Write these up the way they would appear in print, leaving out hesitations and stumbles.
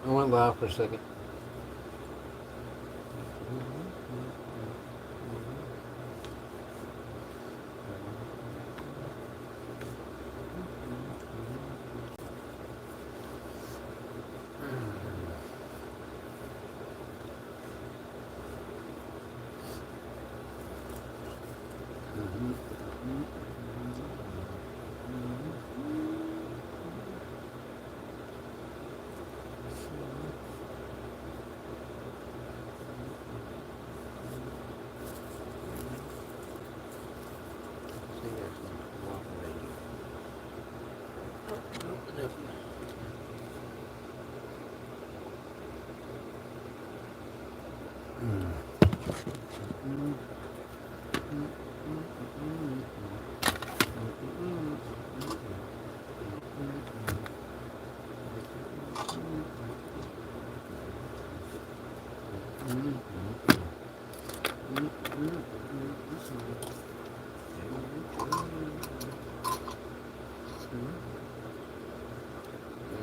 I went live for a second.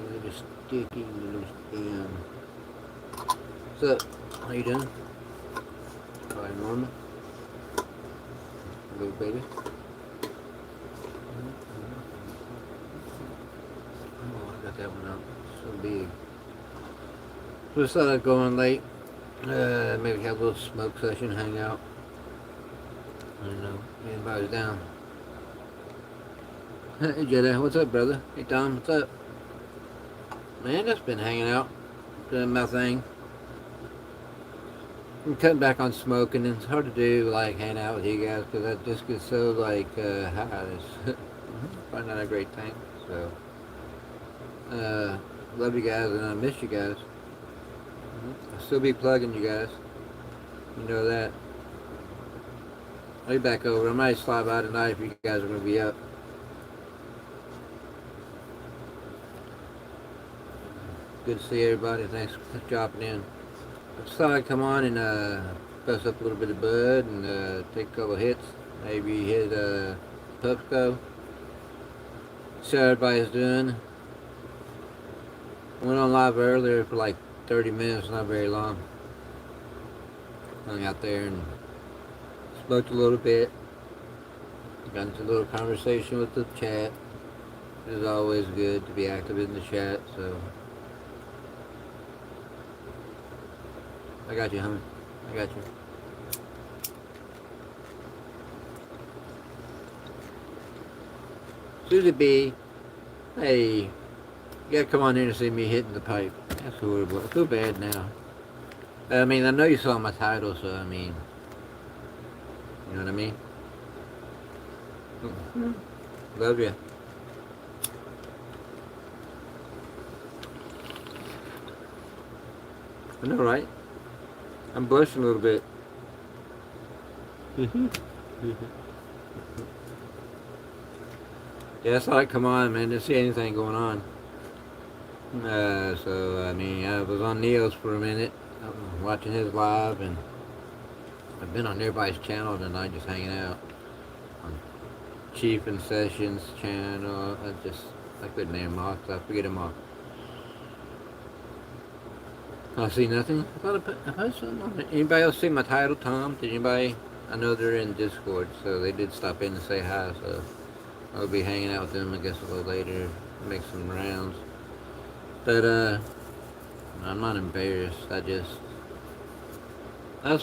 Little sticky little stem. What's up? How you doing? Probably normal. Little baby. Oh, I got that one out. So big. So I thought I'd go on late. Maybe have a little smoke session, hang out. I don't know. Anybody's down. Hey Jedi, what's up, brother? Hey Tom, what's up? Man, just been hanging out, doing my thing. I'm cutting back on smoking, and it's hard to do like hang out with you guys because I just get so like high. It's probably not a great thing. So, love you guys, and I miss you guys. I'll still be plugging you guys. You know that. I'll be back over. I might slide by tonight if you guys are gonna be up. Good to see everybody. Thanks for dropping in. I just thought I'd come on and bust up a little bit of bud and take a couple of hits. Maybe hit Pupco. See how everybody's doing. Went on live earlier for like 30 minutes, not very long. Hung out there and smoked a little bit. Got into a little conversation with the chat. It is always good to be active in the chat, so I got you, homie. I got you. Susie B, hey, you gotta come on in and see me hitting the pipe. That's horrible. I feel bad now. I mean, I know you saw my title, so I mean, you know what I mean? Love you. I know, right? I'm blushing a little bit. Yeah, I thought I'd come on, man, to see anything going on. So, I mean, I was on Neo's for a minute, watching his live, and I've been on everybody's channel tonight, just hanging out. On Chief and Sessions channel, I couldn't name them all, because I forget them all. I see nothing. I thought I posted something on it. Anybody else see my title, Tom? Did anybody? I know they're in Discord, so they did stop in to say hi, so I'll be hanging out with them, I guess, a little later, make some rounds. But, I'm not embarrassed. That's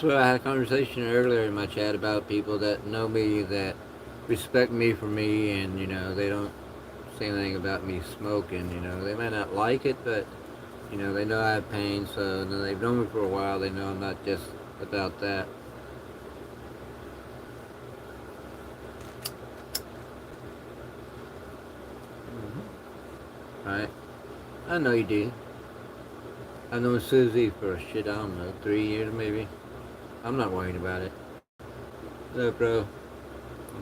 where I had a conversation earlier in my chat about people that know me, that respect me for me, and, you know, they don't say anything about me smoking, you know. They may not like it, but, you know, they know I have pain, so they've known me for a while. They know I'm not just about that. Right? I know you do. I've known Susie for shit, I don't know, 3 years maybe. I'm not worried about it. What's up, bro?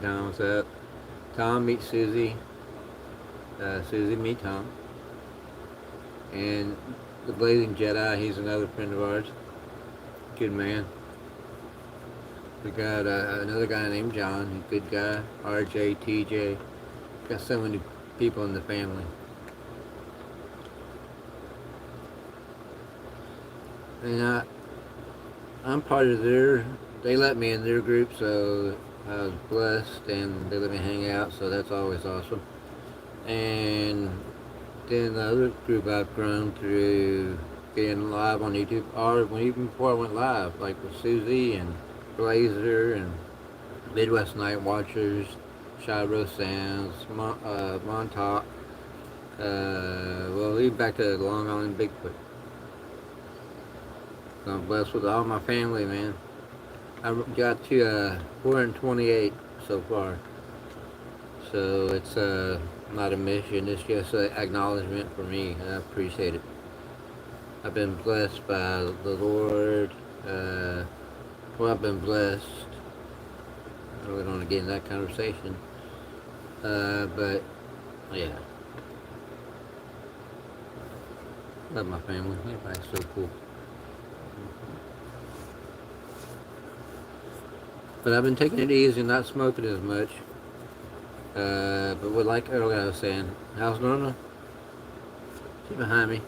Tom, what's up? Tom, meet Susie. Susie, meet Tom. And the Blazing Jedi, he's another friend of ours. Good man. We got another guy named John, good guy. RJ, TJ. Got so many people in the family. and I'm part of their. They let me in their group, so I was blessed, and they let me hang out. So that's always awesome. And then the other group I've grown through being live on YouTube, or even before I went live, like with Susie and Blazer and Midwest Night Watchers, Shiro Sounds, Montauk, well, even back to Long Island Bigfoot. So I'm blessed with all my family, man. I got to 428 so far. So it's not a mission, it's just an acknowledgement for me. I appreciate it. I've been blessed by the Lord. I've been blessed. I really don't want to get in that conversation. But, yeah. Love my family. Everybody's so cool. But I've been taking it easy and not smoking as much. But like earlier I was saying, how's Norma? She's behind me.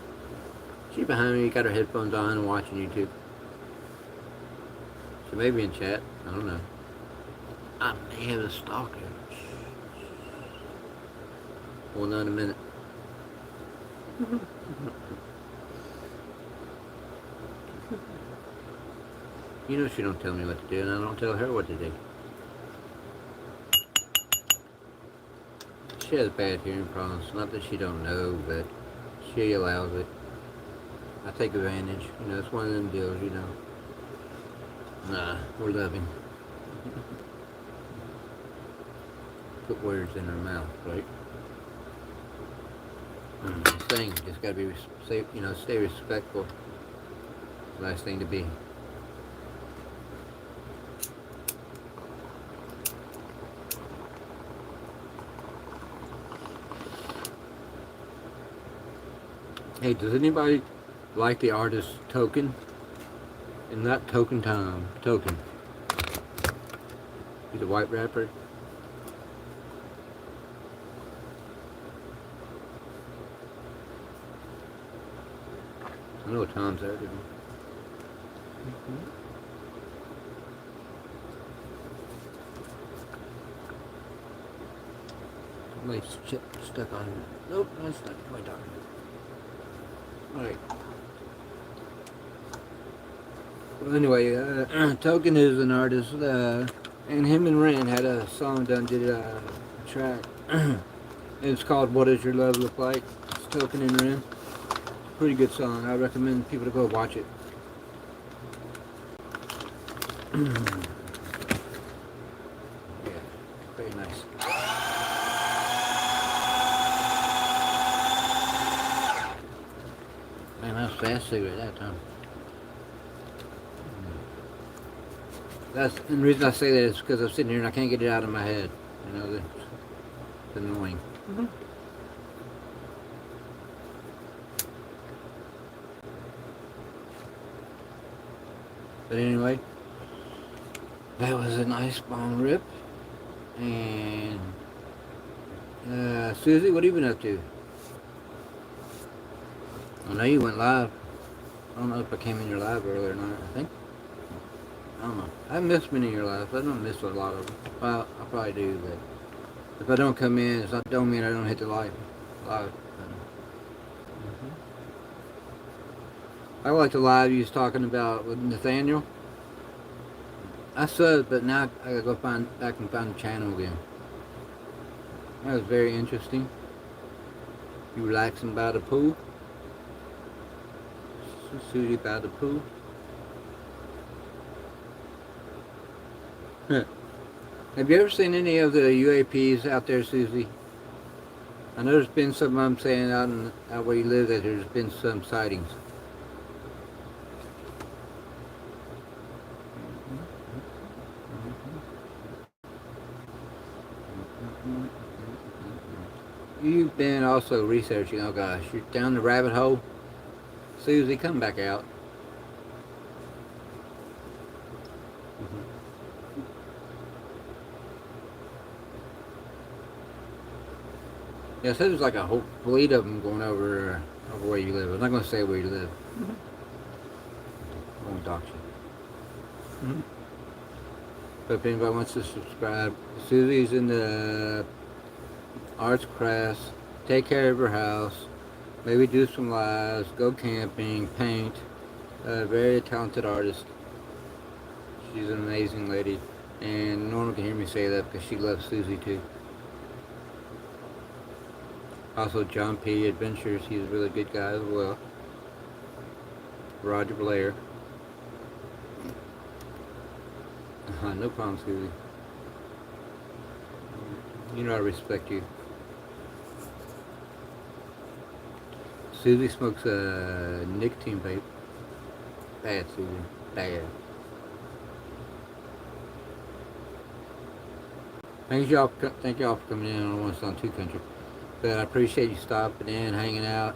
She's behind me, got her headphones on and watching YouTube. She may be in chat. I don't know. I may have a stalker. Well, not in a minute. You know she don't tell me what to do, and I don't tell her what to do. She has bad hearing problems. Not that she don't know, but she allows it. I take advantage. You know, it's one of them deals, you know. Nah, we're loving. Put words in her mouth, right? This thing just gotta be safe, you know, stay respectful. Nice thing to be. Hey, does anybody like the artist Token? And not Token Tom, Token. He's a white rapper. I know Tom's out there. Somebody's chip stuck on it. Nope, that's not my dog. Alright. Well, anyway, Token is an artist, and him and Ren had a song done, did a track. It's called What Does Your Love Look Like? It's Token and Ren. Pretty good song. I recommend people to go watch it. Yeah, very nice. Man, that was fast cigarette that time. And the reason I say that is because I'm sitting here and I can't get it out of my head. You know, it's annoying. But anyway, that was a nice bomb rip. And Susie, what have you been up to? I know you went live. I don't know if I came in your live earlier or not. I think. I don't know. I missed many of your lives. I don't miss a lot of them. Well, I probably do, but if I don't come in, it don't mean I don't hit the live. I like the live you was talking about with Nathaniel. I subbed, but now I gotta go back and find the channel again. That was very interesting. You relaxing by the pool? Susie by the pool? Have you ever seen any of the UAPs out there, Susie? I know there's been some, I'm saying, out where you live, that there's been some sightings. You've been also researching, oh gosh, you're down the rabbit hole. Susie, come back out. Yeah, so there's like a whole fleet of them going over where you live. I'm not going to say where you live. I won't dox you. Mm-hmm. But if anybody wants to subscribe, Susie's in the arts crafts. Take care of her house. Maybe do some lives. Go camping. Paint. Very talented artist. She's an amazing lady. And Norma can hear me say that because she loves Susie too. Also, John P. Adventures. He's a really good guy as well. Roger Blair. No problem, Susie. You know I respect you. Susie smokes a nicotine vape. Bad, Susie. Bad. Thank y'all for coming in. I don't want to sound too country, but I appreciate you stopping in, hanging out.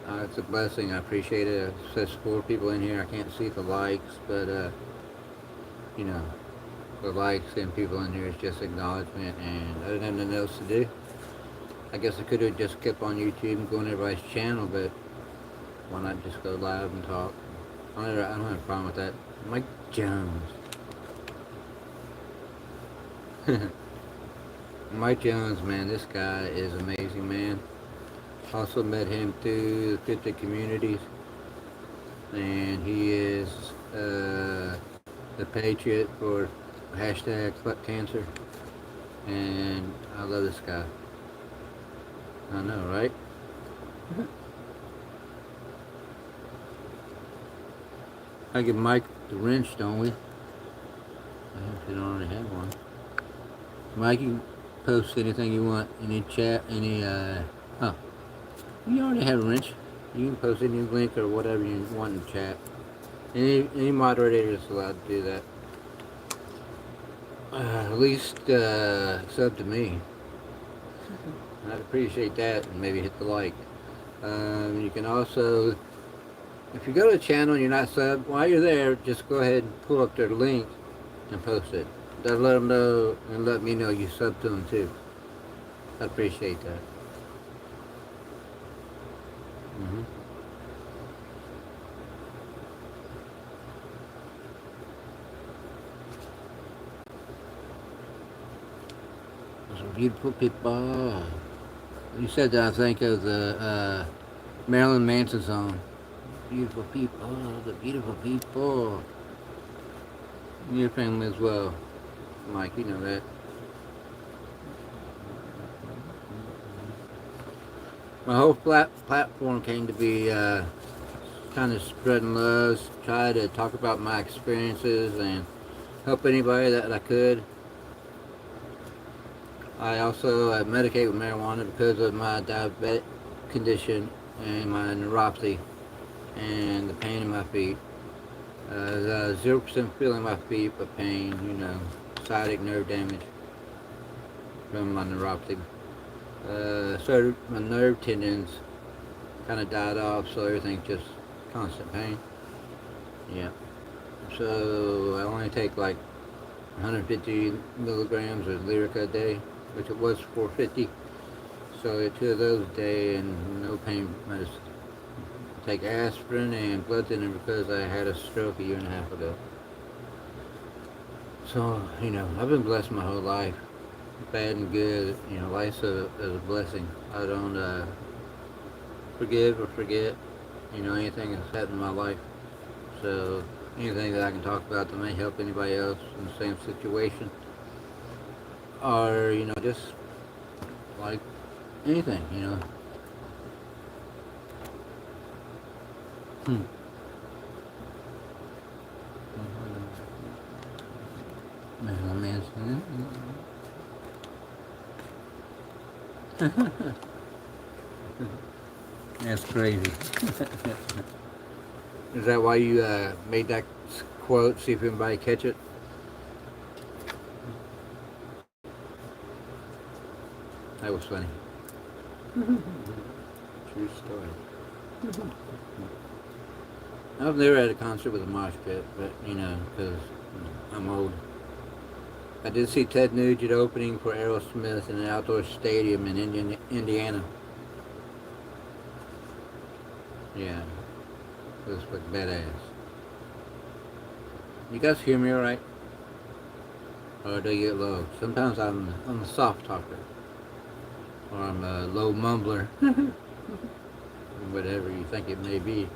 It's a blessing. I appreciate it. It says 4 people in here. I can't see the likes, but you know, the likes and people in here is just acknowledgement, and I didn't have nothing else to do. I guess I could have just kept on YouTube and go on everybody's channel, but why not just go live and talk? I don't have a problem with that. Mike Jones. Mike Jones, man, this guy is amazing, man. Also met him through the cryptic communities, and he is the patriot for hashtag fuck cancer, and I love this guy. I know, right? I give Mike the wrench, don't we? I hope you don't already have one. Mike, you can post anything you want, any chat, any, oh, you already have a wrench. You can post any link or whatever you want in chat. Any moderator is allowed to do that. At least, sub to me. I'd appreciate that, and maybe hit the like. You can also, if you go to the channel and you're not subbed, while you're there, just go ahead and pull up their link and post it. That'll let them know and let me know you sub to them too. I appreciate that. Mm-hmm. Some beautiful people. You said that, I think, of the Marilyn Manson song. Beautiful people, the beautiful people. Your family as well, Mike, you know that. My whole platform came to be kind of spreading love, try to talk about my experiences and help anybody that I could. I also medicate with marijuana because of my diabetic condition and my neuropathy and the pain in my feet. 0% feeling my feet, but pain, you know, sciatic nerve damage from my neuropathy. So my nerve tendons kind of died off, so everything's just constant pain. Yeah. So I only take like 150 milligrams of Lyrica a day, which it was 450. So 2 of those a day and no pain medicine. I take aspirin and blood thinner because I had a stroke a year and a half ago. So, you know, I've been blessed my whole life. Bad and good, you know, life's a blessing. I don't forgive or forget, you know, anything that's happened in my life. So anything that I can talk about that may help anybody else in the same situation, or, you know, just like anything, you know. That's crazy. Is that why you made that quote? See if anybody catch it. That was funny. True story. I've never had a concert with a mosh pit, but you know, because I'm old. I did see Ted Nugent opening for Aerosmith in an outdoor stadium in Indiana. Yeah, it was like badass. You guys hear me all right? Or do you get low? Sometimes I'm a soft talker, or I'm a low mumbler, whatever you think it may be.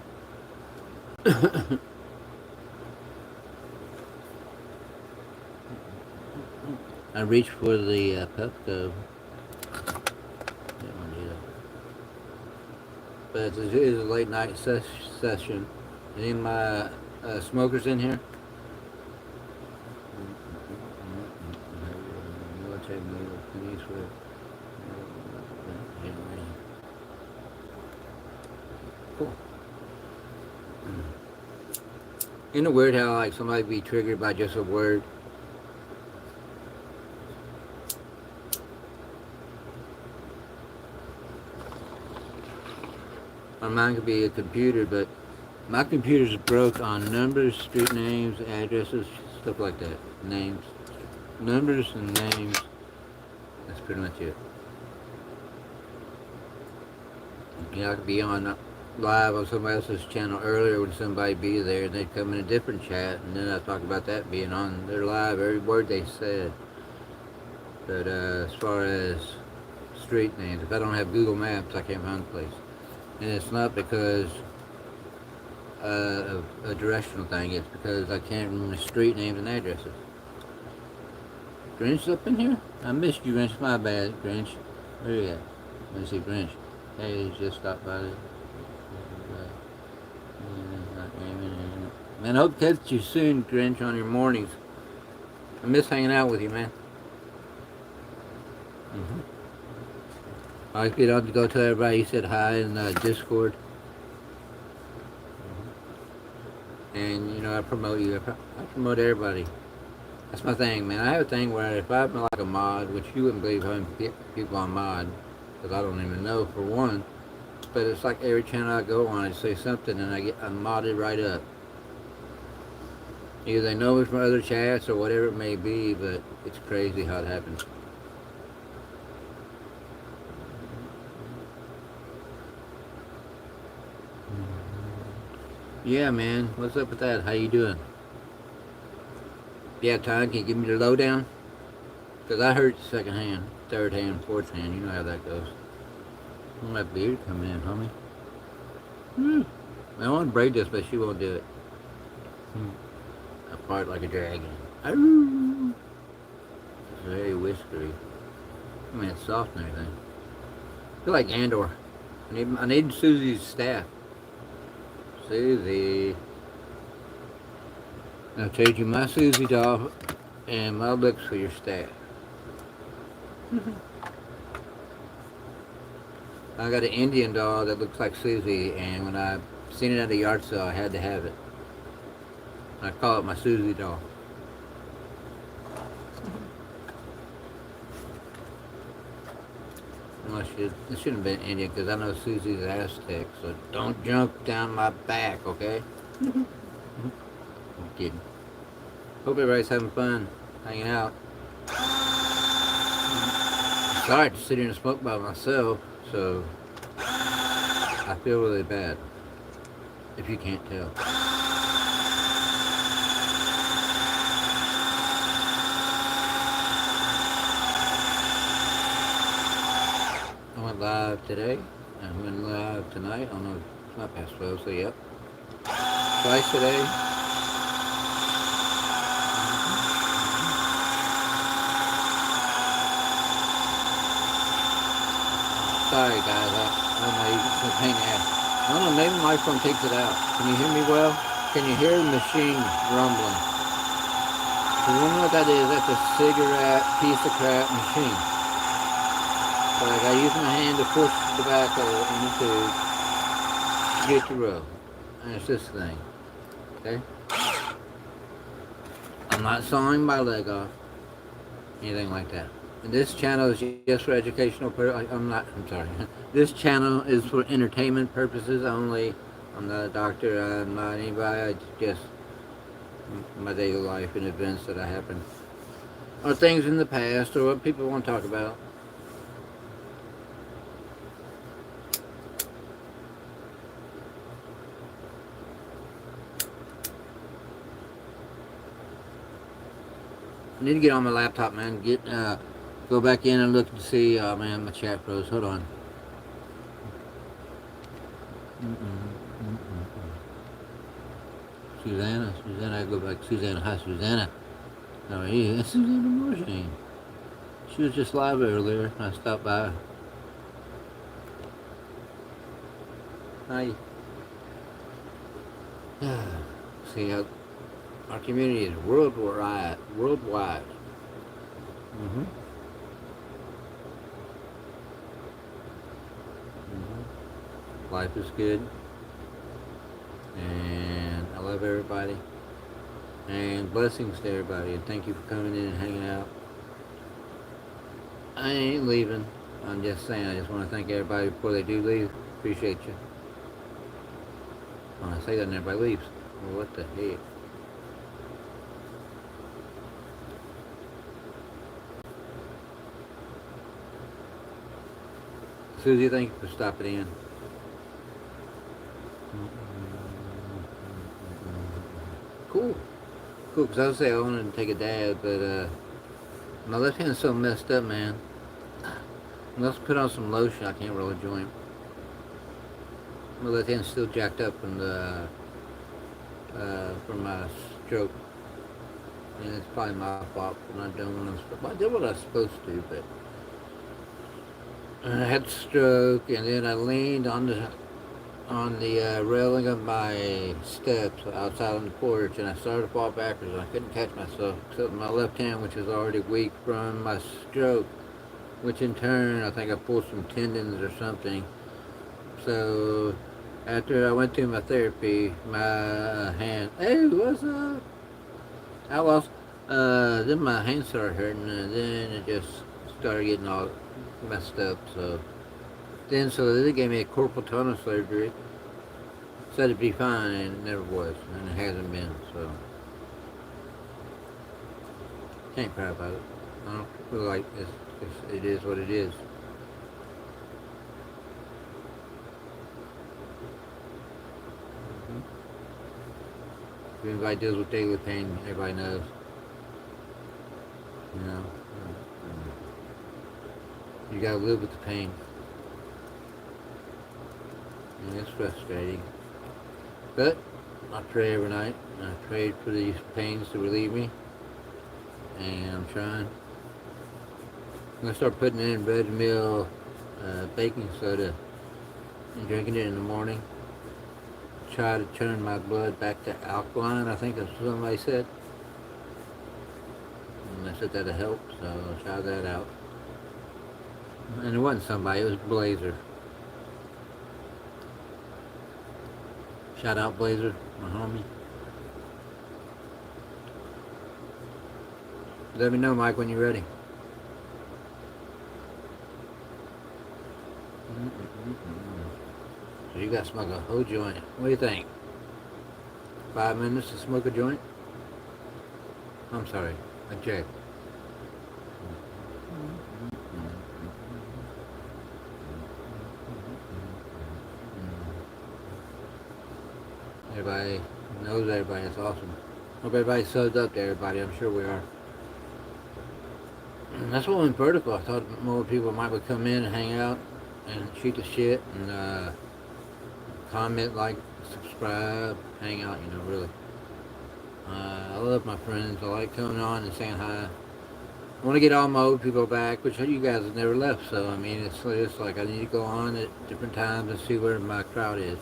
I reached for the Pepco. Didn't need it. But it's a late night session. Any of my smokers in here? Cool. Isn't it weird how like somebody be triggered by just a word? Or mine could be a computer, but my computer's broke on numbers, street names, addresses, stuff like that. Names. Numbers and names. That's pretty much it. You know, I could be on live on somebody else's channel earlier when somebody be there and they'd come in a different chat and then I talk about that being on their live, every word they said. But as far as street names, if I don't have Google Maps, I can't find the place. And it's not because of a directional thing, it's because I can't remember street names and addresses. Grinch up in here? I missed you, Grinch. My bad, Grinch. Where you at? Let me see, Grinch. Hey, he just stopped by. Man, I hope to catch you soon, Grinch, on your mornings. I miss hanging out with you, man. I get on to go tell everybody you said hi in Discord. And, you know, I promote you. I promote everybody. That's my thing, man. I have a thing where if I'm like a mod, which you wouldn't believe how many people on mod, because I don't even know for one, but it's like every channel I go on, I say something and I'm modded right up. Either they know me from other chats or whatever it may be, but it's crazy how it happens. Yeah, man. What's up with that? How you doing? You have time? Can you give me the lowdown? Because I heard second hand, third hand, fourth hand. You know how that goes. Don't let beard come in, homie. I want to braid this, but she won't do it. I part like a dragon. It's very whiskery. I mean, it's soft and everything. I feel like Andor. I need Susie's staff. Susie. I'll trade you my Susie doll and my looks for your staff. I got an Indian doll that looks like Susie, and when I seen it at a yard sale, I had to have it. I call it my Susie doll. Well, it shouldn't have been Indian because I know Susie's Aztec, so don't jump down my back, okay? I'm kidding. Hope everybody's having fun, hanging out. Sorry to sit here and smoke by myself, so I feel really bad, if you can't tell. I went live today, and I went live tonight. I don't know, it's not past 12, so yep. Twice today. Sorry guys, I don't know, it's a pain in the ass. I don't know, maybe my phone takes it out. Can you hear me well? Can you hear the machine rumbling? If you don't know what that is, that's a cigarette piece of crap machine. So like I use my hand to push the tobacco in the tube to get the roll. And it's this thing. Okay? I'm not sawing my leg off. Anything like that. And this channel is just for educational purposes. I'm sorry. This channel is for entertainment purposes only. I'm not a doctor. I'm not anybody. It's just my daily life and events that happen. Or things in the past or what people want to talk about. Need to get on my laptop, man. Go back in and look and see. Oh man, my chat froze. Hold on. Susanna, I go back. Susanna, hi Susanna. How are you? That's Susanna Morshane. She was just live earlier. I stopped by. Hi. See how our community is worldwide. Worldwide. Mm-hmm. Mm-hmm. Life is good, and I love everybody. And blessings to everybody. And thank you for coming in and hanging out. I ain't leaving. I'm just saying. I just want to thank everybody before they do leave. Appreciate you. When I say that, and everybody leaves. Well, what the heck? Susie, thank you for stopping in. Cool. Cool, because I was saying I wanted to take a dab, but my left hand's so messed up, man. Unless I put on some lotion, I can't roll a joint. My left hand's still jacked up from my stroke. And it's probably my fault for not doing what I'm supposed to. I did what I was supposed to, but I had a stroke, and then I leaned on the railing of my steps outside on the porch, and I started to fall backwards, and I couldn't catch myself, except my left hand, which was already weak from my stroke, which in turn, I think I pulled some tendons or something. So, after I went through my therapy, my hand, hey, what's up? I lost, then my hand started hurting, and then it just started getting all messed up, so they gave me a corporal tunnel surgery. Said it'd be fine, and it never was, and it hasn't been. So can't cry about it. I don't feel like it is what it is. If anybody deals with daily pain, everybody knows. You know, you gotta live with the pain, and it's frustrating. But I pray every night, and I prayed for these pains to relieve me, and I'm trying. I'm gonna start putting in red mill baking soda and drinking it in the morning. Try to turn my blood back to alkaline, I think that's what somebody said. And I said that'll help, so I'll try that out. And it wasn't somebody, it was Blazer. Shout out Blazer, my homie. Let me know, Mike, when you're ready. So you got to smoke a whole joint. What do you think? 5 minutes to smoke a joint? I'm sorry, a J. Everybody knows everybody. It's awesome. Hope everybody's subbed up to everybody. I'm sure we are. That's what went vertical. I thought more people might would come in and hang out and shoot the shit and comment, like, subscribe, hang out, really. I love my friends. I like coming on and saying hi. I want to get all my old people back, which you guys have never left, so, I mean, it's just like I need to go on at different times and see where my crowd is.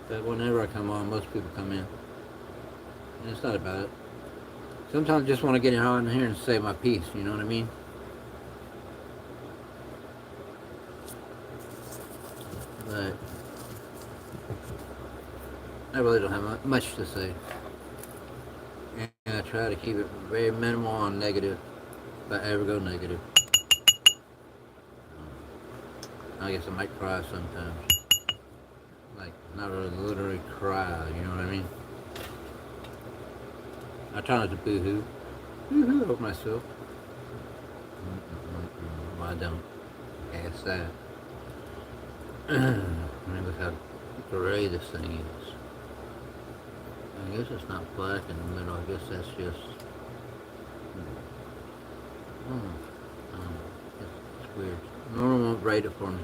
But whenever I come on, most people come in. And it's not about it. Sometimes I just want to get on here and say my piece, you know what I mean? But I really don't have much to say. And I try to keep it very minimal on negative, if I ever go negative. I guess I might cry sometimes. Like, not really literally cry, you know what I mean? I try not to boo-hoo. Boo-hoo over myself. Well, I don't. Ask that. Let me look how gray this thing is. I guess it's not black in the middle. I guess that's just. Oh, it's weird. Normal won't rate it for me.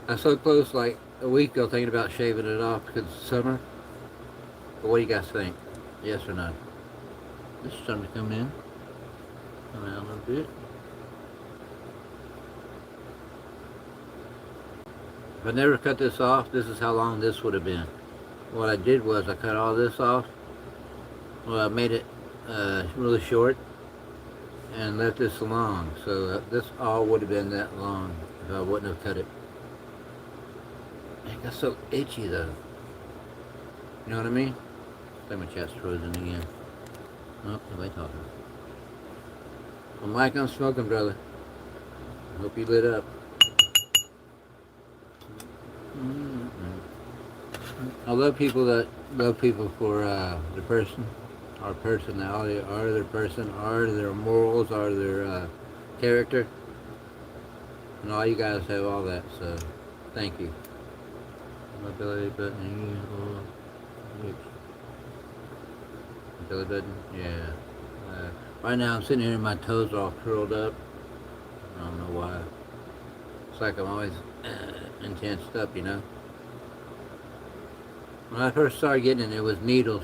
I was so close like a week ago thinking about shaving it off because it's summer. But what do you guys think? Yes or no? This is starting to come in. Come out a little bit. If I never cut this off, this is how long this would have been. What I did was I cut all this off. Well, I made it really short and left this long. So this all would have been that long if I wouldn't have cut it. It got so itchy though. You know what I mean? I think my chat's frozen again. Oh, nobody talking. I'm like I'm smoking, brother. I hope you lit up. I love people that love people for the person, our personality, or their person, or their morals, or their character. And all you guys have all that, so thank you. My belly button, belly button, yeah. Right now I'm sitting here and my toes are all curled up. I don't know why. It's like I'm always intensed up, you know. When I first started getting it was needles,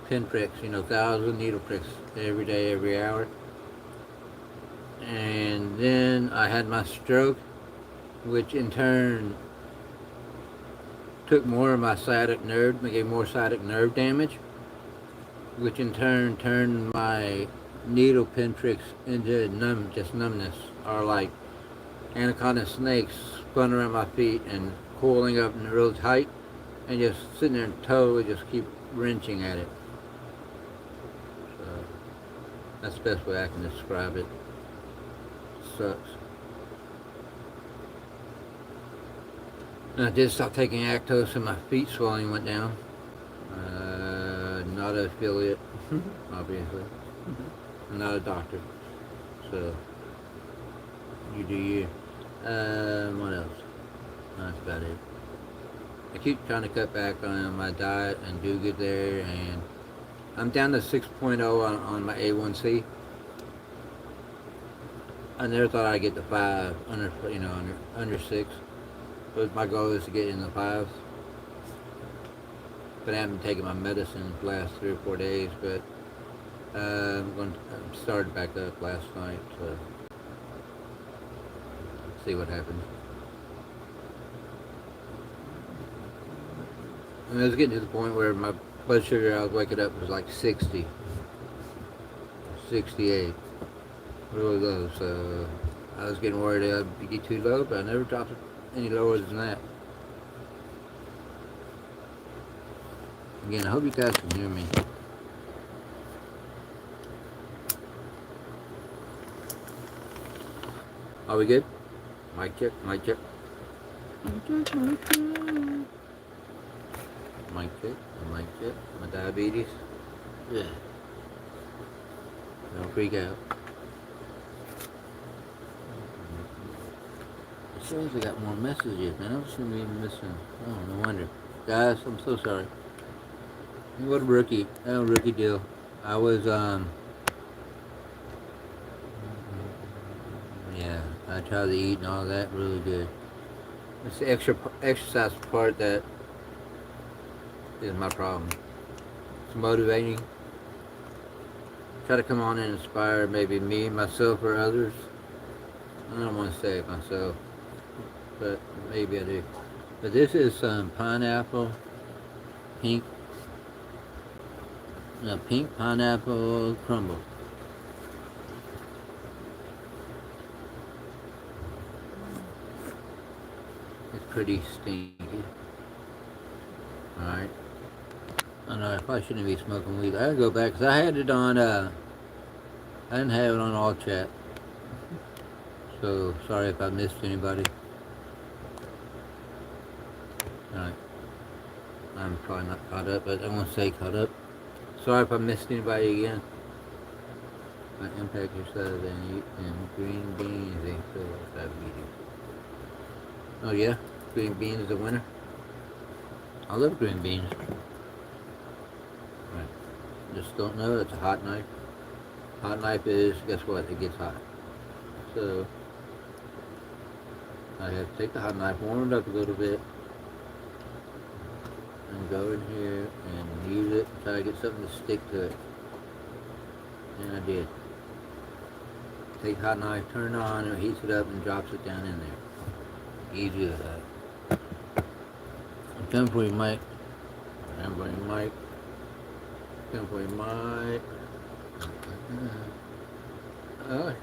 pinpricks, 1,000 needle pricks every day, every hour. And then I had my stroke, which in turn took more of my sciatic nerve, gave more sciatic nerve damage, which in turn turned my needle pinpricks into just numbness, or like anaconda snakes spun around my feet and coiling up and real tight, and just sitting there and totally just keep wrenching at it. So that's the best way I can describe it. Sucks. And I did stop taking Actos and my feet swelling went down. Not an affiliate, obviously. I'm not a doctor. So, you do you. What else? That's about it. I keep trying to cut back on my diet and do good there, and I'm down to 6.0 on my A1C. I never thought I'd get to 5 under 6. But my goal is to get in the 5s. But I haven't taken my medicine the last 3 or 4 days, but I started back up last night, so see what happens. And I was getting to the point where my blood sugar I was waking up was like 60, 68, really low. So I was getting worried I'd get too low, but I never dropped it any lower than that. Again, I hope you guys can hear me. Are we good? Mic check, mic check. Mic check, mic check. Mic check, mic check. My diabetes. Yeah. Don't freak out. It shows I got more messages, man. I shouldn't be missing. Oh, no wonder. Guys, I'm so sorry. What a rookie. Oh, rookie deal. I was, yeah, I tried to eat and all that really good. It's the exercise part that is my problem. It's motivating. Try to come on and inspire maybe me, myself, or others. I don't want to say it myself, but maybe I do. But this is some pineapple, pink pineapple crumble. It's pretty stinky. Alright. I know I probably shouldn't be smoking weed. I gotta go back because I had it on, I didn't have it on all chat. So, sorry if I missed anybody. Alright. I'm probably not caught up, but I won't say caught up. Sorry if I missed anybody again. impact yourself and eat and green beans ain't so like diabetes. Oh yeah, green beans is the winner. I love green beans. Right. Just don't know it's a hot knife. Hot knife is, guess what? It gets hot. So I have to take the hot knife, warm it up a little bit, and go in here and use it until I get something to stick to it. And I did. Take hot knife, turn it on, it heats it up and drops it down in there. Easy as that. Come for your mic. Come for your mic. Come for your mic. Oh.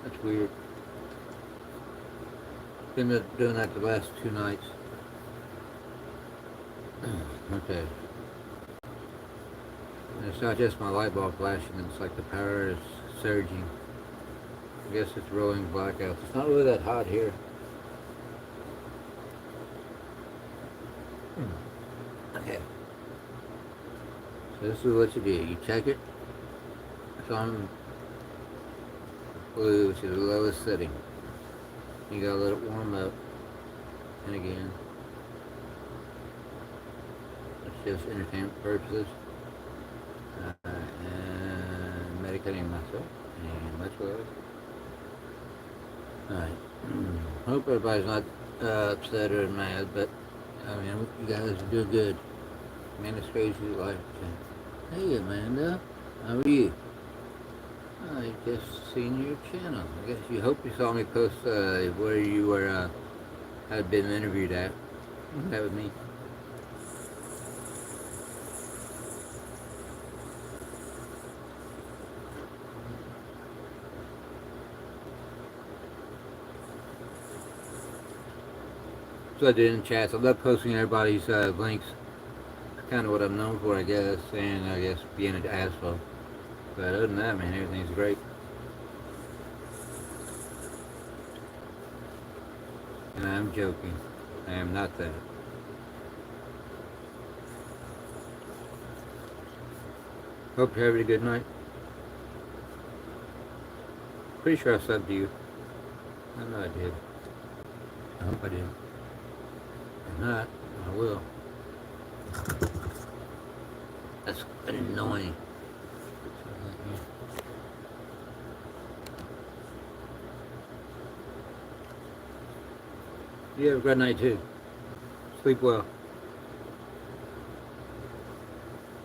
That's weird. Been doing that the last 2 nights. Okay. And it's not just my light bulb flashing, it's like the power is surging. I guess it's rolling blackouts. It's not really that hot here. Okay. So this is what you do. You check it. It's on blue, which is the lowest setting. You gotta let it warm up. And again, it's just entertainment purposes. And medicating myself. And much love. Alright. Hope everybody's not upset or mad, but I mean, you guys are doing good. Man, it's crazy life. Hey Amanda, how are you? I just seen your channel. I guess you hope you saw me post where you were had been interviewed at. That was me. So I did in chats. I love posting everybody's links. Kind of what I'm known for, I guess, and I guess being an asshole. But other than that, man, everything's great. And I'm joking. I am not that. Hope you're having a good night. Pretty sure I subbed to you. I know I did. I hope I did. If not, I will. That's annoying. You have a good night too. Sleep well.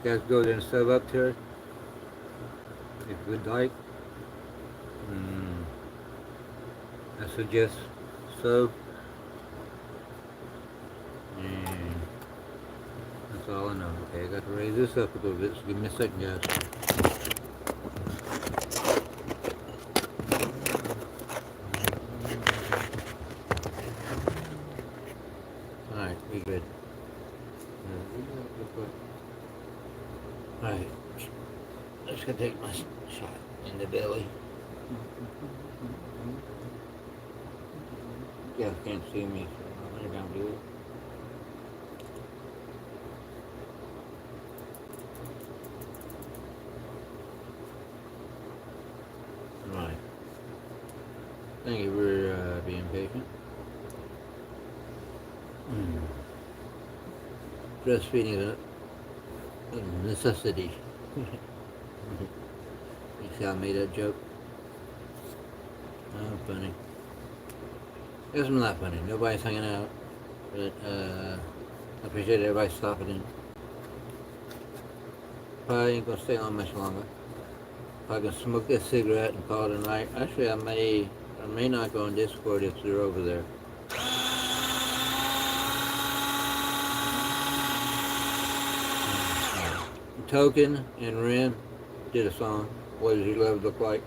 You guys go there and sub up to her if you would like. I suggest so. And that's all I know. Okay, I got to raise this up a little bit, so give me a second, guys. Alright, we good. Alright, just gonna take my shot in the belly. You guys can't see me, so I'm gonna do it. Right. Thank you for being patient. Breastfeeding is a necessity. You see how I made that joke? Oh, funny. It's not funny. Nobody's hanging out. But I appreciate everybody stopping in. Probably ain't gonna stay on much longer. If I can smoke this cigarette and call it a night. Actually, I may not go on Discord if they're over there. Token and Ren did a song. What does your love look like?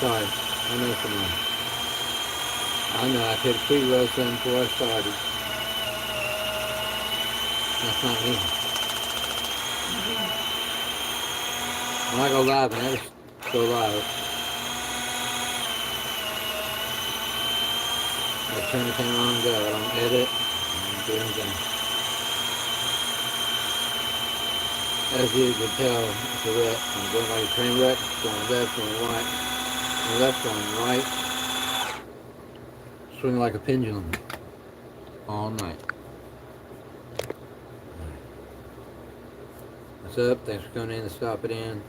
Sorry, I know someone. I know I could have pre-rolled something before I started. That's not me. When I go live, and I just go live, I turn the camera on and go. I don't edit. I don't do anything. As you can tell, it's a wreck. I'm going like a train wreck, going left, going right, going left, going right, swinging like a pendulum all night. What's up? Thanks for coming in to stop it in.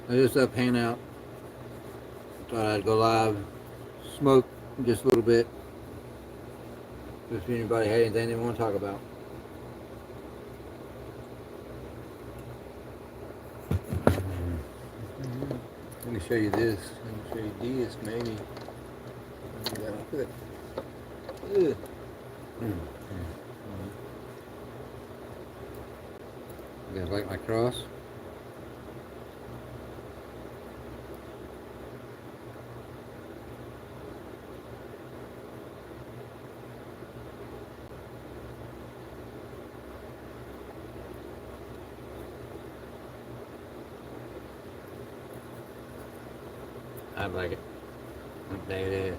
I just up hanging out. Thought I'd go live, smoke just a little bit. If anybody had anything they want to talk about. Let me show you this. Let me show you this, maybe. You guys like my cross? I like it. There it is.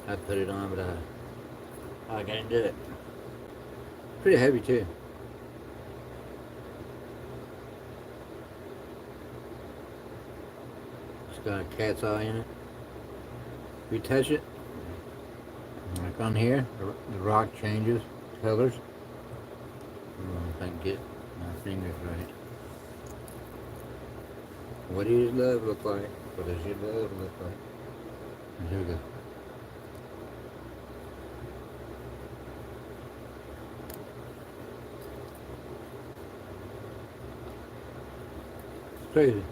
I put it on, but I can't do it. Pretty heavy too. It's got a cat's eye in it. If you touch it, like on here, the rock changes colors. If I can get my fingers right. What does your love look like? What does your love look like? And here we go. It's crazy.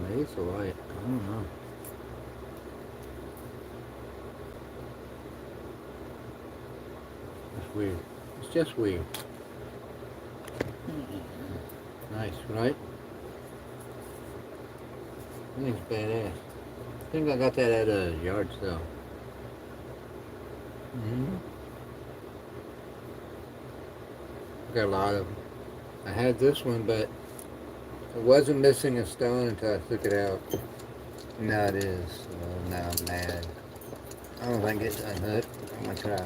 Maybe it's a light. I don't know. It's weird. It's just weird. Nice, right? I think it's badass. I think I got that at a yard sale. Got a lot of them. I had this one, but it wasn't missing a stone until I took it out. Now it is. So now I'm mad. I don't think it's unhooked. I'm gonna try.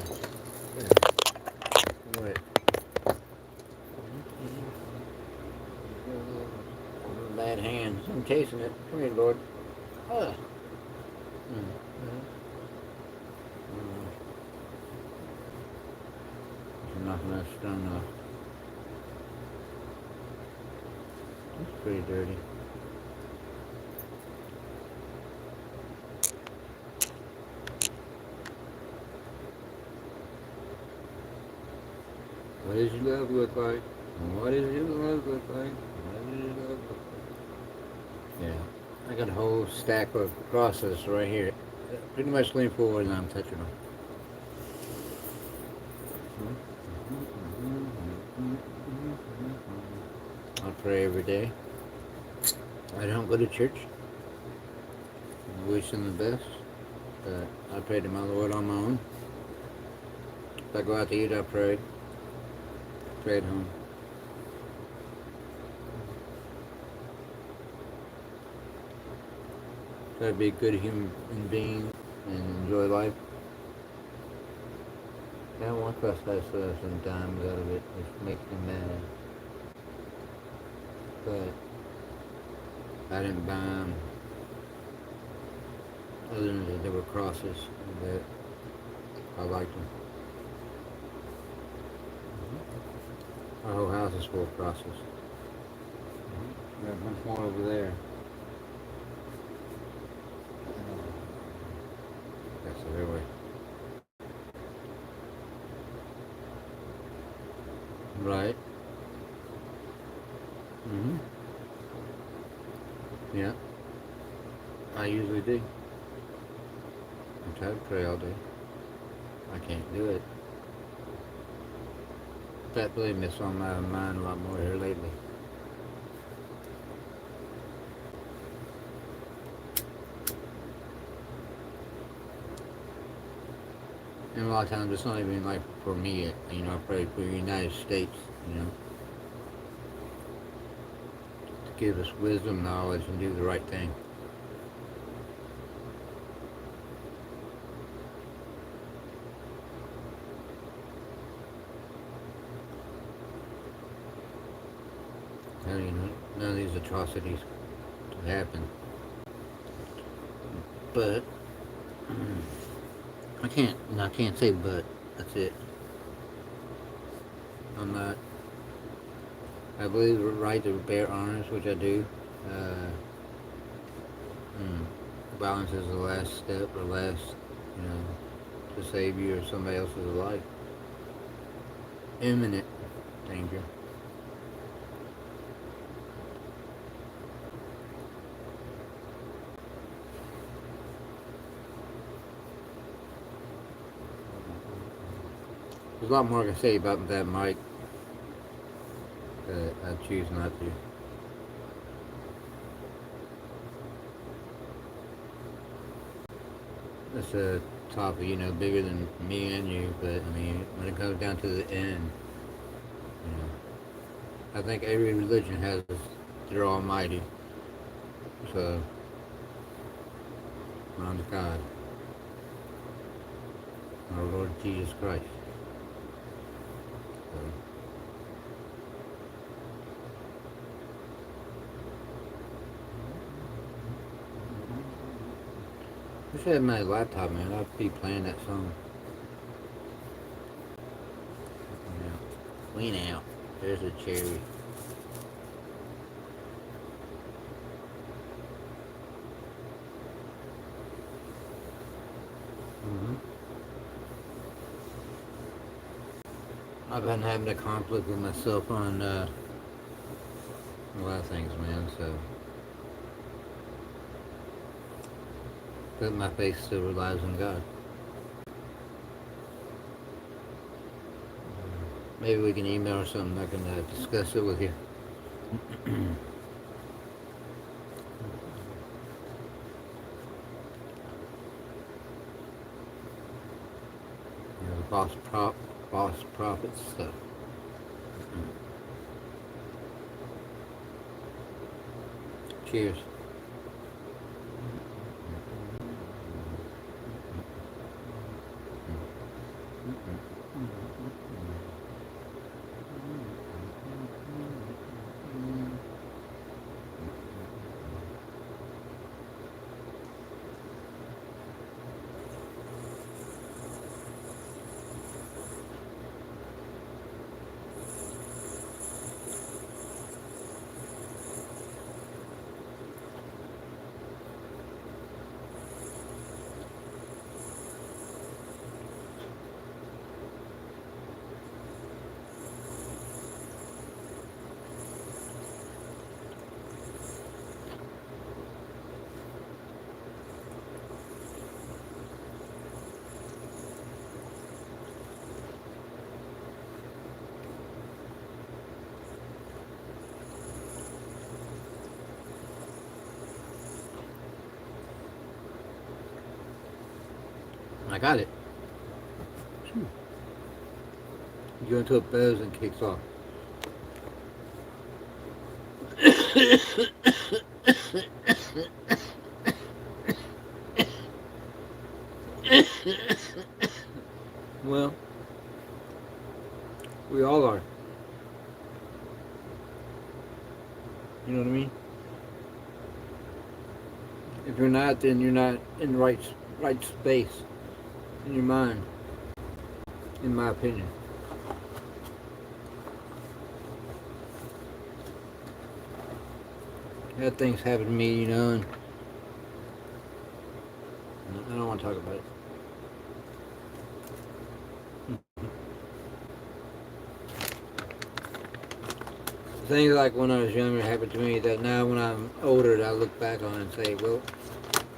What? Bad hands. I'm chasing it. Come here, Lord. Oh. I'm knocking that stone off. It's pretty dirty. What does your love look like? What does your love look like? What does your love look like? Yeah, I got a whole stack of crosses right here. Pretty much lean forward and I'm touching them. I pray every day. I don't go to church. I wish them the best. But I pray to my Lord on my own. If I go out to eat, I pray. Pray at home. Try to be a good human being and enjoy life. I don't want to cross that stuff sometimes out of it. It makes me mad. But I didn't buy them. Other than that, they were crosses. That I liked them. Our whole house is full of crosses. There's much more over there. That's the railway. Right. Yeah. I usually do. I try to pray all day. I can't do it. But believe me, it's on my mind a lot more here lately. And a lot of times it's not even like for me, you know, I pray for the United States, you know, to give us wisdom, knowledge, and do the right thing. And, you know, none of these atrocities to happen. But I can't say but. That's it. I'm not. I believe the right to bear arms, which I do. Uh, mm, Violence is the last step or last, you know, to save you or somebody else's life. Imminent danger. There's a lot more I can say about that, Mike, but I choose not to. That's a topic, you know, bigger than me and you, but I mean, when it comes down to the end, you know, I think every religion has their Almighty. So, mine's God, our Lord Jesus Christ. So, I should have my laptop, man. I'd be playing that song. We now. There's a cherry. hmm I've been having a conflict with myself on a lot of things, man. So, but my faith still relies on God. Maybe we can email or something. I can discuss it with you. You know, boss prophet stuff. Cheers. I got it. You go into a buzz and kicks off. Well, we all are. You know what I mean? If you're not, then you're not in the right space in your mind, in my opinion. Had things happen to me, you know, and I don't want to talk about it. Things like when I was younger happened to me that now when I'm older, I look back on and say, well,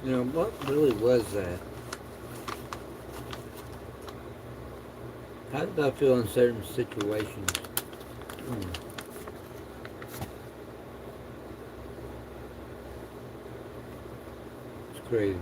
you know, what really was that? How did I feel in certain situations? Hmm. It's crazy.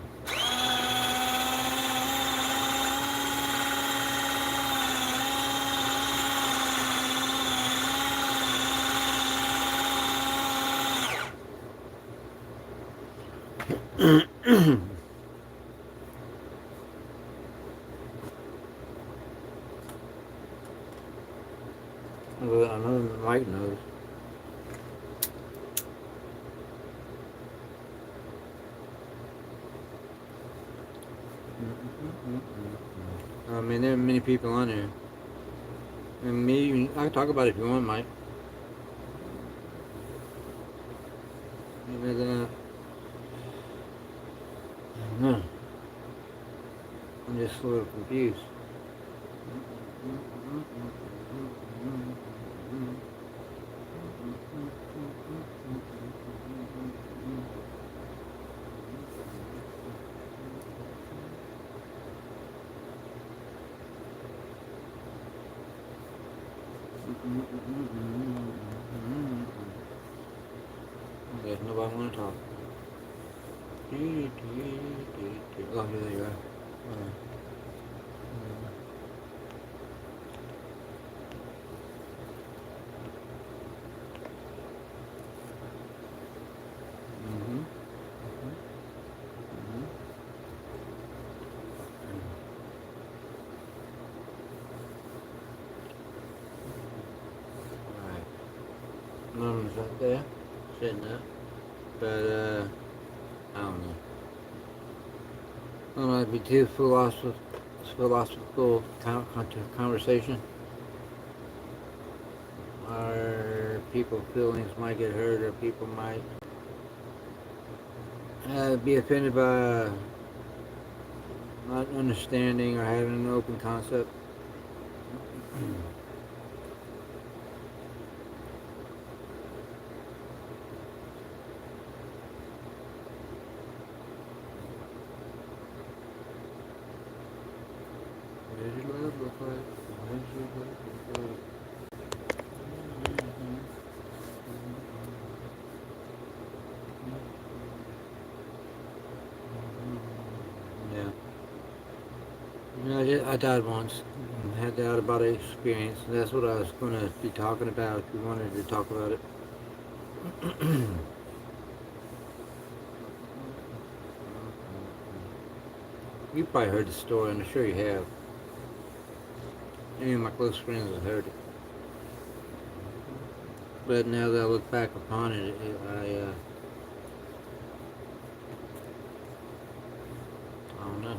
Well, I know Mike knows. I mean, there are many people on there. And me, I can talk about it if you want, Mike. No, I'm just a little confused. There's nobody want to talk. Oh, here you are. Mm-hmm. Alright. Mama's right there, sitting up. But, I don't know. I don't know, it'd be too philosophical conversation. Or people's feelings might get hurt, or people might be offended by not understanding or having an open concept. What does your love look like? What does your love look like? Yeah. You know, I died once. Had the out of body experience. And that's what I was going to be talking about if you wanted to talk about it. You probably heard the story, I'm sure you have. Any of my close friends have heard it. But now that I look back upon it, I don't know.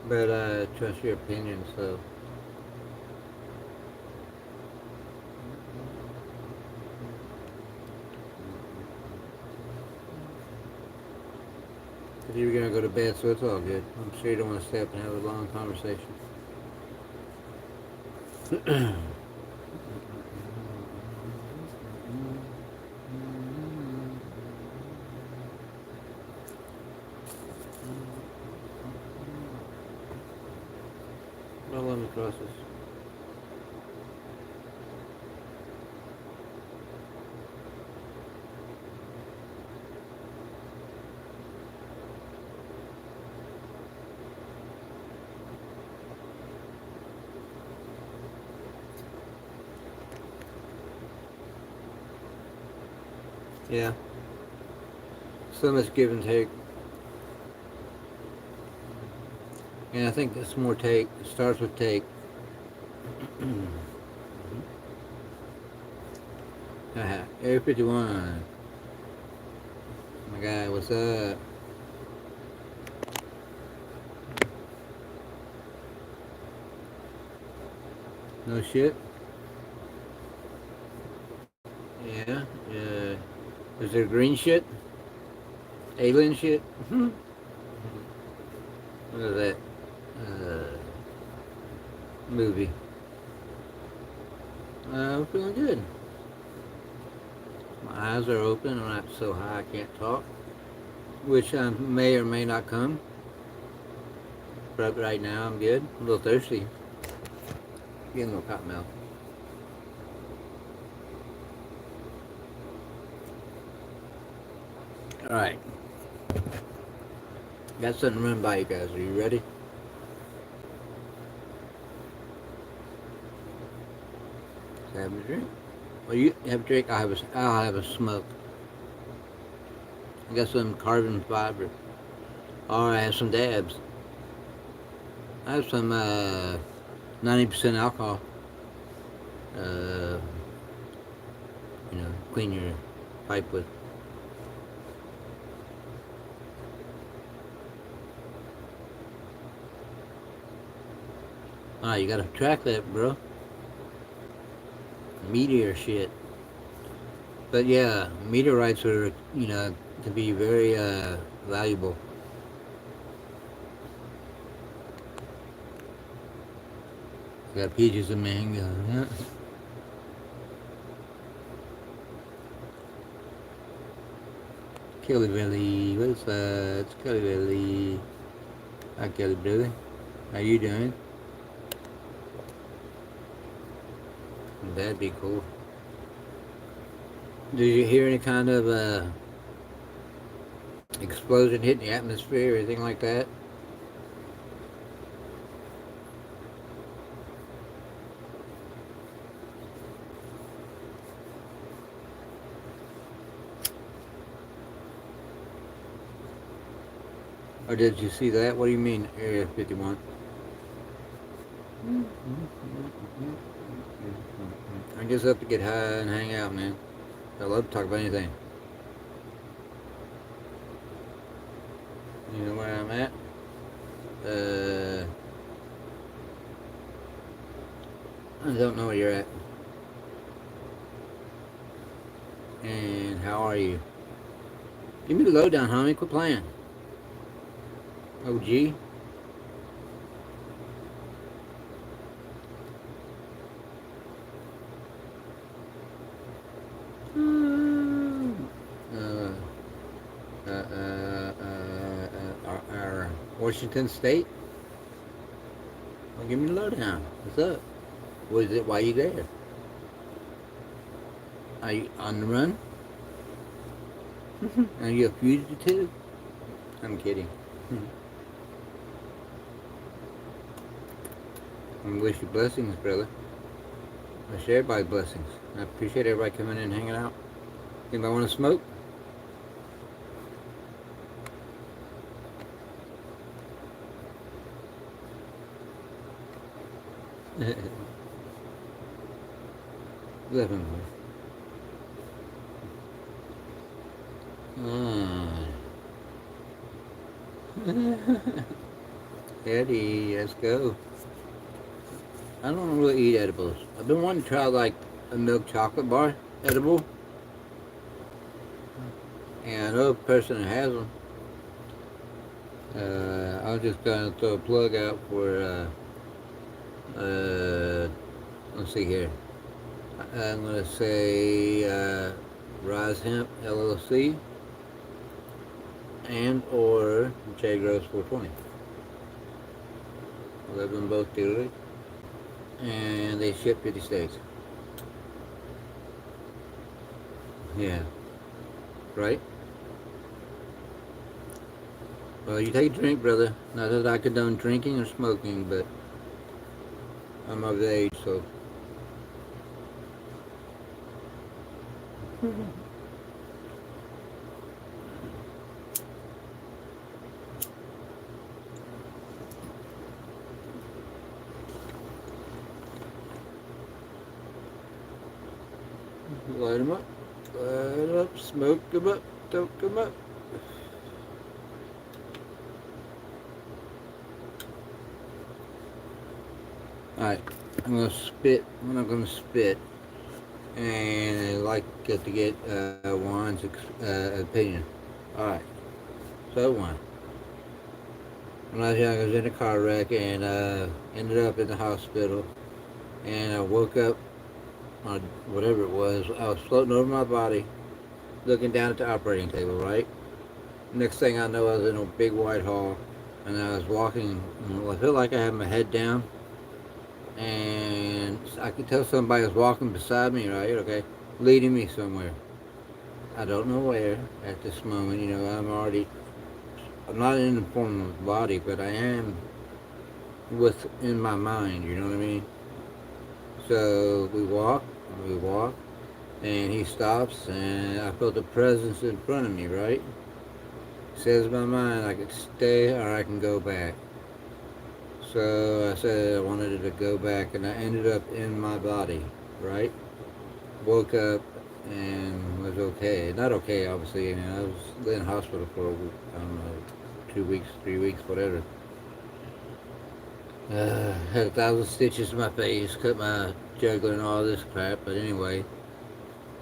But I trust your opinion, so. If you were gonna go to bed, so it's all good. I'm sure you don't want to stay up and have a long conversation. Don't let me cross this. Yeah. So much give and take. And I think it's more take. It starts with take. Area 51. My guy, what's up? No shit? Yeah. Is there green shit? Alien shit? What is that? Movie. I'm feeling good. My eyes are open. I'm not so high I can't talk. Which may or may not come. But right now I'm good. I'm a little thirsty. Getting a little cotton mouth. Alright. Got something to run by you guys. Are you ready? Having a drink. Well, you have a drink. I'll have a smoke. I got some carbon fiber. Or I have some dabs. I have some 90% alcohol. Uh, clean your pipe with. Ah, you gotta track that, bro. Meteor shit. But yeah, meteorites are, to be very valuable. Got peaches and mango. Yeah. Kelly Belly, what's that? It's Kelly Belly. Hi, Kelly Belly. How you doing? That'd be cool. Did you hear any kind of explosion hitting the atmosphere or anything like that? Or did you see that? What do you mean, Area 51? I just up to get high and hang out, man. I love to talk about anything. You know where I'm at? I don't know where you're at. And how are you? Give me the lowdown, homie. Quit playing. OG. Uh, our Washington State. Well, give me the lowdown. What's up? What is it? Why are you there? Are you on the run? Are you a fugitive? I'm kidding. I wish you blessings, brother. I share everybody's blessings. I appreciate everybody coming in and hanging out. Anybody want to smoke? Living. Eddie, let's go. I don't really eat edibles. I've been wanting to try like a milk chocolate bar edible. And I know a person that has them. I was just gonna throw a plug out for let's see here. I'm gonna say Rise Hemp LLC and or J Gross 420. I live in both dealers, and they ship 50 states. Yeah, right. Well, you take a drink, brother. Not that I condone drinking or smoking, but I'm of age, so. Light them up. Light them up. Smoke them up. Stoke them up. Alright, I'm gonna spit when I'm gonna spit, and I like to get Juan's opinion. Alright, so Juan, when I was young, I was in a car wreck and ended up in the hospital, and I woke up on whatever it was. I was floating over my body, looking down at the operating table, right? Next thing I know, I was in a big white hall, and I was walking, I felt like I had my head down, and I could tell somebody was walking beside me, right? Okay, leading me somewhere. I don't know where at this moment. I'm not in the form of body, but I am within my mind. You know what I mean? So we walk, And he stops, and I felt the presence in front of me, right? Says in my mind I could stay or I can go back. So I said I wanted it to go back, and I ended up in my body, right? Woke up and was okay. Not okay, obviously. I mean, I was in hospital for, I don't know, 2 weeks, 3 weeks, whatever. Had 1,000 stitches in my face, cut my jugular and all this crap. But anyway,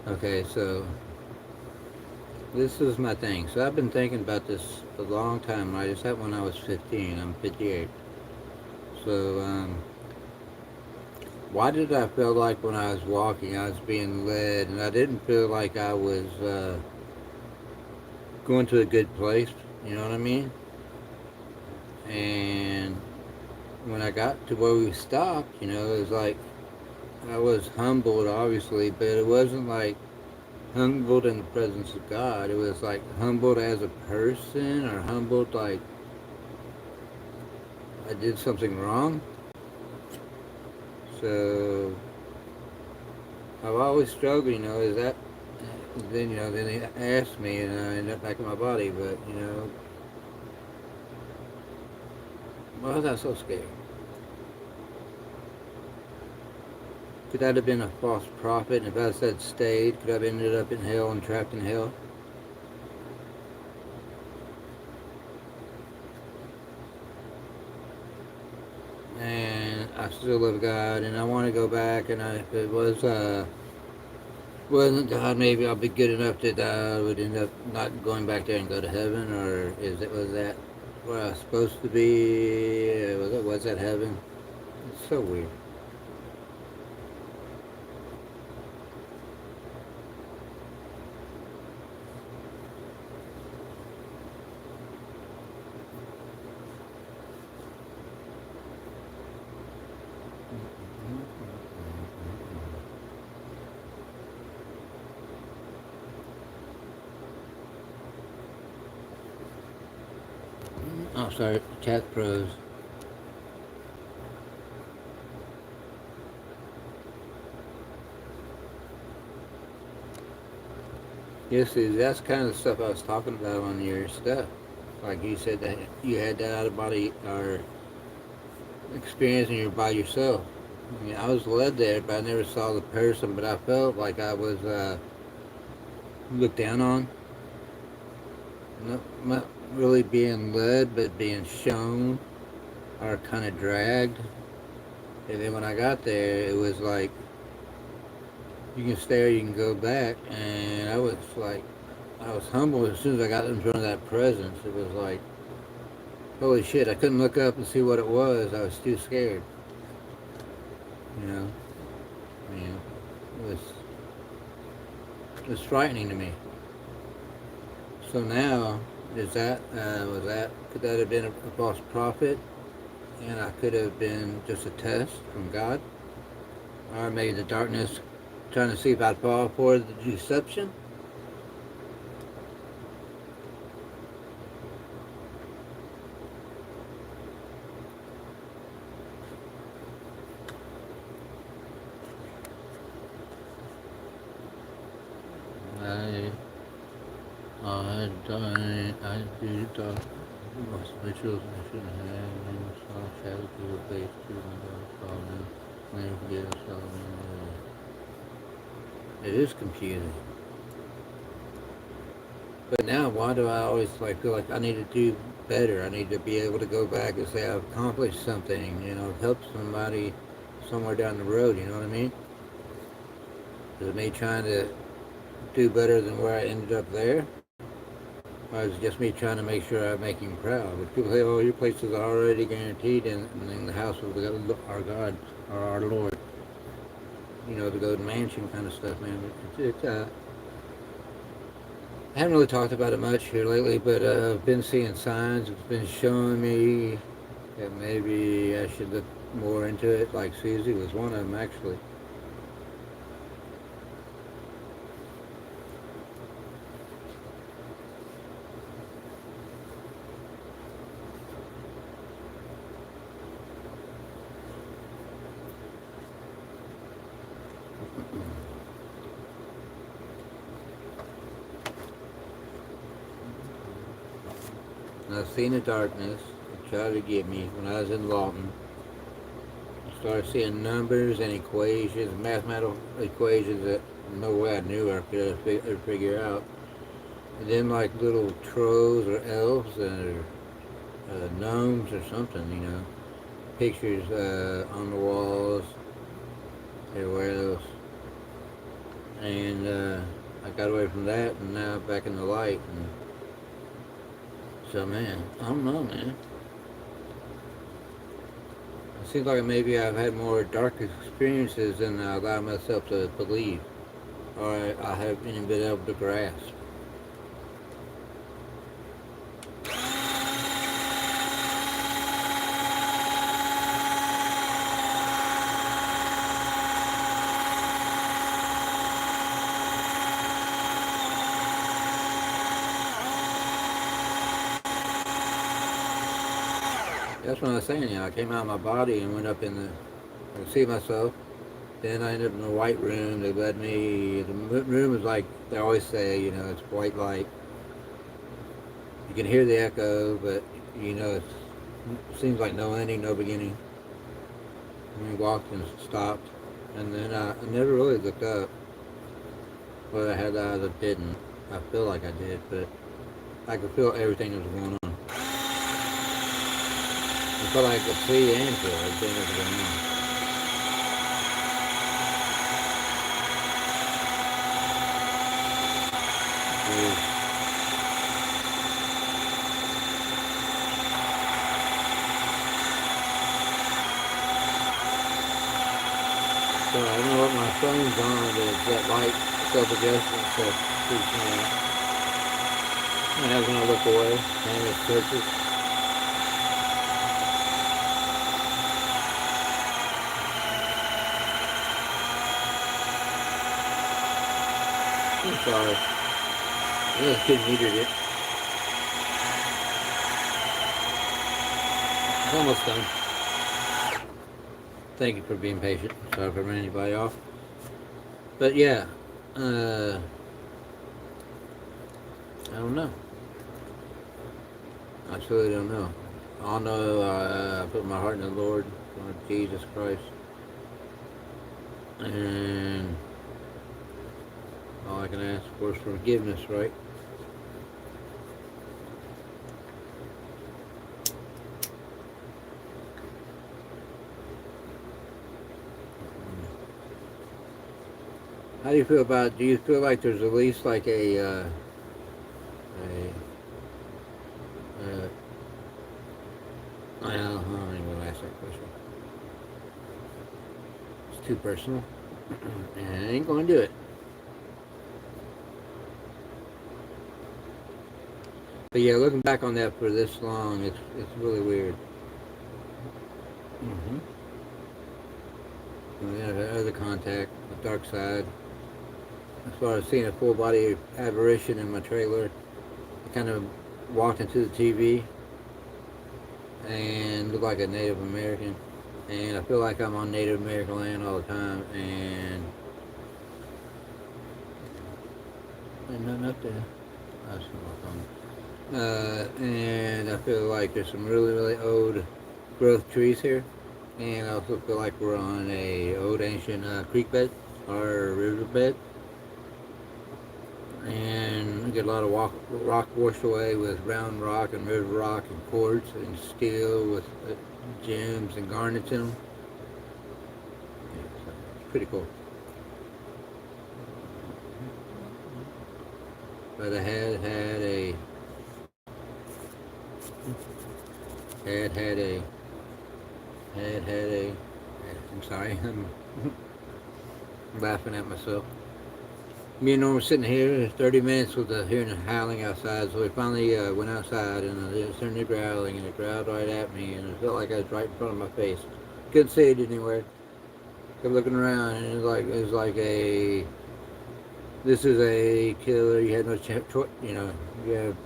okay, so this is my thing. So I've been thinking about this a long time. Right? It's that when I was 15. I'm 58. So why did I feel like when I was walking I was being led, and I didn't feel like I was going to a good place? You know what I mean? And when I got to where we stopped, it was like I was humbled, obviously, but it wasn't like humbled in the presence of God. It was like humbled as a person, or humbled like I did something wrong. So I've always struggled, is that, then, then he asked me and I ended up back in my body, but, why was I so scared? Could that have been a false prophet? And if I said stayed, could I have ended up in hell and trapped in hell? And I still love God, and I want to go back. And if it wasn't God, maybe I'll be good enough that I would end up not going back there and go to heaven, or was that where I was supposed to be? Was that heaven? It's so weird. Oh, sorry, chat pros. Yes, see, that's kind of the stuff I was talking about on your stuff. Like you said that you had that out of body or experience and you're by yourself. I mean, I was led there, but I never saw the person. But I felt like I was looked down on. Not really being led, but being shown or kind of dragged. And then when I got there, it was like you can stay or you can go back. And I was like, I was humbled as soon as I got in front of that presence. It was like, holy shit! I couldn't look up and see what it was. I was too scared. You know, I mean, it was frightening to me. So now, could that have been a false prophet, and I could have been just a test from God, or maybe the darkness trying to see if I'd fall for the deception? I, I do talk most rituals I shouldn't have, and saw shadows of the face to my God, saw them, never forget I saw them. It is confusing. But now, why do I always feel like I need to do better? I need to be able to go back and say I've accomplished something. Help somebody somewhere down the road. You know what I mean? Is it me trying to do better than where I ended up there, or is it just me trying to make sure I make him proud? But people say, "Oh, your place is already guaranteed in the house of our God or our Lord." The golden mansion kind of stuff, man. I haven't really talked about it much here lately, but I've been seeing signs. It's been showing me that maybe I should look more into it. Like Susie was one of them, actually. I seen the darkness. It tried to get me when I was in Lawton. I started seeing numbers and equations, mathematical equations that no way I knew I could ever figure out. And then like little trolls or elves or gnomes or something, pictures on the walls everywhere else. And I got away from that, and now back in the light. And so, man, I don't know, man. It seems like maybe I've had more dark experiences than I allow myself to believe, or I haven't even been able to grasp. That's what I was saying. I came out of my body and went up in the. I could see myself. Then I ended up in a white room. They led me. The room was like they always say, it's white light. You can hear the echo, but it seems like no ending, no beginning. And we walked and stopped, and then I never really looked up. Whether I had eyes or didn't, I feel like I did, but I could feel everything that was going on. I felt like I could see and feel everything that was going on. So I don't know what my phone's on, but it's that light self-adjustment stuff keeps me out. And that's when I look away, and it searches. I'm sorry. I just couldn't meter it. It's almost done. Thank you for being patient. Sorry if I ran anybody off. But yeah, I don't know. I truly don't know. All I know, I put my heart in the Lord, Jesus Christ, and all I can ask for is forgiveness, right? How do you feel about? Do you feel like there's at least like a I don't even want to ask that question. It's too personal, and I ain't going to do it. But yeah, looking back on that for this long, it's really weird. Mm-hmm. And then I've had other contact, the dark side. As far as seeing a full body apparition in my trailer, I kind of walked into the TV and looked like a Native American. And I feel like I'm on Native American land all the time, and there's nothing up there. That's my phone. And I feel like there's some really, really old growth trees here. And I also feel like we're on a old ancient creek bed or river bed. And we get a lot of rock washed away with round rock and river rock and quartz and steel with gems and garnets in them. Yeah, so it's pretty cool. But I I'm sorry, I'm laughing at myself. Me and Norm were sitting here 30 minutes with hearing the howling outside, so we finally went outside, and it started growling, and it growled right at me, and it felt like I was right in front of my face. Couldn't see it anywhere. Kept looking around, and it was like this is a killer. You had no choice, you have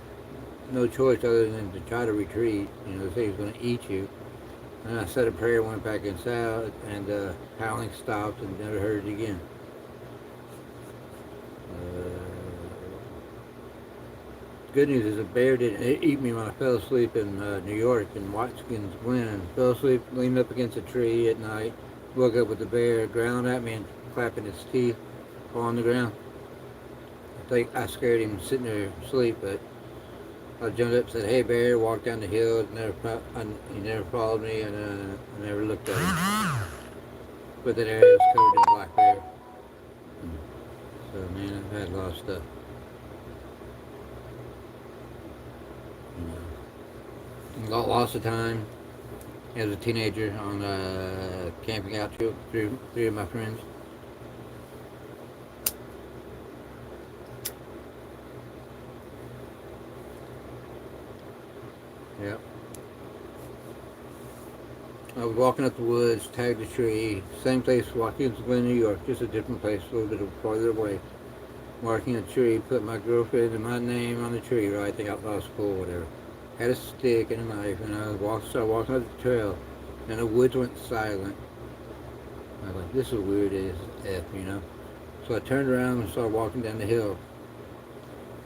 no choice other than to try to retreat. They say he's going to eat you. And I said a prayer, went back inside, and the howling stopped, and never heard it again. Good news is a bear didn't eat me when I fell asleep in New York in Watkins Glen. Fell asleep, leaned up against a tree at night. Woke up with the bear growling at me and clapping his teeth on the ground. I think I scared him sitting there asleep, but I jumped up and said, "Hey, bear!" Walked down the hill. He never followed me, and I never looked at him. But that area was covered in black bear. So man, I've had a lot of stuff. Got lost of time as a teenager on a camping out trip through three of my friends. Yep. I was walking up the woods, tagged a tree, same place, Watkins Glen, New York, just a different place, a little bit farther away. Marking a tree, put my girlfriend and my name on the tree, right? I think I thought it was cool, whatever. Had a stick and a knife, and started walking up the trail, and the woods went silent. I was like, this is weird as F, you know? So I turned around and started walking down the hill.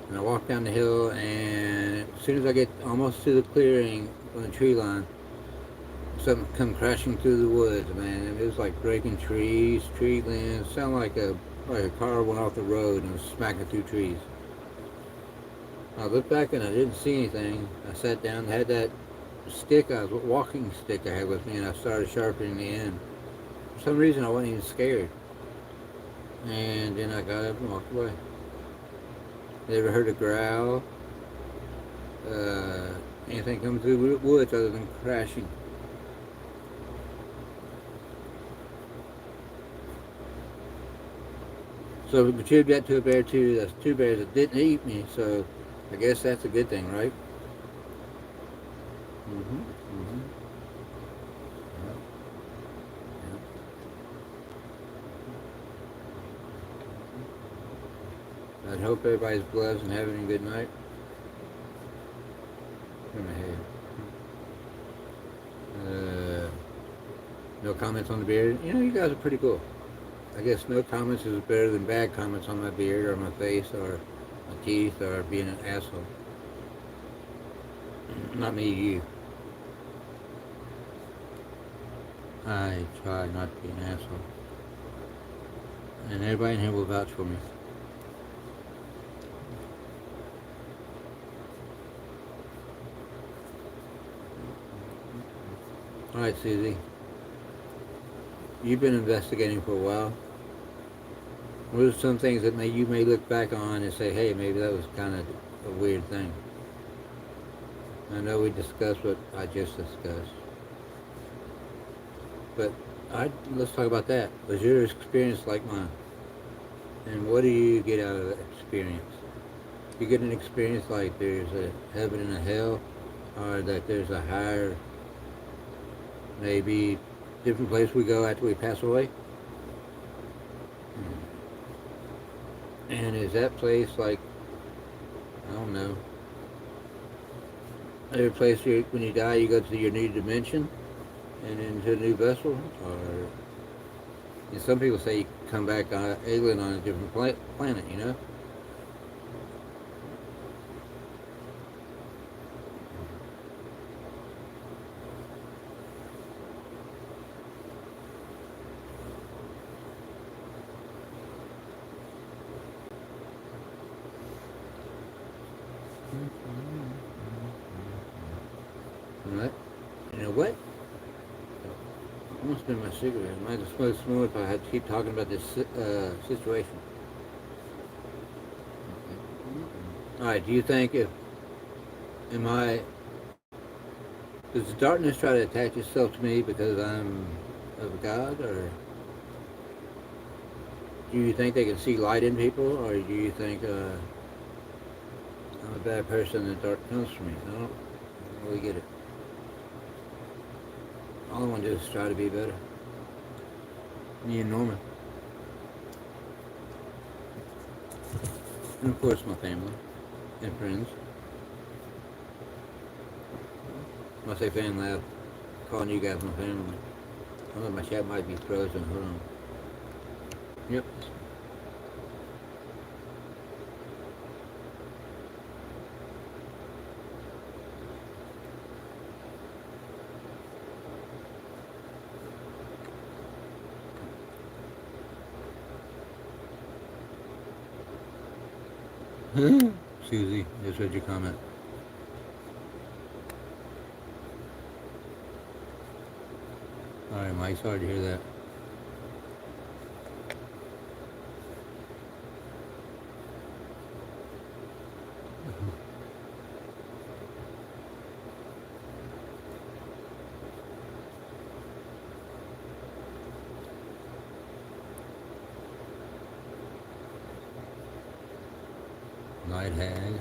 And I walked down the hill, and as soon as I get almost to the clearing on the tree line, something come crashing through the woods, man. It was like breaking trees, tree limbs. Sounded like a car went off the road and was smacking through trees. I looked back and I didn't see anything. I sat down, had that walking stick I had with me, and I started sharpening the end. For some reason, I wasn't even scared. And then I got up and walked away. You ever heard a growl? Anything come through the woods other than crashing? So we attribute that to a bear too. That's two bears that didn't eat me, so I guess that's a good thing, right? Mm-hmm. Mm-hmm. I hope everybody's blessed and having a good night. In my head. No comments on the beard. You know, you guys are pretty cool. I guess no comments is better than bad comments on my beard or my face or my teeth or being an asshole. Not me, you. I try not to be an asshole. And everybody in here will vouch for me. Alright, Susie. You've been investigating for a while. What are some things that you may look back on and say, hey, maybe that was kind of a weird thing? I know we discussed what I just discussed. But let's talk about that. Was your experience like mine? And what do you get out of that experience? You get an experience like there's a heaven and a hell, or that there's a higher, maybe different place we go after we pass away? And is that place like, I don't know, every place when you die you go to your new dimension and into a new vessel? Or and some people say you come back on an alien on a different planet, you know? What? You know what? I'm gonna spin my cigarette. I might have smoked some more if I had to keep talking about this situation. All right. Do you think am I? Does darkness try to attach itself to me because I'm of God, or do you think they can see light in people, or do you think I'm a bad person and the dark comes from me? I don't really get it. All I want to do is try to be better. Me and Norman. And of course my family and friends. When I say family, I'm calling you guys my family. I don't know, my chat might be frozen. Hold on. Yep. Susie, just read your comment. Alright, Mike, sorry to hear that. Night hag.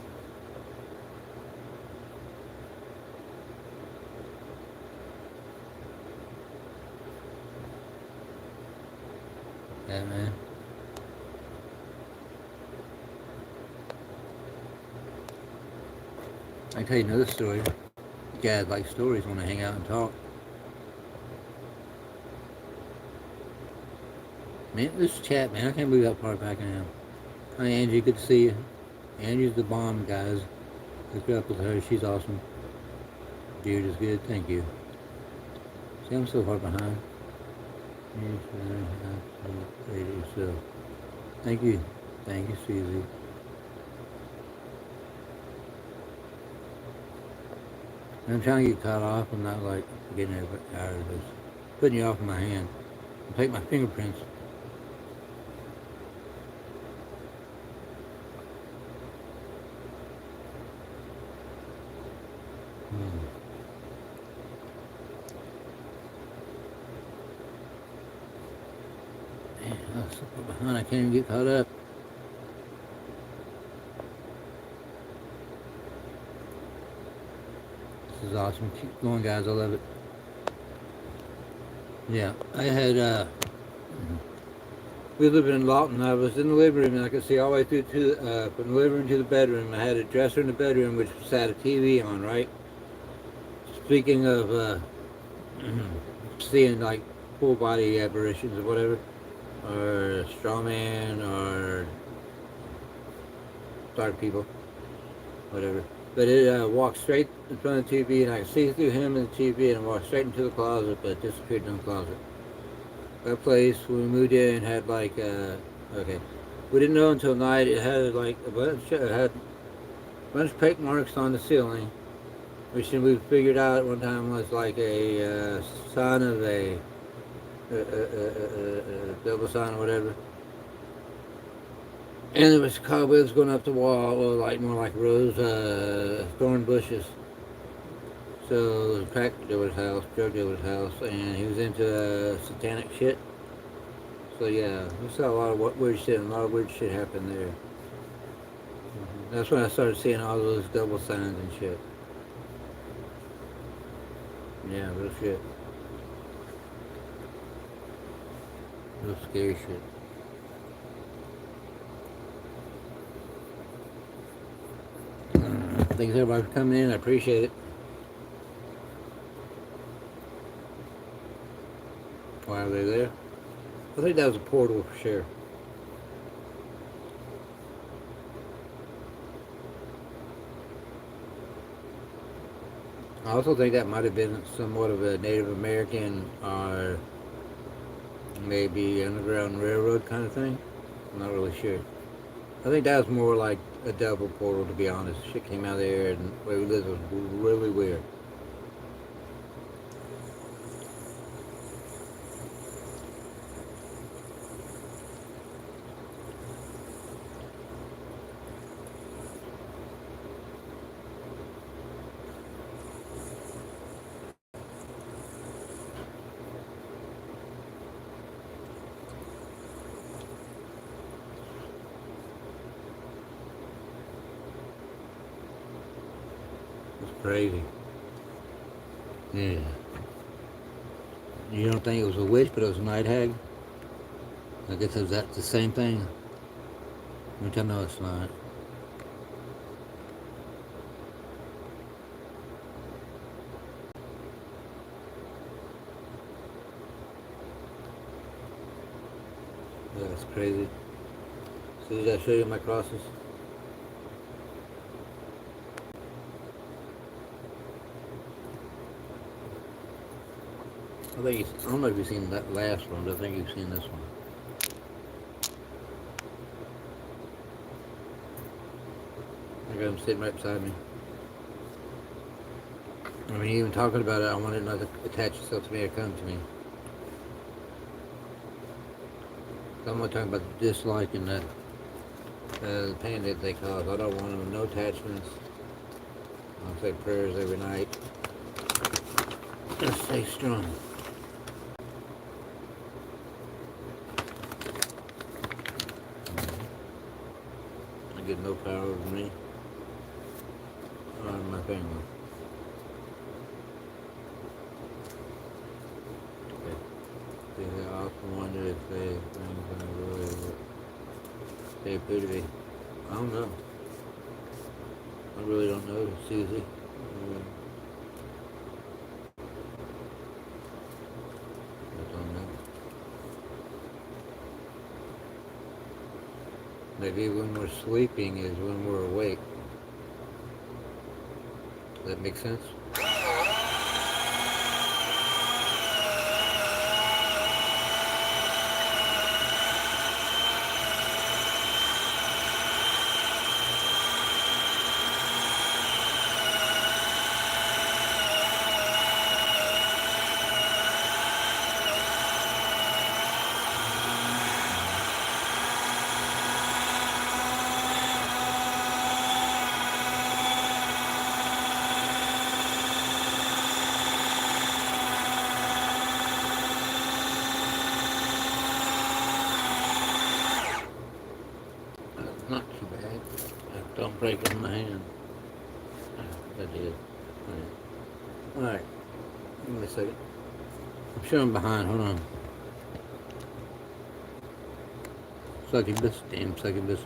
Yeah, man. I can tell you another story. You guys like stories, want to hang out and talk. Man, this chat, man, I can't believe how far back I am. Hi, Angie, good to see you. Angie's the bomb, guys. Hook up with her, she's awesome. Beard is good, thank you. See, I'm so far behind. So, thank you. Thank you, Susie. I'm trying to get caught off. I'm not like getting tired of this. Putting you off in my hand. I'll take my fingerprints. Man, I'm so far behind. I can't even get caught up. This is awesome. Keep going, guys. I love it. Yeah, I had, we live in Lawton. I was in the living room and I could see all the way through to, from the living room to the bedroom. I had a dresser in the bedroom which had a TV on, right? Speaking of, seeing like full body apparitions or whatever, or straw man, or dark people, whatever. But it walked straight in front of the TV, and I could see through him and the TV, and walked straight into the closet, but disappeared in the closet. That place, when we moved in, had like, okay, we didn't know until night, it had like a bunch of paint marks on the ceiling, which we figured out at one time was like a sign of a double sign or whatever. And there was cobwebs going up the wall, or like more like rose thorn bushes. So it was a crack dealer's house, drug dealer's house, and he was into satanic shit. So yeah, we saw a lot of weird shit, and a lot of weird shit happened there. That's when I started seeing all those double signs and shit. Yeah, real shit. Real scary shit. Thanks everybody for coming in. I appreciate it. Why are they there? I think that was a portal for sure. I also think that might have been somewhat of a Native American or maybe Underground Railroad kind of thing. I'm not really sure. I think that was more like a double portal, to be honest. Shit came out of there, and the way we lived was really weird. It's crazy. Yeah. You don't think it was a witch, but it was a night hag? I guess it was that the same thing. Which I know it's not. Yeah, it's crazy. So did I show you my crosses? I don't know if you've seen that last one, but I think you've seen this one. got him sitting right beside me. I mean, even talking about it, I want it not to attach itself to me or come to me. I'm not talking about the dislike and the pain that they cause. I don't want them, no attachments. I'll say prayers every night. Just stay strong. I get no power over me or my family. I often wonder if they things are really what they appear to be. I don't know. I really don't know, Susie. I don't know. Maybe when we're sleeping is when we're awake. Does that make sense? Not too bad. Don't break on my hand. That did. Alright. Give me a second. I'm sure I'm behind. Hold on. Succubus. Damn succubus.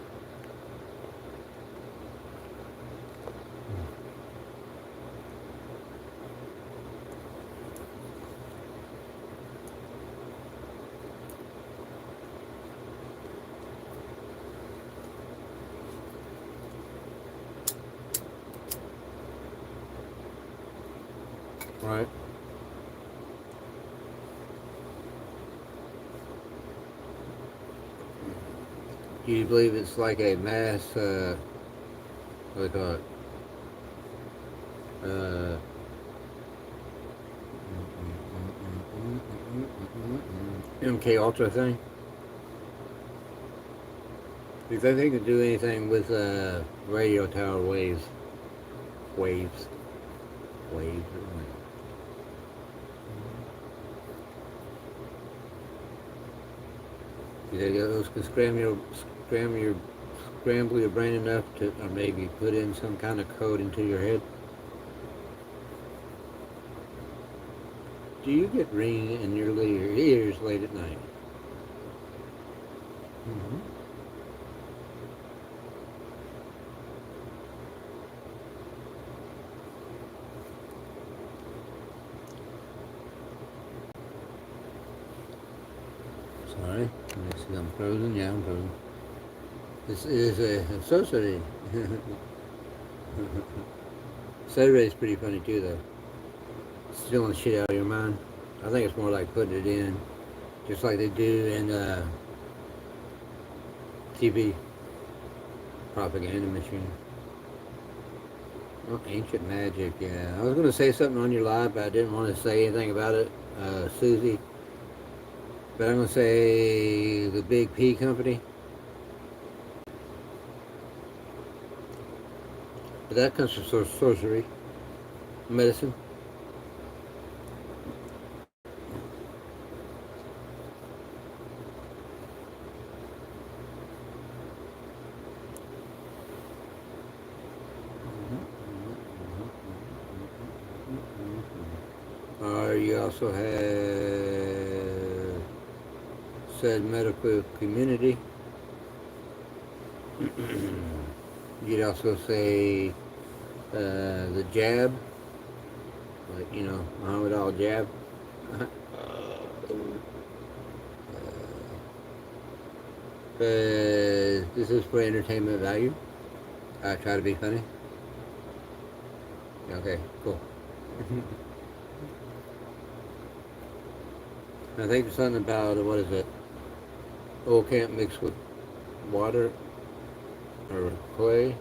Right. Do you believe it's like a mass, what do they call it? MK Ultra thing? Do you think they could do anything with radio tower waves? Waves. Waves. Do you think those can scramble your brain enough to, or maybe put in some kind of code into your head? Do you get ringing in your ears late at night? Mm-hmm. Sorry, let me see, I'm frozen. Yeah, I'm frozen. This is a sorcery. Saturday is pretty funny too, though. Stealing the shit out of your mind. I think it's more like putting it in, just like they do in TV propaganda machine. Oh, ancient magic, yeah. I was going to say something on your live, but I didn't want to say anything about it, Susie. But I'm going to say the Big P Company. But that comes from sorcery, medicine. You also have said medical community. You'd also say the jab, like, you know, Muhammad Al jab. This is for entertainment value. I try to be funny. Okay, cool. I think it's something about, what is it? Oil can't mix with water or clay.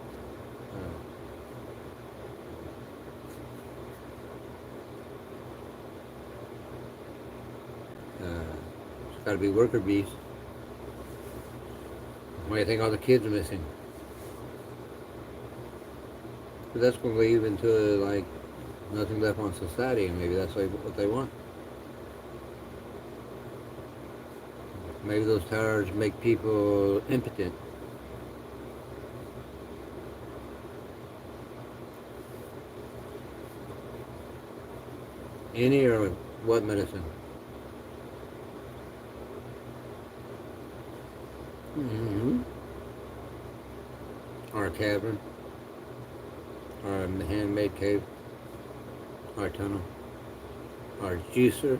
Got to be worker bees. Why do you think all the kids are missing? But that's going to lead into like nothing left on society, and maybe that's what they want. Maybe those towers make people impotent. Any or what medicine? Mm-hmm. Our cavern, our handmade cave, our tunnel, our juicer.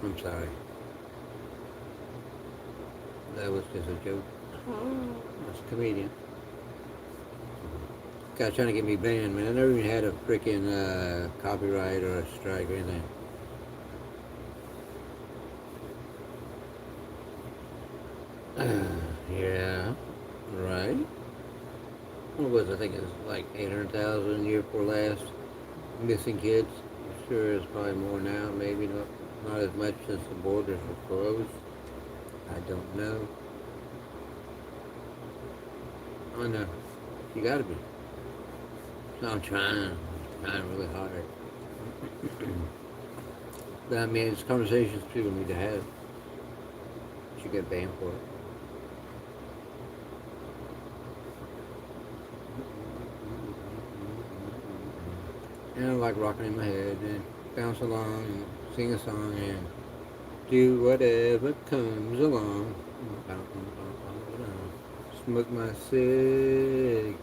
I'm sorry. That was just a joke. That's a comedian. Guy's trying to get me banned, man. I never even had a freaking copyright or a strike or anything. Yeah, right. What was it? I think it was like 800,000 year before last missing kids. I'm sure it's probably more now. Maybe not as much since the borders were closed. I don't know. I know. You gotta be. So I'm trying really hard. But I mean, it's conversations people need to have. You get banned for it. And I like rocking in my head and bounce along and sing a song and do whatever comes along. Smoke my cig,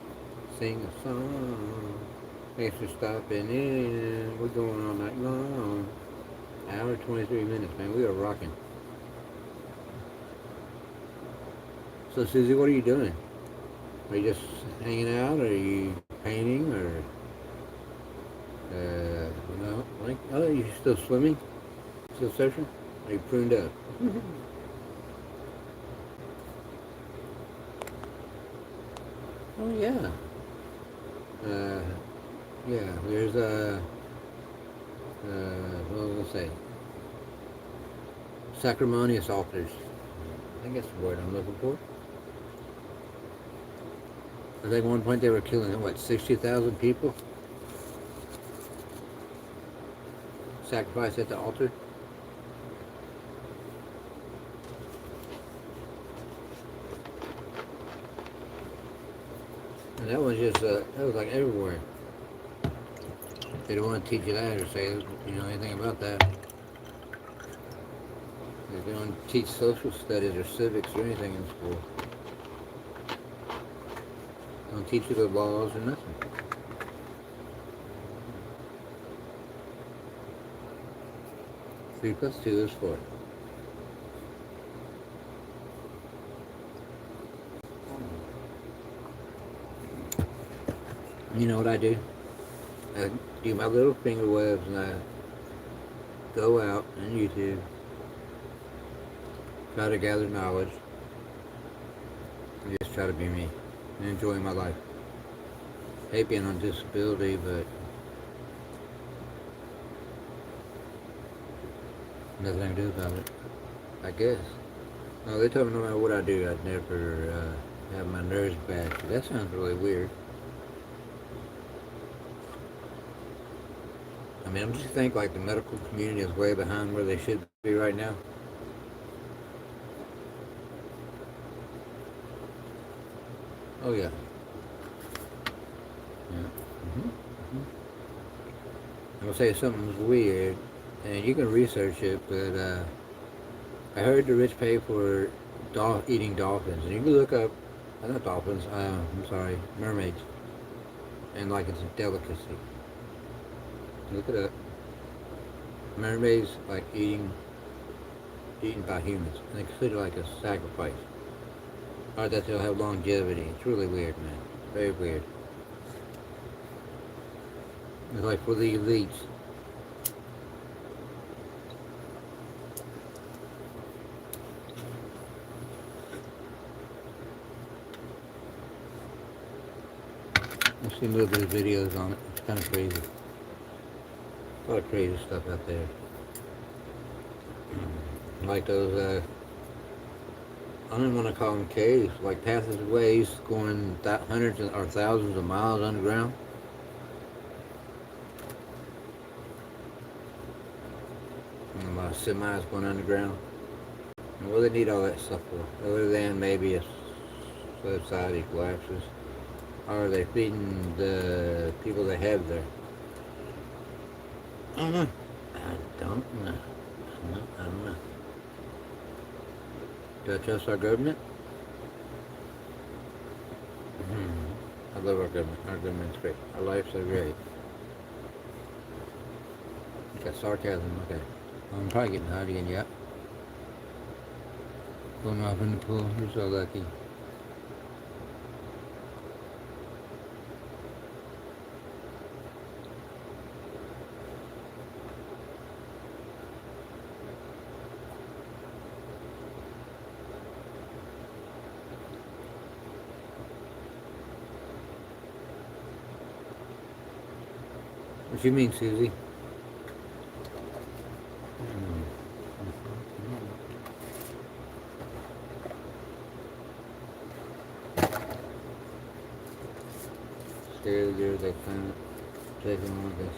sing a song. Thanks for stopping in. We're going all night long. Hour 23 minutes, man. We are rocking. So Susie, what are you doing? Are you just hanging out? Or are you painting? Or like, oh, you still swimming? Still surfing? Are you pruned up? Oh yeah. Uh, yeah. There's what was I gonna say? Sacrimonious altars. I think that's the word I'm looking for. I think at one point they were killing, what, 60,000 people? Sacrificed at the altar? And that was just, that was like everywhere. They don't want to teach you that or say, anything about that. They don't teach social studies or civics or anything in school. Don't teach you the laws or nothing. Three plus two is 4. You know what I do? I do my little finger webs and I go out on YouTube, try to gather knowledge, and just try to be me and enjoy my life. Hate being on disability, but nothing I can do about it, I guess. No, they told me no matter what I do, I'd never have my nerves back. That sounds really weird. I mean, I'm just think like the medical community is way behind where they should be right now. Oh yeah. Yeah. I'm gonna say something's weird, and you can research it, but I heard the rich pay for eating dolphins, and you can look up, not dolphins, I'm sorry, mermaids, and like it's a delicacy. Look it up. Mermaids like eaten by humans, and they consider like a sacrifice. Or that they'll have longevity. It's really weird, man. Very weird. It's like for the elites. I've seen a little bit of videos on it. It's kind of crazy. A lot of crazy stuff out there. like those, I don't want to call them caves, like passageways going hundreds or thousands of miles underground. And a lot of semis going underground. And what do they need all that stuff for? Other than maybe a society collapses. Or are they feeding the people they have there? I don't know. I don't know. I don't know. Do I trust our government? I love our government. Our government's great. Our life's so great. Got sarcasm, okay. I'm probably getting hot again, yeah. Going off in the pool. You're so lucky. What you mean, Susie? Scared there, they found it. Taking on this.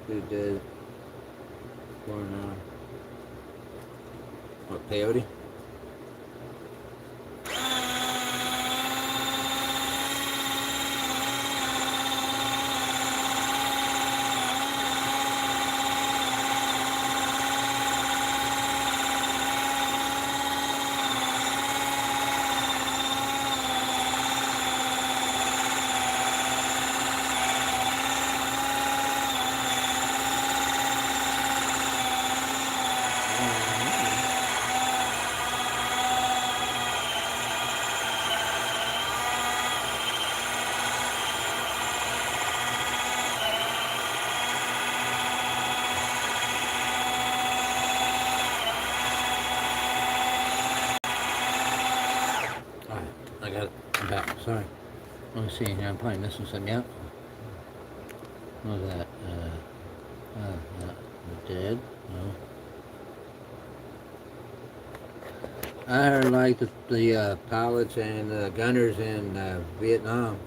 Who dead? For an hour. What, peyote? I got it. I'm back. Sorry. Let me see. I'm probably missing something out. What was that? Dead? No. I heard like the pilots and gunners in Vietnam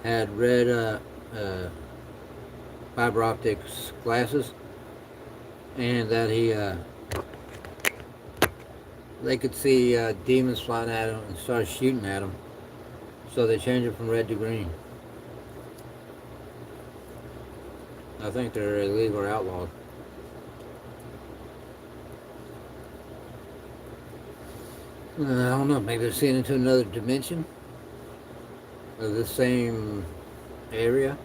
had red fiber optics glasses, and that they could see demons flying at them and started shooting at them. So they changed it from red to green. I think they're illegal or outlawed. I don't know, maybe they're seeing into another dimension of the same area.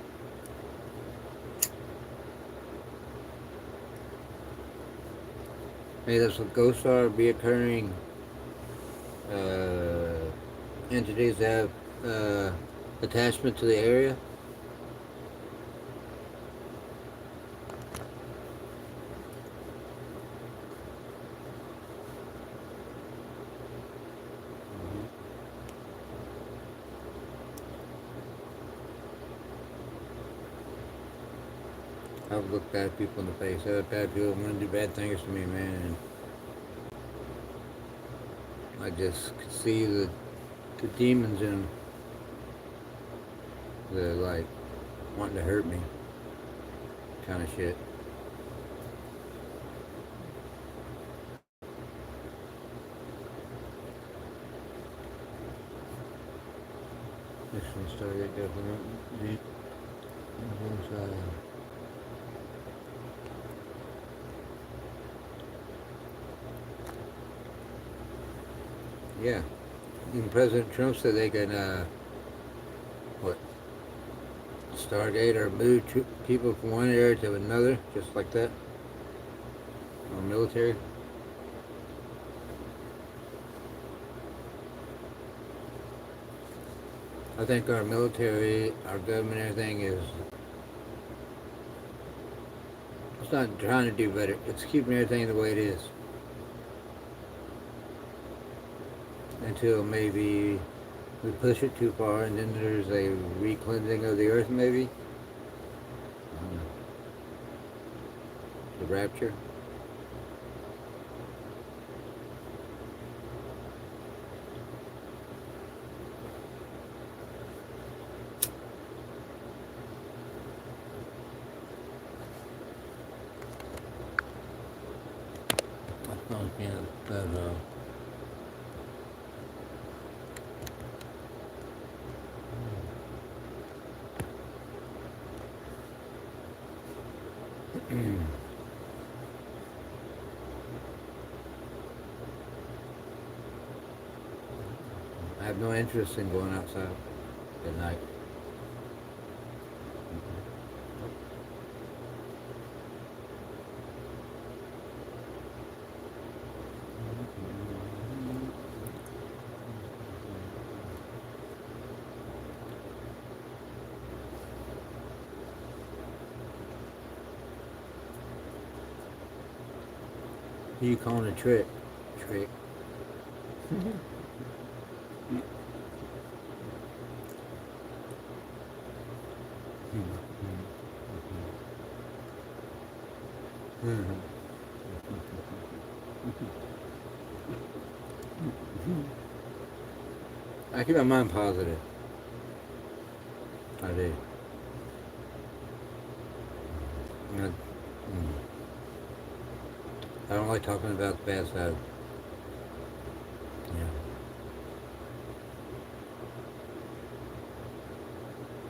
Maybe that's what ghosts are, reoccurring entities that have attachment to the area. I've looked bad people in the face. Other bad people want to do bad things to me, man. And I just could see the demons in them. They're like wanting to hurt me, kind of shit. This one started definitely. Yeah. Even President Trump said they can, stargate or move people from one area to another, just like that. Or military. I think our military, our government, everything is, it's not trying to do better. It's keeping everything the way it is. Until maybe we push it too far and then there's a re-cleansing of the earth maybe. The rapture. can't. That's all. I have no interest in going outside at night. Who you calling a trick? Trick. I keep my mind positive. I do. I don't like talking about the bad side. Yeah.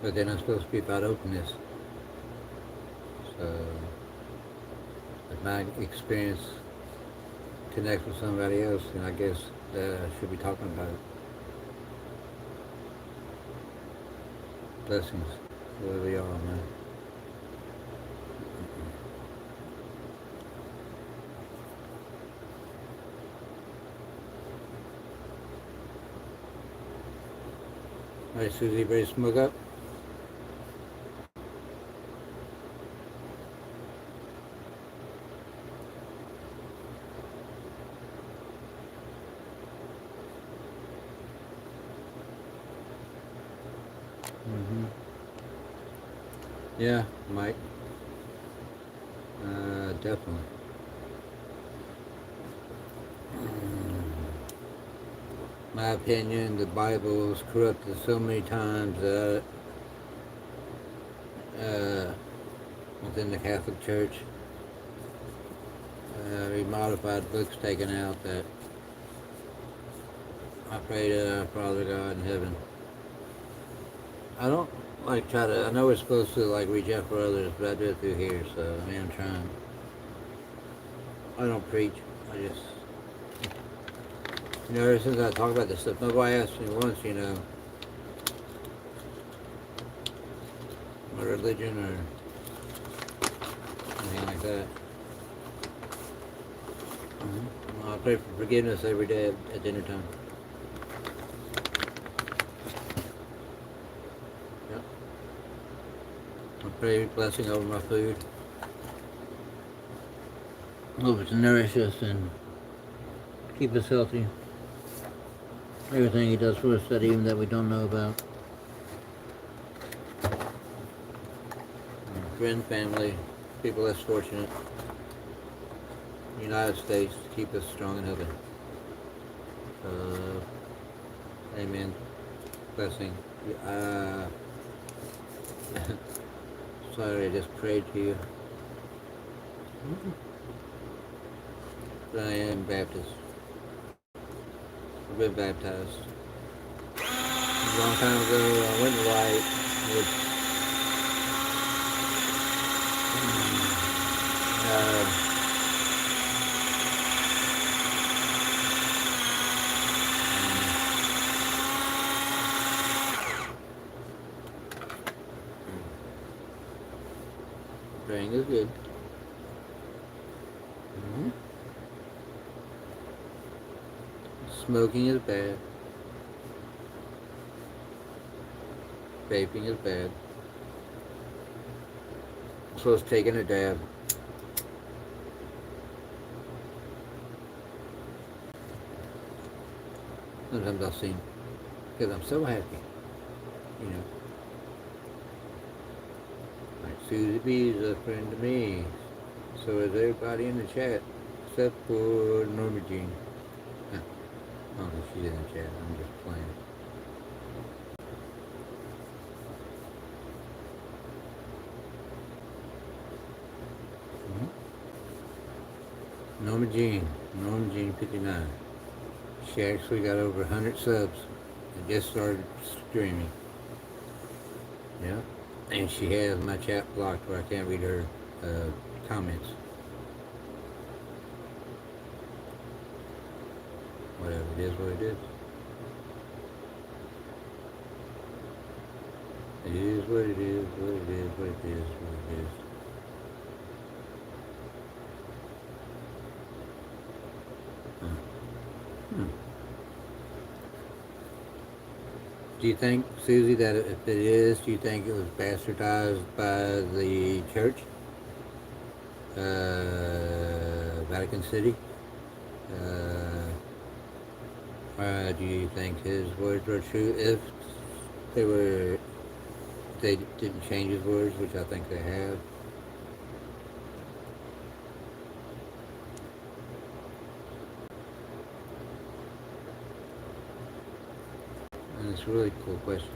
But then I'm supposed to be about openness. So if my experience connects with somebody else, then I guess I should be talking about it. Blessings, wherever you are, man. All right, Susie, ready to smoke up? Yeah, Mike. Definitely. My opinion, the Bible is corrupted so many times within the Catholic Church. Remodified books taken out that I pray to our Father God in heaven. I don't like try to, I know we're supposed to like reach out for others, but I do it through here, so I mean, I'm trying. I don't preach, I just, ever since I talk about this stuff, nobody asked me once, my religion or anything like that. I pray for forgiveness every day at dinner time. Yep. I pray blessing over my food. Hope it to nourish us and keep us healthy. Everything He does for us that even that we don't know about. Friend, family, people less fortunate. United States to keep us strong and healthy. Amen. Blessing. Sorry, I just prayed to you. But I am Baptist. I've been baptized. A long time ago, I went right, which praying is good. Smoking is bad. Vaping is bad. So it's taking a dab. Sometimes I'll sing because I'm so happy, Like Susie B's a friend to me. So is everybody in the chat, except for Norma Jean. I don't know if she's in the chat. I'm just playing. Norma Jean. Norm Jean 59. She actually got over 100 subs and just started streaming. Yeah. And she has my chat blocked where I can't read her comments. Whatever, it is what it is. It is what it is, what it is, what it is, what it is. Hmm. Do you think, Susie, that if it is, do you think it was bastardized by the church? Vatican City? Do you think his words were true? If they were, they didn't change his words, which I think they have. And it's a really cool question.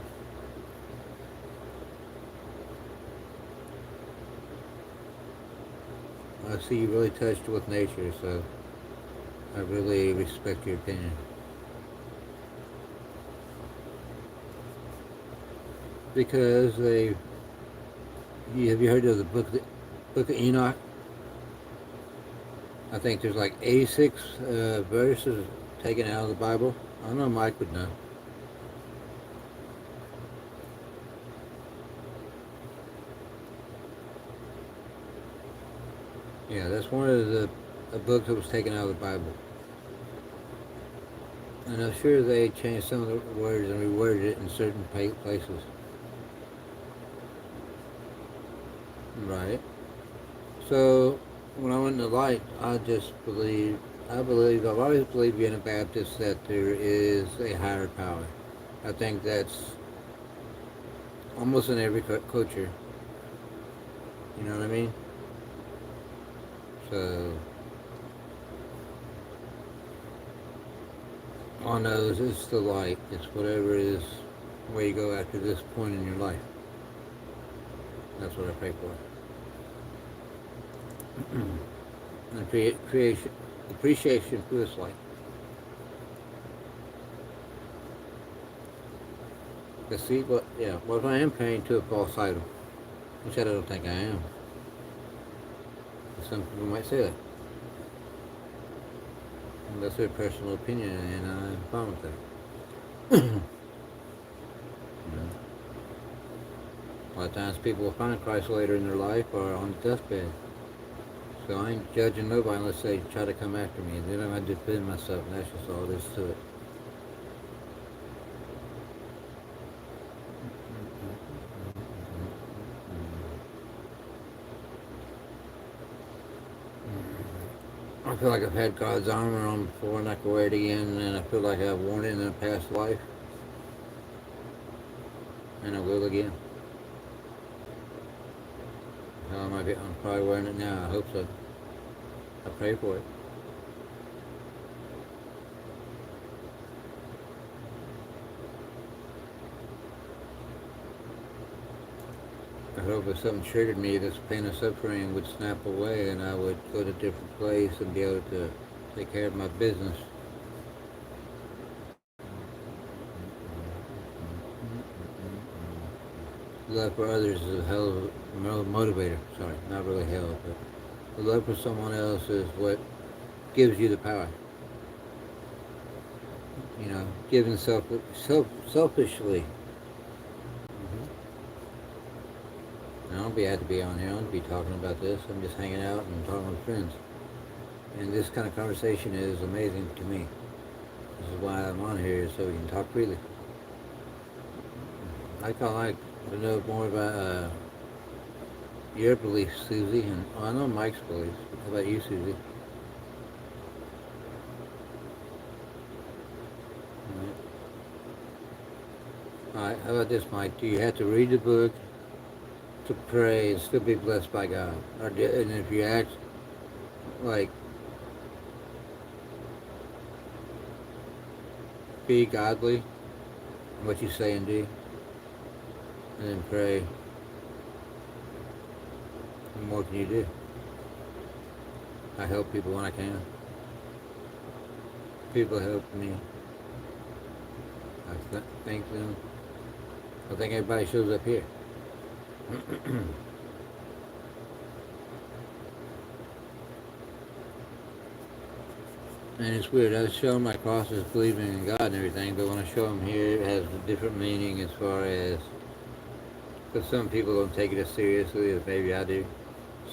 I see you really touched with nature, so I really respect your opinion. Because they, have you heard of the book of Enoch? I think there's like 86 verses taken out of the Bible. I know Mike would know. Yeah, that's one of the books that was taken out of the Bible. And I'm sure they changed some of the words and reworded it in certain places. Right. So when I went in the light, I've always believed being a Baptist that there is a higher power. I think that's almost in every culture. You know what I mean? So all I know is it's the light. It's whatever is where you go after this point in your life. That's what I pray for. And appreciation for this life. But see, what if I am praying to a false idol? Which I don't think I am. Some people might say that. And that's their personal opinion, and I'm fine with that. You know? A lot of times people will find Christ later in their life or on the deathbed. So I ain't judging nobody unless they try to come after me. And then I defend myself, and that's just all there is to it. I feel like I've had God's armor on before and I can wear it again, and I feel like I've worn it in a past life. And I will again. How am I'm probably wearing it now. I hope so. I pray for it. I hope if something triggered me, this pain and suffering would snap away and I would go to a different place and be able to take care of my business. Love for others is a hell of a motivator. Sorry, not really hell, but the love for someone else is what gives you the power. You know, giving selfishly. I don't be had to be on here. I don't be talking about this. I'm just hanging out and talking with friends. And this kind of conversation is amazing to me. This is why I'm on here, so we can talk freely. I kind of like to know more about your beliefs, Susie, and I know Mike's beliefs. How about you, Susie? All right. How about this, Mike? Do you have to read the book to pray and still be blessed by God? And if you act like be godly in what you say and do, and then pray, what more can you do? I help people when I can. people helped me. Thank them. I think everybody shows up here. And it's weird. I show them my crosses, believing in God and everything, but when I show them here, it has a different meaning as far as, because some people don't take it as seriously as maybe I do.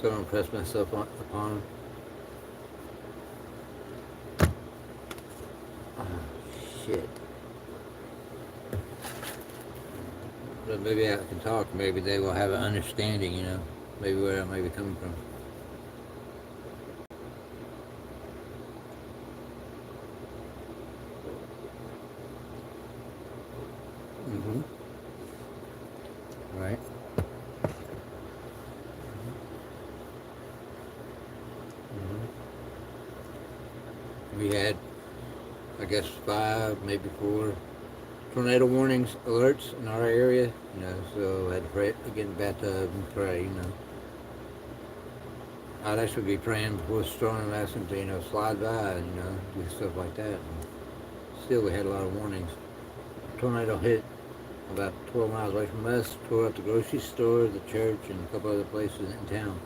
So I don't press myself upon them. Oh, shit. But maybe I can talk. Maybe they will have an understanding, maybe where I may be coming from. Mm-hmm. Right. Mm-hmm. We had, I guess, 5, maybe 4 tornado warnings alerts in our area, so I had to pray, get in the bathtub and pray, I'd actually be praying before the storm and asking to, slide by, do stuff like that. And still, we had a lot of warnings. Tornado hit about 12 miles away from us, tore up the grocery store, the church, and a couple other places in town.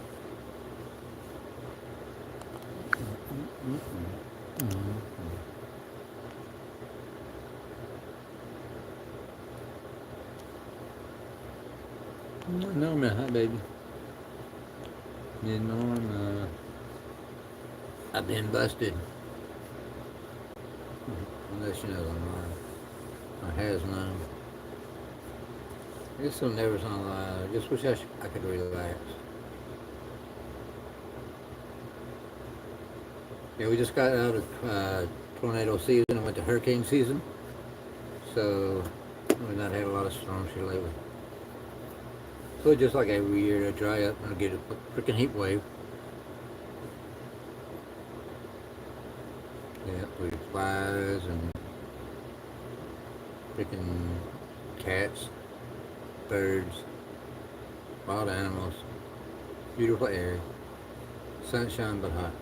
No, man, hi, baby. I've been busted. Unless you know my hair's known. I guess I'll never sound alive. I just wish I could relax. Yeah, we just got out of tornado season and went to hurricane season. So we've not had a lot of storms here lately. So just like every year, I dry up and I get a freaking heat wave. Yeah, with flies and freaking cats, birds, wild animals, beautiful air, sunshine but hot.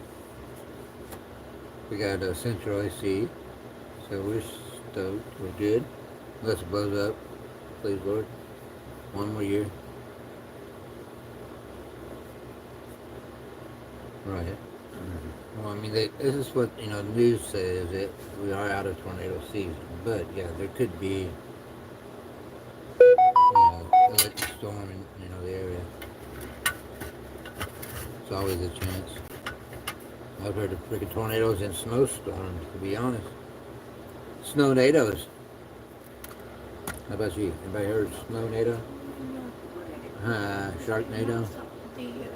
We got a central AC, so we're stoked, we're good. Let's blows up, please Lord, one more year. Right. Well, I mean, this is what, the news says, that we are out of tornado season. But, yeah, there could be, electric storm in, the area. It's always a chance. I've heard of freaking tornadoes and snowstorms, to be honest. Snow-nados. How about you? Anybody heard of snow-nado? Sharknado?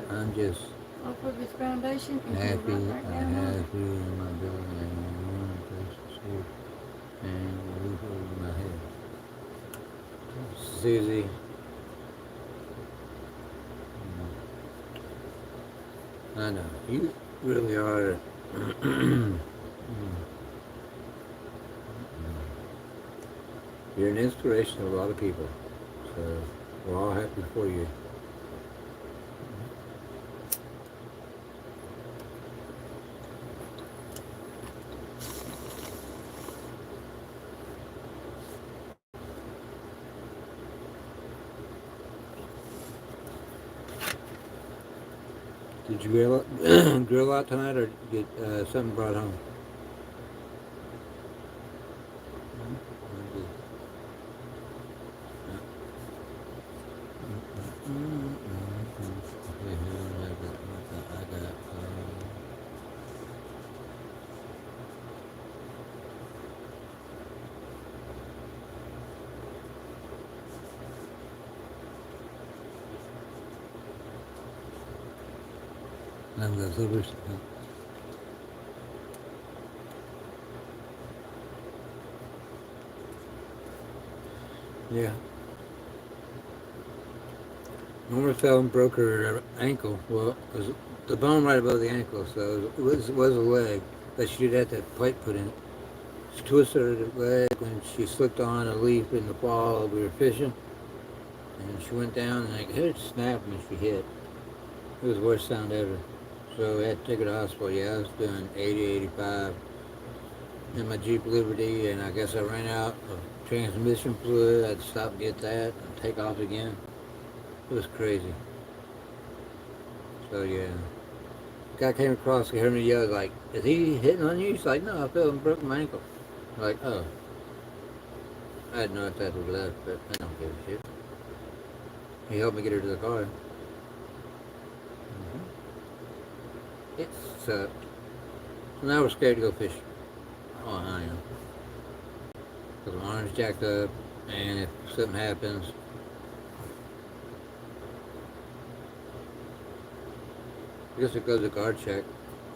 I'm just... Off of his foundation and happy right I have you in my building and one place to sleep and a roof over my head. Susie. I know. You really are. You're an inspiration to a lot of people. So we're all happy for you. Did you grill out tonight, or get something brought home? Yeah. Norma fell and broke her ankle. Well, it was the bone right above the ankle, so it was a leg, but she did have that plate put in it. She twisted her leg when she slipped on a leaf in the fall. We were fishing, and she went down, and I could hear it snap when she hit. It was the worst sound ever. So we had to take her to the hospital. Yeah, I was doing 80, 85. in my Jeep Liberty, and I guess I ran out of transmission fluid. I had to stop and get that and take off again. It was crazy. So yeah, guy came across, he heard me yell like, "Is he hitting on you?" He's like, "No, I fell and broke my ankle." I'm like, oh, I didn't know if that would left, but I don't give a shit. He helped me get her to the car. It sucked. So now we're scared to go fishing. Oh, I am. Because my arm's jacked up, and if something happens, I guess it goes to guard check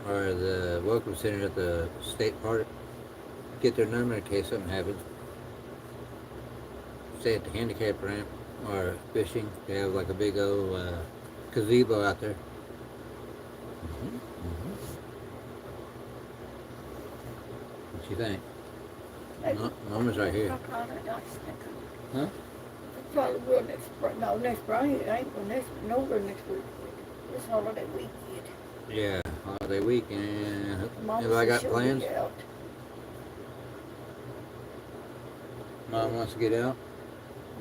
or the welcome center at the state park. Get their number in case something happens. Stay at the handicap ramp or fishing. They have like a big old gazebo out there. What you think? Mama's right here. Huh? Probably will next spring. No, next spring. It ain't for next November next week. This holiday weekend. Yeah, holiday weekend. Mama Have I said got she'll plans? be out. Mom wants to get out.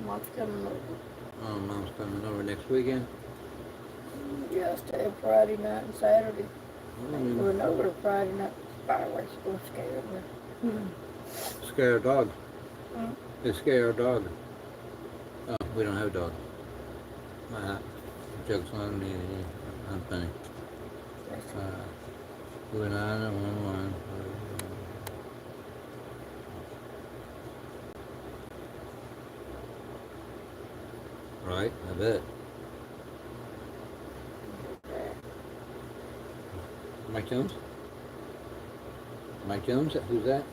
Mom's coming over. Oh, Mom's coming over next weekend. Yeah, stay up Friday night and Saturday. Mm. We're over Friday night. Fireworks gonna scare me. Scare a dog. Hmm? They scare a dog. Oh, we don't have a dog. Joke's on me. I'm funny. Two and I and one. Right, I bet. Mike Jones? Mike Jones? Who's that?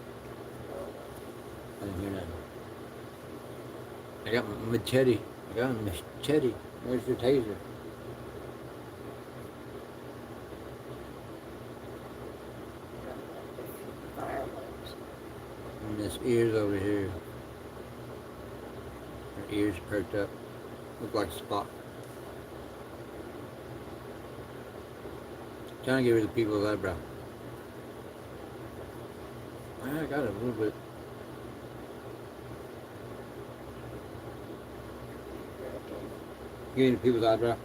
I didn't hear nothing. I got my machete. I got my machete. Where's your taser? Fireworks. And this ear's over here. Her ears perked up. Look like a spot. Trying to get rid of people's eyebrow. I got a little bit. Get rid of people's eyebrow.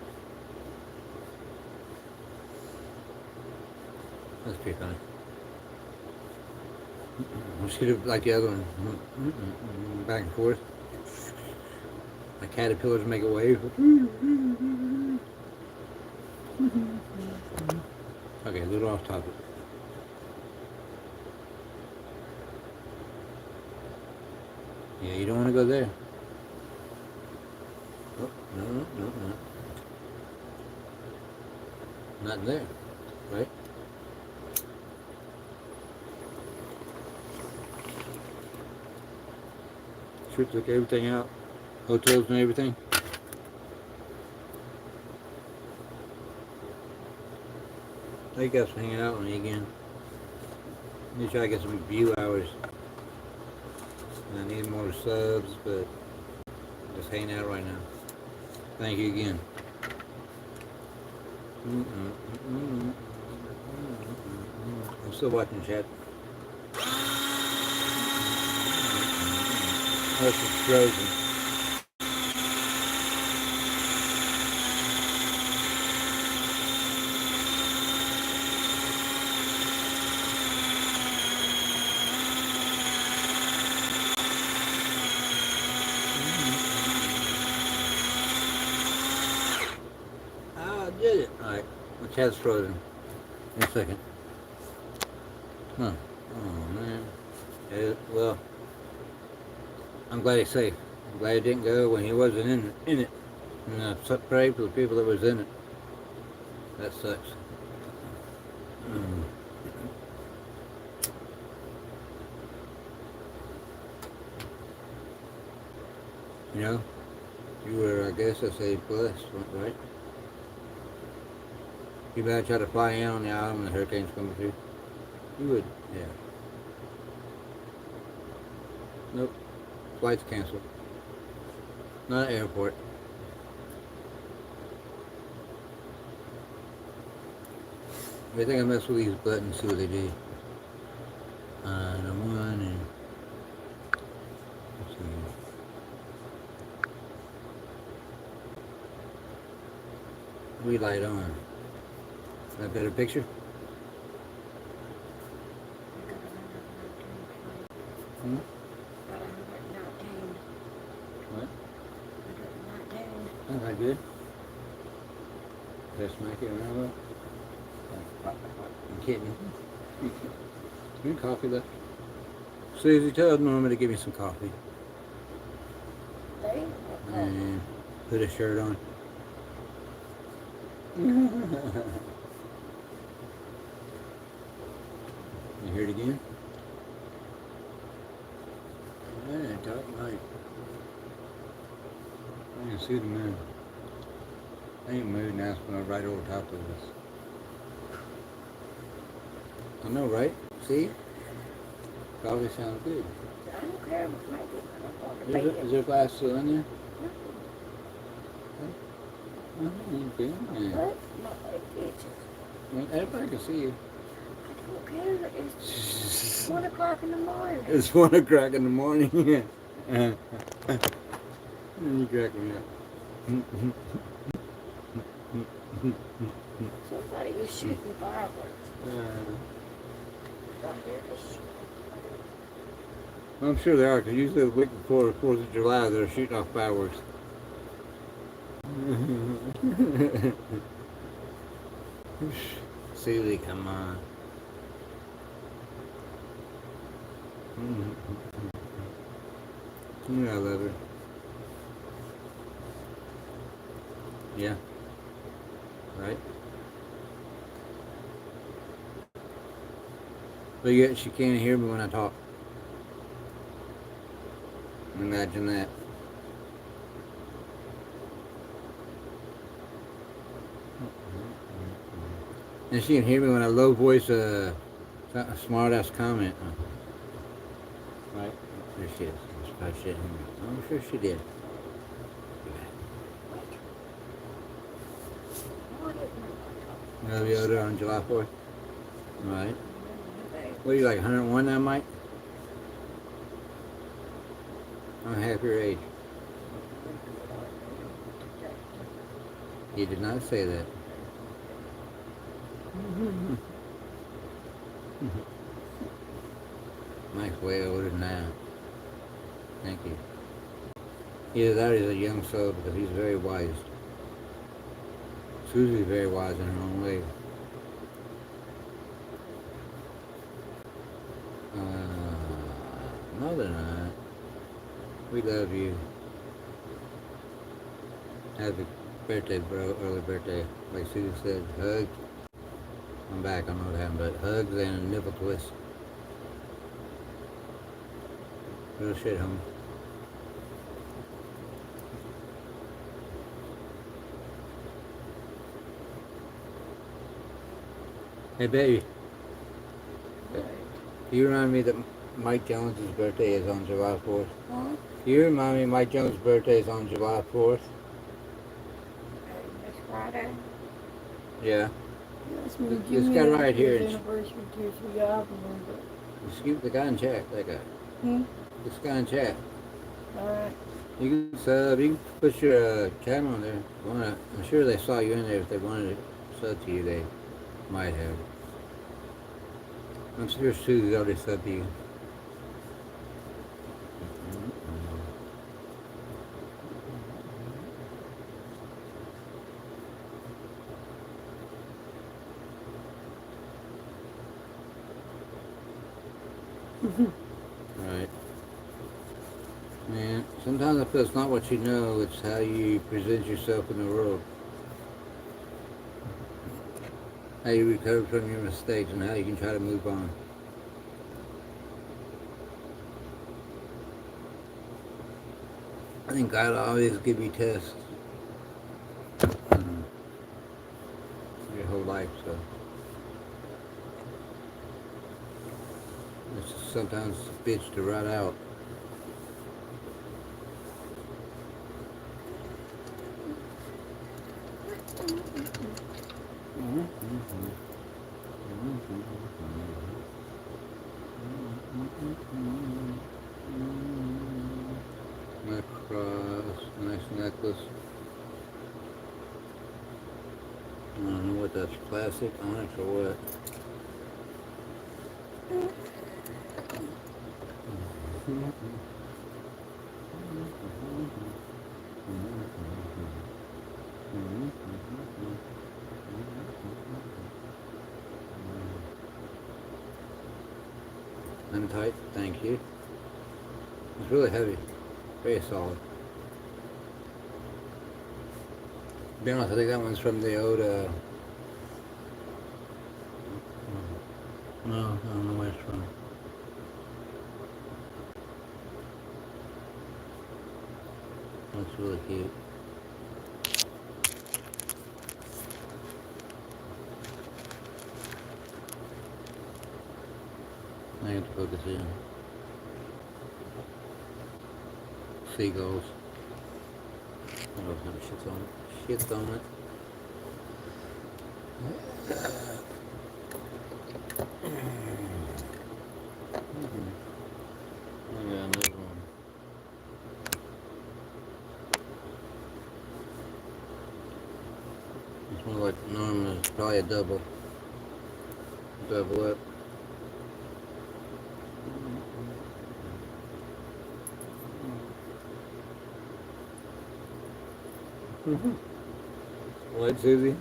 That's pretty funny. We should have like the other one. Back and forth. The caterpillars make a wave. Okay, a little off topic. Yeah, you don't want to go there. Oh, no. Not there, right? Sure took everything out. Hotels and everything. You guys hanging out with me again. Let me try to get some view hours. I need more subs, but just hanging out right now. Thank you again. I'm still watching chat. Oh, it's frozen. I did it. Alright, my chat's frozen. In a second. Huh. Oh, man. Well, I'm glad he's safe. I'm glad he didn't go when he wasn't in it. And I pray for the people that was in it. That sucks. You know, you were, I guess I say, blessed, right? You better try to fly in on the island when the hurricane's coming through. You would, yeah. Nope. Flight's canceled. Not an airport. I think I mess with these buttons, see what they do. I don't We light on. A better picture? Hmm? What? Sounds like good. Is that smacky around a little? I'm kidding. Any coffee left? Susie, tell Norma to give me some coffee. And put a shirt on. You hear it again? Man, dark night. I can see the moon. Ain't moon now, it's right over top of us. I know, right? See? Coffee sounds good. I don't care if maybe Is there glass still in there? Okay. What? It's Everybody can see you. I don't care. It's 1 o'clock in the morning. It's 1 o'clock in the morning. You crack me up. Somebody was shooting fireworks. I'm sure they are, because usually the week before the 4th of July, they're shooting off fireworks. Susie, come on. Yeah, I love her. Yeah. Right? But yet she can't hear me when I talk. Imagine that. And she can hear me when I low voice a smart ass comment. Right? There she is. That's shit. I'm sure she did. The other on July 4th. Right. What are you, like 101 now, Mike? I'm half your age. You did not say that. Mike's way older than I am. Thank you. Either that or he's a young soul, because he's very wise. Susie's very wise in her own way. No, they're not. We love you. Happy birthday, bro. Early birthday. Like Susie said, hugs. I'm back. I know what happened, but hugs and a nipple twist. Real shit, homie. Hey, baby. You remind me that Mike Jones' birthday is on July 4th. Huh? You remind me Mike Jones' birthday is on July 4th. Next Friday. Yeah. Yes, This guy right here. Anniversary too, so yeah, I remember. Excuse the guy in chat. That guy. This guy in chat. Alright. You can sub. You can put your camera on there. I'm sure they saw you in there. If they wanted to sub to you, they might have. I'm sure Susie's already subbed to you. Right. Man, sometimes I feel it's not what you know, it's how you present yourself in the world. How you recover from your mistakes and how you can try to move on. I think God will always give you tests. Your whole life, so. It's just sometimes a bitch to ride out. My cross, nice necklace. that's plastic, onyx, or what. Untight, thank you. It's really heavy, very solid. To be honest, I think that one's from the old, no, I don't know where it's from. That's really cute. I have to focus in. Seagulls. I don't know if shit's on it. Shit's on it. I got another one. This one like normal, it's probably a double. Double up. What, Susie?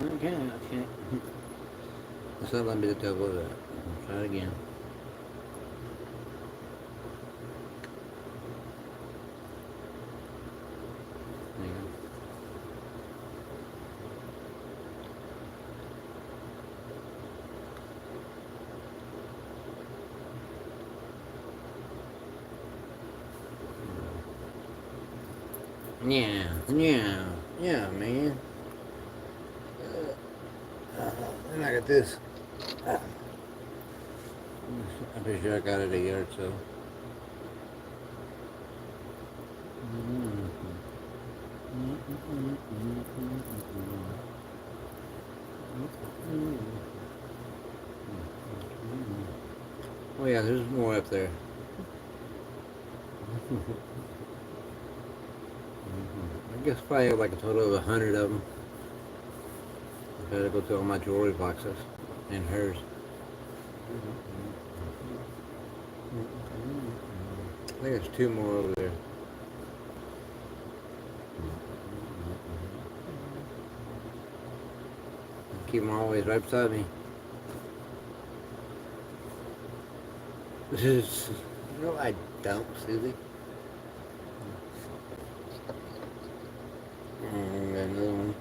Okay, okay. It's not letting me to double that. Try it again. There you go. Yeah, yeah, yeah, man. And I got this. I'm pretty sure I got it a yard so. Oh yeah, there's more up there. I guess probably like a total of 100 of them. I gotta go through all my jewelry boxes and hers. I think there's 2 more over there. Keep them always right beside me. No, I don't, Susie. Got another one.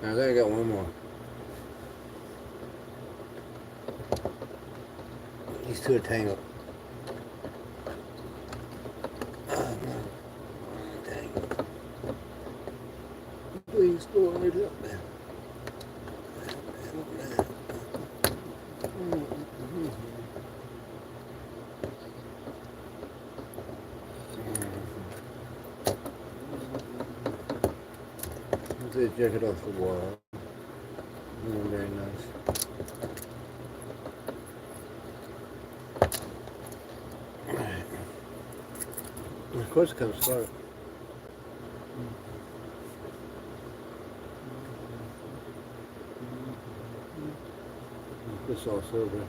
Now there I got one more. These 2 are tangled. Oh no. Tangled. Please, Lord, help me. Let's check it off the wall. Very nice. Of course it comes apart. This all silver.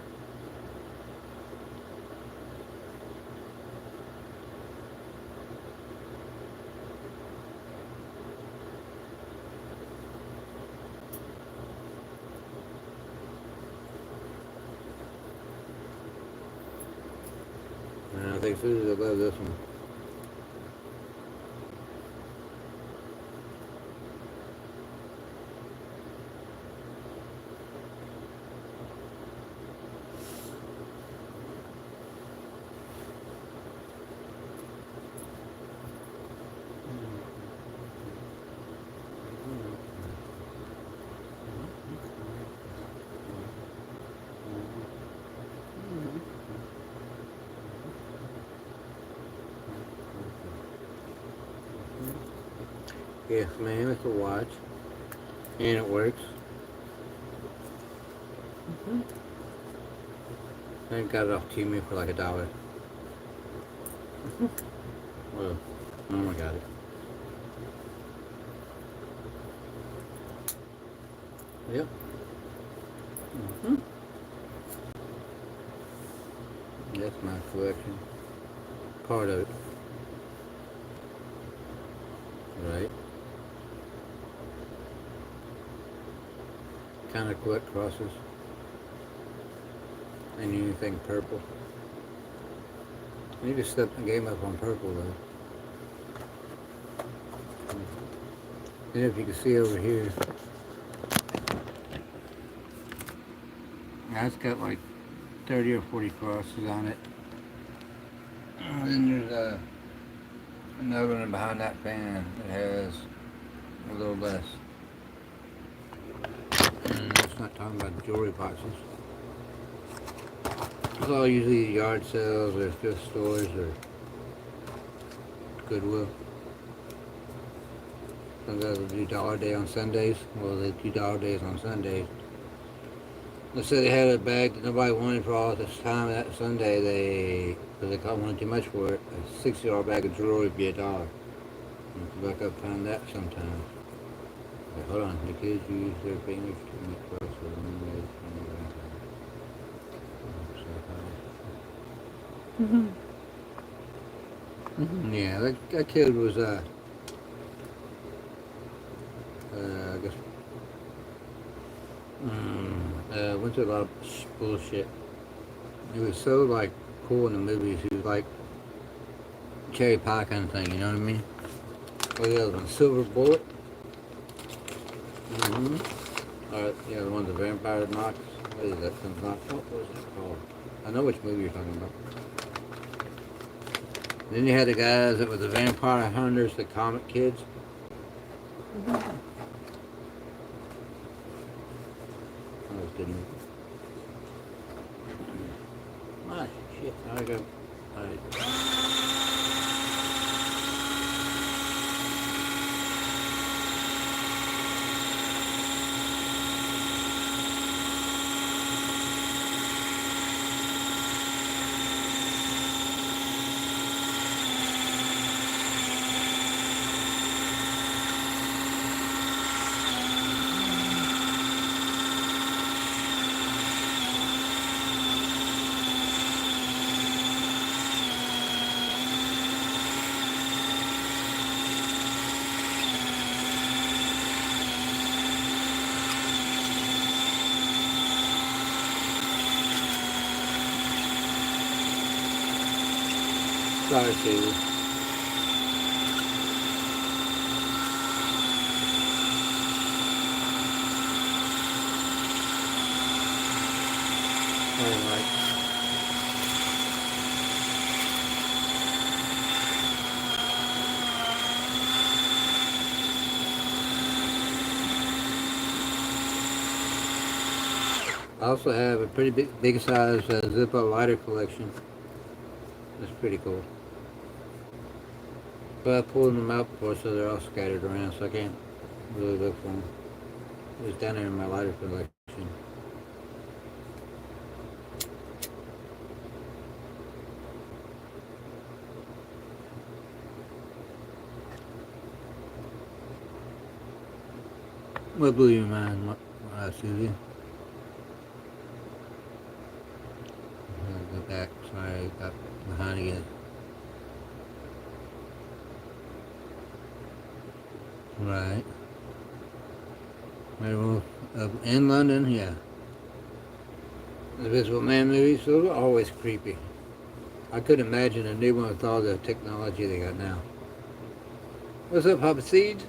And I think Susie will love this one. Yes, ma'am, it's a watch. And it works. I got it off Temu for like $1. Well, Mama got it. Yep. Hmm. That's my collection. Part of it. Right. Kind of collect crosses. And anything purple. I need to step the game up on purple though. And if you can see over here, that's got like 30 or 40 crosses on it. And then there's another one behind that fan that has a little less. And that's not talking about jewelry boxes. It's all usually yard sales or thrift stores or Goodwill. Some guys will do Dollar Day on Sundays. Well, they do Dollar Days on Sundays. Let's say they had a bag that nobody wanted for all this time that Sunday, because they wanted too much for it, a $60 bag of jewelry would be $1. You can back up and find that sometimes. But hold on, the kids use their fingers to make crosses and they Yeah, that kid was, I guess, went through a lot of bullshit. He was so, like, cool in the movies. He was like cherry pie kind of thing, you know what I mean? What the other one? Silver Bullet? Yeah, the one the vampire knocks. What is that? What was that called? I know which movie you're talking about. Then you had the guys that were the vampire hunters, the comic kids. That was good movie. Ah, shit. I go. Sorry, Stevie. Alright. I also have a pretty big size Zippo lighter collection. That's pretty cool. But I pulled them out before, so they're all scattered around, so I can't really look for them. It was down there in my lighter collection. What blew your mind, Susie? I'll go back. Sorry, I got behind again. Right. Werewolf in London, yeah. The Invisible Man movies, those are always creepy. I couldn't imagine a new one with all the technology they got now. What's up, Papa Seeds?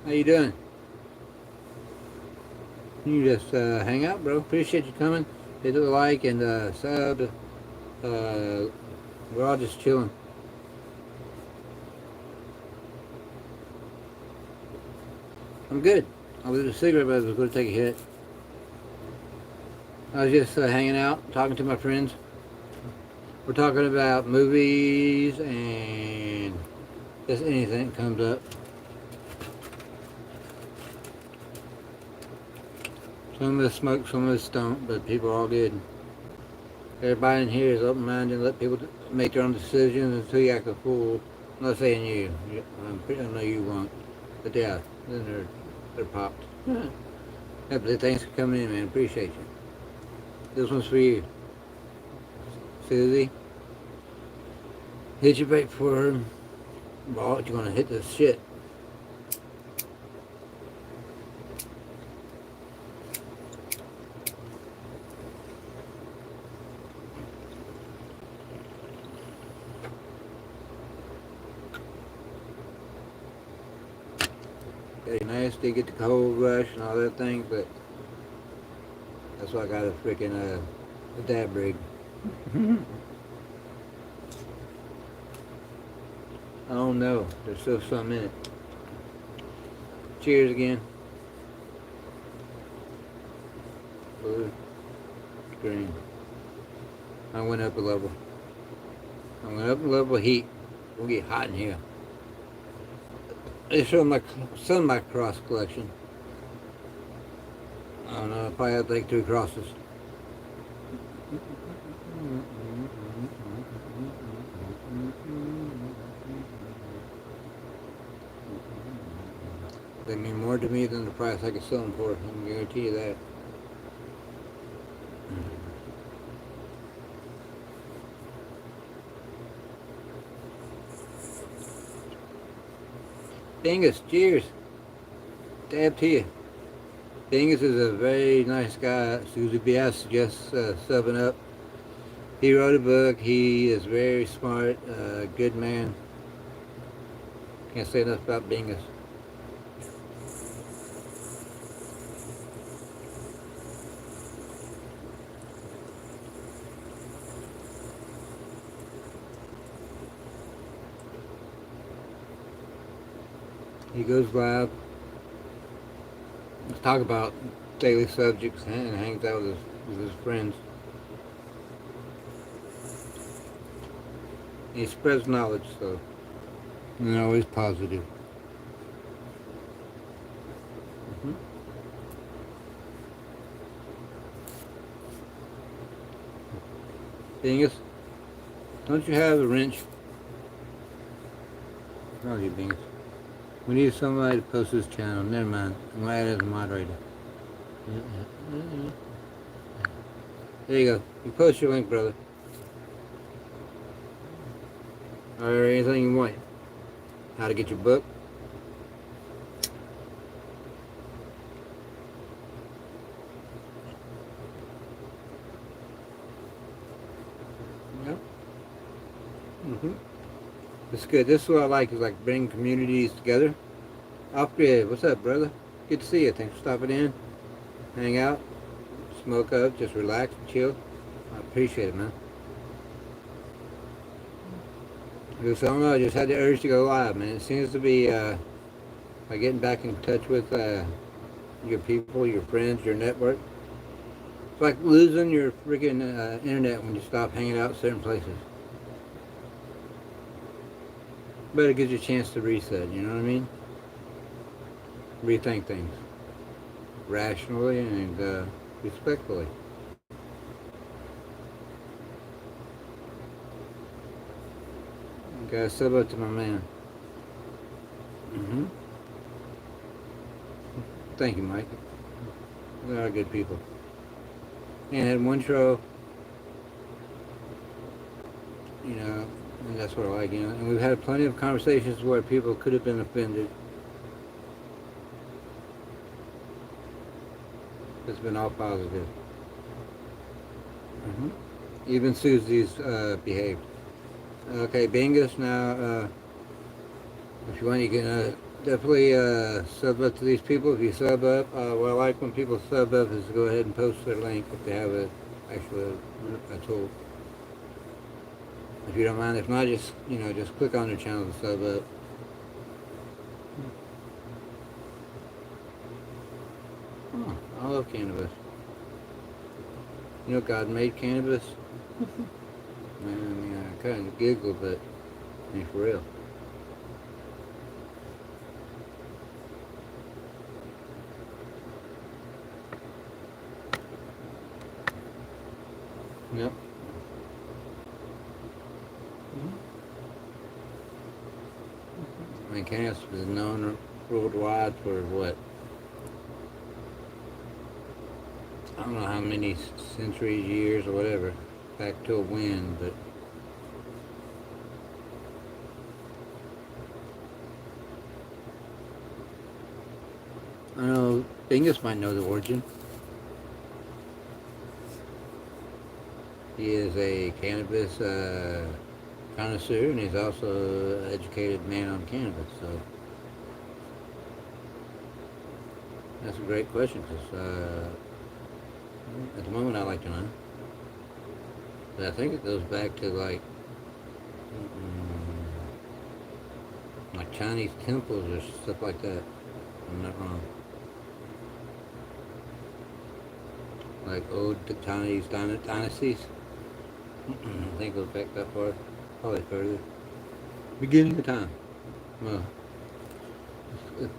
How you doing? You just hang out, bro. Appreciate you coming. Hit the like and sub. We're all just chilling. I'm good. I lit a cigarette, but I was going to take a hit. I was just hanging out, talking to my friends. We're talking about movies and just anything that comes up. Some of us smoke, some of us don't, but people are all good. Everybody in here is open-minded and let people make their own decisions until you act a fool. I'm not saying you. I know you won't. But yeah, then they're popped. Yeah. But thanks for coming in, man. Appreciate you. This one's for you. Susie, hit your bait for her. Ball, you're gonna hit this shit. Very nasty, get the cold rush and all that thing, but that's why I got a freaking a dab rig. I don't know. There's still some in it. Cheers again. Blue, green. I went up a level. I went up a level of heat. We'll get hot in here. They show some of my cross collection. I don't know. I probably have like 3 crosses. They mean more to me than the price I could sell them for. I can guarantee you that. Dingus, cheers. Dab to you. Dingus is a very nice guy. Susie B.S. suggests subbing up. He wrote a book. He is very smart, good man. Can't say enough about Dingus. He goes live. Let's talk about daily subjects and hangs out with his friends. He spreads knowledge, so and always positive. Dingus, don't you have a wrench? Oh, you Dingus. We need somebody to post this channel. Never mind. I'm going to add it as a moderator. There you go. You post your link, brother. Or anything you want. How to get your book. Yep. It's good. This is what I like, is like bring communities together. Alfred, what's up, brother? Good to see you. Thanks for stopping in. Hang out. Smoke up. Just relax and chill. I appreciate it, man. Just, I don't know, I just had the urge to go live, man. It seems to be by getting back in touch with your people, your friends, your network. It's like losing your freaking internet when you stop hanging out certain places. But it gives you a chance to reset, you know what I mean? Rethink things. Rationally and respectfully. Okay, sub up to my man. Thank you, Mike. They are good people. And had one show, you know, and that's what I like, you know. And we've had plenty of conversations where people could have been offended. It's been all positive. Even Susie's behaved. Okay, Bingus, now, if you want, you can definitely sub up to these people. If you sub up, what I like when people sub up is to go ahead and post their link if they have a tool. If you don't mind, if not, just, you know, just click on their channel to sub up. Oh, I love cannabis. You know, God made cannabis. Man, I mean, I kind of giggle, but I mean, for real. Yep. and cannabis is known worldwide for what? I don't know how many centuries, years, or whatever, back to when, but I know Bingus might know the origin. He is a cannabis connoisseur, and he's also an educated man on cannabis. So that's a great question because at the moment I like to know, but I think it goes back to like Chinese temples or stuff like that. I'm not wrong. Like old Chinese dynasties. I think it goes back that far. Probably further. Beginning of time. Well,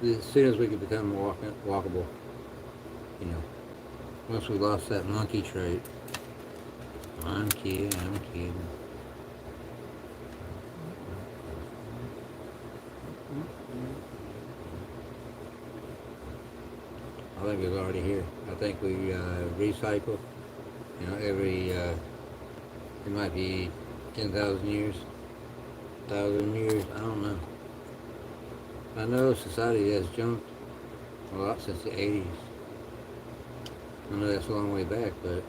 as soon as we could become walkable, you know. Once we lost that monkey trait. I'm kidding. I think it's already here. I think we recycle, every, it might be 10,000 years, 1,000 years, I don't know. I know society has jumped a lot since the 80s. I know that's a long way back, but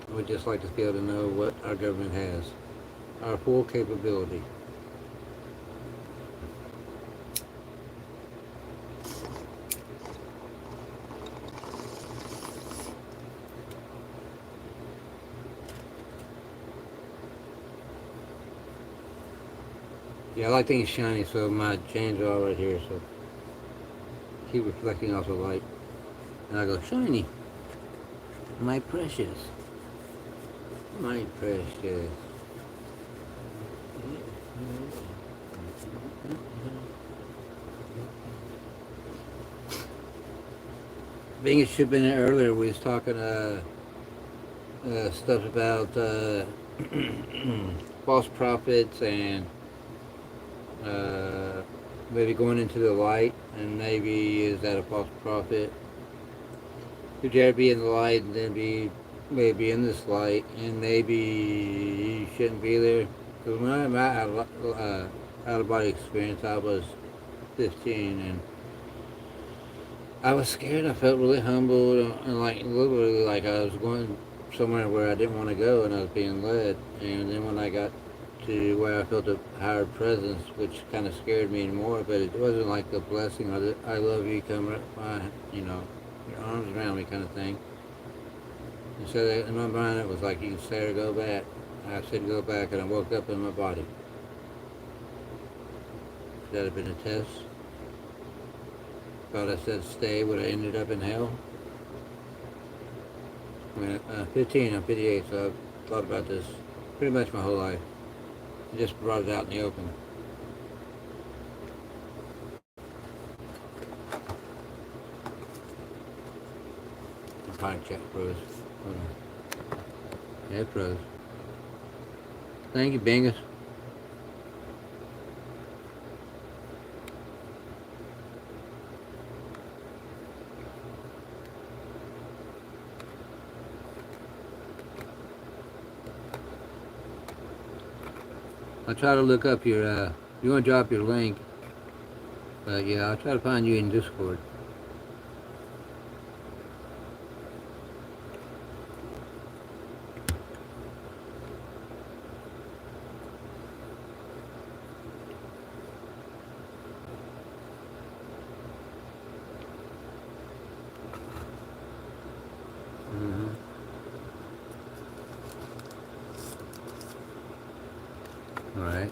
I would just like to be able to know what our government has. Our full capability. Yeah, I like things shiny, so my chains are all right here, so keep reflecting off the light. And I go, shiny, my precious, my precious. Being it should have been there earlier, we was talking stuff about false prophets and maybe going into the light, and maybe is that a false prophet? Could you ever be in the light and then be maybe in this light, and maybe you shouldn't be there? Because when I had my out of body experience, I was 15, and I was scared. I felt really humbled, and like literally like I was going somewhere where I didn't want to go, and I was being led. And then when I got to where I felt a higher presence, which kind of scared me more, but it wasn't like the blessing or the "I love you, come right by," your arms around me kind of thing. And so that in my mind, it was like, you can stay or go back. I said go back, and I woke up in my body. Should that have been a test? Thought I said stay, would I ended up in hell? I mean, 15, I'm 58, so I've thought about this pretty much my whole life. I just brought it out in the open. The pod check froze. Hold on. Yeah, it froze. Thank you, Bingus. I'll try to look up your, you want to drop your link, but yeah, I'll try to find you in Discord. All right.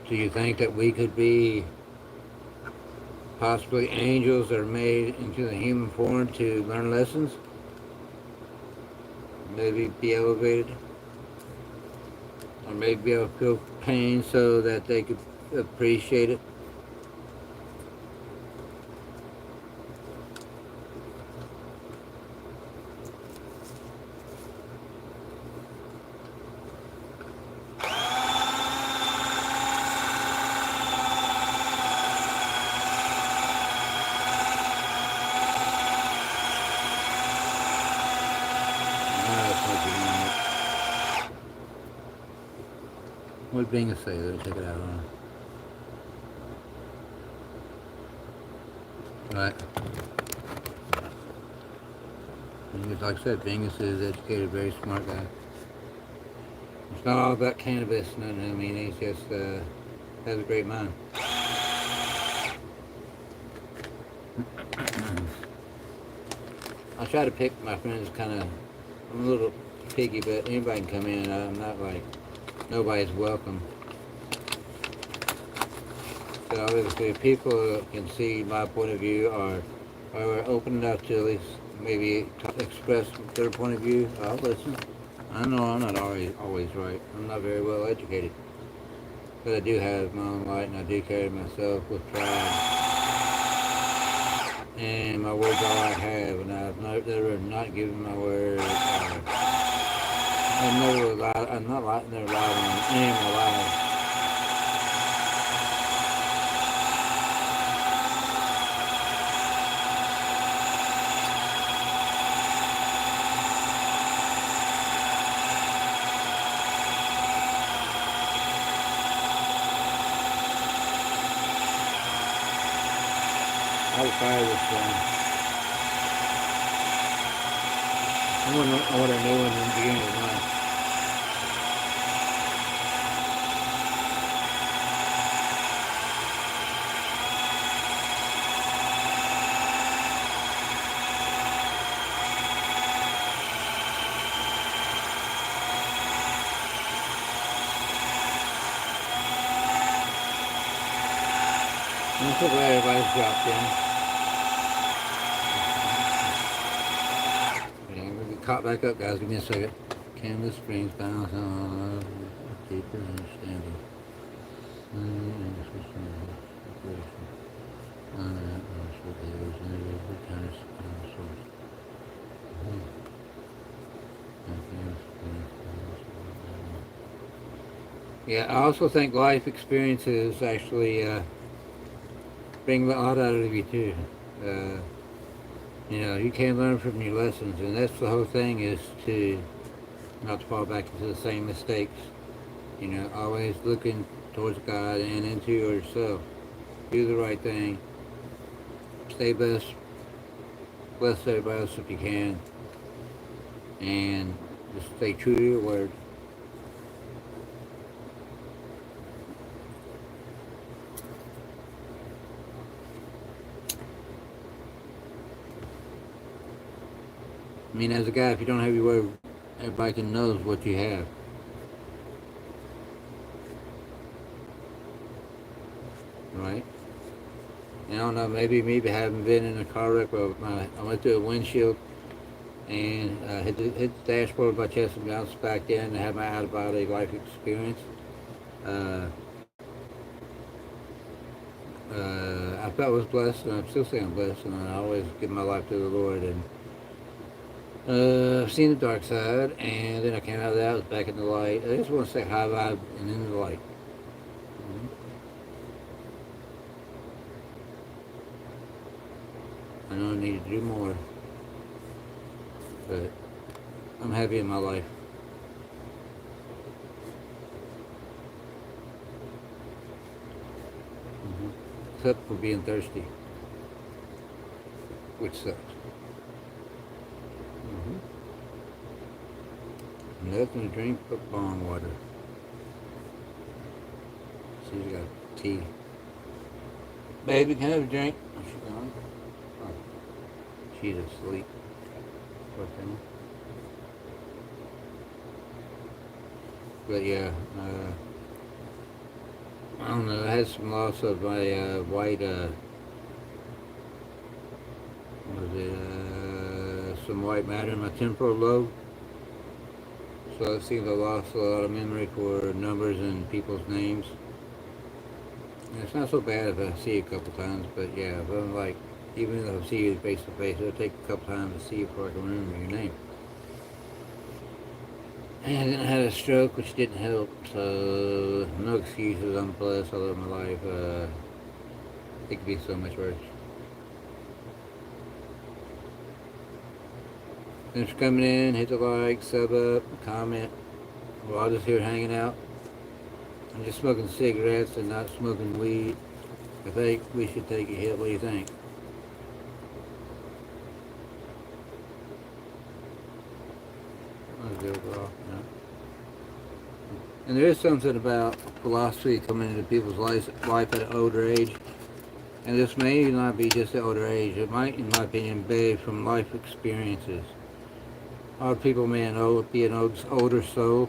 Do you think that we could be possibly angels that are made into the human form to learn lessons? Maybe be elevated? Or maybe be able to feel pain so that they could appreciate it? What did Bingus say? Let me check it out. Right. Like I said, Bingus is educated, very smart guy. It's not all about cannabis, nothing. I mean, he's just has a great mind. I try to pick my friends kind of. I'm a little picky, but anybody can come in. I'm not like nobody's welcome. So obviously, if people can see my point of view or are open enough to at least maybe express their point of view, I'll listen. I know I'm not always right. I'm not very well educated. But I do have my own light and I do carry myself with pride. And my word's all I have, and I've never not given my word. I've never lied. I'm not lied, never lied on any of my lives. I was tired of this thing. I want what I knew in the beginning of life. I'm so glad everybody's dropped in. Yeah, I'm gonna get caught back up, guys. Give me a second. Canvas Springs balance on deeper understanding. Yeah, I also think life experiences actually bring a lot out of you too. You know, you can learn from your lessons, and that's the whole thing, is to not to fall back into the same mistakes. You know, always looking towards God and into yourself. Do the right thing. Stay blessed. Bless everybody else if you can. And just stay true to your word. I mean, as a guy, if you don't have your word, everybody can knows what you have. Right? And I don't know, maybe having been in a car wreck where I went through a windshield and hit the dashboard of my chest and bounced back in and had my out-of-body life experience. I felt I was blessed, and I'm still saying I'm blessed, and I always give my life to the Lord. And I've seen the dark side, and then I came out of that, I was back in the light. I just want to say high vibe and in the light. I know I need to do more, but I'm happy in my life. Except for being thirsty, which sucks. Nothing to drink but bong water. She's got tea. Baby, can I have a drink? Oh, she's gone. Oh, she's asleep. Poor thing. But yeah, I don't know. I had some loss of my white, what was it? Some white matter in my temporal lobe. So it seems I lost a lot of memory for numbers and people's names. And it's not so bad if I see you a couple times, but yeah, if I'm like, even if I see you face to face, it'll take a couple times to see you before I can remember your name. And then I had a stroke, which didn't help, so no excuses. I'm blessed. I love my life. It could be so much worse. Thanks for coming in. Hit the like, sub up, comment. We're all just here hanging out. and just smoking cigarettes and not smoking weed. I think we should take a hit. What do you think? Let's go overall. Yeah. And there is something about philosophy coming into people's life at an older age. And this may not be just at older age. It might, in my opinion, be from life experiences. Our people may be an older soul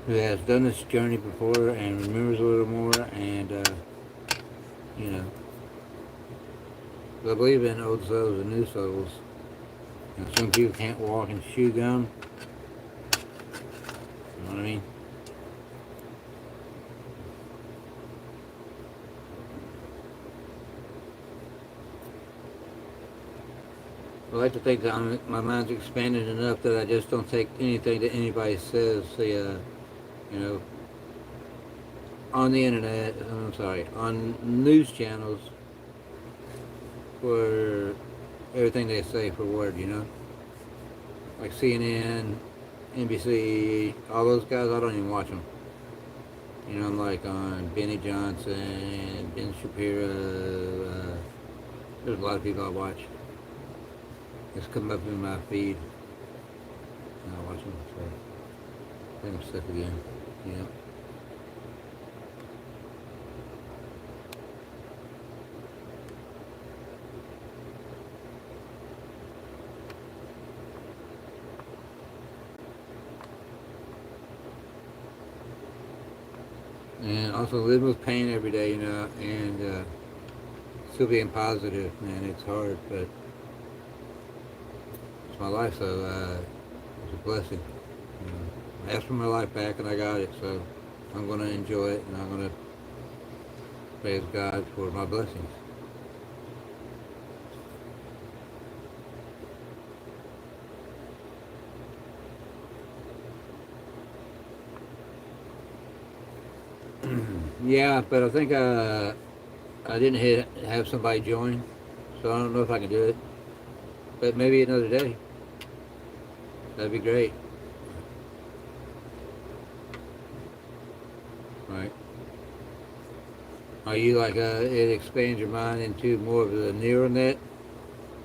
who has done this journey before and remembers a little more, and you know, I believe in old souls and new souls. You know, some people can't walk and chew gum. You know what I mean? I like to think that my mind's expanded enough that I just don't take anything that anybody says. You know, on the internet. I'm sorry, on news channels for everything they say for word. You know, like CNN, NBC, all those guys. I don't even watch them. You know, I'm like on Benny Johnson, Ben Shapiro. There's a lot of people I watch. It's come up in my feed, and I watch them. So, same stuff again. Yeah. And also living with pain every day, you know, and still being positive, man. It's hard, but it's my life, so it's a blessing. You know, I asked for my life back, and I got it, so I'm going to enjoy it, and I'm going to praise God for my blessings. Yeah, but I think I didn't have somebody join, so I don't know if I can do it. But maybe another day. That'd be great. Right. Are you like it expands your mind into more of the neural net,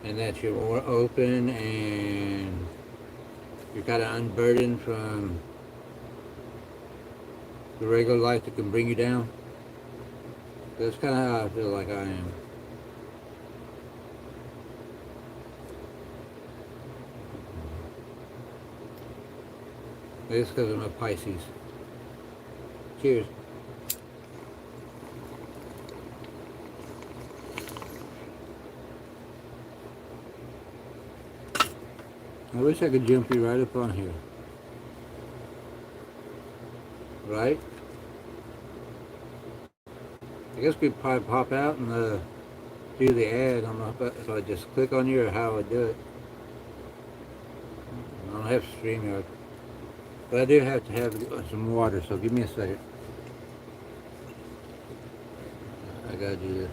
and that you're more open and you're kind of unburdened from the regular life that can bring you down? That's kind of how I feel like I am. It's because I'm a Pisces. Cheers. I wish I could jump you right up on here. Right? I guess we probably pop out and do the ad. I don't know if I just click on you or how I would do it. I don't have StreamYard. But I do have to have some water, so give me a second. I gotta do this.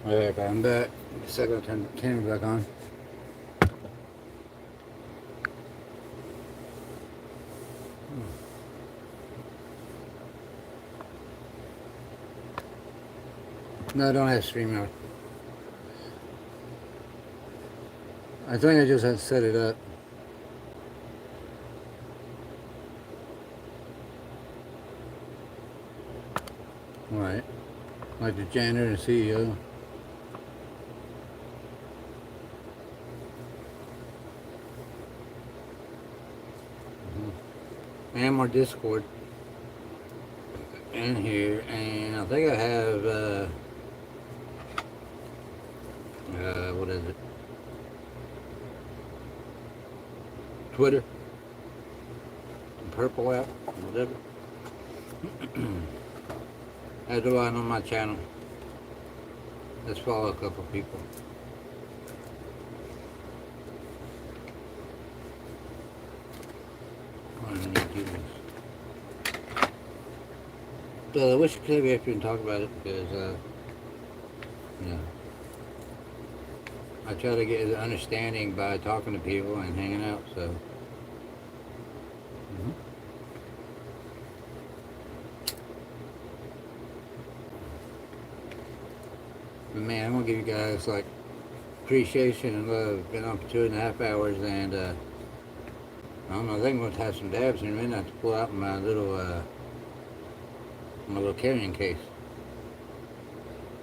Alright, I'm back. Just a second, I'll turn the camera back on. No, I don't have StreamYard. I think I just have to set it up. Right. Like the janitor and CEO. And more Discord in here, and I think I have what is it? Twitter, Purple app, whatever. As do I on my channel. Let's follow a couple people. I need to do this. So I wish I could be after and talk about it because, you know, I try to get an understanding by talking to people and hanging out, so. But man, I'm gonna give you guys like appreciation and love. Been on for 2.5 hours, and I don't know. I think I'm gonna have some dabs in a minute to pull out my little carrying case.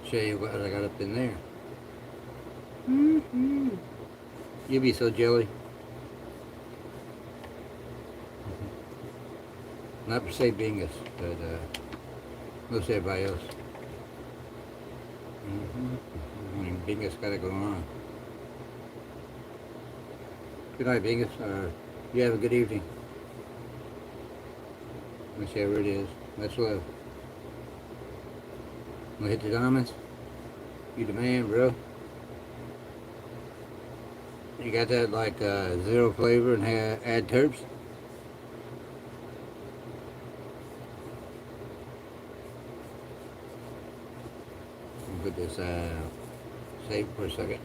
Show you what I got up in there. You'd be so jelly. Not per se Bingus, but most everybody else. I mean, Bingus got it going on. Good night, Bingus. You have a good evening. Whichever it is. Much love. Wanna hit the diamonds? You the man, bro. You got that like zero flavor and add terps? I'll put this save for a second.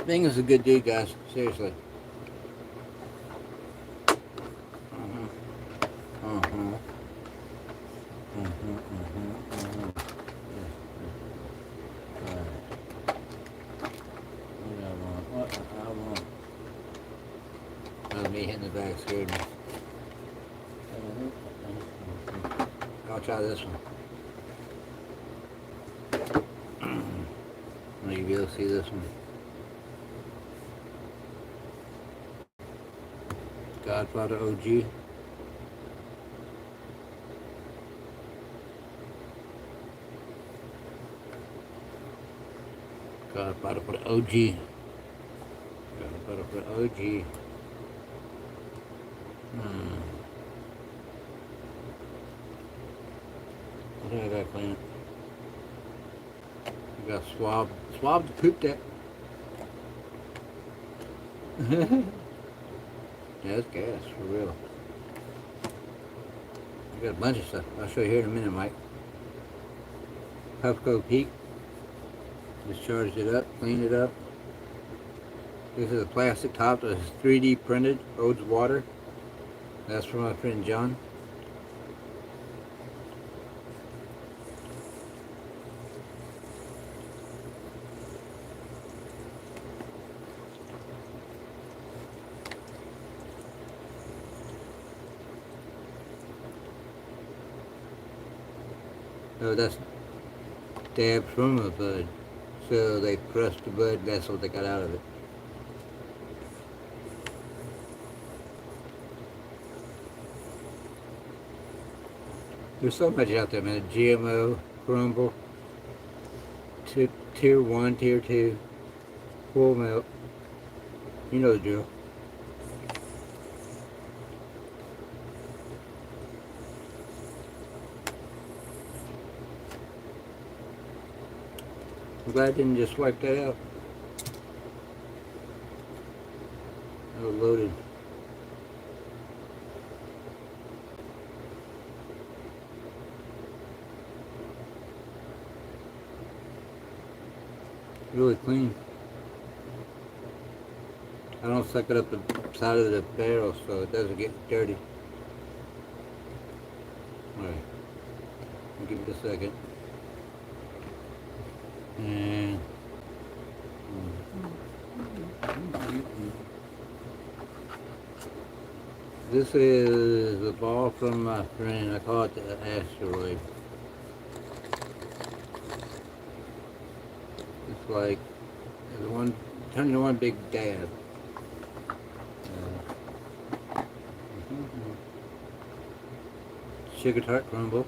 Bing is a good dude, guys. Seriously. Me hitting the bag scared me. I'll try this one. Maybe you'll be able to see this one. Godfather OG. Godfather for the OG. Godfather for the OG. I think I gotta clean it. You got swab to poop that. Yeah, it's gas, for real. I got a bunch of stuff. I'll show you here in a minute, Mike. Puffco Peak. Just charged it up, cleaned it up. This is a plastic top that is 3D printed, holds water. That's from my friend John. Oh, that's dab from a bud. So they pressed the bud, that's what they got out of it. There's so much out there, man. GMO, crumble, tier 1, tier 2, full milk. You know the drill. I'm glad I didn't just wipe that out. I was loaded. really clean. I don't suck it up the side of the barrel so it doesn't get dirty. Alright, I'll give it a second. And this is a ball from my friend. I call it the asteroid. It's like the one turning into one big dab. Sugar tart crumble.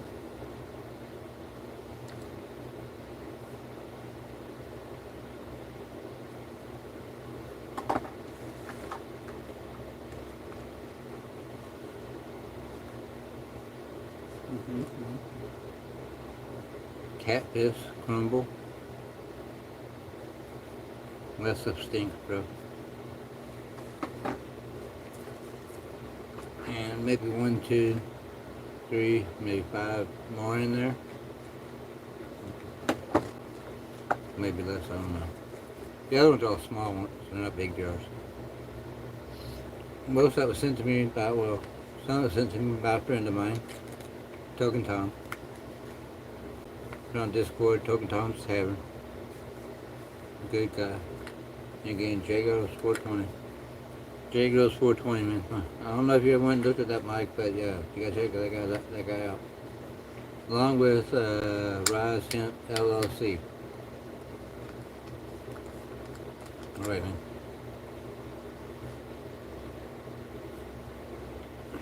Cactus crumble. Less of stink, bro. And maybe 1, 2, 3, maybe 5 more in there. Maybe less, I don't know. The other ones are all small ones, they're not big jars. Most of that was sent to me by, well, some of it was sent to me by a friend of mine, Token Tom. Put on Discord, Token Tom's Tavern. Good guy. And again, Jago's 420. Jago's 420, man. I don't know if you ever went and looked at that mic, but yeah, you gotta check that guy out. Along with Rise Hemp LLC. Alright, man.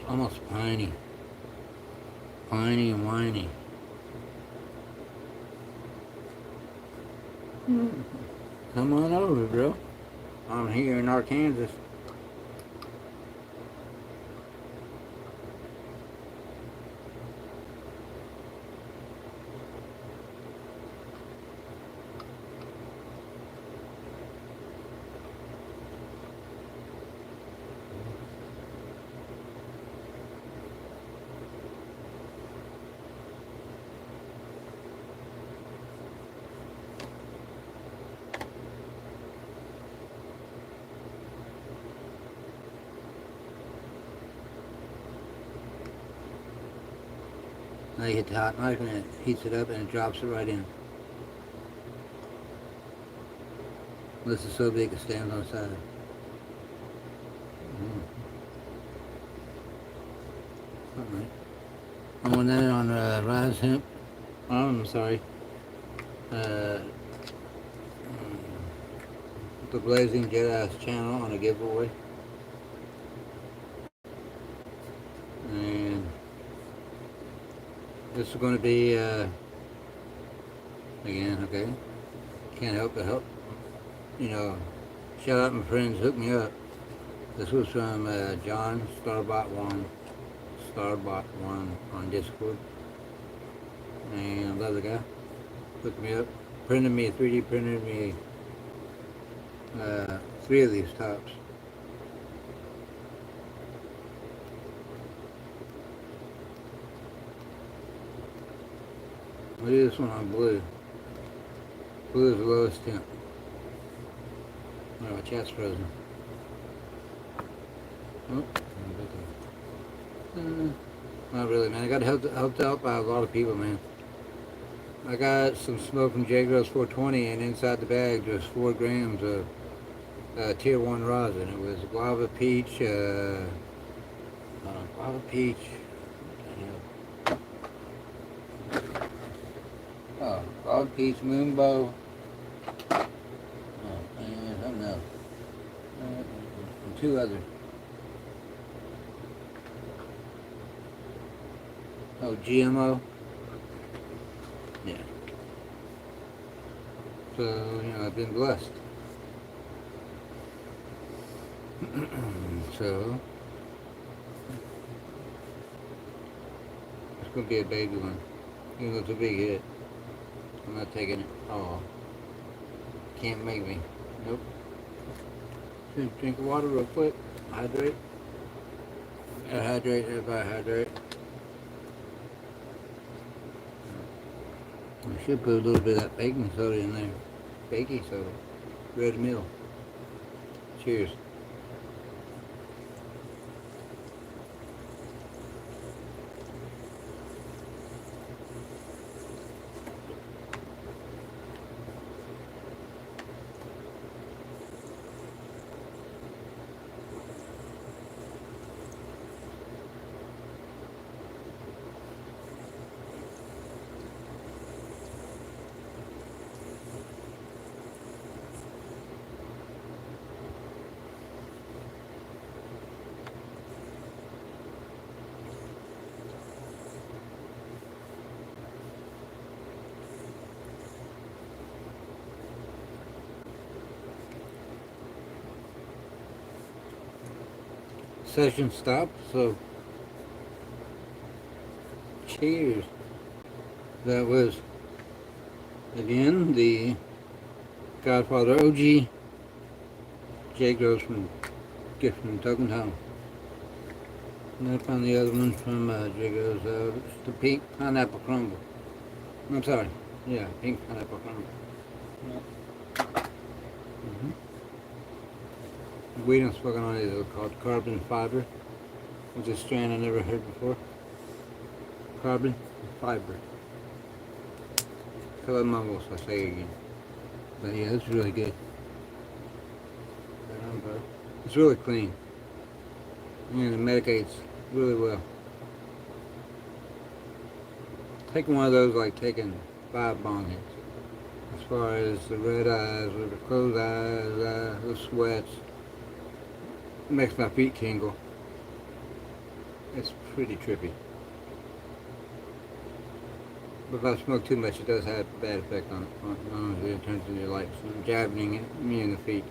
Almost piney. Piney and whiny. Come on over, bro. I'm here in Arkansas. Now you hit the hot knife and it heats it up and it drops it right in. This is so big it stands on the side. Alright. I'm on that on Rise Hemp. I'm sorry. The Blazing Jedi's channel on a giveaway. And this is going to be, again, okay, can't help but help, you know, shout out my friends, hook me up. This was from John Starbot1 on Discord, and I love the guy, hooked me up, 3D printed me 3 of these tops. Look at this one on blue. Blue is the lowest temp. Oh, my chat's frozen. Oh, not really, man. I got helped out by a lot of people, man. I got some smoke from Jago's 420, and inside the bag there's 4 grams of tier 1 rosin. It was guava peach, guava peach, moonbow, and something else, and 2 others. Oh, GMO. Yeah. So, you know, I've been blessed. So, it's going to be a baby one. Even though it's a big hit. I'm not taking it all. Can't make me. Nope. Just drink water real quick. Hydrate. Gotta hydrate, everybody hydrate. I should put a little bit of that baking soda in there. baking soda. Red Mill. Cheers. Session stopped, so cheers. That was, again, the Godfather OG J Grossman gift from Tug Home. And I found the other one from J Gross. It's the pink pineapple crumble. I'm sorry. Yeah, pink pineapple crumble. Mm-hmm. The weed I'm smoking on is called carbon fiber, which is a strand I never heard before. Carbon fiber. Color mumbles, I say again. But yeah, it's really good. It's really clean. And it medicates really well. Taking one of those like taking 5 bong hits. As far as the red eyes or the closed eyes, the sweats, it makes my feet tingle. It's pretty trippy. But if I smoke too much, it does have a bad effect on it. It turns into like jabbing me in the feet.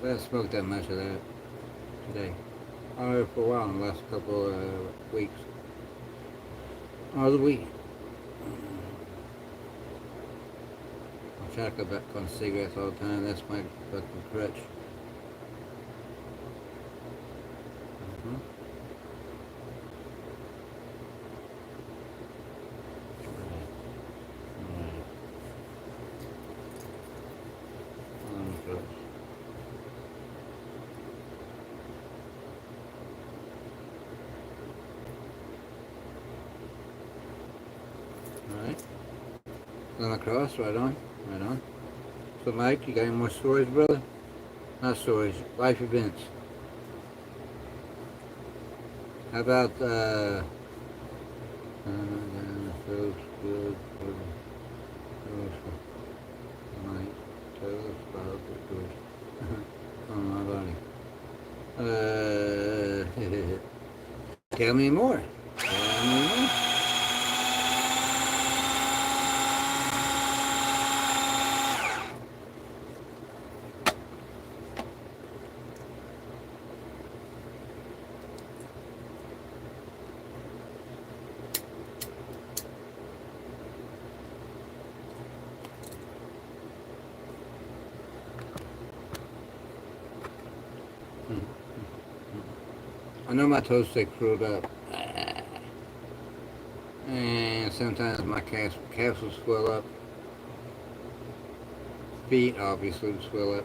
But I haven't smoked that much of that today. Or for a while in the last couple weeks. Or the week. I try to go back on cigarettes all the time. That's my fucking crutch. Mm-hmm. Alright. Going across, right on, right on. So Mike, you got any more stories, brother? Not stories, life events. How about feels good for Mike, tell us about the good on my body. Tell me more. Tell me more. I know my toes stay curled up. And sometimes my calves will swell up. Feet obviously will swell up.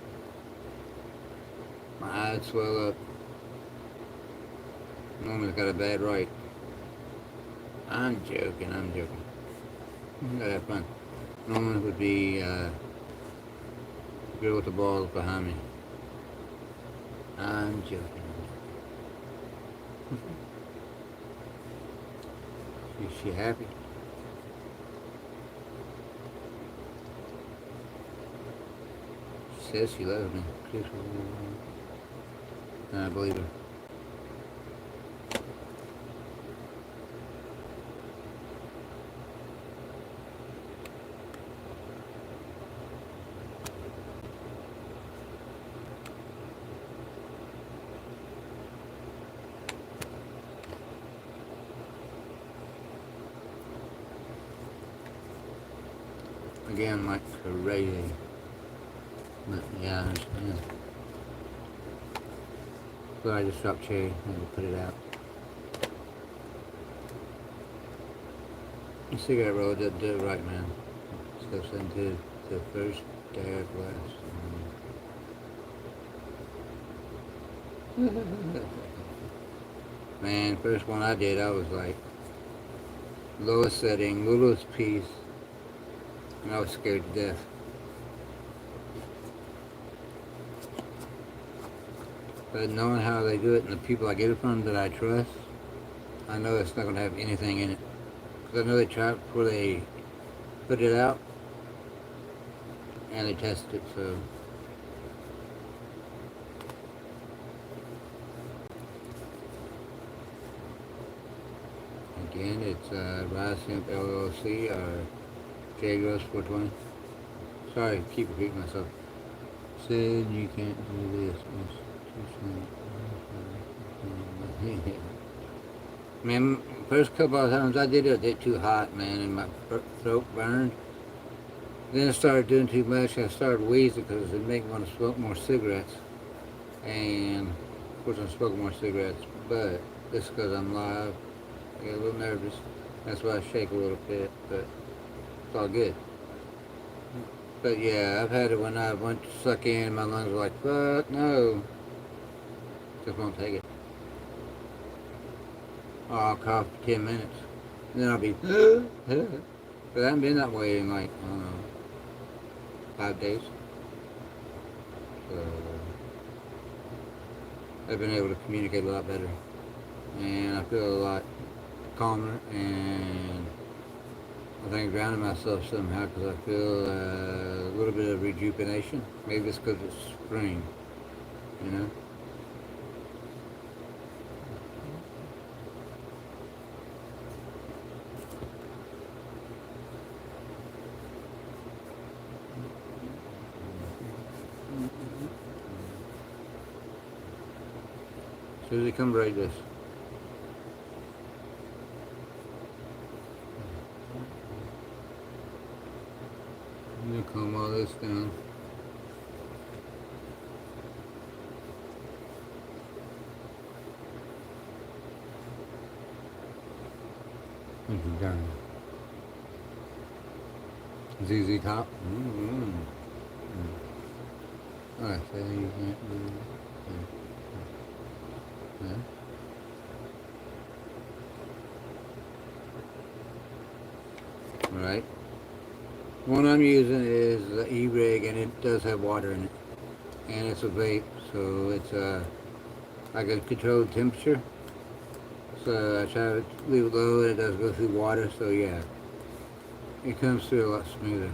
My eyes swell up. Norman's got a bad right. I'm joking. Gotta have fun. Norman would be girl with the balls behind me. I'm joking. Is she happy? She says she loves me. I believe her. Again, like crazy. But yeah, I understand. So I just dropped cherry and put it out. The cigarette roll did do it right, man. Stuff something to first. Dad bless. Man, first one I did, I was like lowest setting, littlest piece, and I was scared to death. But knowing how they do it and the people I get it from that I trust, I know it's not going to have anything in it. Because I know they try it before they put it out, and they test it, so. Again, it's Rise Hemp LLC or J Gross 420. Sorry, keep repeating myself. Said you can't do this. Man, first couple of times I did it too hot, man, and my throat burned. Then I started doing too much. I started wheezing because it made me want to smoke more cigarettes. And of course, I'm smoking more cigarettes, but this is because I'm live. I get a little nervous. That's why I shake a little bit, but it's all good. But yeah, I've had it when I went to suck in, my lungs were like, fuck no. Just won't take it. Or I'll cough for 10 minutes. And then I'll be, but I haven't been that way in like, I don't know, 5 days. So I've been able to communicate a lot better. And I feel a lot calmer, and I think grounding myself somehow because I feel a little bit of rejuvenation. Maybe it's because it's spring, you know? Susie, come break this. I'm gonna calm all this down. Done. ZZ Top. Alright, so you can't do yeah. Alright. One I'm using is the E-Rig, and it does have water in it. And it's a vape, so it's like a controlled temperature. So I try to leave it low, and it does go through water, so yeah. It comes through a lot smoother.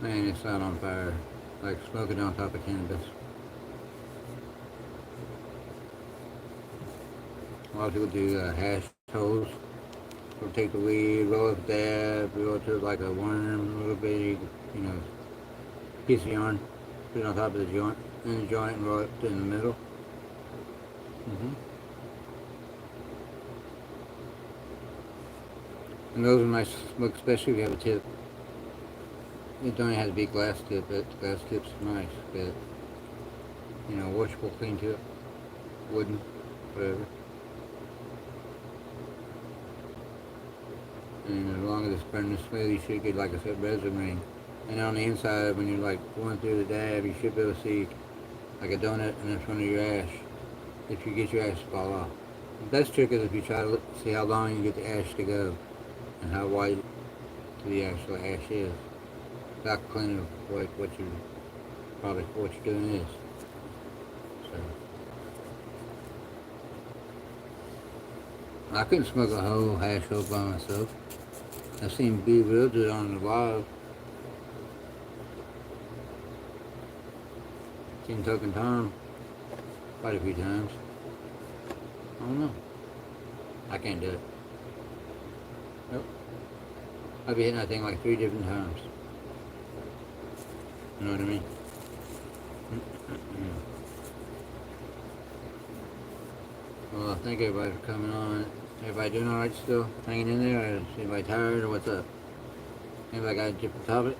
Man, it's not on fire. Like smoking on top of cannabis. A lot of people do hash holes. They'll take the weed, roll it with that, roll it to like a worm, a little bitty, you know, piece of yarn. Put it on top of the joint, in the joint, and roll it in the middle. And those are nice to smoke, especially if you have a tip. It don't have to be glass tip, but the glass tip's nice. But, you know, washable, clean tip, wooden, whatever. And as long as it's burning smooth, you should get, like I said, resin ring. And on the inside, when you're like going through the dab, you should be able to see like a donut in front of your ash. If you get your ash to fall off. The best trick is if you try to see how long you get the ash to go and how white the actual ash is. Without cleaning what you probably what you're doing is. So I couldn't smoke a whole hash hole by myself. I've seen B real do it on the live. Seen Tuck and Tom quite a few times. I don't know. I can't do it. Nope. I'll be hitting that thing like 3 different times. You know what I mean? Well, I thank everybody for coming on. Everybody doing alright still? Hanging in there? Or is anybody tired or what's up? Anybody got a different topic?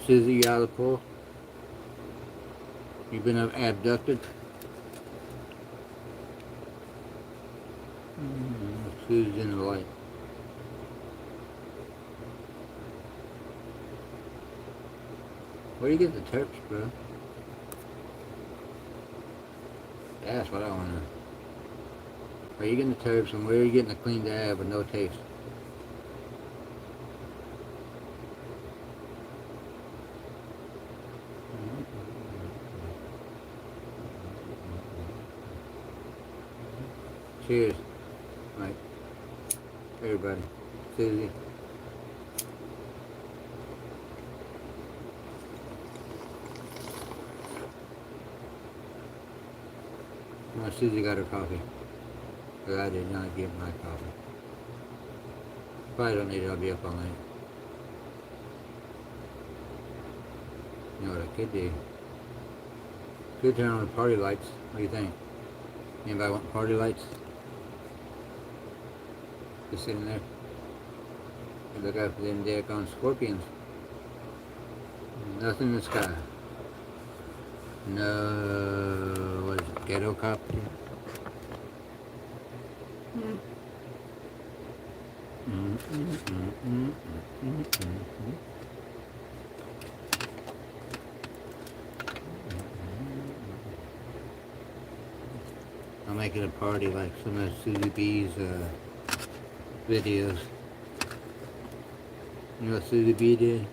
Susie, you out of the pool? You been abducted? Susie's in the light. Where do you get the terps, bro? That's what I want to know. Where are you getting the terps and where are you getting the clean dab with no taste? Cheers, Mike. Everybody. Susie. Well, Susie got her coffee. But I did not get my coffee. Probably don't need it. I'll be up all night. You know what I could do? Could turn on the party lights. What do you think? Anybody want party lights? Just sitting there. Look out for them daggone scorpions. Nothing in the sky. No, what is it, ghetto copter? I'll make it a party like some of Susie B's videos. You know what Susie B did?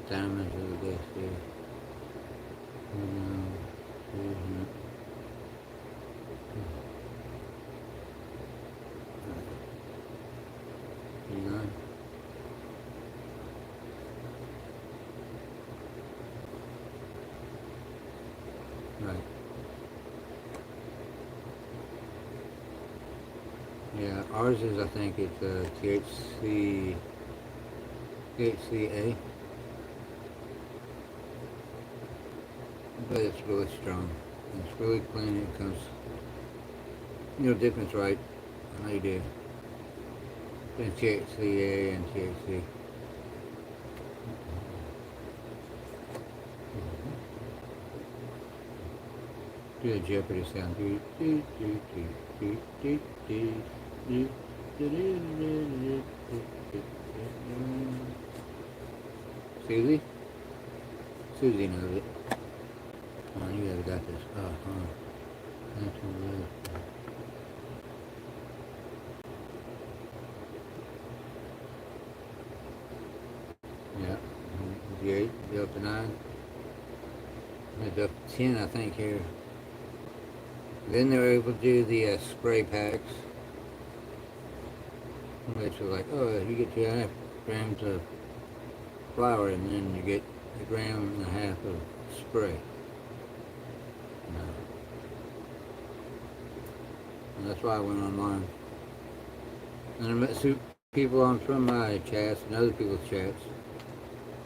Diamonds are the best, yeah. You know? Right. Yeah, ours is, I think, it's THCA, but it's really strong. It's really clean. It comes, you know, difference, right? I know you do. Between THCA and THC. Do the Jeopardy sound. Susie? Susie knows it. Come on, you guys got this. That's all right. Yeah. The 8, the up to 9. The up to 10, I think, here. Then they were able to do the spray packs, which was like, oh, you get 2.5 grams of flour and then you get 1.5 grams of spray. No. And that's why I went online. And I met some people on from my chats and other people's chats,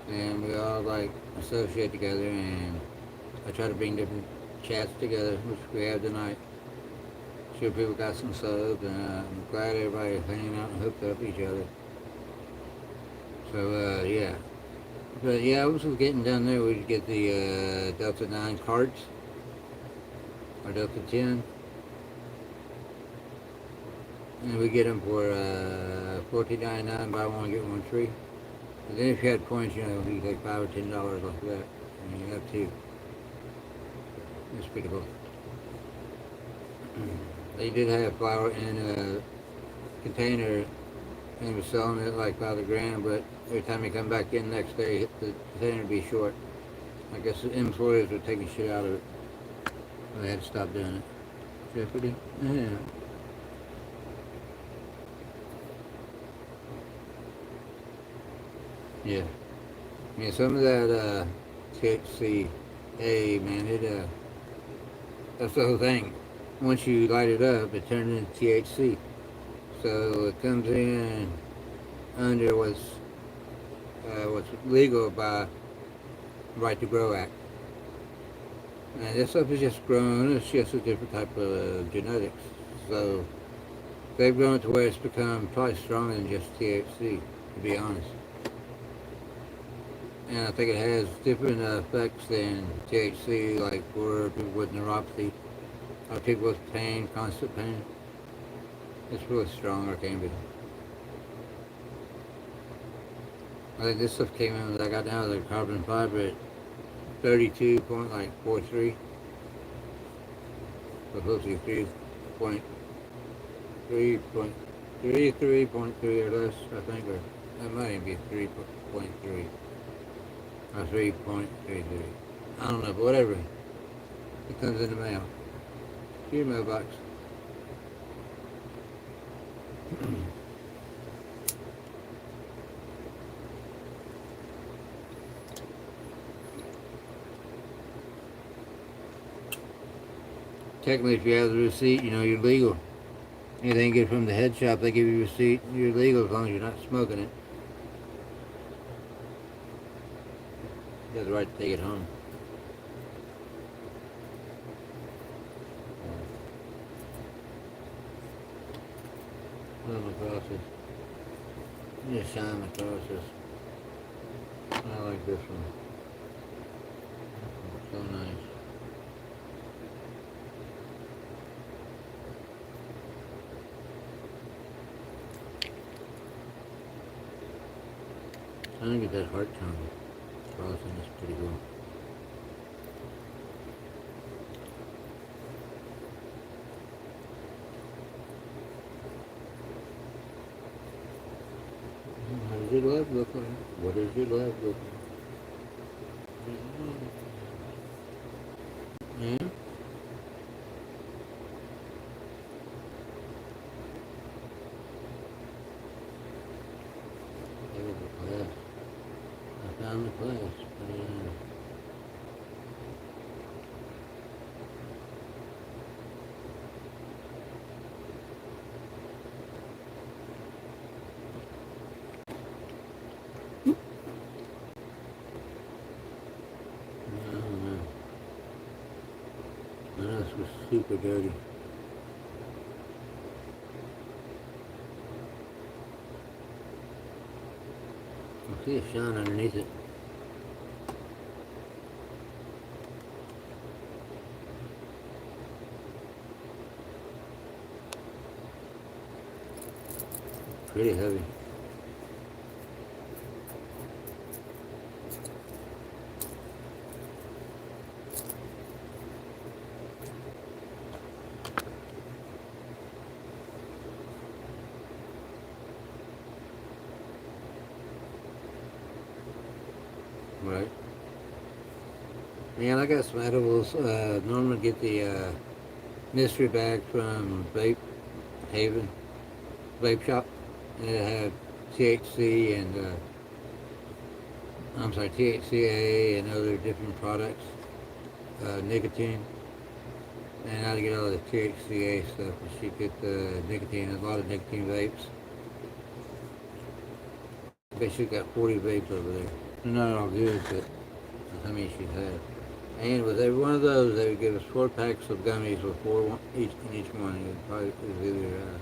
and we all like associate together, and I try to bring different chats together, which we have tonight. Sure people got some subs, and I'm glad everybody's hanging out and hooked up with each other. So, yeah. But yeah, I was getting down there, we'd get the Delta 9 carts, or Delta 10. And we get them for $14.99, buy one, get one free. And then if you had points, you know, you take $5 or $10 off of that. And you have 2. It's pretty cool. They did have flour in a container and was selling it like by the gram, but every time you come back in next day, the container would be short. I guess the employers were taking shit out of it. They had to stop doing it. Jeopardy? Yeah. Yeah. Yeah, some of that THCA, man, that's the whole thing. Once you light it up, it turns into THC. So it comes in under what's legal by Right to Grow Act. And this stuff is just grown, it's just a different type of genetics. So they've grown it to where it's become probably stronger than just THC, to be honest. And I think it has different effects than THC, like for people with neuropathy, or people with pain, constant pain. It's really strong, or can be. I think this stuff came in, I got down to the carbon fiber, 32 point like 43. So supposed to be 3.33 or less, I think, or that might even be 3.3 or 3.33. I don't know, but whatever. It comes in the mail. To your mailbox. Technically, if you have the receipt, you know you're legal. Anything you get from the head shop, they give you a receipt. You're legal as long as you're not smoking it. You have the right to take it home. Run across this. Just shine across this. I like this one. So nice. Trying to get that heart tone crossing is pretty cool. How does your love look like? What does your love look like? Yeah? There was a class. I found the class. Put it in. I don't know. My house was super dirty. I see a shine underneath it. Pretty heavy. Right. Man, I got some edibles. Normally get the mystery bag from Vape Haven, Vape Shop. And it had THC and, THCA and other different products, nicotine. And I get all the THCA stuff, and she get the nicotine, a lot of nicotine vapes. I bet she got 40 vapes over there. They're not all good, but that's how many she's had. And with every one of those, they would give us 4 packs of gummies with each in each one. It would probably it was either it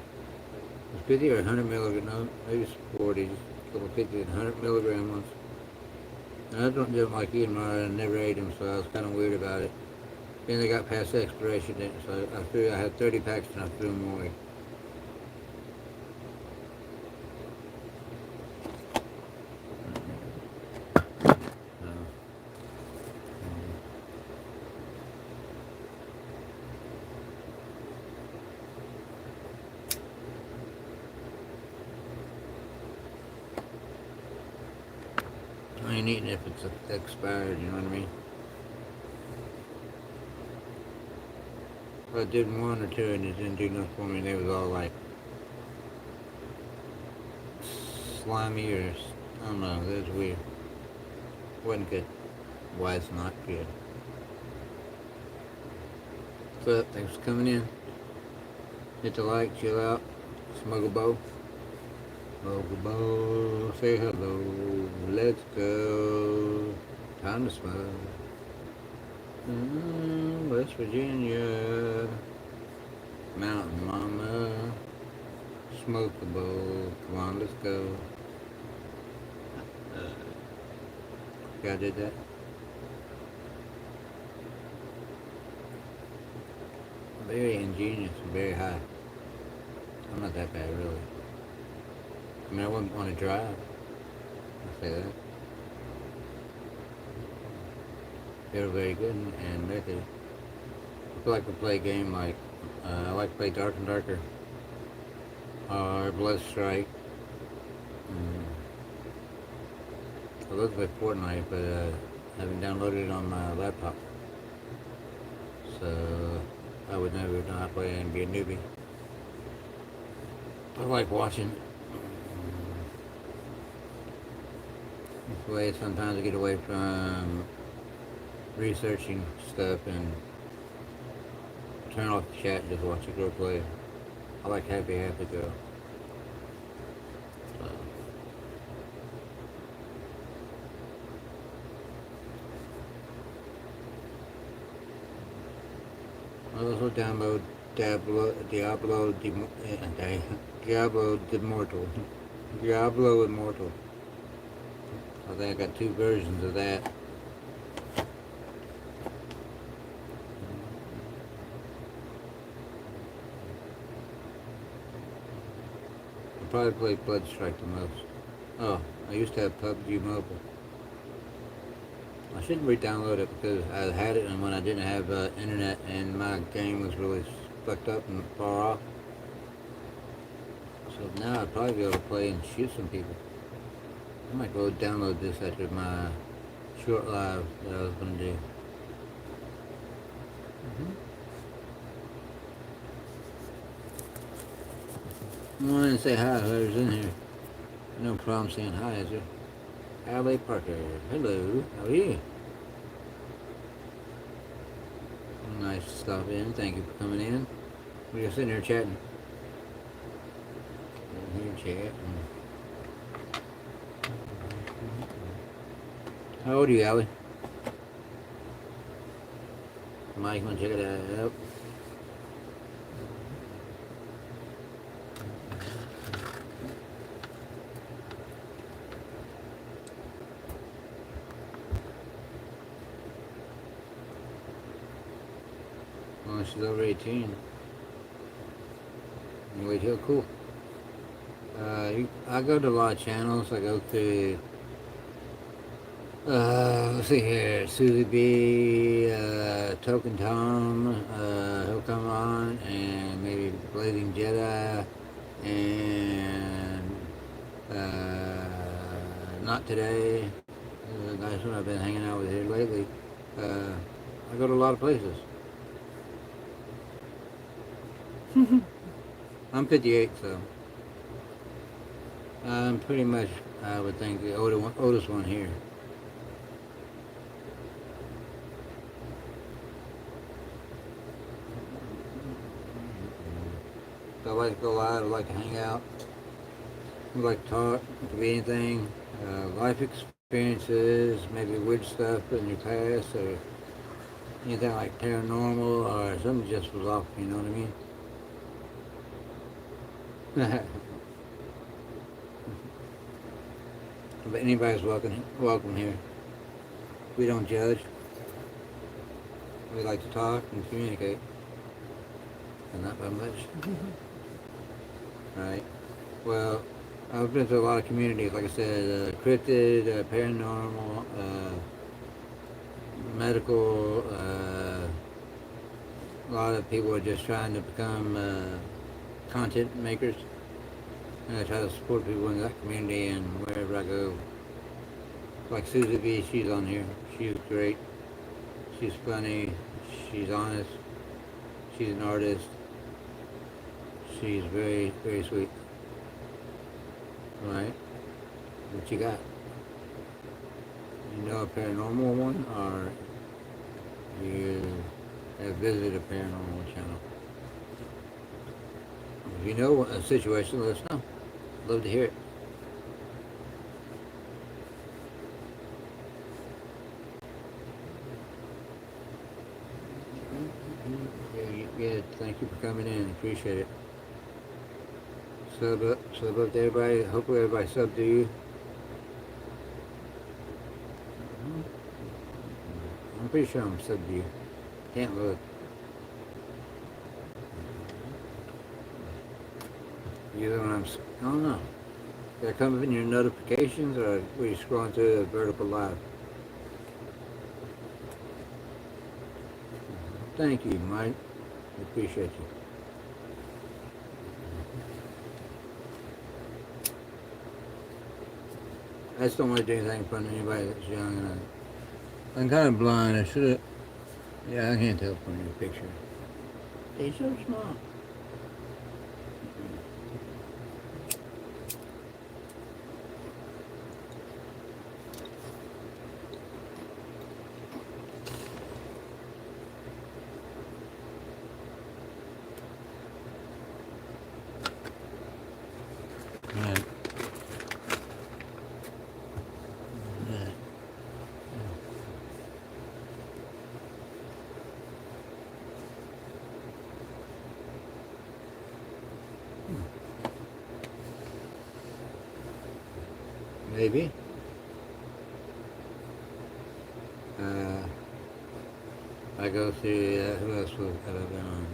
was 50 or 100 milligrams. No, maybe it's 40. Just a couple 50 and 100 milligram ones. And I don't like eating them. I never ate them, so I was kind of weird about it. Then they got past the expiration date, so I had 30 packs and I threw them away. I ain't eating if it's expired, you know what I mean? I did 1 or 2 and it didn't do nothing for me. They was all like slimy or I don't know. It was weird. Wasn't good. Was not good. So thanks for coming in. Hit the like, chill out, smoke a bowl. Smoke a bowl, say hello, let's go. Time to smoke. West Virginia, Mountain Mama, smoke a bowl. Come on, let's go. Yeah, I did that. Very ingenious and very high. I'm not that bad, really. I mean, I wouldn't want to drive. I'll say that. They're very good and method. I like to play a game like I like to play Dark and Darker or Blood Strike. Mm. I love to play Fortnite, but I haven't downloaded it on my laptop, so I would never know how to play and be a newbie. I like watching. This way, sometimes I get away from researching stuff and turn off the chat and just watch a girl play. I like happy girl. So, I also download Diablo Immortal. Diablo Immortal. I think I got two versions of that. I probably play Blood Strike the most. Oh, I used to have PUBG Mobile. I shouldn't re-download it because I had it and when I didn't have internet and my game was really fucked up and far off. So now I'd probably be able to play and shoot some people. I might go download this after my short live that I was going to do. I wanted to say hi, whoever's in here. No problem saying hi, is there? Allie Parker. Hello, how are you? Nice to stop in. Thank you for coming in. We're just sitting here chatting. Sitting here chatting. How old are you, Allie? Mike, want to check it out? Well, she's over 18. Wait till cool. I go to a lot of channels. I go to, let's see here, Susie B, Token Tom, he'll come on, and maybe Blazing Jedi, and Not Today. The nice one I've been hanging out with here lately. I go to a lot of places. I'm 58, so I'm pretty much, I would think, the oldest one here. So I like to go out, I like to hang out, I like to talk, it could be anything, life experiences, maybe weird stuff in your past, or anything like paranormal, or something just was off, you know what I mean? But anybody's welcome here. We don't judge. We like to talk and communicate. And not by much. Right. Well, I've been to a lot of communities, like I said, cryptid, paranormal, medical, a lot of people are just trying to become content makers. And I try to support people in that community and wherever I go. Like Susie B, she's on here. She's great. She's funny. She's honest. She's an artist. She's very, very sweet. Right? What you got? You know a paranormal one, or you have visited a paranormal channel? If you know a situation, let us know. I'd love to hear it. Yeah, thank you for coming in. Appreciate it. Sub up to everybody. Hopefully everybody sub to you. I'm pretty sure I'm sub to you. Can't look. Either when I don't know. Did that come up in your notifications, or were you scrolling through the vertical live? Thank you, Mike. I appreciate you. I just don't want to do anything in front of anybody that's young. And I'm kind of blind. I should have. Yeah, I can't tell from your picture. They're so small. Yeah. Yeah. Maybe. Uh, I go through. Who else have I been on?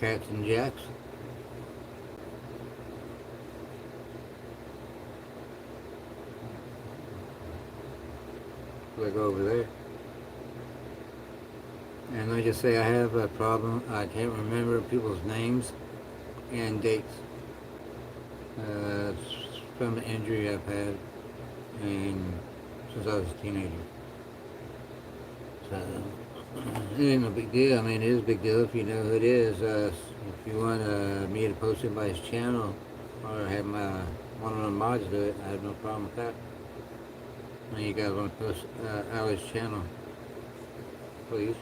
Cats and Jacks. So I go over there. And let me just say, I have a problem. I can't remember people's names and dates. It's from an injury I've had, and since I was a teenager. So it ain't no big deal. I mean, it is a big deal if you know who it is. If you want me to post anybody's channel or have one of my mods do it, I have no problem with that. And you guys want to post Ali's channel, please.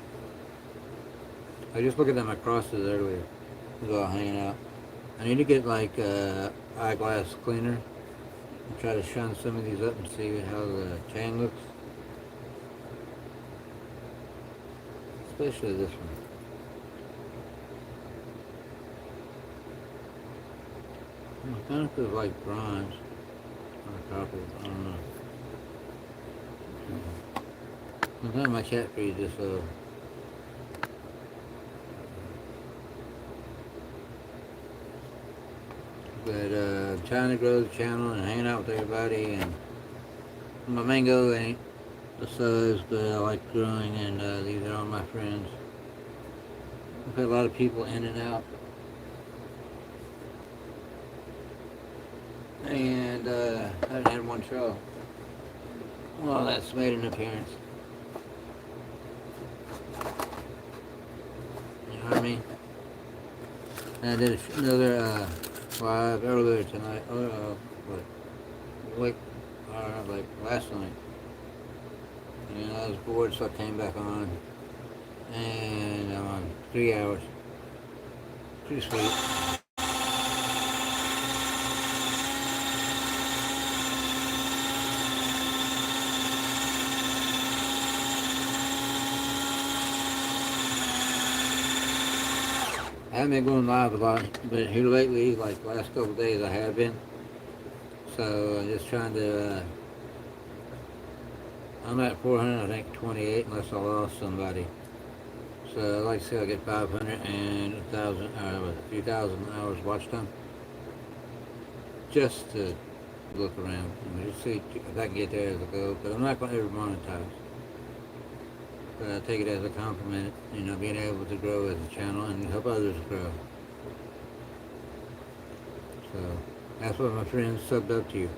I just looked at my crosses earlier. We was all hanging out. I need to get like eyeglass cleaner and try to shine some of these up and see how the chain looks. Especially this one. It kind of feels like bronze on top of it. I don't know. Sometimes my cat feeds this but trying to grow the channel and hanging out with everybody, and my mango ain't the size that I like growing, and these are all my friends. I've had a lot of people in and out, and I haven't had one show. Well, that's made an appearance. You know what I mean? And I did another live earlier tonight. Like last night. And I was bored, so I came back on. And I'm on 3 hours. Pretty sweet. I haven't been going live a lot, but here lately, like the last couple of days, I have been. So I'm just trying to. I'm at 400, I think 28, unless I lost somebody. So like I said, I get 500 and 1,000, a few thousand hours watch time, just to look around. Just see if I can get there as I go. But I'm not going to ever monetize. But I take it as a compliment, being able to grow as a channel and help others grow. So that's what my friends subbed up to you.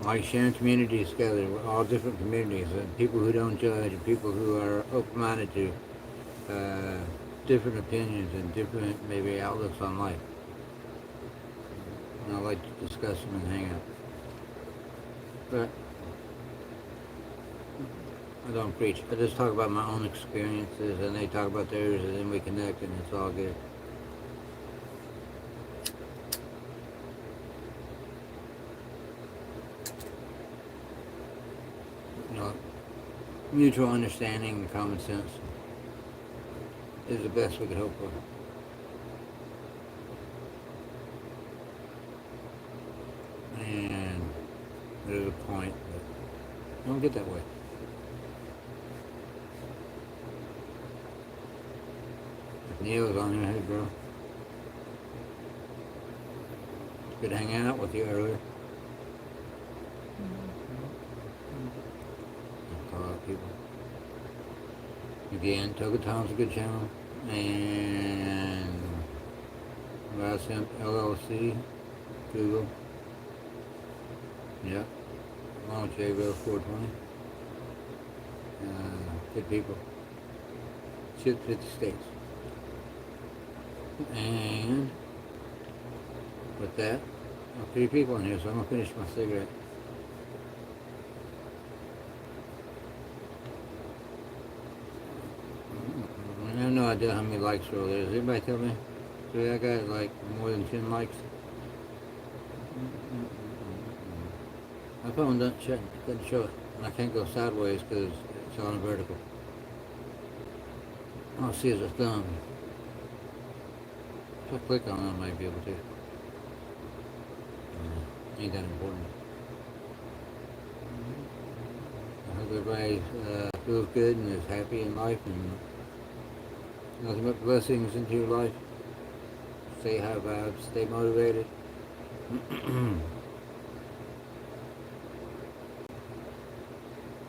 Like sharing communities together, we're all different communities, and people who don't judge, and people who are open-minded to different opinions and different maybe outlooks on life. And I like to discuss them and hang out. But I don't preach. I just talk about my own experiences, and they talk about theirs, and then we connect, and it's all good. Mutual understanding and common sense is the best we could hope for. And there's a point, but don't get that way. If Neil's on your head, bro. Good hanging out with you earlier. Call out people. Again, Toga Tom's a good channel. And Simp LLC, Google. Yep. Along with J-Bill 420. Good people. Ship 50 states. And with that, 3 people in here, so I'm going to finish my cigarette. I have no idea how many likes there is. Anybody tell me? So I got like more than 10 likes. My phone doesn't show it. And I can't go sideways because it's on vertical. All I see is a thumb. If I click on it, I might be able to. Ain't that important. I hope everybody feels good and is happy in life and nothing but blessings into your life. Stay high vibes, stay motivated.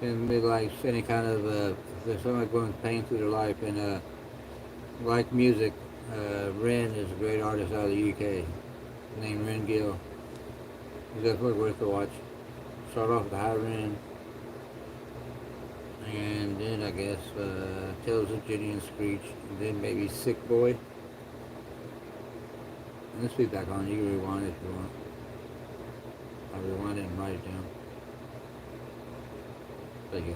And be like any kind of, if there's somebody going pain through their life and like music, Ren is a great artist out of the UK named Ren Gill. He's definitely worth the watch. Start off with the high Ren. And then I guess Tales of Jenny and Screech, and then maybe Sick Boy. And let's be back on. You can rewind it if you want. I'll rewind it and write it down. But yeah.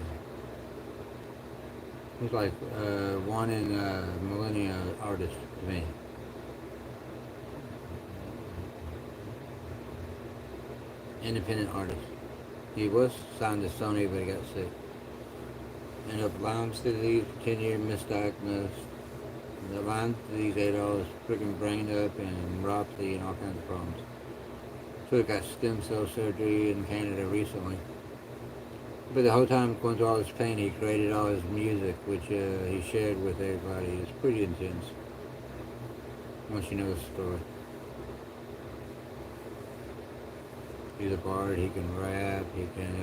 He's like one in millennia artist to me. Independent artist. He was signed to Sony, but he got sick. Ended up Lyme disease, 10-year misdiagnosed. The Lyme disease ate all his freaking brain up and neuropathy and all kinds of problems. So he got stem cell surgery in Canada recently. But the whole time going through all this pain, he created all his music, which he shared with everybody. It's pretty intense once you know the story. He's a bard, he can rap, he can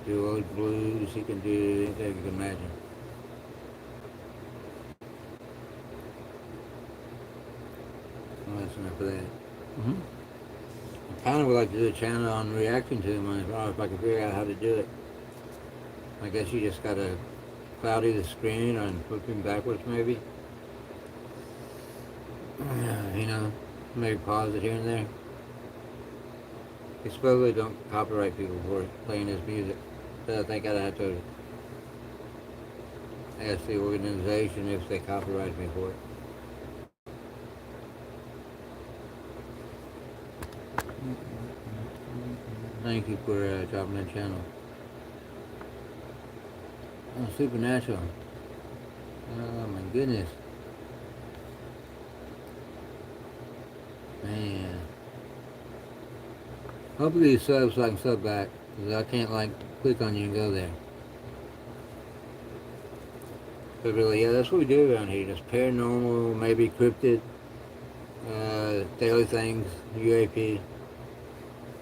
do old blues, he can do anything you can imagine. Well, that's enough of that. I kind of would like to do a channel on reacting to him if I could figure out how to do it. I guess you just gotta cloudy the screen and flip him backwards maybe. You know, maybe pause it here and there. They supposedly don't copyright people for playing his music. So I think I'd have to ask the organization if they copyright me for it. Thank you for dropping that channel. Oh, Supernatural. Oh my goodness. Man. Hopefully you sub so I can sub back. Because I can't like click on you and go there. But really, yeah, that's what we do around here. Just paranormal, maybe cryptid, daily things, UAP.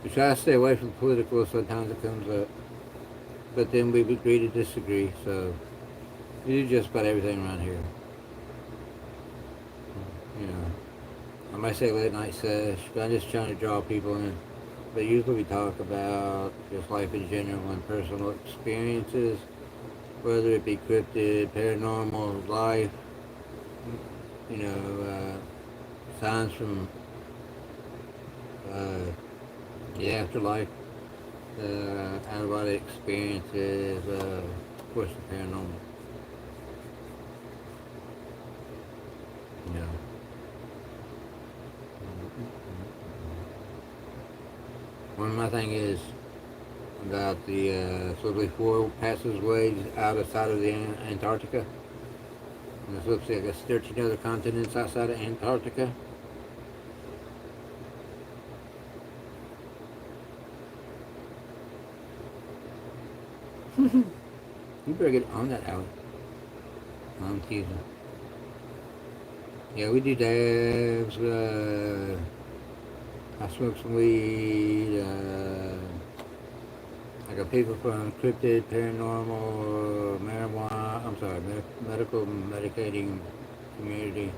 We try to stay away from political, sometimes it comes up. But then we agree to disagree, so we do just about everything around here. You know, I might say late night sesh, but I'm just trying to draw people in. But usually we talk about just life in general and personal experiences, whether it be cryptid, paranormal, life, you know, signs from the afterlife, out-of-body experiences, of course the paranormal. You know. One of my thing is about the supposedly 4 passageways outside of the Antarctica. And there's supposed to be, I guess, 13 other continents outside of Antarctica. You better get on that, Alex. I'm teasing. Yeah, we do dabs, I smoked some weed. I got people from cryptid, paranormal, marijuana. I'm sorry, medical medicating community.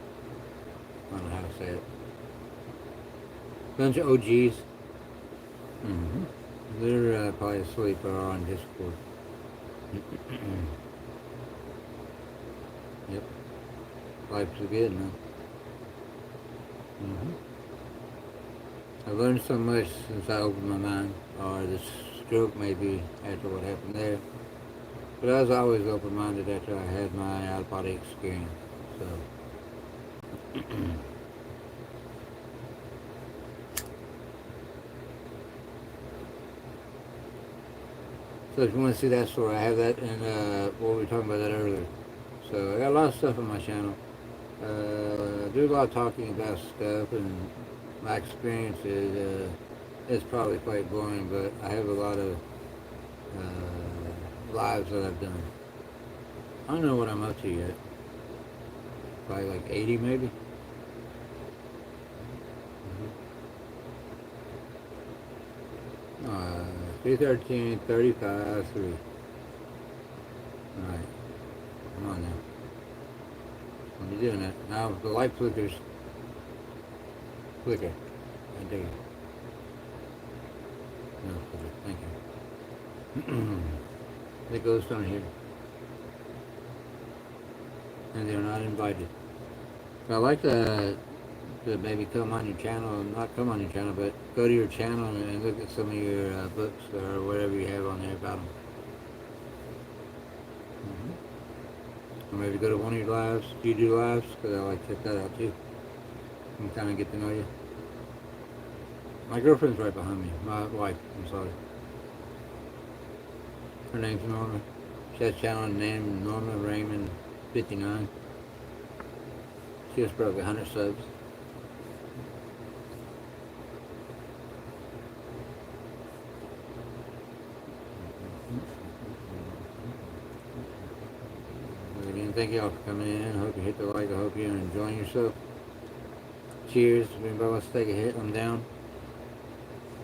I don't know how to say it. Bunch of OGs. Mm-hmm. They're probably asleep or on Discord. Yep. Life's good, man. Mm-hmm. I've learned so much since I opened my mind, or the stroke maybe after what happened there. But I was always open-minded after I had my out-of-body experience. So, so if you want to see that story, I have that in what we were talking about that earlier. So I got a lot of stuff on my channel. I do a lot of talking about stuff and my experiences. It's probably quite boring, but I have a lot of lives that I've done. I don't know what I'm up to yet. Probably like 80 maybe. 313, 35, 3. Alright. Come on now. When you're doing that. Now the light flickers. Flicker. I dig it. No, flicker. Thank you. It goes down here. And they're not invited. So I like to maybe come on your channel, not come on your channel, but go to your channel and look at some of your books or whatever you have on there about them. Or maybe go to one of your lives. Do you do lives? Because I like to check that out too. And kind of get to know you. My girlfriend's right behind me. My wife, I'm sorry. Her name's Norma. She has a channel named Norma Raymond 59. She just broke 100 subs. Again, thank y'all for coming in. I hope you hit the like. I hope you're enjoying yourself. Cheers. If anybody wants to take a hit, I'm down.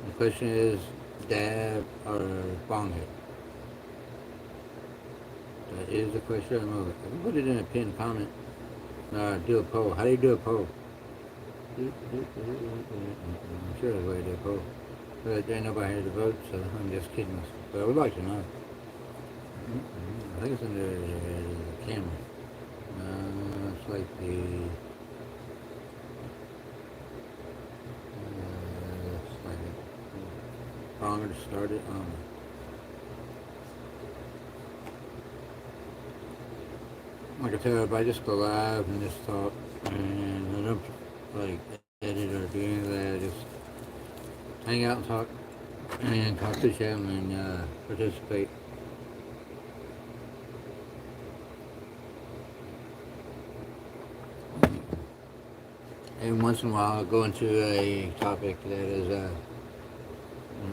The question is, dab or bong hit? That is the question. I don't know. I can put it in a pinned comment. Do a poll. How do you do a poll? I'm sure there's a way to do a poll. But there ain't nobody here to vote, so I'm just kidding myself. But I would like to know. I think it's under the camera. It's like the... it's like a pronger to start it. Like I tell everybody, just go live and just talk. And I don't like edit or do any of that. Just hang out and talk. And talk to them and participate. And once in a while, I'll go into a topic that is, I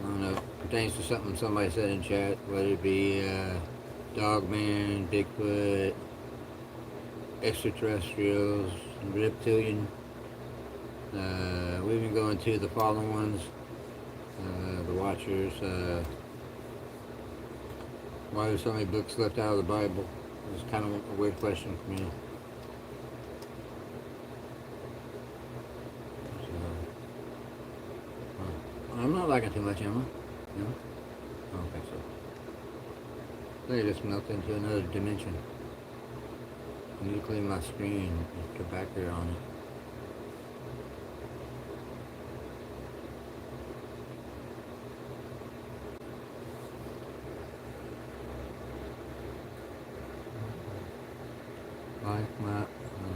don't know, pertains to something somebody said in chat, whether it be Dogman, Bigfoot, extraterrestrials, reptilian. We even go into the fallen ones, the Watchers. Why there's so many books left out of the Bible? It's kind of a weird question for me. I'm not liking too much, am I? No? I don't think so. They just melt into another dimension. I need to clean my screen and get back there on it.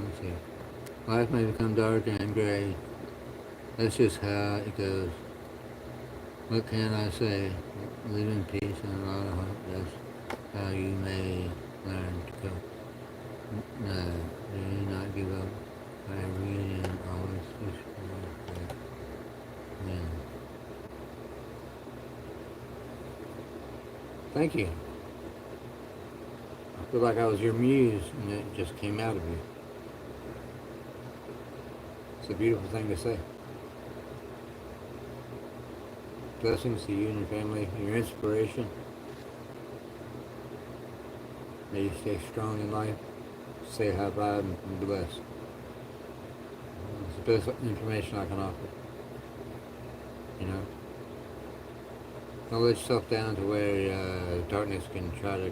Let's see. Life may become dark and gray. That's just how it goes. What can I say? Live in peace and a lot of hope. That's how you may learn to cope. No, do not give up. I read and always wish for that. Yeah. Thank you. I feel like I was your muse and it just came out of you. It's a beautiful thing to say. Blessings to you and your family, your inspiration. May you stay strong in life. Stay high vibe and be blessed. It's the best information I can offer. You know, don't let yourself down to where darkness can try to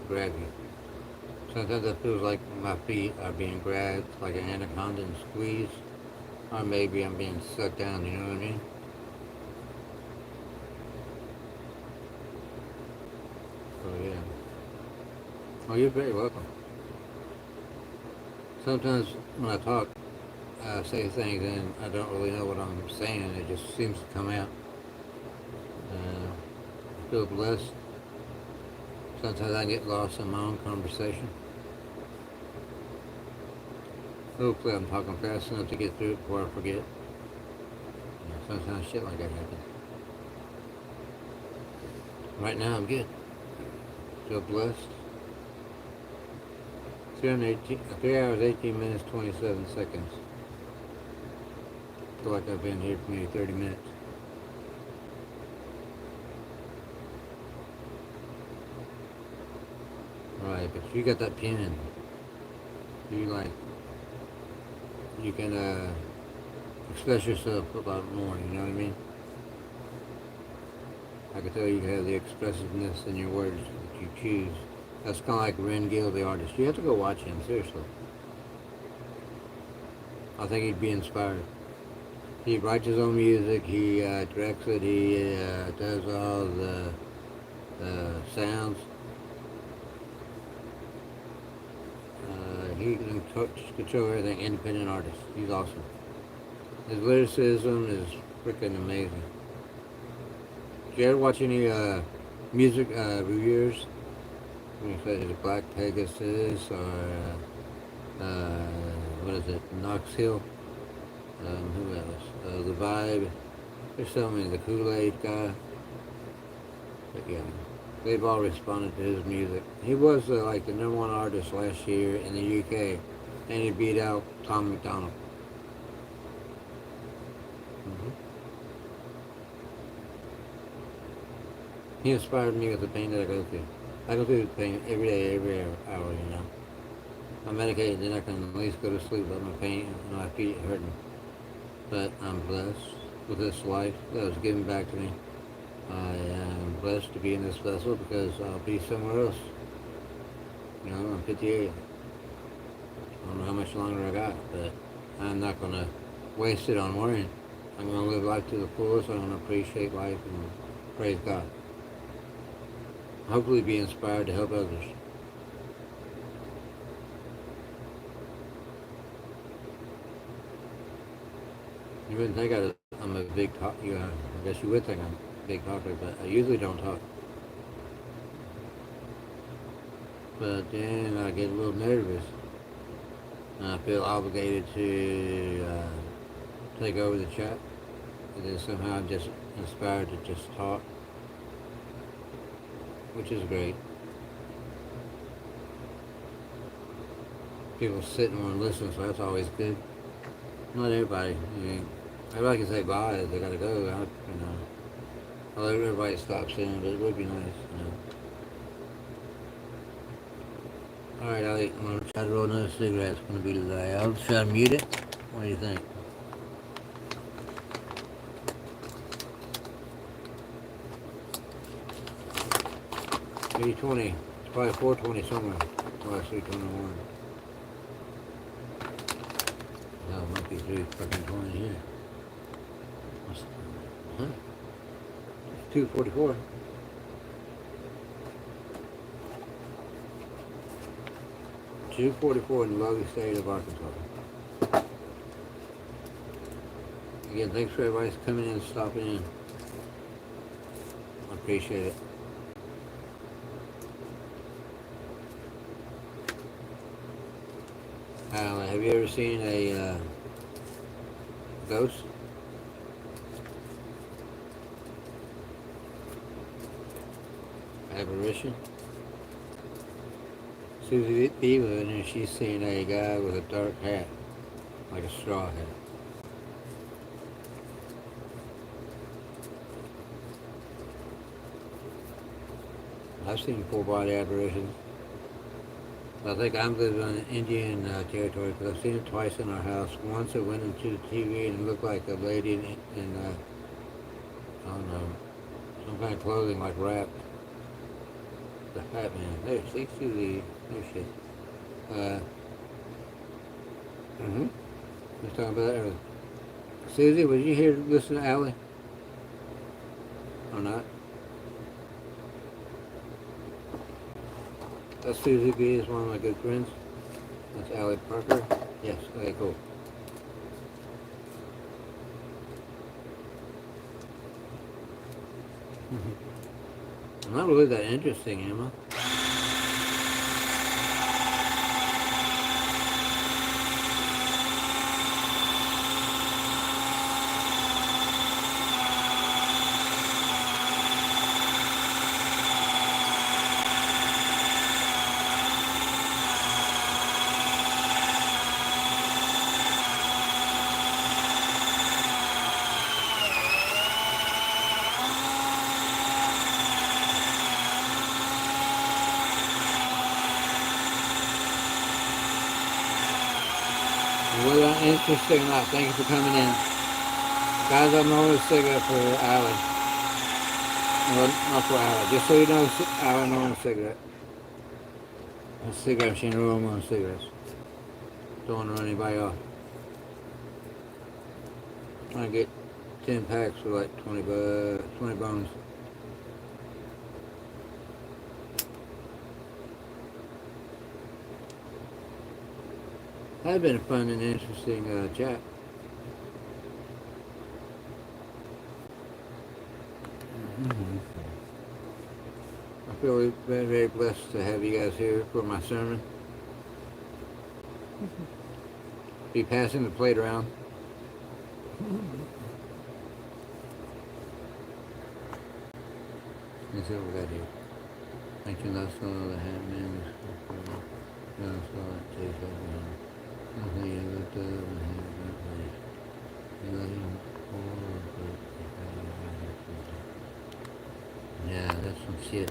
grab you. Sometimes it feels like my feet are being grabbed like an anaconda and squeezed, or maybe I'm being sucked down. You know what I mean? So yeah. Oh, you're very welcome. Sometimes when I talk, I say things and I don't really know what I'm saying. It just seems to come out. I feel blessed. Sometimes I get lost in my own conversation. Hopefully I'm talking fast enough to get through it before I forget. Sometimes shit like that happens. Right now I'm good. Feel blessed. 3 hours, 18 minutes, 27 seconds. Feel like I've been here for maybe 30 minutes. Right, but you got that pen. You like, you can express yourself a lot more, you know what I mean? I can tell you have the expressiveness in your words that you choose. That's kind of like Ren Gill, the artist. You have to go watch him, seriously. I think he'd be inspired. He writes his own music, he directs it, he does all the sounds. He can control everything, independent artist. He's awesome. His lyricism is freaking amazing. Did you ever watch any music reviewers? When you say it's Black Pegasus or what is it, Knox Hill? Who else? The Vibe. There's so many. The Kool-Aid guy. But yeah, they've all responded to his music. He was like the #1 artist last year in the UK, and he beat out Tom McDonald. hmm He inspired me with the pain that I go through. I go through the pain every day, every hour, you know. I'm medicated, then I can at least go to sleep without my pain and my feet hurting. But I'm blessed with this life that was given back to me. I am blessed to be in this vessel because I'll be somewhere else. You know, I'm 58. I don't know how much longer I got, but I'm not going to waste it on worrying. I'm going to live life to the fullest. I'm going to appreciate life and praise God. Hopefully be inspired to help others. You wouldn't think I'm a big talk. I guess you would think I'm a big talker, but I usually don't talk. But then I get a little nervous, and I feel obligated to take over the chat, and then somehow I'm just inspired to just talk, which is great. People sit and want to listen, so that's always good. Not everybody. Everybody can say bye if they gotta go. I'll let everybody stop soon, but it would be nice, Alright, Ali, I'm gonna try to roll another cigarette. It's gonna be today. I'll try to mute it. What do you think? $3.20. It's probably $4.20 somewhere. Oh, it's $3.21. No, it might be $3.20 here. Huh? It's $2.44. $2.44 in the lovely state of Arkansas. Again, thanks for everybody coming in and stopping in. I appreciate it. Have you ever seen a ghost? Apparition? Susie B was in there, she's seen a guy with a dark hat, like a straw hat. I've seen full body apparitions. I think I'm living on Indian territory because I've seen it twice in our house. Once it went into the TV and it looked like a lady in I don't know, some kind of clothing like wrapped. The hat man. There, see the, there she is. Mm-hmm. I was talking about that earlier. Susie, was you here to listen to Allie? Or not? That's Susie B. is one of my good friends. That's Allie Parker. Yes, okay, cool. I'm not really that interesting, am I? Whether I'm interesting or not, thank you for coming in. Guys, I'm rolling a cigarette for Allie. No, not for Allie. Just so you know, Allie rolling a cigarette. A cigarette machine rolling cigarettes. Don't want to run anybody off. I get 10 packs for like 20 bones. That's been a fun and interesting chat. I feel very, very blessed to have you guys here for my sermon. Be passing the plate around. Let's see what we got here. Thank you, last all the handmaids. That's all it takes. Nothing you looked up and had a good place. You let him yeah, that's some shit.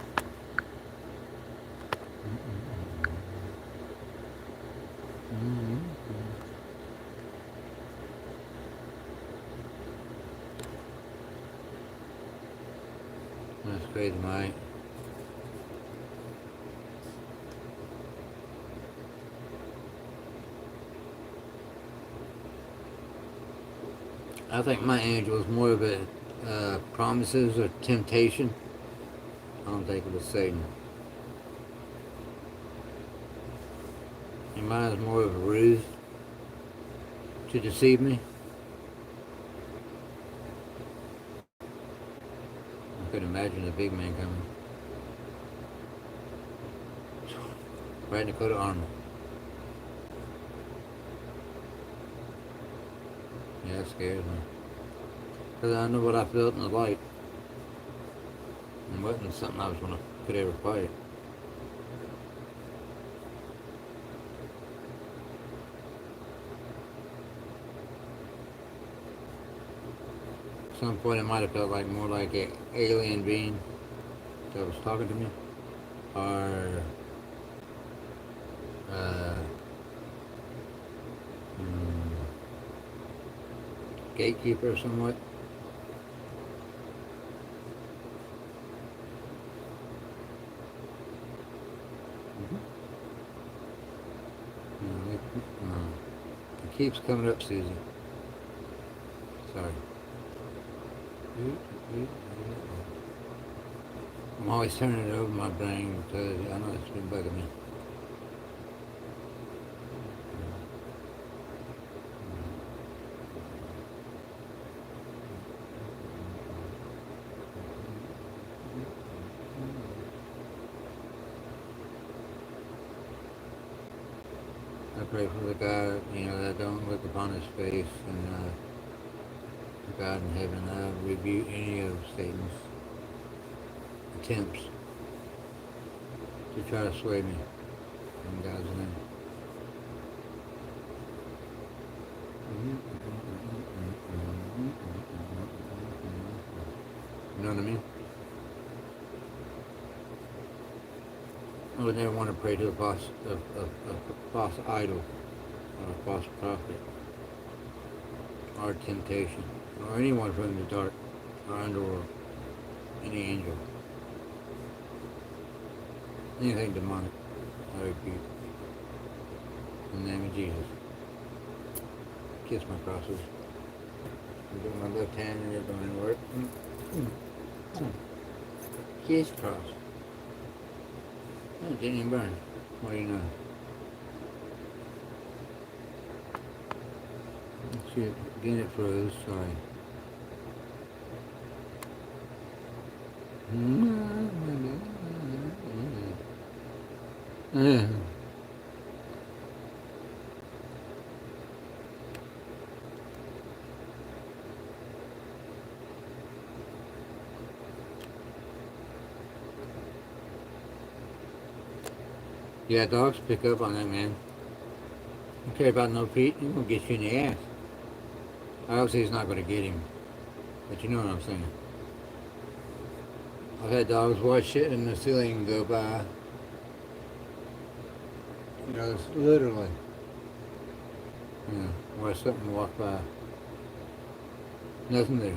That's crazy, Mike. I think my angel was more of a promises or temptation. I don't think it was Satan. And mine is more of a ruse to deceive me. I could imagine a big man coming. Right in the coat of armor. Yeah, that scares me. Because I know what I felt in the light. It wasn't something I was going to could ever fight. At some point it might have felt like more like an alien being that was talking to me. Or gatekeeper somewhat. It keeps coming up, Susie. Sorry. I'm always turning it over my brain because I know it's been bugging me. I pray for the God, that don't look upon his face, and God in heaven, I rebuke any of Satan's attempts to try to sway me in God's name. You know what I mean? I would never want to pray to a false idol or a false prophet or temptation or anyone from the dark or underworld, any angel, anything demonic. I rebuke in the name of Jesus. Kiss my crosses. I'm doing my left hand and you're doing work. Kiss cross. Oh, it didn't even burn. What do you know? Shit, again it froze, sorry. Yeah, dogs pick up on that, man. Don't care about no Pete, he's gonna get you in the ass. Obviously he's not gonna get him, but you know what I'm saying. I've had dogs watch shit in the ceiling go by. You know, it's literally. Yeah, watch something walk by. Nothing there.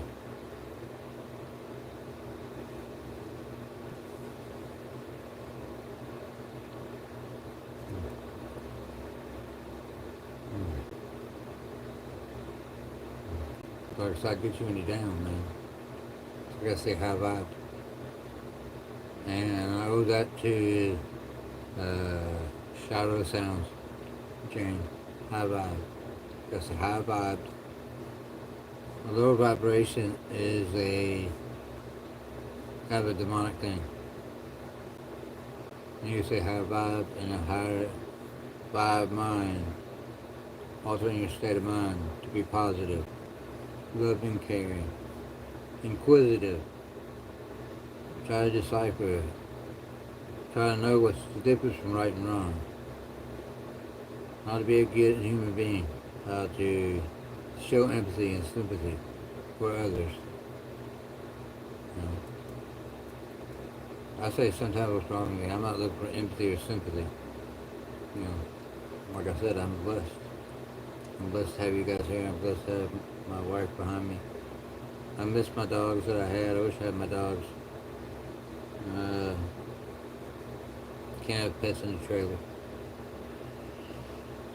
Dark side gets you when you're down, man. I gotta say high vibe. And I owe that to Shadow Sounds, Jane. High vibe. That's a high vibe. A lower vibration is a kind of a demonic thing. And you say high vibe and a higher vibe mind, altering your state of mind to be positive, loving, caring, inquisitive, try to decipher, try to know what's the difference from right and wrong, how to be a good human being, how to show empathy and sympathy for others. You know, I say sometimes what's wrong with me, I'm not looking for empathy or sympathy. You know, like I said, I'm blessed. I'm blessed to have you guys here. I'm blessed to have my wife behind me. I miss my dogs that I had. I wish I had my dogs. Can't have pets in the trailer.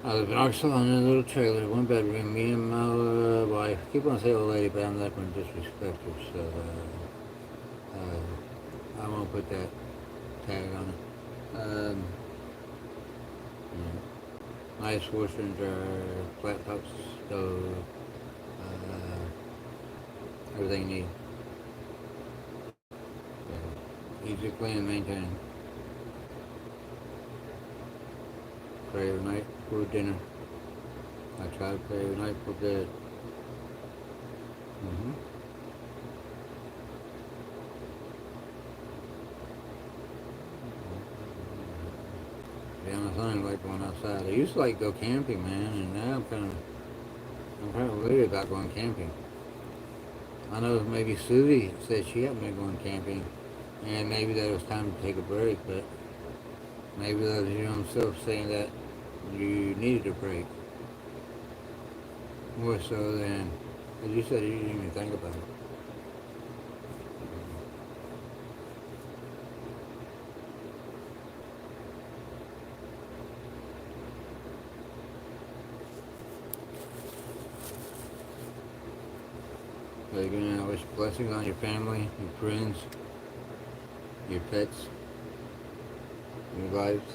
I live in Arkansas in a little trailer, one bedroom, me and my wife. I keep on saying old lady, but I'm not going to disrespect her, so I won't put that tag on it. Nice washer and dryer, flat top stove, everything you need. Easy to clean and maintain. Pray every night before dinner. I try to pray every night before bed. Yeah, my son like going outside. I used to like go camping, man, and now I'm kind of leery about going camping. I know maybe Susie said she hadn't been going camping, and maybe that it was time to take a break, but maybe that was your own self saying that you needed a break. More so than, as you said, you didn't even think about it. So you're going to wish blessings on your family, your friends, your pets, your lives,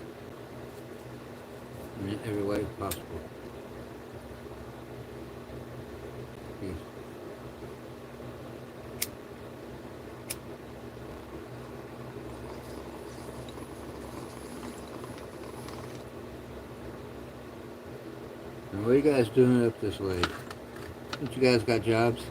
in every way possible. Peace. And what are you guys doing up this late? Don't you guys got jobs?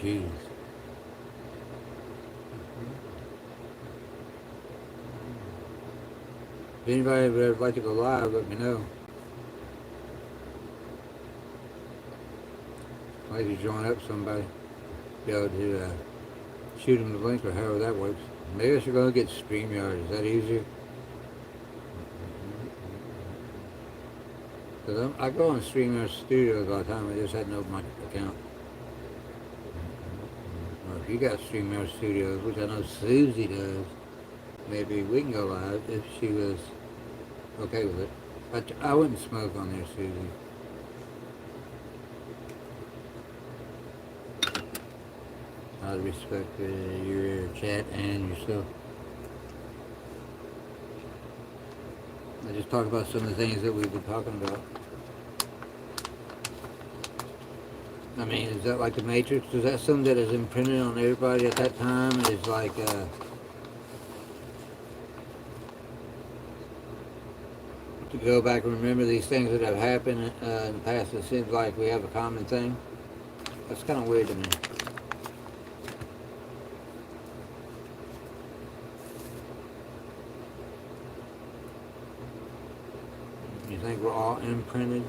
Jeez. If anybody would like to go live, let me know. I'd like to join up somebody. Be able to shoot them the link or however that works. Maybe I should go get StreamYard. Is that easier? Because I go on StreamYard Studios all the time. I just hadn't opened my account. Or if you got StreamYard Studios, which I know Susie does, maybe we can go live if she was okay with it. But I wouldn't smoke on there, Susie. I'd respect your chat and yourself. I just talk about some of the things that we've been talking about. I mean, is that like the Matrix? Is that something that is imprinted on everybody at that time? Is like, to go back and remember these things that have happened in the past? It seems like we have a common thing. That's kind of weird to me. You think we're all imprinted?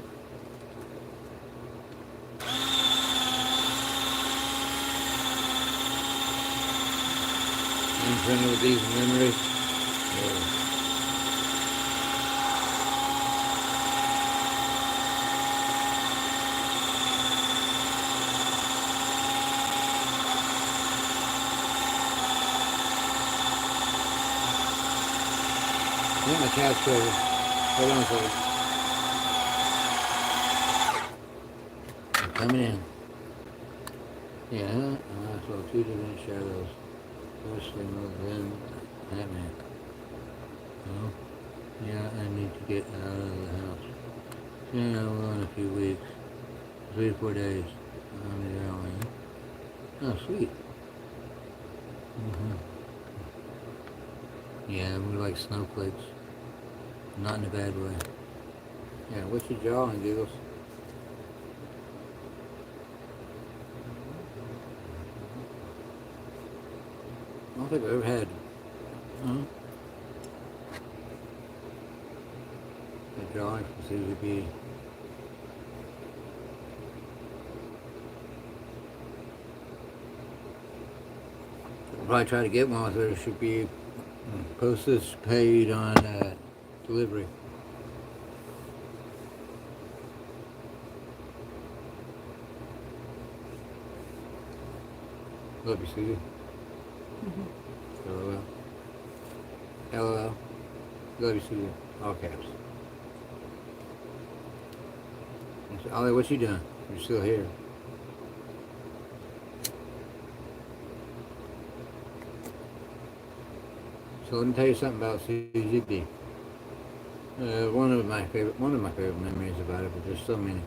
Imprinted with these memories? Yeah. I think my cat's ready. Hold on a second. I'm coming in. Yeah, I saw two different shadows. Firstly, moved in. Batman. Oh, yeah, I need to get out of the house. Yeah, well, in a few weeks. 3 to 4 days. I'm there only. Oh, sweet. Mm-hmm. Yeah, we're like snowflakes. Not in a bad way. Yeah, what's your jaw and giggles? I don't think I've ever had. Huh? A drawing from CGB. I'll probably try to get one, so there should be postage paid on delivery. Love you, Susie. LOL. LOL. Love you, Susie. All caps. Ollie, what you doing? You're still here. So let me tell you something about Susie B. One of my favorite memories about it, but there's so many.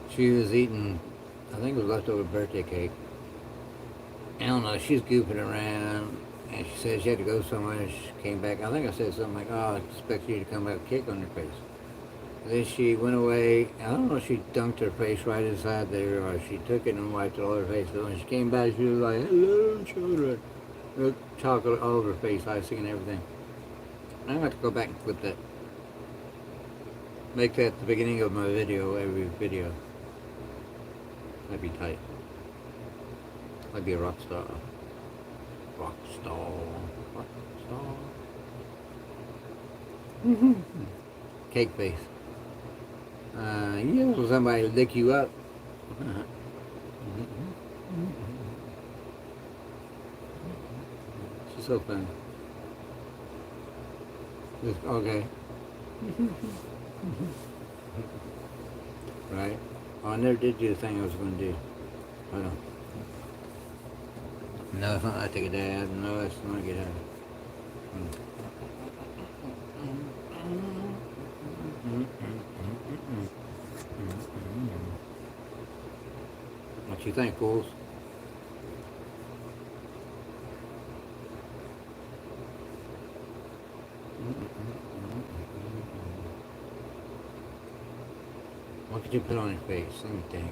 She was eating, I think it was leftover birthday cake. I don't know, she's goofing around, and she said she had to go somewhere, and she came back. I think I said something like, oh, I expect you to come back with cake on your face. And then she went away. I don't know if she dunked her face right inside there, or she took it and wiped it all over her face. But when she came back, she was like, hello, children. With chocolate all over her face, icing and everything. I'm going to have to go back and clip that. Make that the beginning of my video, every video. That'd be tight. I'd be a rock star. Rock star. Rock star. Cake face. You know somebody to lick you up. She's so funny. Okay. Right? Oh, I never did do the thing I was going to do. Hold on. No, it's not I take a dab. No, it's not get out. What you think, fools? What could you put on your face? Let me think.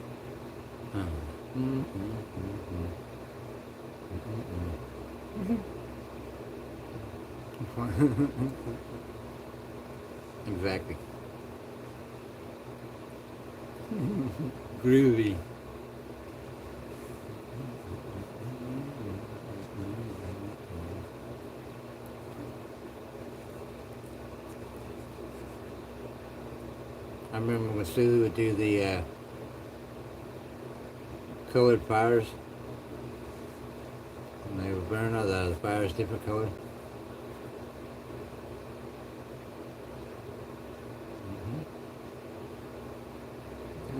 Exactly. Groovy. I remember when Sue would do the colored fires, and they would burn all the fires different color.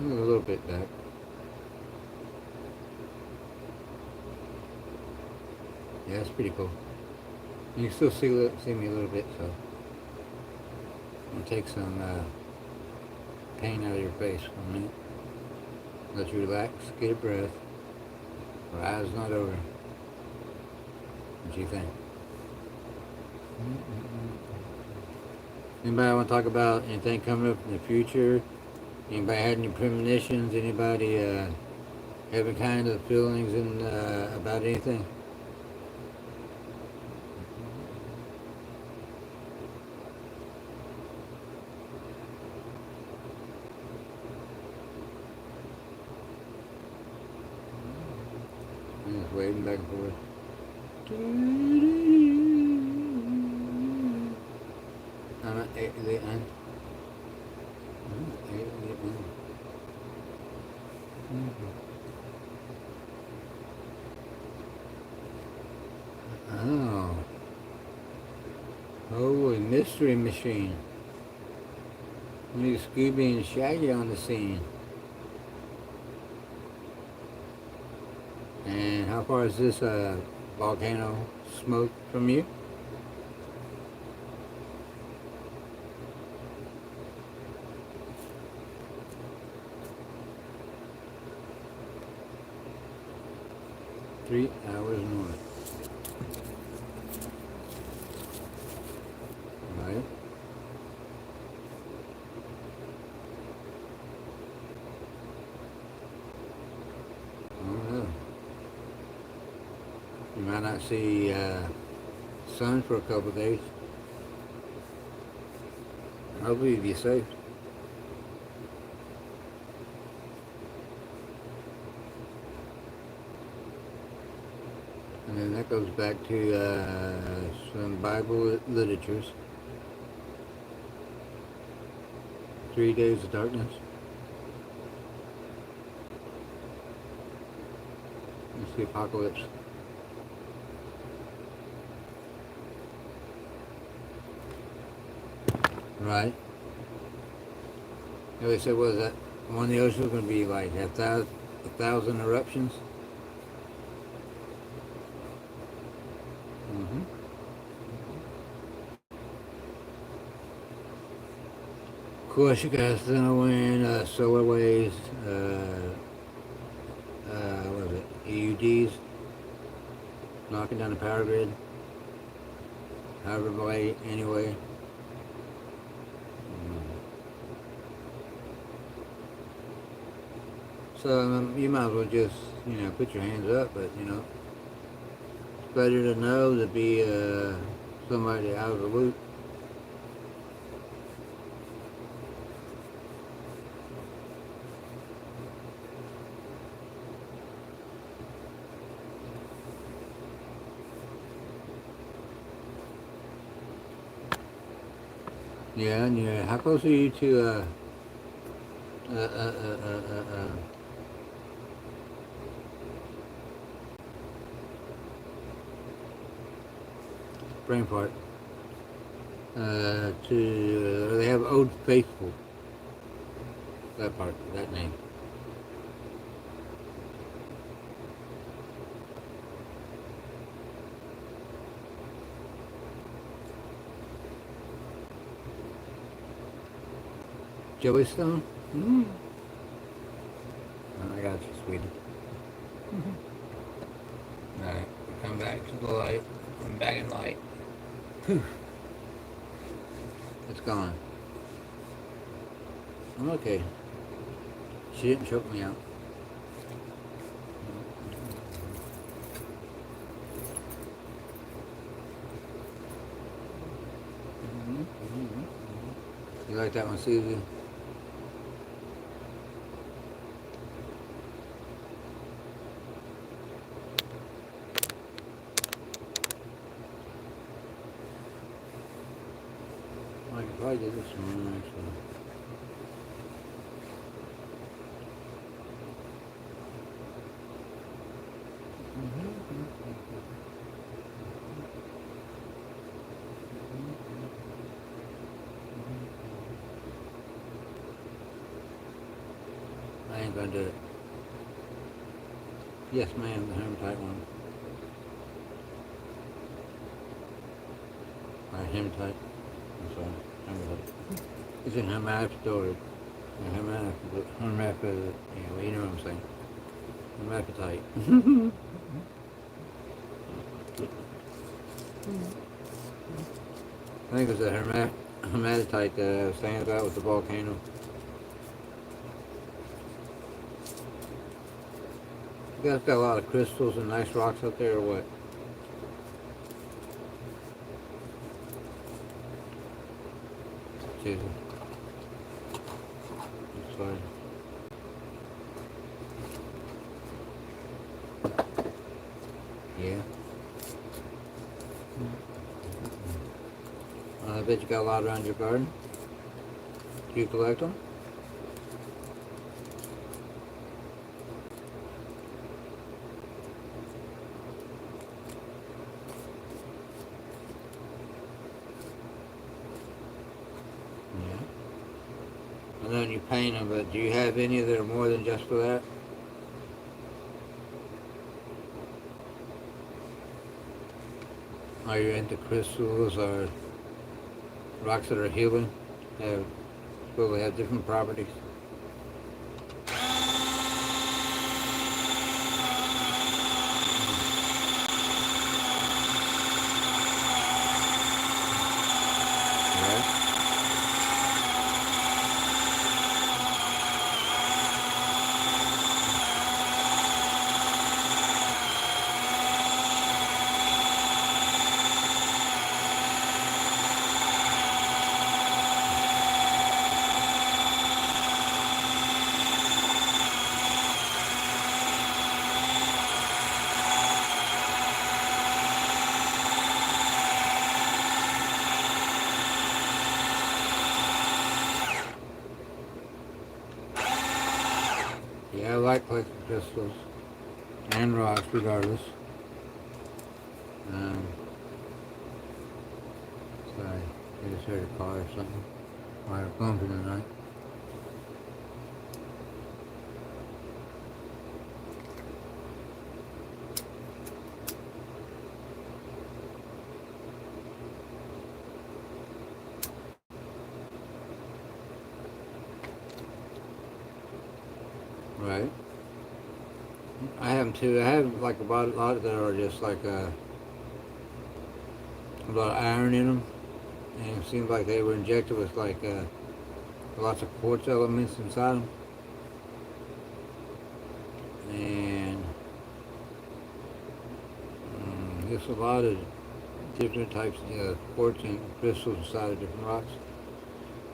A little bit back. Yeah, it's pretty cool. You can still see me a little bit, so I'm gonna take some pain out of your face for a minute. Let you relax, get a breath. Our eyes not over. What do you think? Anybody want to talk about anything coming up in the future? Anybody had any premonitions? Anybody having kind of feelings in about anything? I'm just waving back and forth. I'm at the end. Oh. Oh, a mystery machine. We need Scooby and Shaggy on the scene. And how far is this volcano smoke from you? Three hours north. Right? Oh no. You might not see sun for a couple of days. Hopefully you'll be safe. And then that goes back to some Bible literatures. 3 days of darkness. It's the apocalypse. Right. Yeah, they said, what is that? One of the oceans is going to be like a thousand eruptions. Mm-hmm. Of course, you got thermal wind, solar waves, what is it? EUDs, knocking down the power grid. However way, anyway. So you might as well just, put your hands up, but, it's better to know to be somebody out of the loop. Yeah, and how close are you to, uh, uh, uh, uh, uh, uh, brain fart? They have Old Faithful. That part, that name. Jellystone? Mm. Oh, I got you, sweetie. Alright, come back to the light. I'm back in light. Whew. It's gone. I'm okay. She didn't choke me out. You like that one, Susie? I could probably do this one actually. I ain't gonna do it. Yes, ma'am, the hematite one. Hematite. I'm sorry, hematite. It's in hermaphrodite. Hermaphrodite. Yeah, well, you know what I'm saying. Hermaphrodite. I think it was a hematite that I was saying about with the volcano. You guys got a lot of crystals and nice rocks up there, or what? Susan. I'm sorry. Yeah. I bet you got a lot around your garden. Do you collect them? Yeah. And then you paint them, but do you have any that are more than just for that? Are you into crystals or rocks that are healing? Have supposed to have different properties? Right? Yeah, I like collecting crystals and rocks regardless. Um, Sorry, I just heard a car or something while I was going through the night. Right. I have them too. I have like a lot that are just like a lot of iron in them, and it seems like they were injected with like lots of quartz elements inside them, and there's a lot of different types of quartz and crystals inside of different rocks.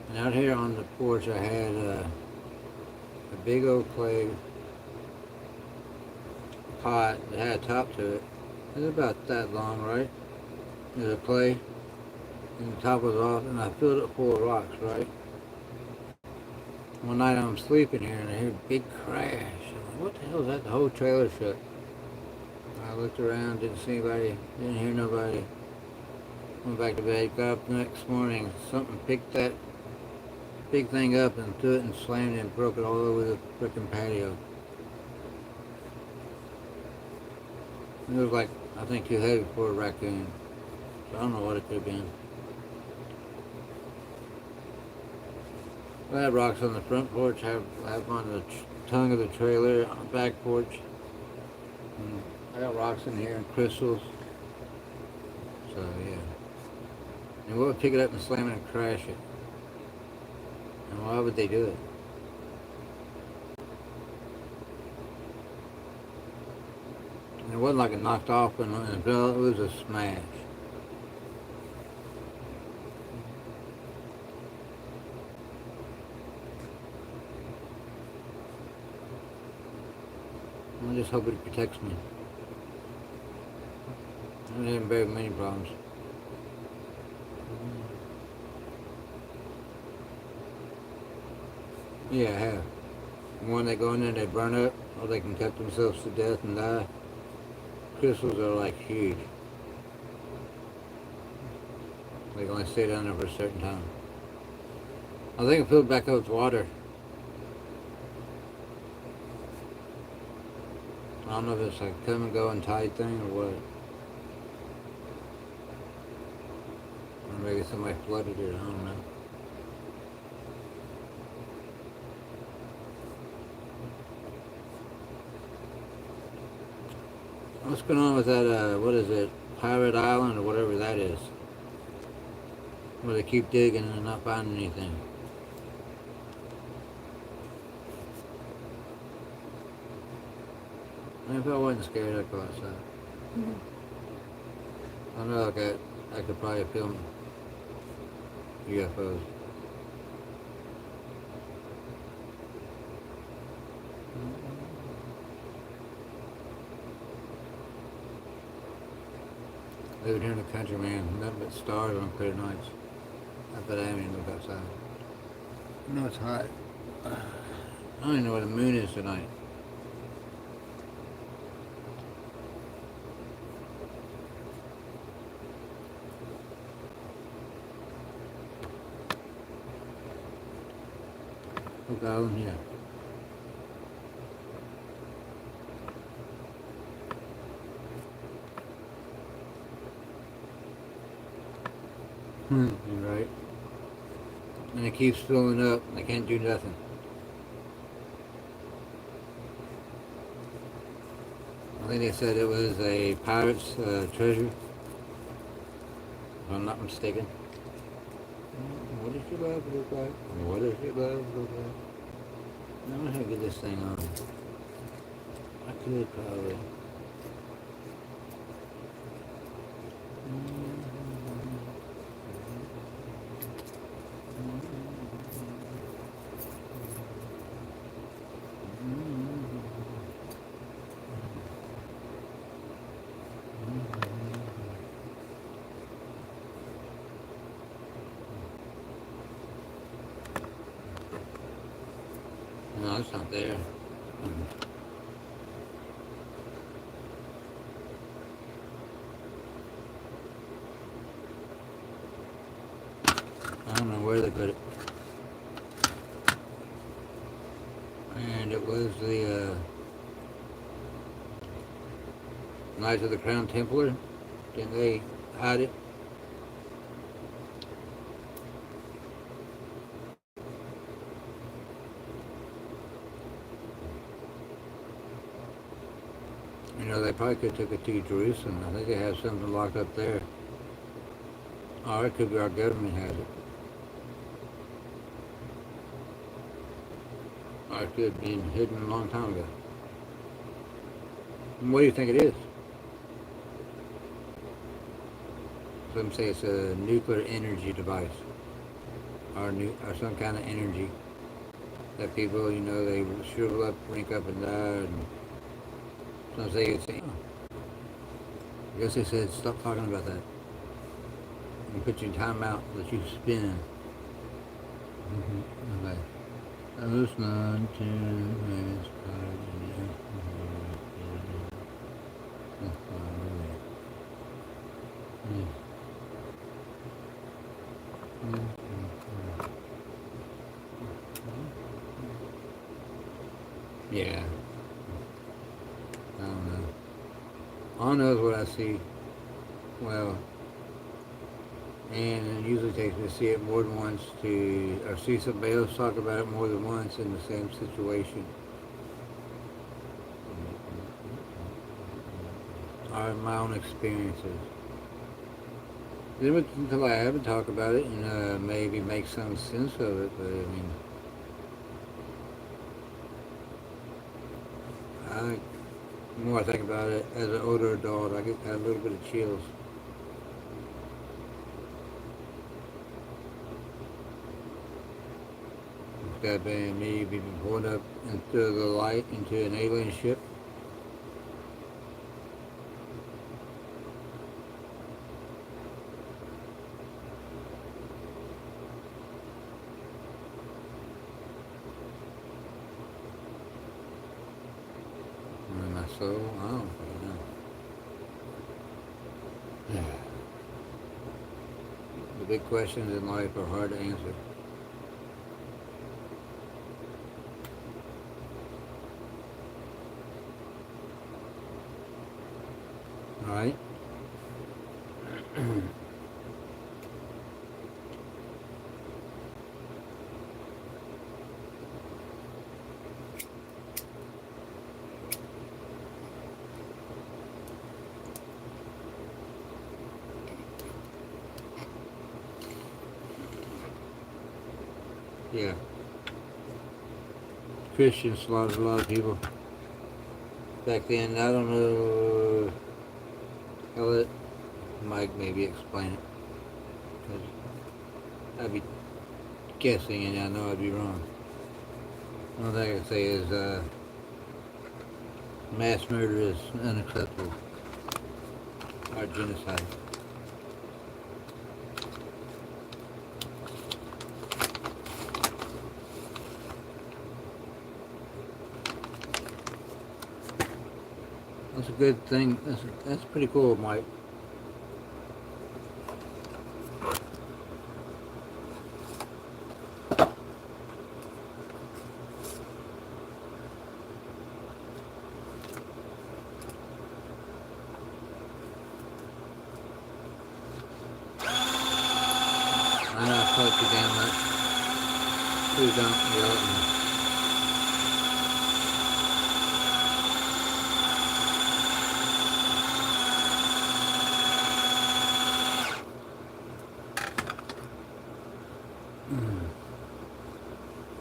And out here on the porch, I had a big old clay pot that had a top to it. It was about that long, right? There's a clay, and the top was off, and I filled it full of rocks, right? One night I'm sleeping here, and I hear a big crash. I'm like, what the hell is that? The whole trailer shut. I looked around, didn't see anybody, didn't hear nobody. Went back to bed, got up the next morning, something picked that big thing up and threw it and slammed it and broke it all over the frickin' patio. It was like, I think too heavy for a raccoon. So I don't know what it could have been. I have rocks on the front porch, I have on the tongue of the trailer, on the back porch. And I got rocks in here and crystals. So yeah. And we'll pick it up and slam it and crash it. And why would they do it? And it wasn't like it knocked off and it fell, it was a smash. I just hope it protects me. I haven't very many problems. Yeah, I have. One they go in there and they burn up, or they can cut themselves to death and die. Crystals are like huge. They can only stay down there for a certain time. I think I filled back up with water. I don't know if it's like a come and go and tide thing or what. Or maybe somebody flooded it, I don't know. What's going on with that, what is it, Pirate Island or whatever that is? Where they keep digging and not finding anything. If I wasn't scared, I'd go outside. I know I could probably film UFOs. Living here in the country, man, nothing but stars on clear nights. I bet I haven't even looked outside. I know it's hot. I don't even know where the moon is tonight. Oak Island, yeah. You're right. And it keeps filling up. I can't do nothing. I think they said it was a pirate's treasure, if I'm not mistaken. What does your love look like? What does your love look like? I don't know how to get this thing on. I could probably. No, it's not there. I don't know where they put it. And it was the Knights of the Crown Templar. Didn't they hide it? You know, they probably could have took it to Jerusalem. I think they have something locked up there. Or it could be our government has it. Or it could have been hidden a long time ago. And what do you think it is? Some say it's a nuclear energy device. Or some kind of energy. That people, you know, they shrivel up, wrinkle up and die. And some say it's... I guess they said stop talking about that. And put your time out, let you spin. Okay. I was not to this part. Yeah. I don't know. All I know is what I see. Well, and it usually takes me to see it more than once or see somebody else talk about it more than once in the same situation. Or my own experiences. Then until I haven't talked about it and maybe make some sense of it, but I mean, the more I think about it as an older adult, I get a little bit of chills. That being me being pulled up into the light into an alien ship. so. I don't know. The big questions in life are hard to answer. All right. Yeah. Christians slaughtered a lot of people back then. I don't know. I'll let Mike maybe explain it. 'Cause I'd be guessing, and I know I'd be wrong. One thing I can say is mass murder is unacceptable. Or genocide. That's a good thing. That's pretty cool, Mike. I know I talk too damn much. Please don't yell at me.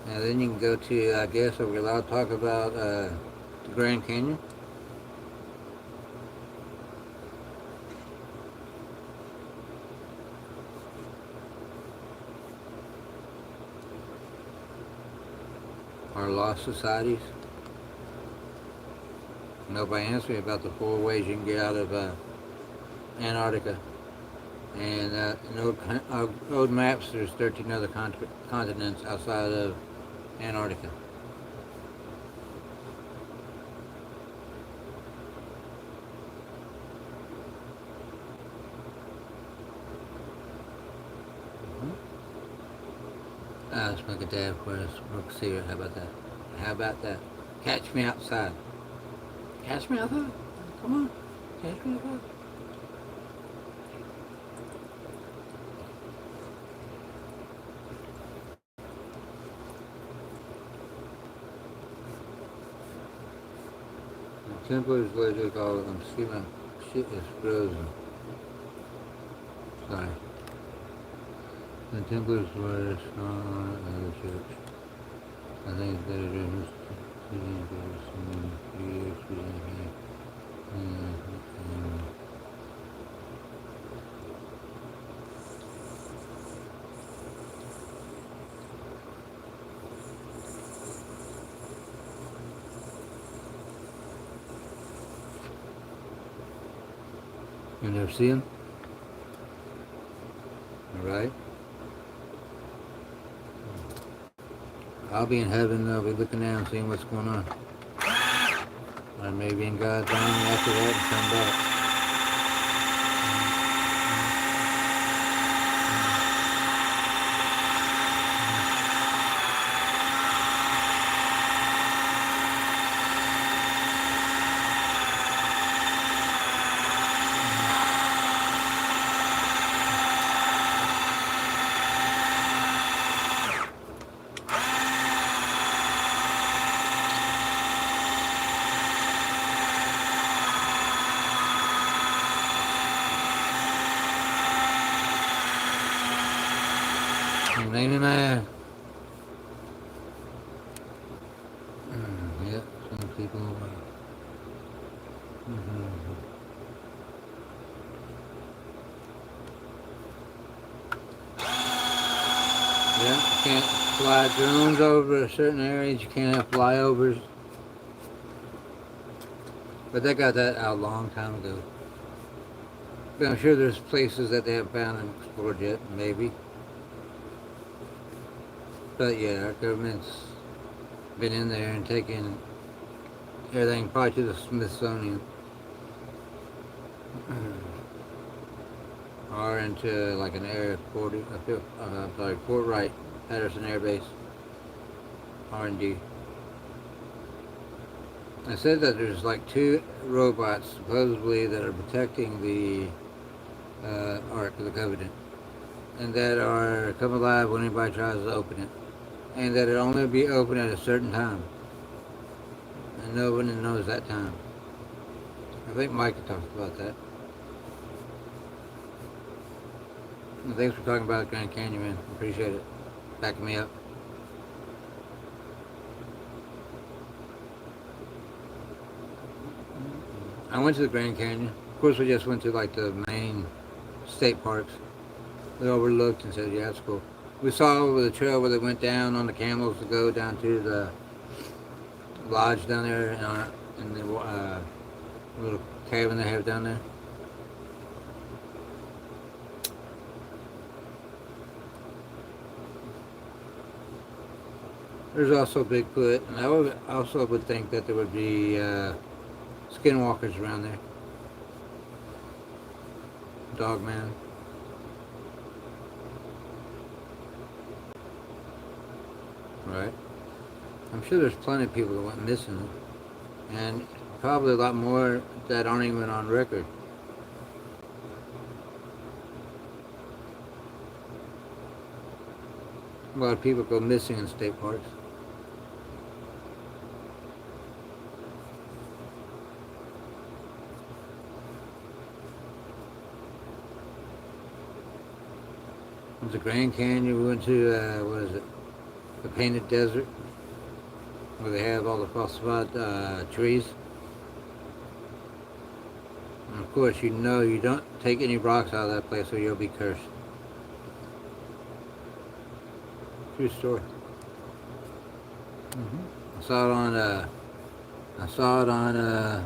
Now then you can go to, I guess, are we allowed to talk about the Grand Canyon? Our lost societies? Nobody answered me about the 4 ways you can get out of Antarctica. And in old maps, there's 13 other continents outside of Antarctica. I'll smoke a dab for a smoke a cigarette. How about that? How about that? Catch me outside. Catch me outside? Come on. Catch me outside. The Templars later called them. See, my shit is frozen. Sorry. The Templars were a strong other church. I think it's better than this. You never see him? Alright. I'll be in heaven, I'll be looking down, seeing what's going on. I may be in God's army after that and come back. Amen. Yeah, some people. Yeah, you can't fly drones over certain areas. You can't have flyovers. But they got that out a long time ago. But I'm sure there's places that they haven't found and explored yet, maybe. But yeah, our government's been in there and taken everything probably to the Smithsonian or into like an airport, Fort Wright, Patterson Air Base, R&D. I said that there's like two robots supposedly that are protecting the Ark of the Covenant, and that are come alive when anybody tries to open it, and that it only be open at a certain time, and no one knows that time. I think Mike talked about that. And thanks for talking about Grand Canyon, man. Appreciate it. Backing me up. I went to the Grand Canyon. Of course, we just went to like the main state parks. We overlooked and said, yeah, that's cool. We saw the trail where they went down on the camels to go down to the lodge down there in the little cabin they have down there. There's also Bigfoot, and I also would think that there would be skinwalkers around there. Dogman. Right. I'm sure there's plenty of people that went missing, and probably a lot more that aren't even on record. A lot of people go missing in state parks. The Grand Canyon, we went to, what is it, the Painted Desert, where they have all the falsified trees. And of course, you know you don't take any rocks out of that place or you'll be cursed. True story. I saw it on,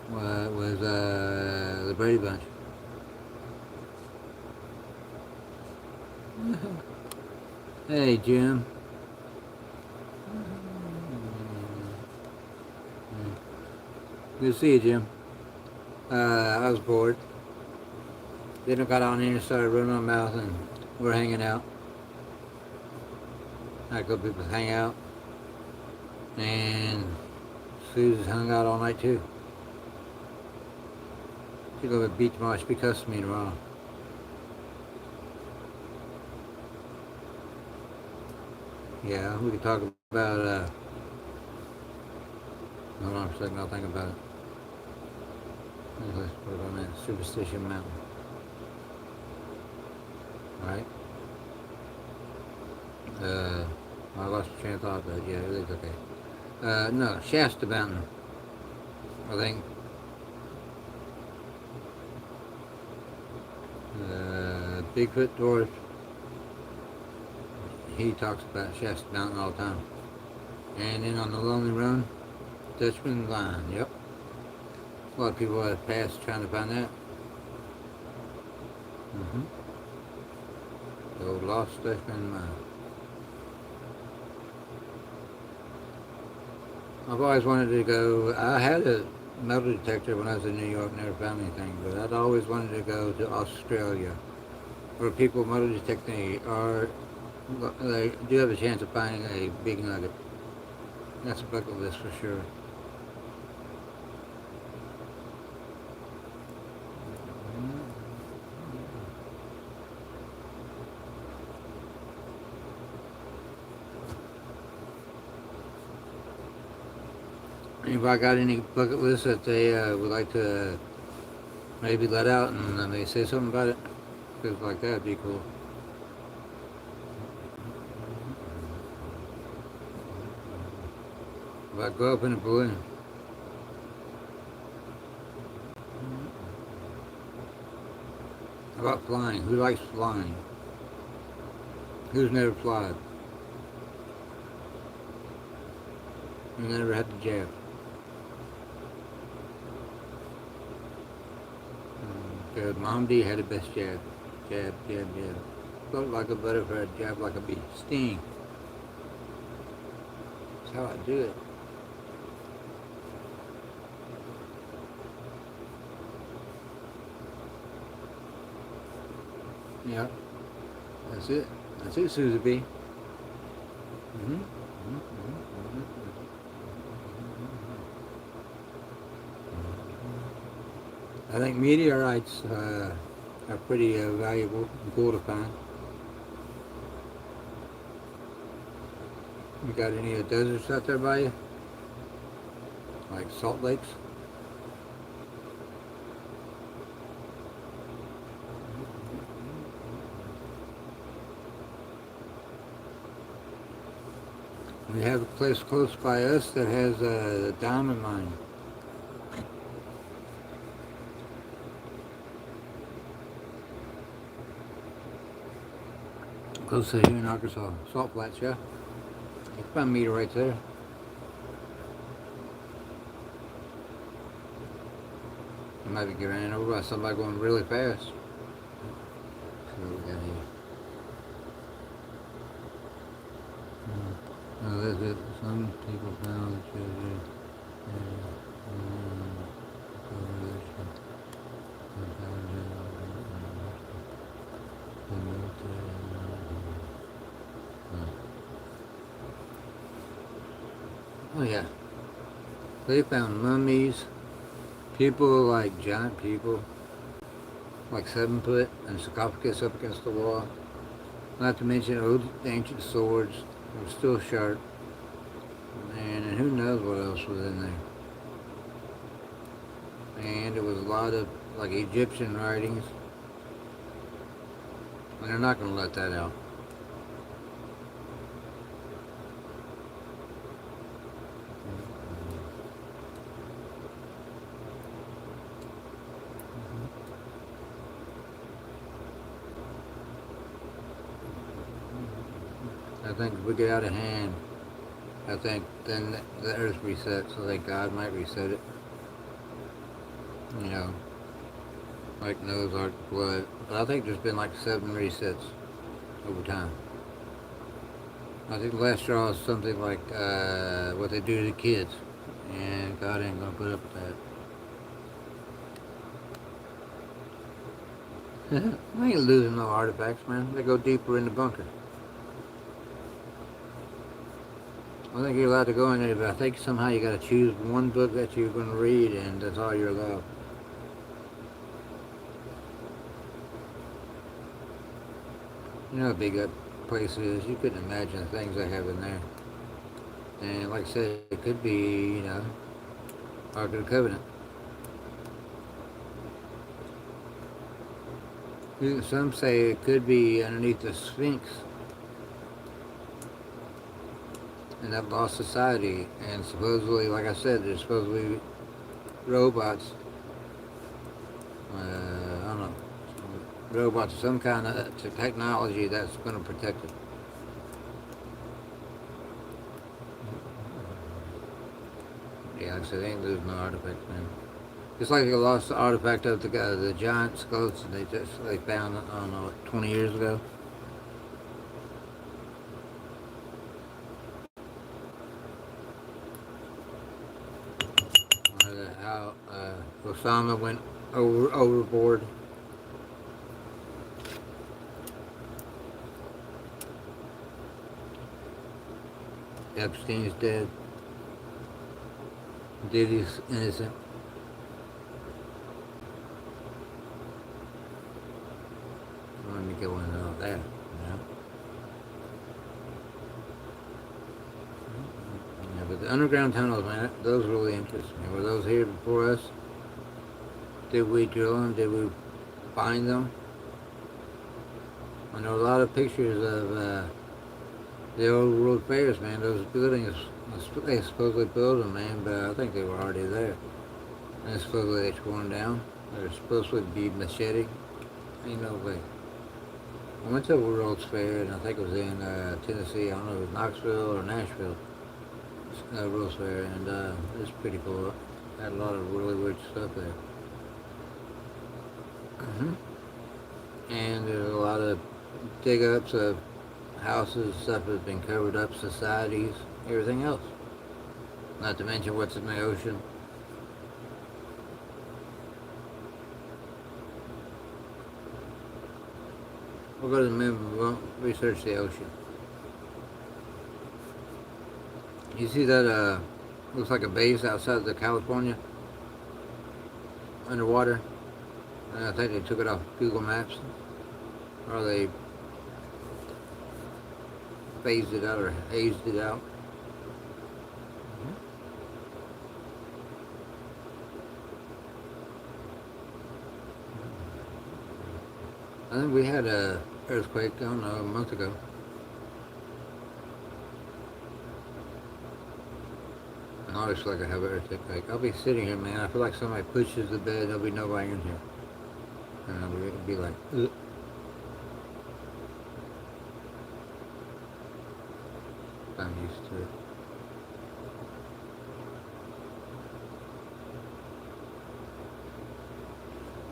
what was, the Brady Bunch. Hey, Jim. Good to see you, Jim. I was bored. Then I got on here and started running my mouth, and we're hanging out. I go people hang out, and Susan's hung out all night too. She's gonna beat tomorrow. She'll be cussing me tomorrow. Yeah, we could talk about, hold on for a second, I'll think about it. Let's put it on that Superstition Mountain. Alright. I lost the train of thought, but yeah, it's okay. No, Shasta Mountain. I think. Bigfoot Dwarf. He talks about Shasta Mountain all the time. And then on the Lonely Run, Dutchman's Line, yep. A lot of people have passed trying to find that. The old lost Dutchman's Line. I've always wanted to go, I had a metal detector when I was in New York, never found anything, but I'd always wanted to go to Australia, where people metal detect or they do have a chance of finding a big nugget. That's a bucket list for sure. Anybody got any bucket lists that they would like to maybe let out and maybe say something about it? Things like that would be cool. About go up in a balloon. How about flying? Who likes flying? Who's never flied? Who never had the jab? Good. Mom D had the best jab. Jab, jab, jab. Float like a butterfly, jab like a bee. Sting. That's how I do it. Yeah, that's it. That's it, Susie B. Mm-hmm. I think meteorites are pretty valuable and cool to find. You got any deserts out there by you? Like salt lakes? We have a place close by us that has a diamond mine. Close to here in Arkansas. Salt flats, yeah. You can find meteorites there. You might get ran over by somebody going really fast. See what we got here. Oh, that's it. Some people found treasure. Oh yeah, they found mummies, people like giant people, like 7 foot, and sarcophagus up against the wall. Not to mention old ancient swords that were still sharp. Man, and who knows what else was in there. And it was a lot of like Egyptian writings. And they're not going to let that out. I think if we get out of hand, I think then the earth resets. So I think God might reset it. You know, like Noah's Ark flood. But I think there's been like 7 resets over time. I think the last straw is something like what they do to the kids. And God ain't going to put up with that. I ain't losing no artifacts, man. They go deeper in the bunker. I think you're allowed to go in there, but I think somehow you got to choose one book that you're going to read, and that's all you're allowed. You know how big that place is. You couldn't imagine the things they have in there. And like I said, it could be, Ark of the Covenant. Some say it could be underneath the Sphinx in that lost society. And supposedly, like I said, there's supposedly robots. I don't know. Robots, some kind of technology that's going to protect it. Yeah, like I said, they ain't losing no artifacts, man. Just like they lost the artifact of the giant skulls they found, I don't know, 20 years ago. How Osama went overboard. Epstein's dead. Diddy's innocent. Let me go into all that. Yeah, but the underground tunnels, man, those really interest me. Were those here before us? Did we drill them? Did we find them? I know a lot of pictures of the old world fairs, man. Those buildings, they supposedly built them, man, but I think they were already there. And supposedly they tore them down. They're supposed to be machete. Ain't no way. I went to a World's Fair, and I think it was in Tennessee. I don't know if it was Knoxville or Nashville. World's Fair, and it was pretty cool. Had a lot of really weird stuff there. And there's a lot of dig ups of houses, stuff that's been covered up, societies, everything else. Not to mention what's in the ocean. We'll go to the moon, we won't research the ocean. You see that, looks like a base outside of California, underwater? And I think they took it off Google Maps, or they phased it out, or hazed it out. I think we had a earthquake, I don't know, a month ago. And I always feel like I have an earthquake. I'll be sitting here, man. I feel like somebody pushes the bed. There'll be nobody in here, and I'll be like, ugh. I'm used to it.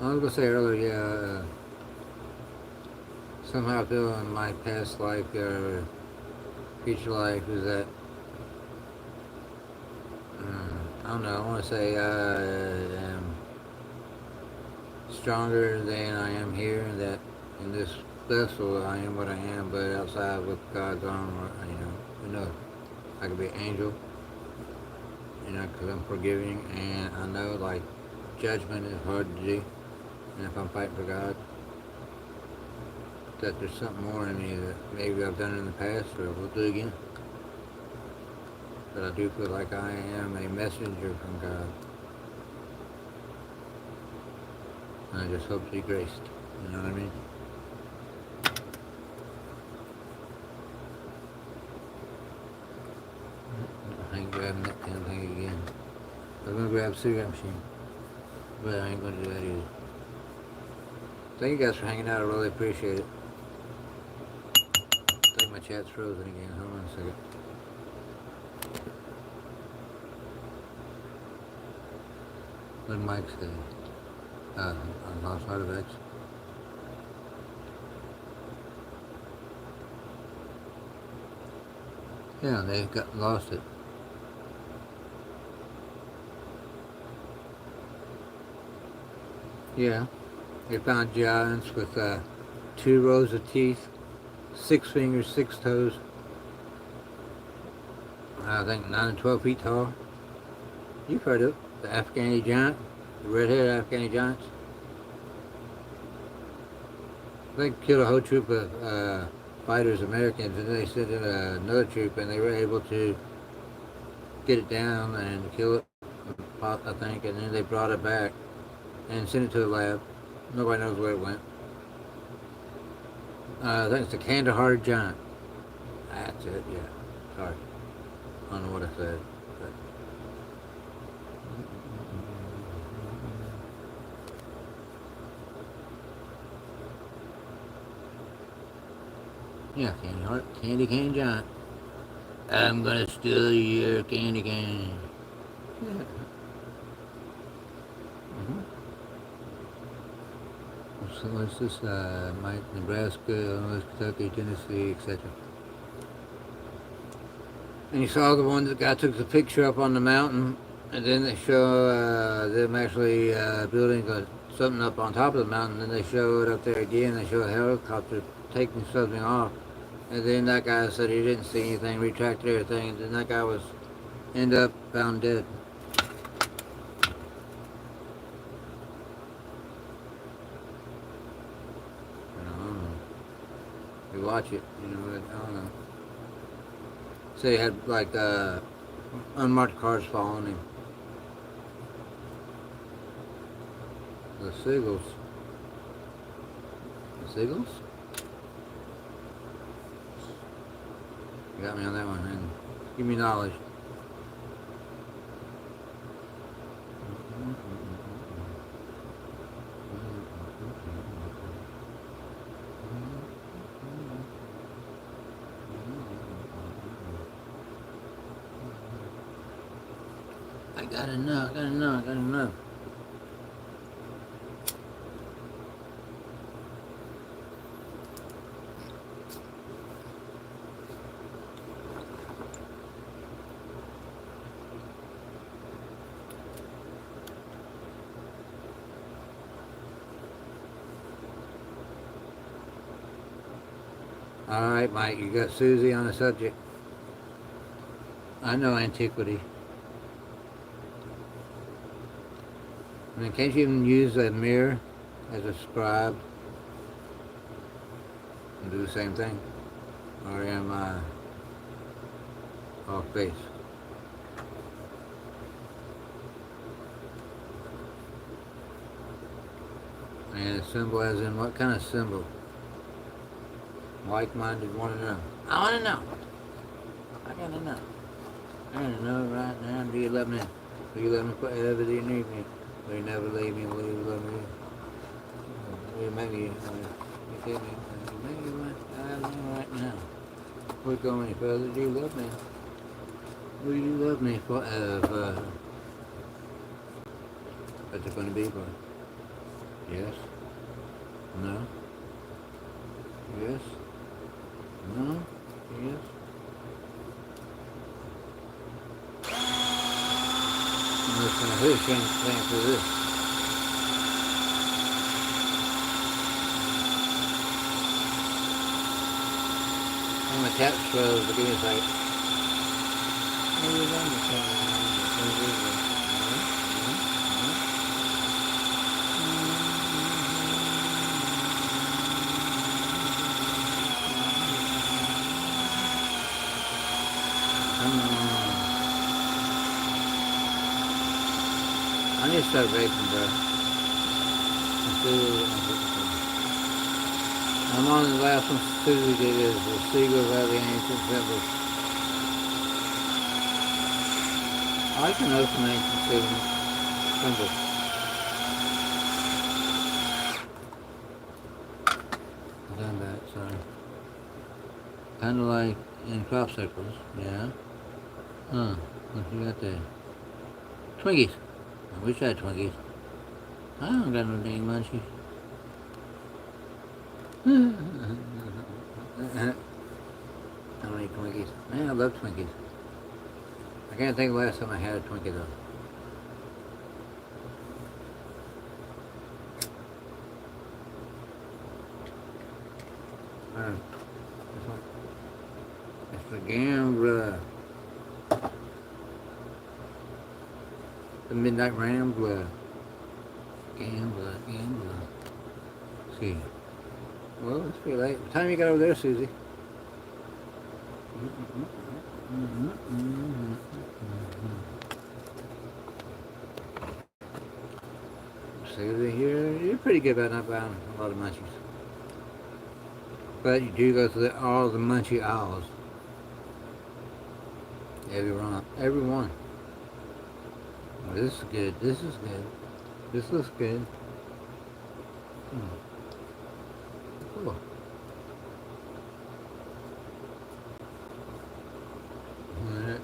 I was gonna say earlier, yeah. Somehow I feel in my past life or future life is that I don't know. I want to say I am stronger than I am here, and that in this vessel I am what I am, but outside with God's arm, who knows? I could be an angel, because I'm forgiving, and I know like judgment is hard to do, and if I'm fighting for God, that there's something more in me that maybe I've done in the past or will do again. But I do feel like I am a messenger from God. And I just hope to be graced. You know what I mean? I ain't grabbing that damn thing again. I was gonna grab a cigarette machine, but I ain't gonna do that either. Thank you guys for hanging out. I really appreciate it. I think my chat's frozen again. Hold on a second. What did Mike say? I lost artifacts. Yeah, they lost it. Yeah, they found giants with 2 rows of teeth, 6 fingers, 6 toes. I think 9 and 12 feet tall. You've heard of it. The Afghani giant, the red-haired Afghani giants. They killed a whole troop of fighters, Americans, and then they sent in another troop, and they were able to get it down and kill it, I think, and then they brought it back and sent it to the lab. Nobody knows where it went. I think it's the Kandahar giant. That's it, yeah. Sorry. I don't know what I said. But yeah, candy cane giant. I'm gonna steal your candy cane. Yeah. So what's this? Mike, Nebraska, Illinois, Kentucky, Tennessee, etc. And you saw the one that guy took the picture up on the mountain, and then they show them actually building something up on top of the mountain. Then they show it up there again. They show a helicopter taking something off, and then that guy said he didn't see anything, retracted everything, and then that guy was ended up found dead. You watch it, I don't know. So he had like unmarked cars following him. The seagulls. The seagulls? You got me on that one, man. Give me knowledge. I gotta know. All right, Mike, you got Susie on the subject. I know antiquity. I mean, can't you even use a mirror as a scribe and do the same thing? Or am I off base? And a symbol as in what kind of symbol? Like-minded want to know. I want to know. I gotta know. I gotta know right now. Do you love me? Do you love me forever? Do you need me? Will you never leave me? Will you love me? Will you make me? You give me? You make me what I know right now. We're going any further. Do you love me? Will you love me forever? What's it gonna be for? Yes? No? Yes? No? Yes? Listen, who's going to answer this? I'm a cat froze, but give me a second. I need to start vaping, bro. I'm on the last one. Susie did is the Seagull Valley Ancient Symbols. I can know some ancient symbols. I've done that, sorry. Kind of like in crop circles, yeah. What you got there? Twinkies. I wish I had Twinkies. I don't got no dang munchies. I don't eat Twinkies. Man, I love Twinkies. I can't think of the last time I had a Twinkie though. It's the Gambler. The Midnight Rambler. Gambler. Let's see. Well, it's pretty late. What time you got over there, Susie? Susie, you're pretty good about not buying a lot of munchies. But you do go through all the munchie aisles. Every one. Well, this is good. This looks good. Cool.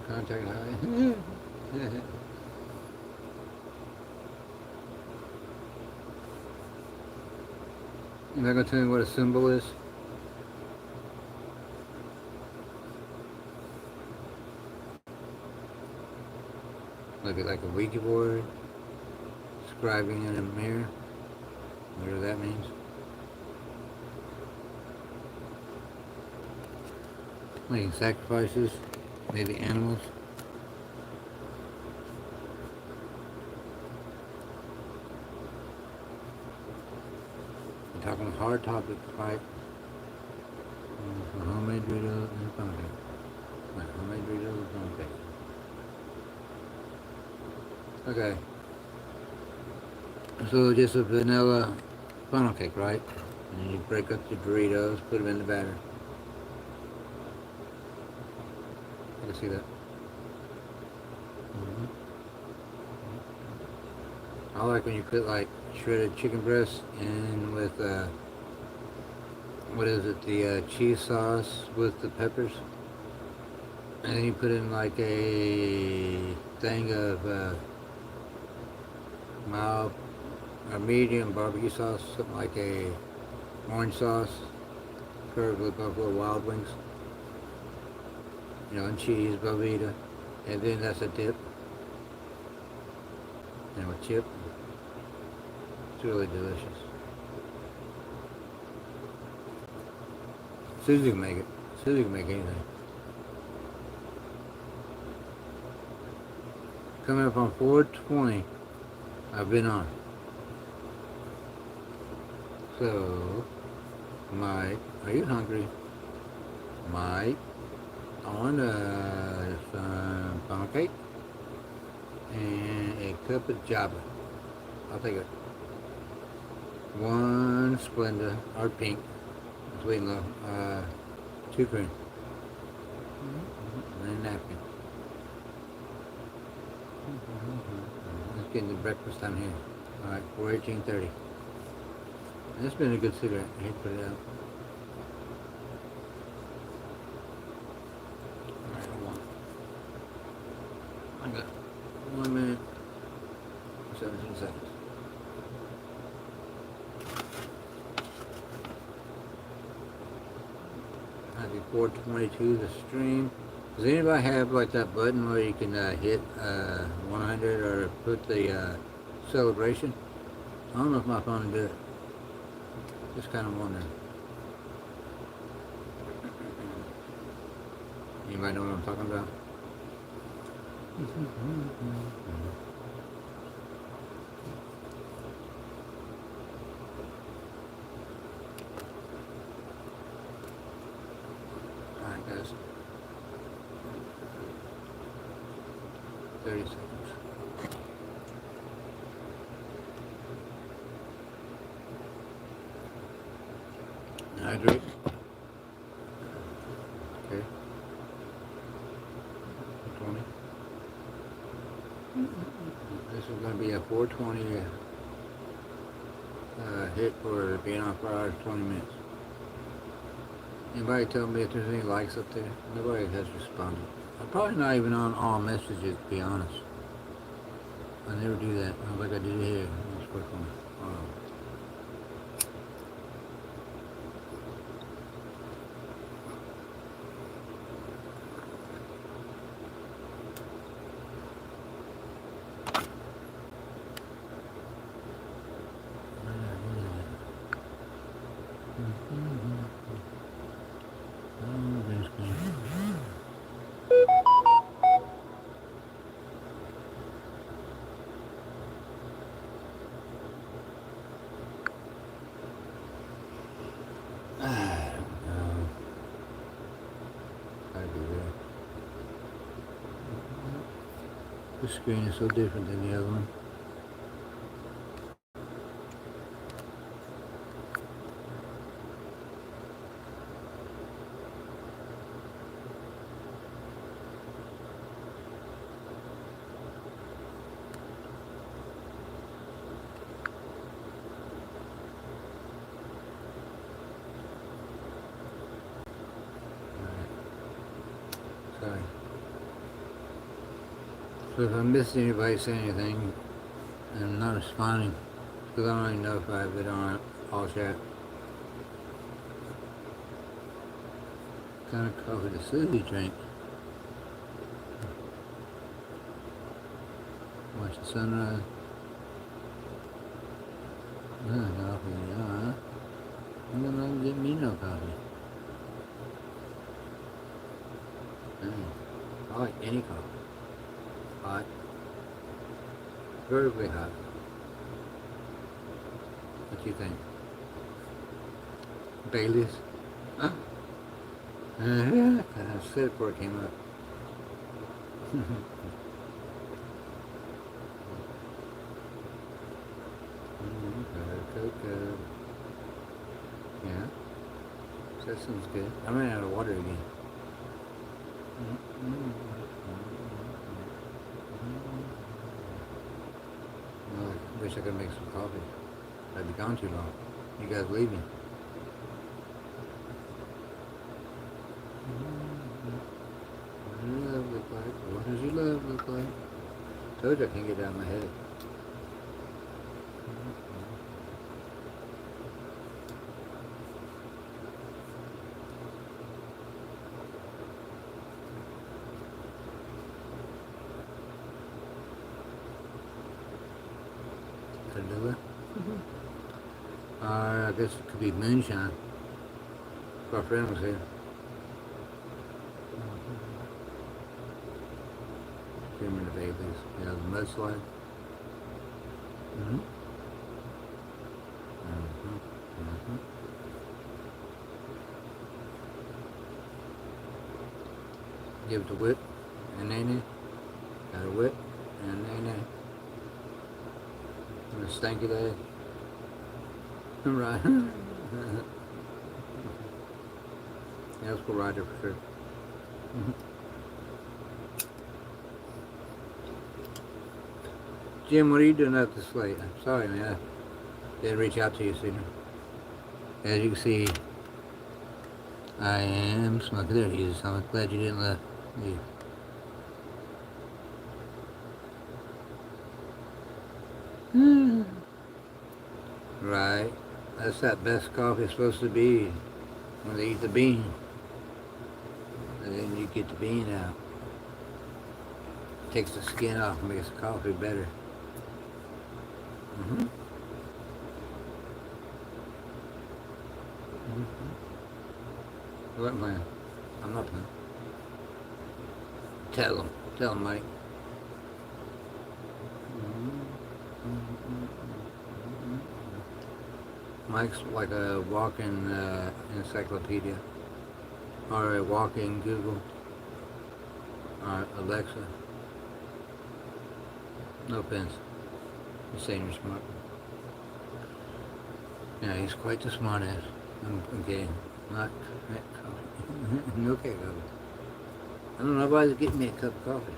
Contact high. You're not going to tell me what a symbol is? Maybe like a Ouija board, scribing in a mirror, whatever that means. Making sacrifices, maybe animals. I'm talking hard topics like homemade burritos and pancakes. Like homemade burritos and pancakes. Okay. So just a vanilla funnel cake, right? And you break up the Doritos, put them in the batter. I can see that. I like when you put like shredded chicken breast in with what is it? The cheese sauce with the peppers, and then you put in like a thing of mild or medium barbecue sauce, something like a orange sauce, curved with Buffalo Wild Wings, and cheese, Velveeta, and then that's a dip, and with chip. It's really delicious. Susie can make it. Susie can make anything. Coming up on 4:20. I've been on. So, Mike, are you hungry? Mike, I want some pound cake and a cup of Java. I'll take it. One Splenda, or pink, sweet and low. 2 cream. And a napkin. Let's get into breakfast time here. Alright, 4:18:30. This has been a good cigarette. I hate to put it out. Alright, hold on. I got 1 minute, 17 seconds. That'd be 4:22 the stream. Does anybody have like that button where you can hit 100 or put the celebration? I don't know if my phone will do it. Just kind of wondering. Anybody know what I'm talking about? Alright guys. 30 seconds. Hydrate. Okay. 20. This is going to be a 420 hit for being on for hours 20 minutes. Anybody tell me if there's any likes up there? Nobody has responded. I'm probably not even on all messages, to be honest. I never do that. I like I did here. Let's work on it. This screen is so different than the other one. Sorry. So if I missed anybody say anything and I'm not responding, because I don't even know if I've been on all chat. What kind of coffee does Susie drink? Watch the sunrise. No coffee, yeah. I'm gonna get me no coffee. I like any coffee. Hot. Vertically hot. What do you think? Bailey's? Huh? I said it before it came up. Cocoa. Yeah. That sounds good. I ran out of water again. Well, I wish I could make some coffee. I'd be gone too long. You guys leaving. What does your love look like? What does your love look like? Told you I can't get it out of my head. Kahlua? I guess it could be moonshine. My friend was here. Him and the babies. Yeah, the mudslide. Mm-hmm. Mm-hmm. Mm-hmm. Give it a whip and nay. Got a whip and nay. And a stanky leg. Right. Yeah, let's go ride there for sure. Mm-hmm. Jim, what are you doing up this late? I'm sorry, man. I didn't reach out to you sooner. As you can see, I am smoking. There he is. I'm glad you didn't leave. Right. That's that best coffee is supposed to be when they eat the bean. And then you get the bean out. Takes the skin off and makes the coffee better. Mm-hmm. Mm-hmm. What plan? I'm not playing. Tell him, Mike. Mike's like a walking encyclopedia, or a walking Google, or Alexa. No offense. You're saying you're smart. Yeah, he's quite the smart ass. I'm kidding. Not coffee. No cake coffee. I don't know why they're getting me a cup of coffee.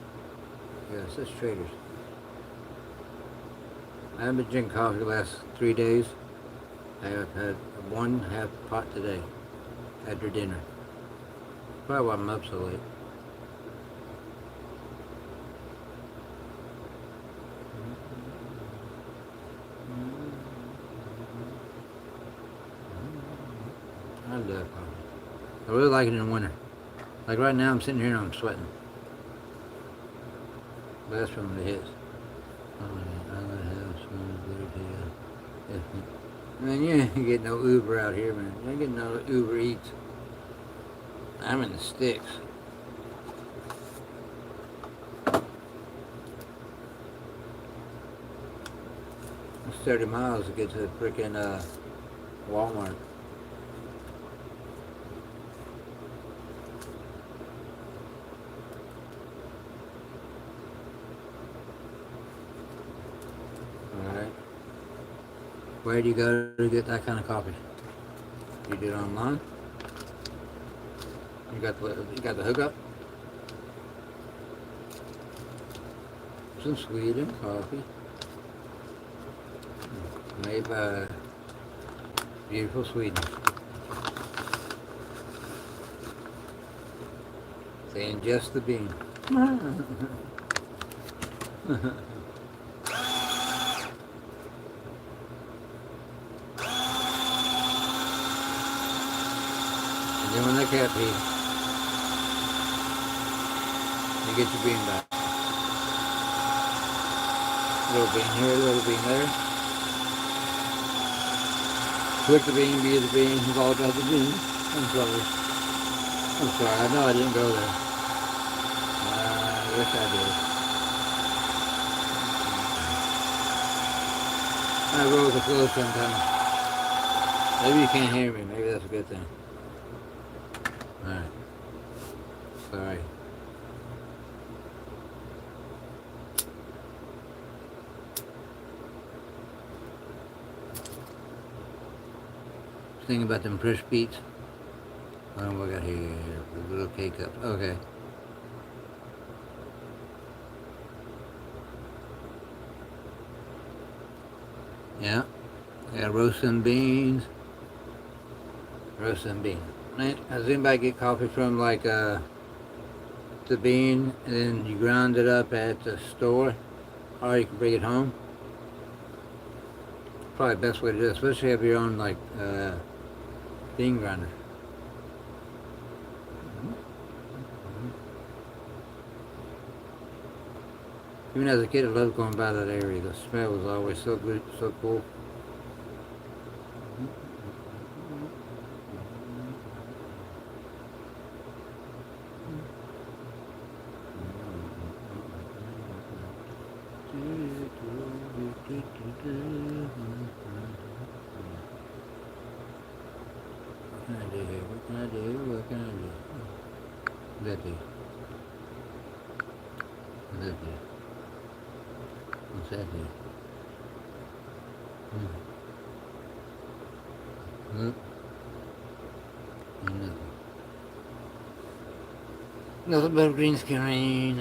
Yeah, such traitors. I haven't been drinking coffee the last 3 days. I have had 1/2 pot today after dinner. Probably why I'm up so late. I love coffee. I really like it in the winter. Like right now, I'm sitting here and I'm sweating. But that's from the hits. Man, you ain't getting no Uber out here, man. You ain't getting no Uber Eats. I'm in the sticks. It's 30 miles to get to the freaking Walmart. Alright. Where do you go to get that kind of coffee? You do it online? You got the hookup? Some Sweden coffee. Made by beautiful Sweden. They ingest the bean. And then when they cat pee, you get your bean back. Little bean here, little bean there. Click the bean, be the bean, it's all about the bean. I'm sorry. I know I didn't go there. Yes, I did. I roll with the flow sometimes. Maybe you can't hear me. Maybe that's a good thing. Alright. Sorry. Thinking about them fresh beets. What do I got here? The little K-cup. Okay. Yeah. I got roast some beans. Roast some beans. Does anybody get coffee from like the bean and then you grind it up at the store? Or you can bring it home? Probably the best way to do it, especially if you're on like bean grinder. Even as a kid, I loved going by that area. The smell was always so good, so cool. What can I do here? What can I do? What can I do? That do. That do. What's that do? Nope. Nothing. Nothing but a green screen.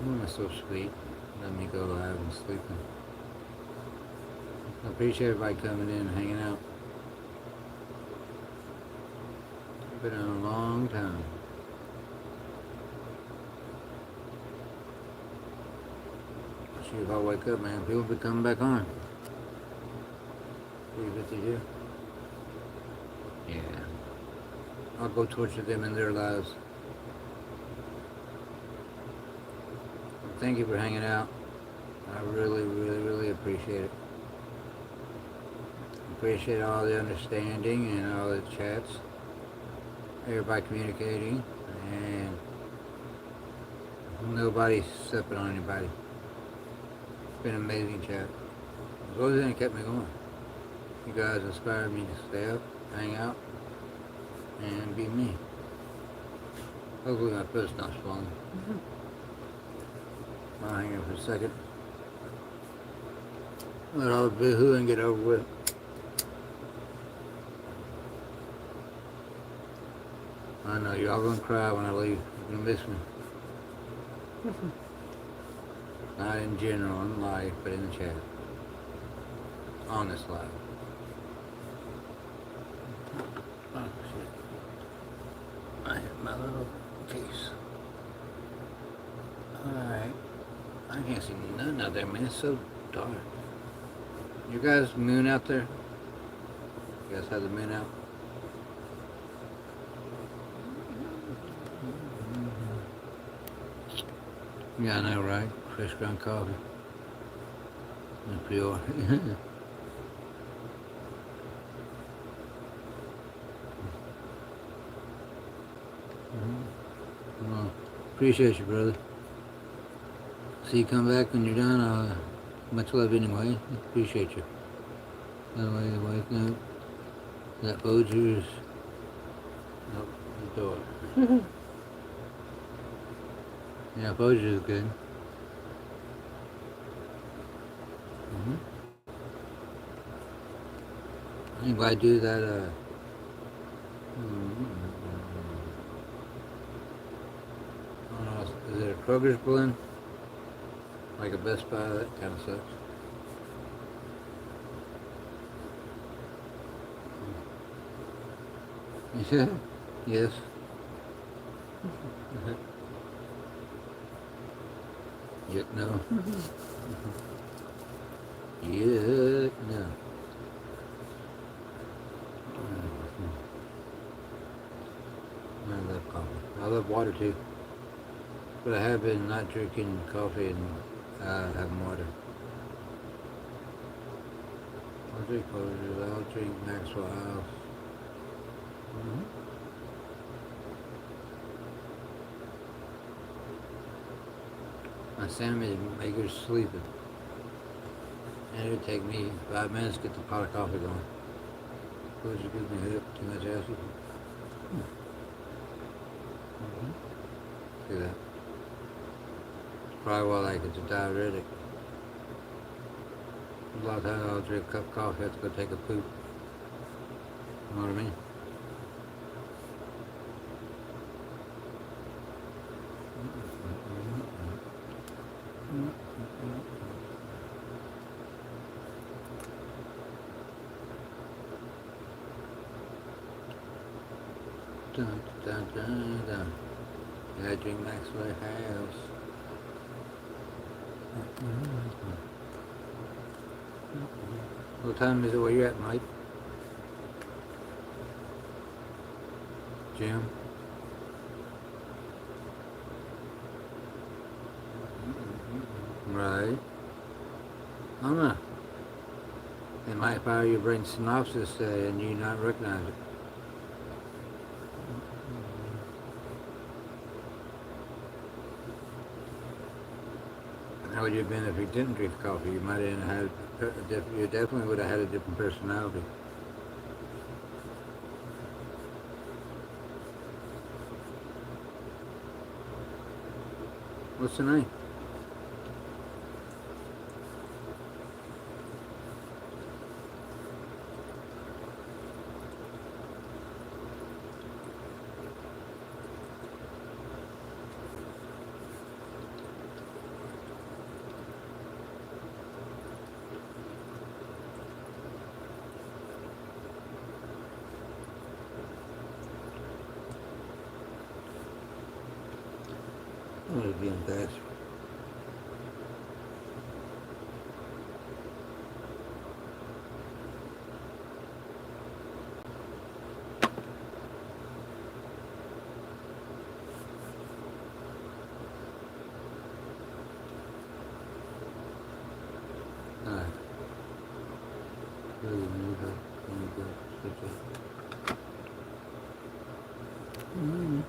Oh, that's so sweet. Let me go live and sleeping. I appreciate everybody coming in and hanging out. Been on a long time. See if I wake up, man. People be coming back on. 3:52. Yeah. I'll go torture them in their lives. Thank you for hanging out. I really, really, really appreciate it. Appreciate all the understanding and all the chats. Everybody communicating. And nobody stepping on anybody. It's been an amazing chat. As long as it kept me going. You guys inspired me to stay up, hang out, and be me. Hopefully my foot's not swollen. I'll hang in for a second. Let all the boo-hoo and get over with. I know y'all gonna cry when I leave. You're gonna miss me. Not in general, in life, but in the chat. On this live. Oh shit. I hit my little case. Alright. I can't see nothing out there, man. It's so dark. You guys moon out there? You guys have the moon out? Yeah, I know, right? Fresh ground coffee. And pure. Well, appreciate you, brother. See you come back when you're done. Much love anyway. Appreciate you. By the way, the wife note. That Boger's. Nope, the door. Yeah, Boger's good. Anybody do that, I don't know, is it a Kroger's blend? Like a Best Buy, that kind of sucks. Yeah, yes. Yet no. Yet no. I love coffee. I love water too. But I have been not drinking coffee and having water. I'll drink Folgers, I'll drink Maxwell House. My salmon maker's sleeping. And it would take me 5 minutes to get the pot of coffee going. Folgers gives me a hip, too much acid. See that? Probably well, like it's a diuretic. A lot of times I'll drink a cup of coffee, I have to go take a poop. You know what I mean? Dun, dun, dun, dun. Yeah, I drink Maxwell House. What time is it where you're at, Mike? Jim? Right. I don't know. It might fire your brain synopsis and you not recognize it. How would you have been if you didn't drink coffee? You might have had, you definitely would have had a different personality. What's the name? Oh, it's being fast. Alright. Really move up. There you go. Switch it. Mm-hmm.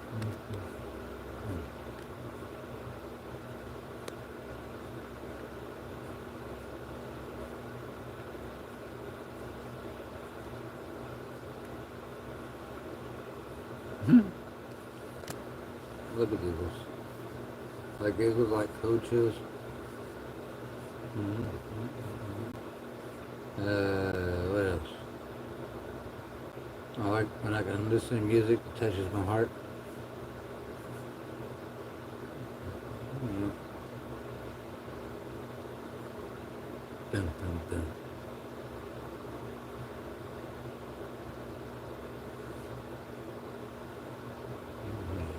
Look at giggles. Like giggles like coaches. Mm-hmm. What else? I like when I can listen to music that touches my heart. Mm-hmm. Dun, dun, dun.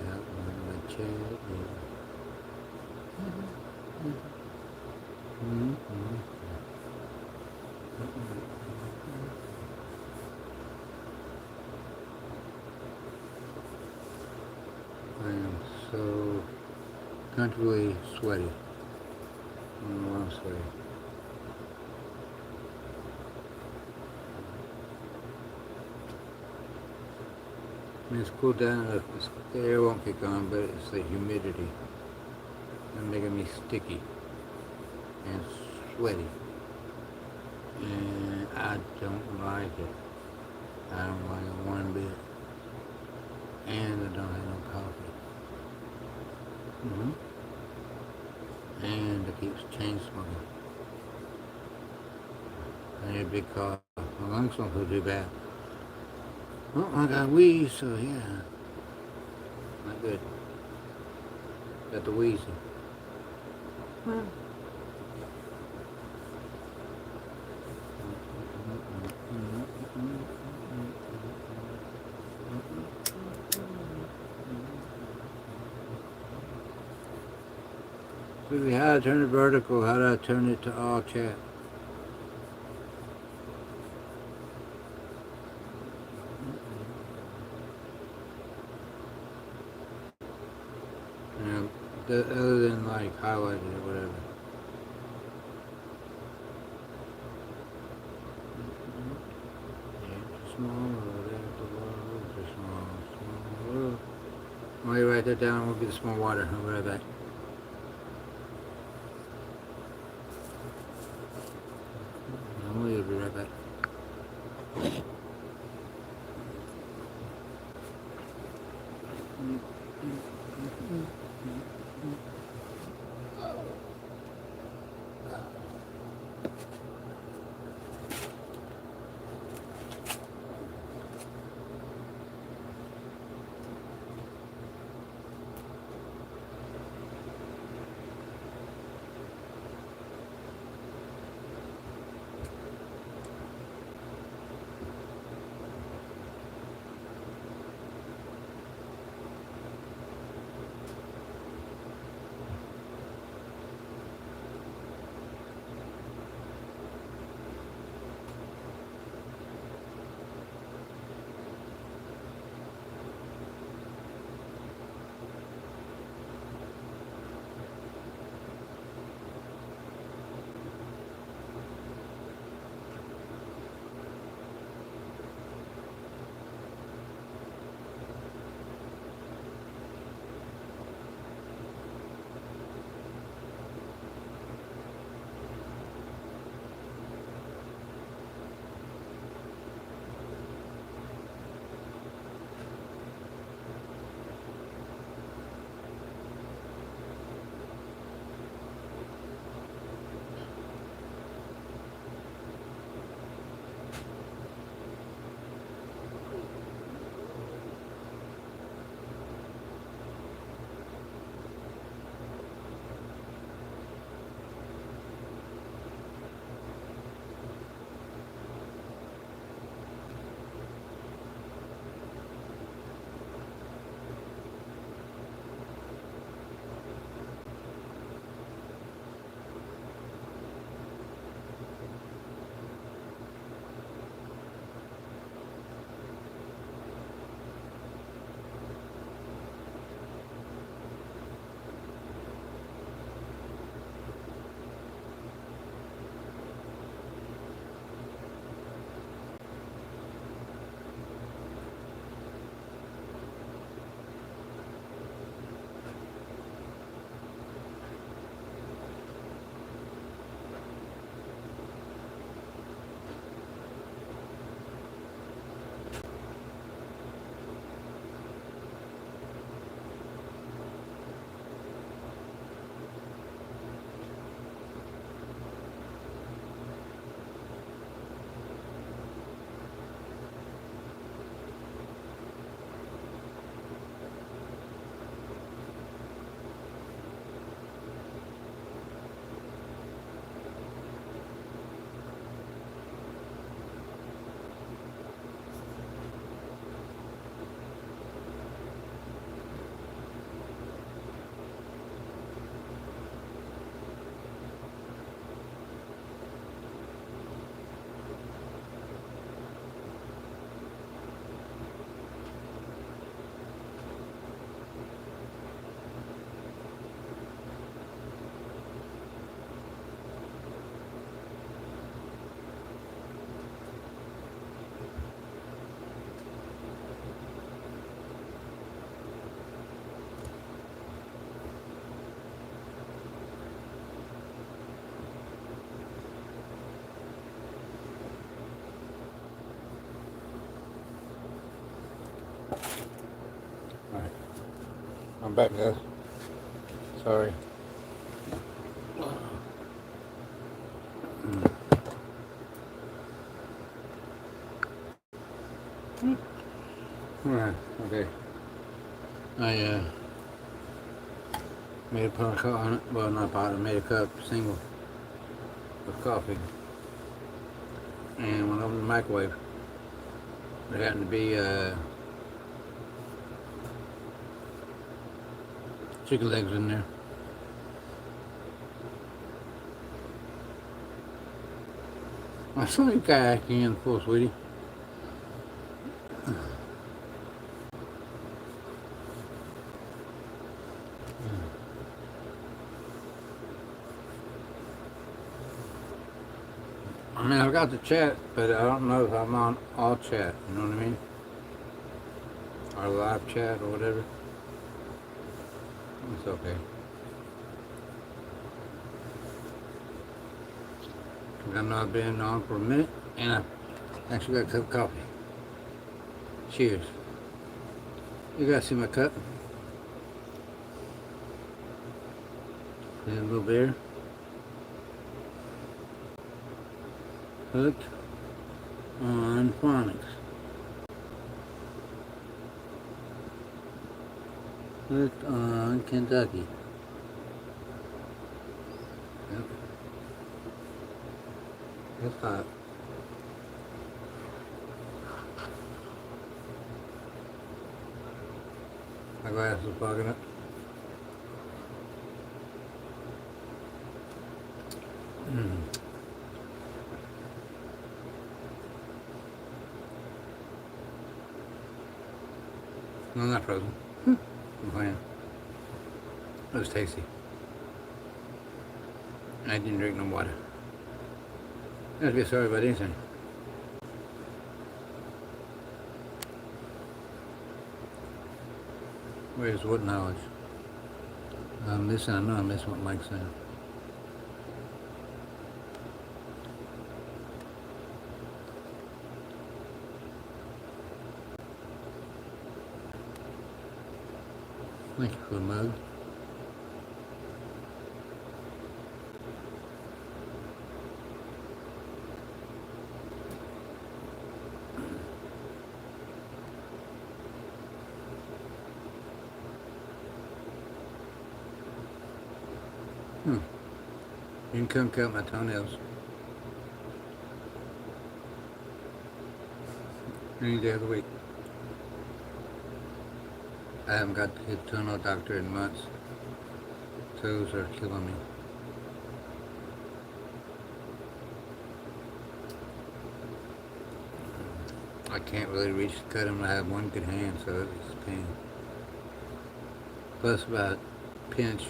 Yeah, my chair. Mm-hmm. I am so comfortably sweaty. I don't know why I'm sweaty. I mean, it's cooled down enough. The air won't kick on, but it's the humidity. It's making me sticky and sweaty. And I don't like it. I don't like it one bit. And I don't have no coffee. And it keeps chain smoking. I need a big cough. My lungs don't feel too bad. Oh, I got wheeze, so yeah. Not good. Got the wheezing. Well. So how to turn it vertical, how do I turn it to all chat? You know, other than like highlighted or whatever. Yeah, small, small. While you write that down, we'll get some more water. I'll be right back. We'll be right back. I'm back, guys. Sorry. Alright, okay. I made a pot of coffee, well, not a pot, I made a cup single of coffee and went over to the microwave. There happened to be chicken legs in there. I saw you kayak in full, sweetie. I mean, I've got the chat, but I don't know if I'm on all chat, you know what I mean? Or live chat or whatever. It's okay. I know I've been on for a minute, and I actually got a cup of coffee. Cheers. You guys see my cup? And a little beer. Hooked on phonics. Hooked on Kentucky. Yep. It's hot. My glass is fogging up. No, not frozen. I'm playing. It was tasty. I didn't drink no water. I have to be sorry about anything. Where's what knowledge? I know I'm missing what Mike's saying. Thank you for the mug. You can come cut my toenails any day of the week. I haven't got to hit toenail doctor in months. Toes are killing me. I can't really reach to cut them. I have one good hand, so it's a pain. Plus about pinch,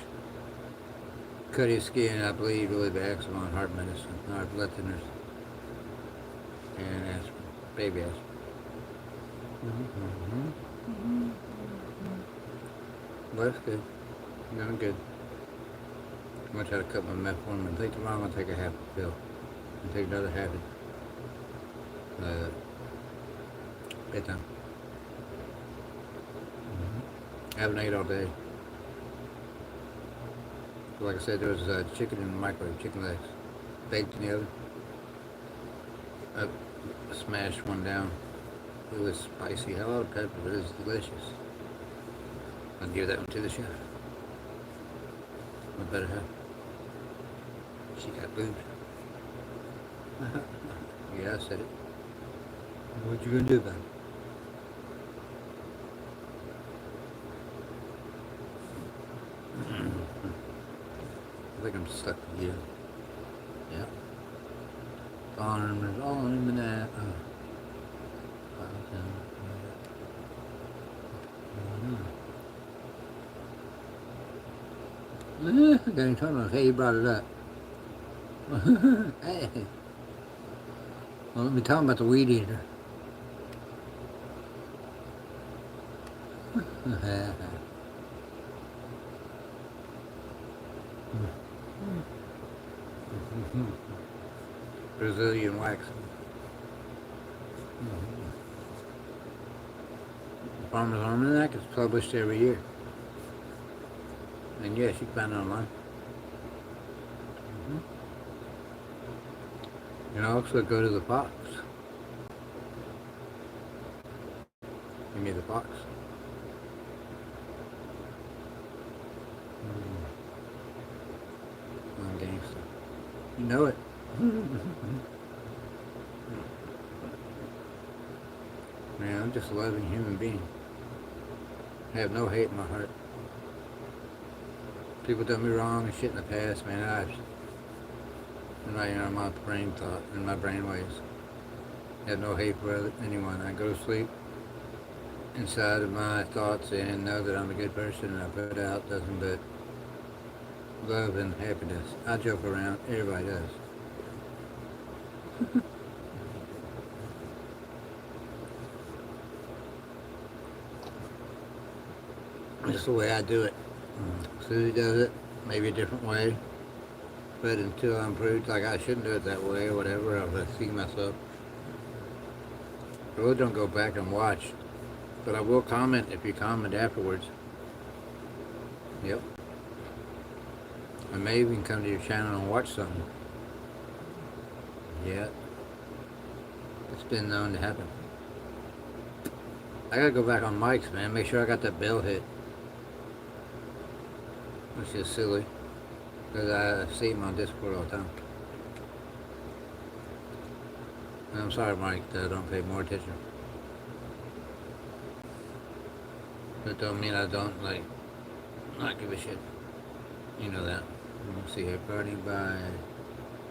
cut his skin, I believe, really bad, so I'm on heart medicine, heart blood thinners, and aspirin, baby aspirin. Well, that's good. I'm doing good. I'm going to try to cut my metformin. I think tomorrow I'm going to take a half a pill. And take another half at bedtime. I haven't ate all day. Like I said, there was chicken in the microwave, chicken legs, baked in the oven. I smashed one down. It was spicy, a lot of pepper, but it was delicious. I'll give that one to the chef. My better half. She got boobs. Yeah, I said it. What you gonna do about it? I think I'm stuck with you. Yeah. Farm is all in the net. I got any time on. Hey, you brought it up. Hey. Well, let me tell him about the weed eater. Brazilian wax. Farmer's Almanac is published every year. And yes, you can find it online. Mm-hmm. You can also go to the Fox. Give me the Fox. I'm gangster. You know it. Man, I'm just a loving human being. I have no hate in my heart. People done me wrong and shit in the past, man. I'm not even on my brain thought and my brain waves. I have no hate for anyone. I go to sleep inside of my thoughts and know that I'm a good person and I put out nothing but love and happiness. I joke around. Everybody does. Just the way I do it. Susie does it, maybe a different way. But until I'm proved like I shouldn't do it that way or whatever, I'll see myself. I really don't go back and watch. But I will comment if you comment afterwards. Yep. I may even come to your channel and watch something. Yeah. It's been known to happen. I gotta go back on mics, man. Make sure I got that bell hit. Which is silly. Because I see him on Discord all the time. And I'm sorry, Mike, that I don't pay more attention. That don't mean I don't, like, not give a shit. You know that. Let's see here. Party by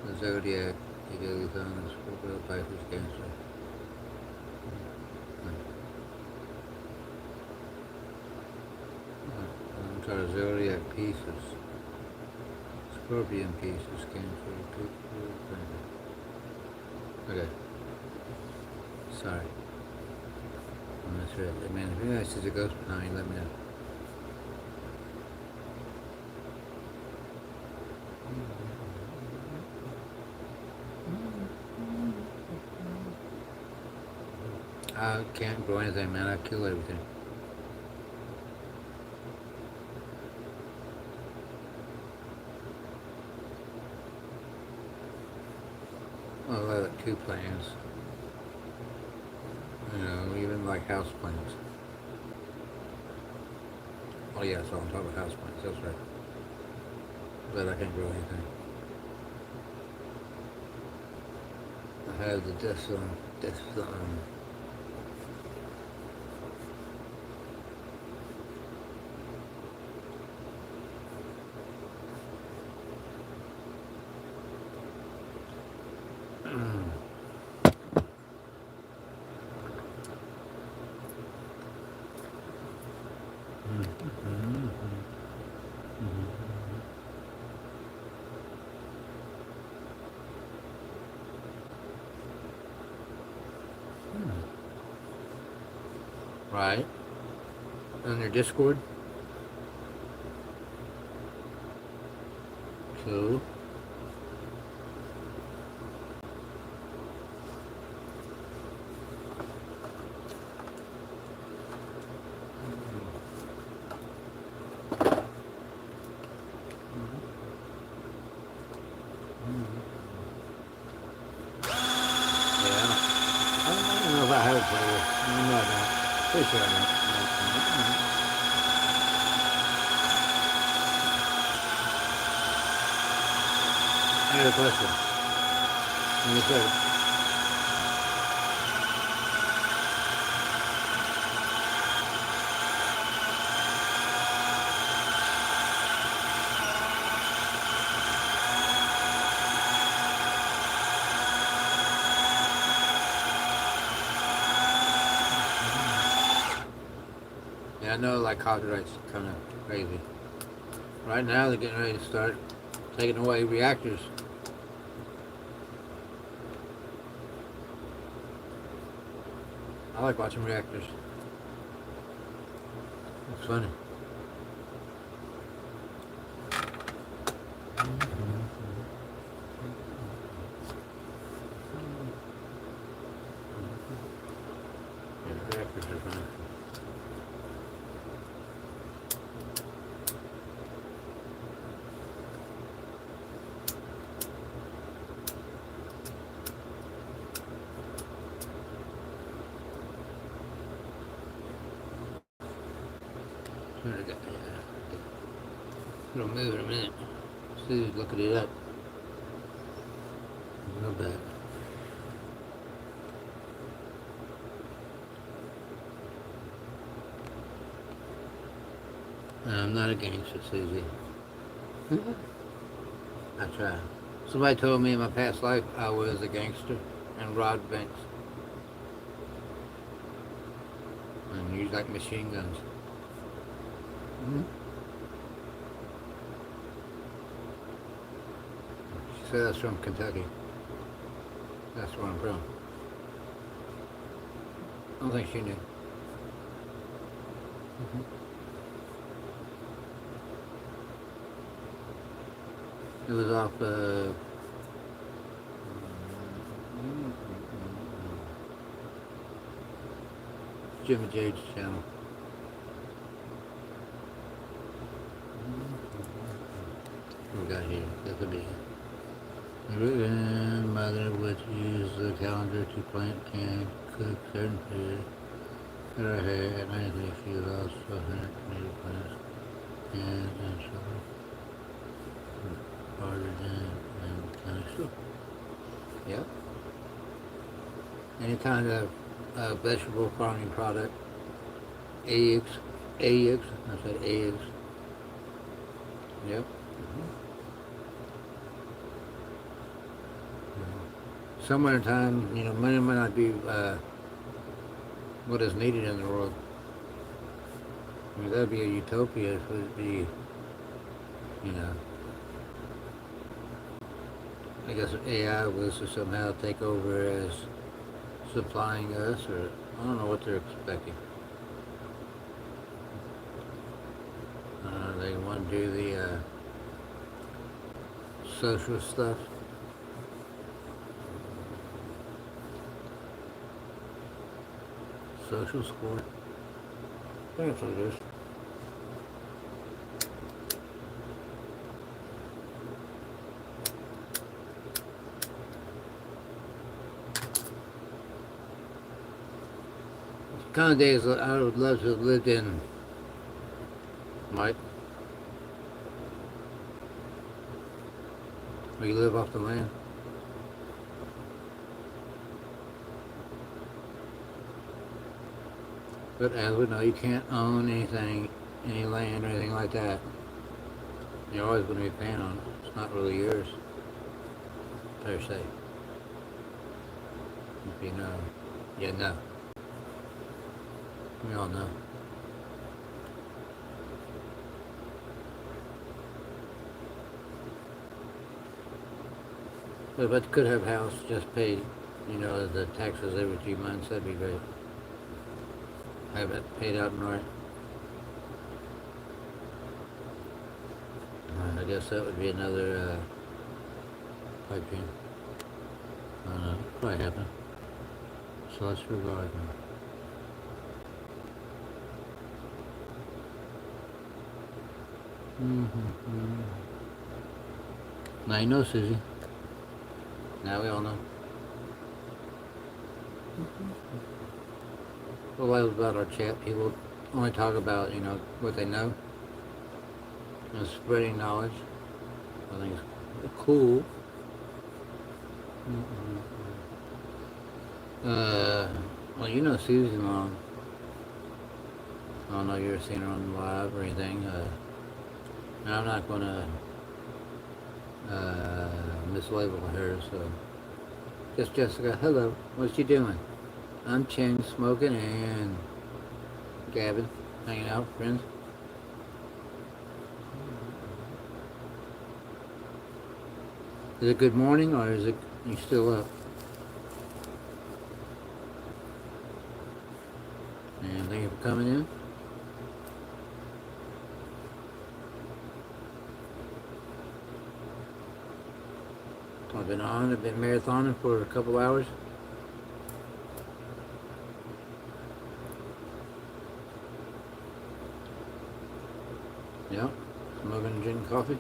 the Zodiac. He goes on the Scorpio Pisces Cancer. I'm sorry, Zodiac Pieces. Scorpion Pieces Cancer. Okay. Sorry. I misread it. Man, if anybody sees a ghost behind me, let me know. I can't grow anything, man. I kill everything. Well, I have like 2 plants. You know, even like house plants. Oh yeah, so I'm talking about house plants. That's right. But I can't grow anything. I have the death zone. Death zone. Right. On your Discord. So. Yeah. I don't know if I have a playlist. No, I don't. Pretty sure I don't. I had a question. Let me say it. Yeah, I know like copyright's kind of crazy. Right now they're getting ready to start taking away reactors. I like watching reactors. It's funny. Yeah, reactors are funny. What do I got? Yeah. It'll move in a minute. Susie's looking it up. Real bad. I'm not a gangster, Susie. I try. Somebody told me in my past life I was a gangster and robbed banks and used like machine guns. Mm-hmm. She said that's from Kentucky. That's where I'm from. I don't think she knew. Mm-hmm. It was off Jimmy Jade's channel. What we got here? This will be the mother would use the calendar to plant, can, cook certain food. Cut her hair at night if she was also had native plants and so harder than kind of soup. Yep. Any kind of vegetable farming product. Eggs. I said eggs. Yep. Somewhere in time, money might not be what is needed in the world. I mean, that'd be a utopia if it would be, I guess AI was to somehow take over as supplying us, or I don't know what they're expecting. They want to do the social stuff. Social score. That's what it is. Kind of days I would love to have lived in, Mike. Where you live off the land. But as we know, you can't own anything, any land or anything like that. You're always going to be paying on it. It's not really yours, per se. If you know, you know. We all know. But if I could have a house just paid, the taxes every 2 months, that'd be great. Have it paid out and right. I guess that would be another pipe dream. Probably happen. So let's regard them. Now you know, Susie. Now we all know. Well, that was about our chat. People only talk about, what they know. And spreading knowledge. I think it's cool. Well, you know Susie's mom. I don't know if you've ever seen her on live or anything. And I'm not going to mislabel her, so. Just Jessica, hello. What's you doing? I'm chilling, smoking, and gabbing, hanging out with friends. Is it good morning, or is it you still up? And thank you for coming in. I've been marathoning for a couple hours. Yep, smoking and drinking coffee.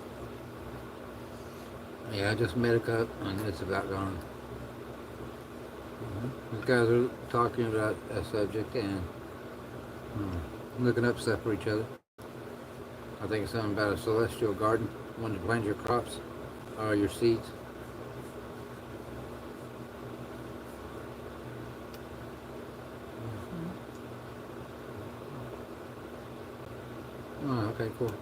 Yeah, I just made a cup and it's about gone. These guys are talking about a subject and looking up stuff for each other. I think it's something about a celestial garden. One to plant your crops or your seeds. Oh, okay, cool.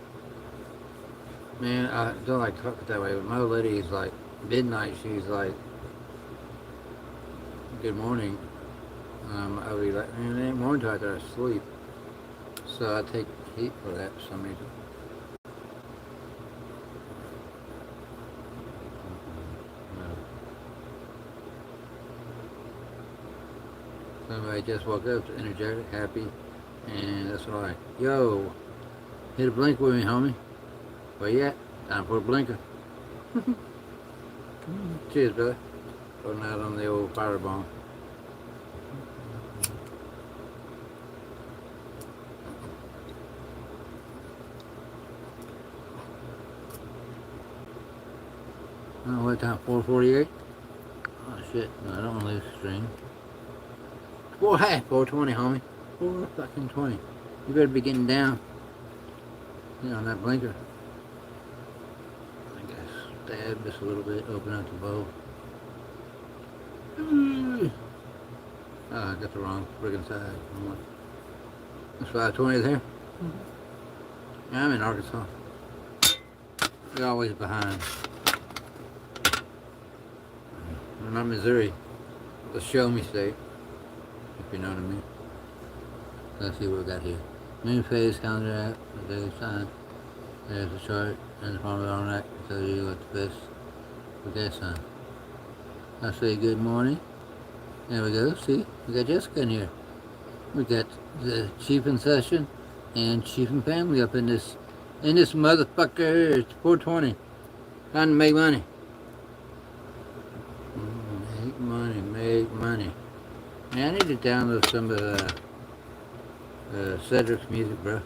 Man, I don't like to talk it that way, but my old lady is like midnight. She's like, "Good morning." I'll be like, "Man, it ain't morning till after I sleep." So I take heat for that for some reason. No. Somebody just woke up, energetic, happy, and that's what I like. Yo, hit a blink with me, homie. Where you at? Time for a blinker. Cheers, brother. Going out on the old firebomb. Oh, what time? 4:48? Oh shit! No, I don't want to lose the stream. 4:20, homie. 4 fucking 20. You better be getting down. You know, on that blinker. I guess stab just a little bit. Open up the bowl. Oh, I got the wrong friggin' side. It's 5:20 there. Yeah, I'm in Arkansas. You're always behind. I'm not Missouri. The show me state, if you know what I mean. Let's see what we got here. Moon phase calendar app, the daily sign. There's the chart and the formula on that to tell you what the best for that sign. I say good morning. There we go. See, we got Jessica in here. We got the chief in session and chief and family up in this motherfucker. It's 4:20. Time to make money. Make money, make money. Man, I need to download some of Cedric's music, bro.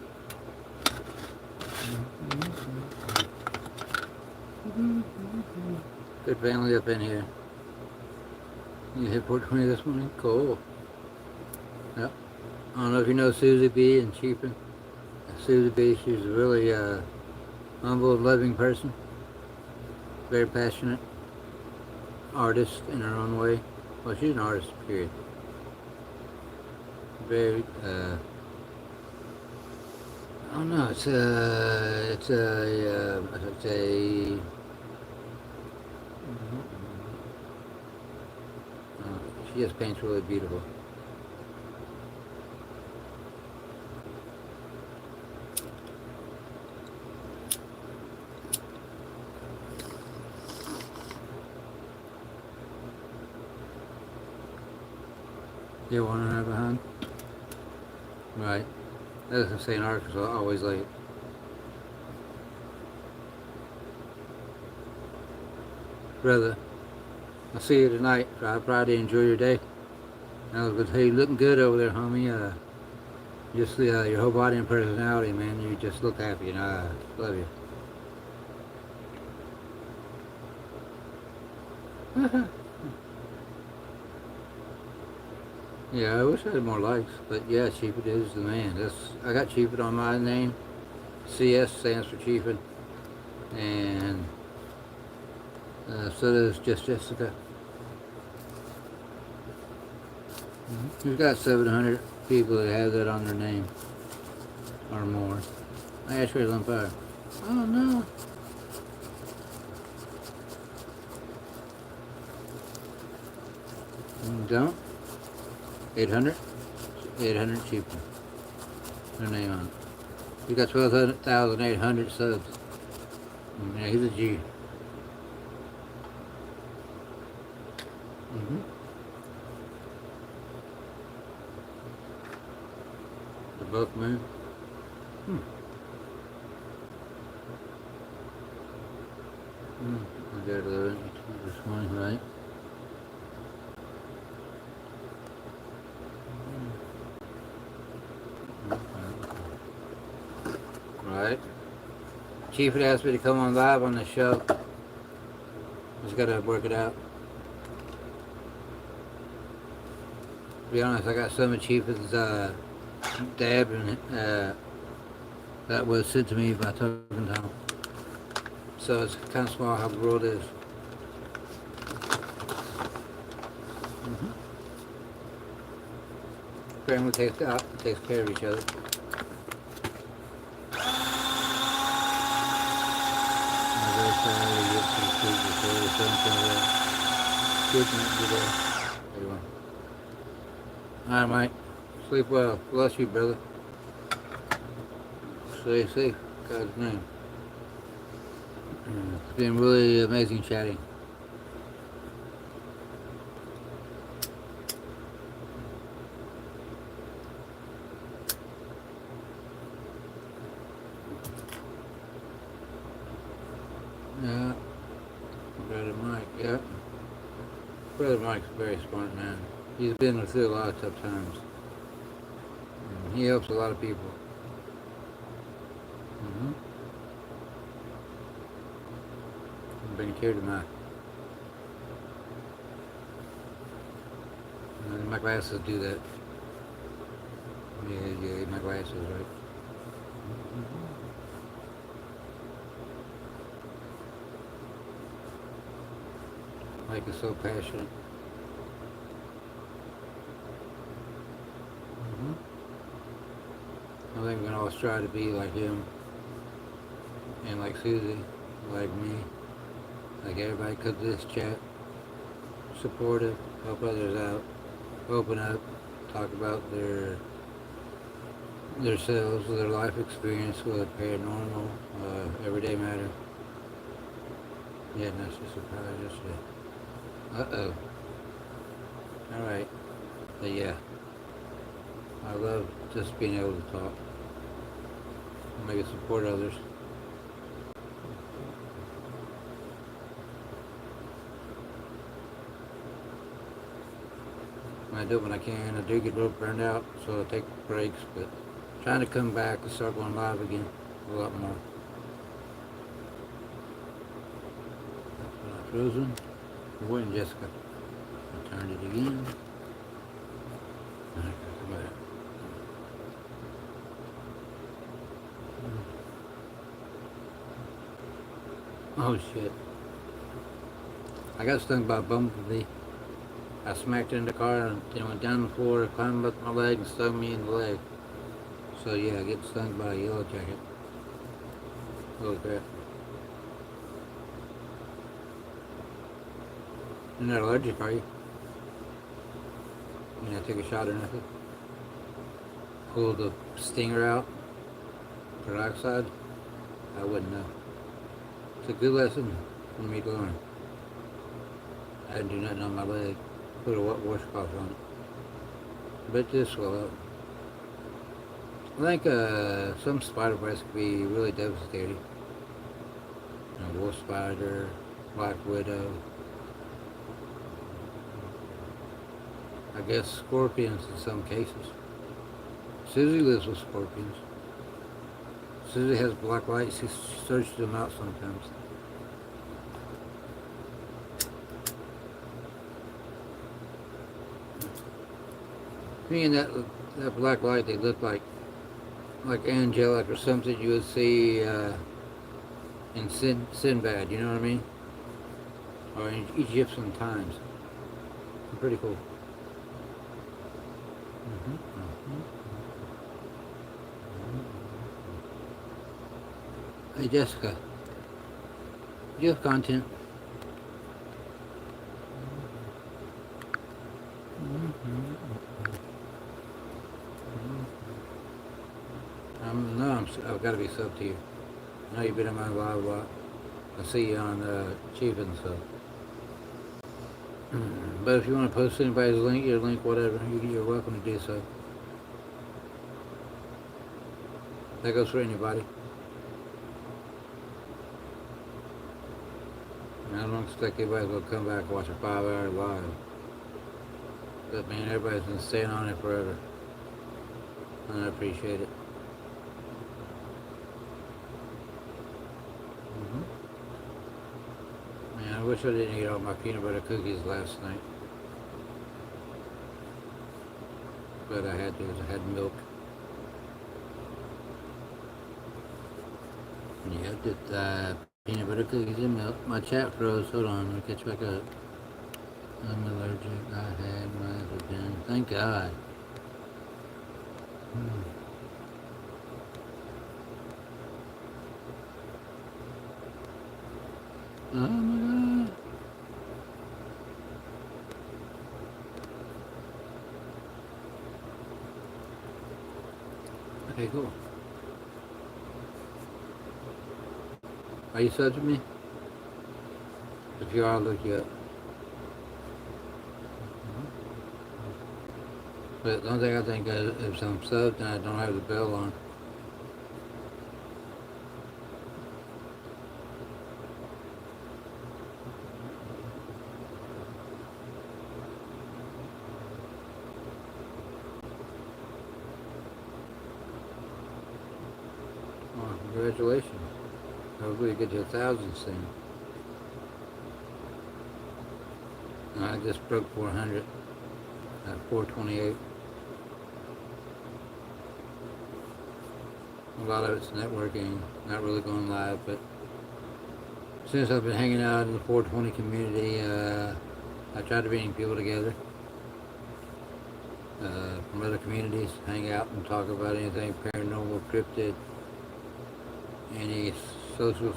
Good family up in here. You hit 4:20 this morning? Cool. Yep. I don't know if you know Susie B and Chiefin. Susie B, she's a really humble, loving person. Very passionate. Artist in her own way. Well, she's an artist, period. Very, I don't know, she just paints really beautiful. You're 1 hour behind? Right. That's the same Arkansas, always late. Brother, I'll see you tonight. Try Friday. Enjoy your day. I was gonna say, you looking good over there, homie. Just your whole body and personality, man. You just look happy, you know. I love you. Yeah, I wish I had more likes, but yeah, Chiefin is the man. I got Chiefin on my name. CS stands for Chiefin, and so does Just Jessica. We've got 700 people that have that on their name, or more. I actually on fire. Oh no. Don't? 800? 800 Chiefin. Their name on it. We got 12,800 subs. Yeah, he's a G. They're both moon. I got 11 this morning, right? Right. Chief had asked me to come on live on the show. Just gotta work it out. To be honest, I got some of Chief's dab and That was sent to me by Token Tom. So it's kind of small how the world is. Family takes care of each other. I'm very sorry to get some food before the sun comes out. Good night today. Everyone. Alright, Mike. Sleep well. Bless you, brother. Stay safe. God's name. It's been really amazing chatting. Yeah. Brother Mike, yeah. Brother Mike's a very smart man. He's been through a lot of tough times. He helps a lot of people. Been here tonight. My glasses do that. Yeah, my glasses, right? Mike is so passionate. I think we can all strive to be like him, and like Susie, like me, like everybody comes to this chat, supportive, help others out, open up, talk about themselves, their life experience, whether paranormal, everyday matter. Yeah, that's just a surprise yesterday. Uh-oh. Alright. But yeah. I love just being able to talk. Maybe support others. I do it when I can. I do get a little burned out, so I take breaks, but trying to come back and start going live again a lot more. Frozen. Good morning, Jessica. I turned it again. Oh shit. I got stung by a bumblebee. I smacked into the car and then went down the floor, climbed up my leg and stung me in the leg. So yeah, I get stung by a yellow jacket. Holy crap. You're not allergic, are you? You not take a shot or nothing? Pull the stinger out? Peroxide? I wouldn't know. It's a good lesson for me to learn. I didn't do nothing on my leg. Put a wet washcloth on it. But this will up. I think some spider bites can be really devastating. Wolf spider, black widow. I guess scorpions in some cases. Susie lives with scorpions. Susie has black light. She searches them out sometimes. Me and that black light, they look like angelic or something you would see in Sinbad. You know what I mean? Or in Egyptian times. Pretty cool. Hey Jessica, do you have content? I've got to be sub to you. I know you've been in my live a lot. I see you on Achieving sub. But if you want to post anybody's link, your link, whatever, you're welcome to do so. That goes for anybody. I don't expect anybody's going to come back and watch a 5-hour live. But man, everybody's been staying on it forever. And I appreciate it. Man, I wish I didn't eat all my peanut butter cookies last night. But I had to, because I had milk. Yeah, just peanut butter cookies and milk. My chat froze. Hold on, let me catch back up. I'm allergic. I had my again. Thank God. Hmm. Oh my God. Okay, cool. Are you subbed to me? If you are, I'll look you up. But the only thing I think is if I'm subbed and I don't have the bell on. Oh, congratulations. Hopefully you get to 1,000 soon. I just broke 400 at 428. A lot of it's networking, not really going live, but since I've been hanging out in the 420 community, I try to bring people together from other communities, hang out and talk about anything paranormal, cryptid, any social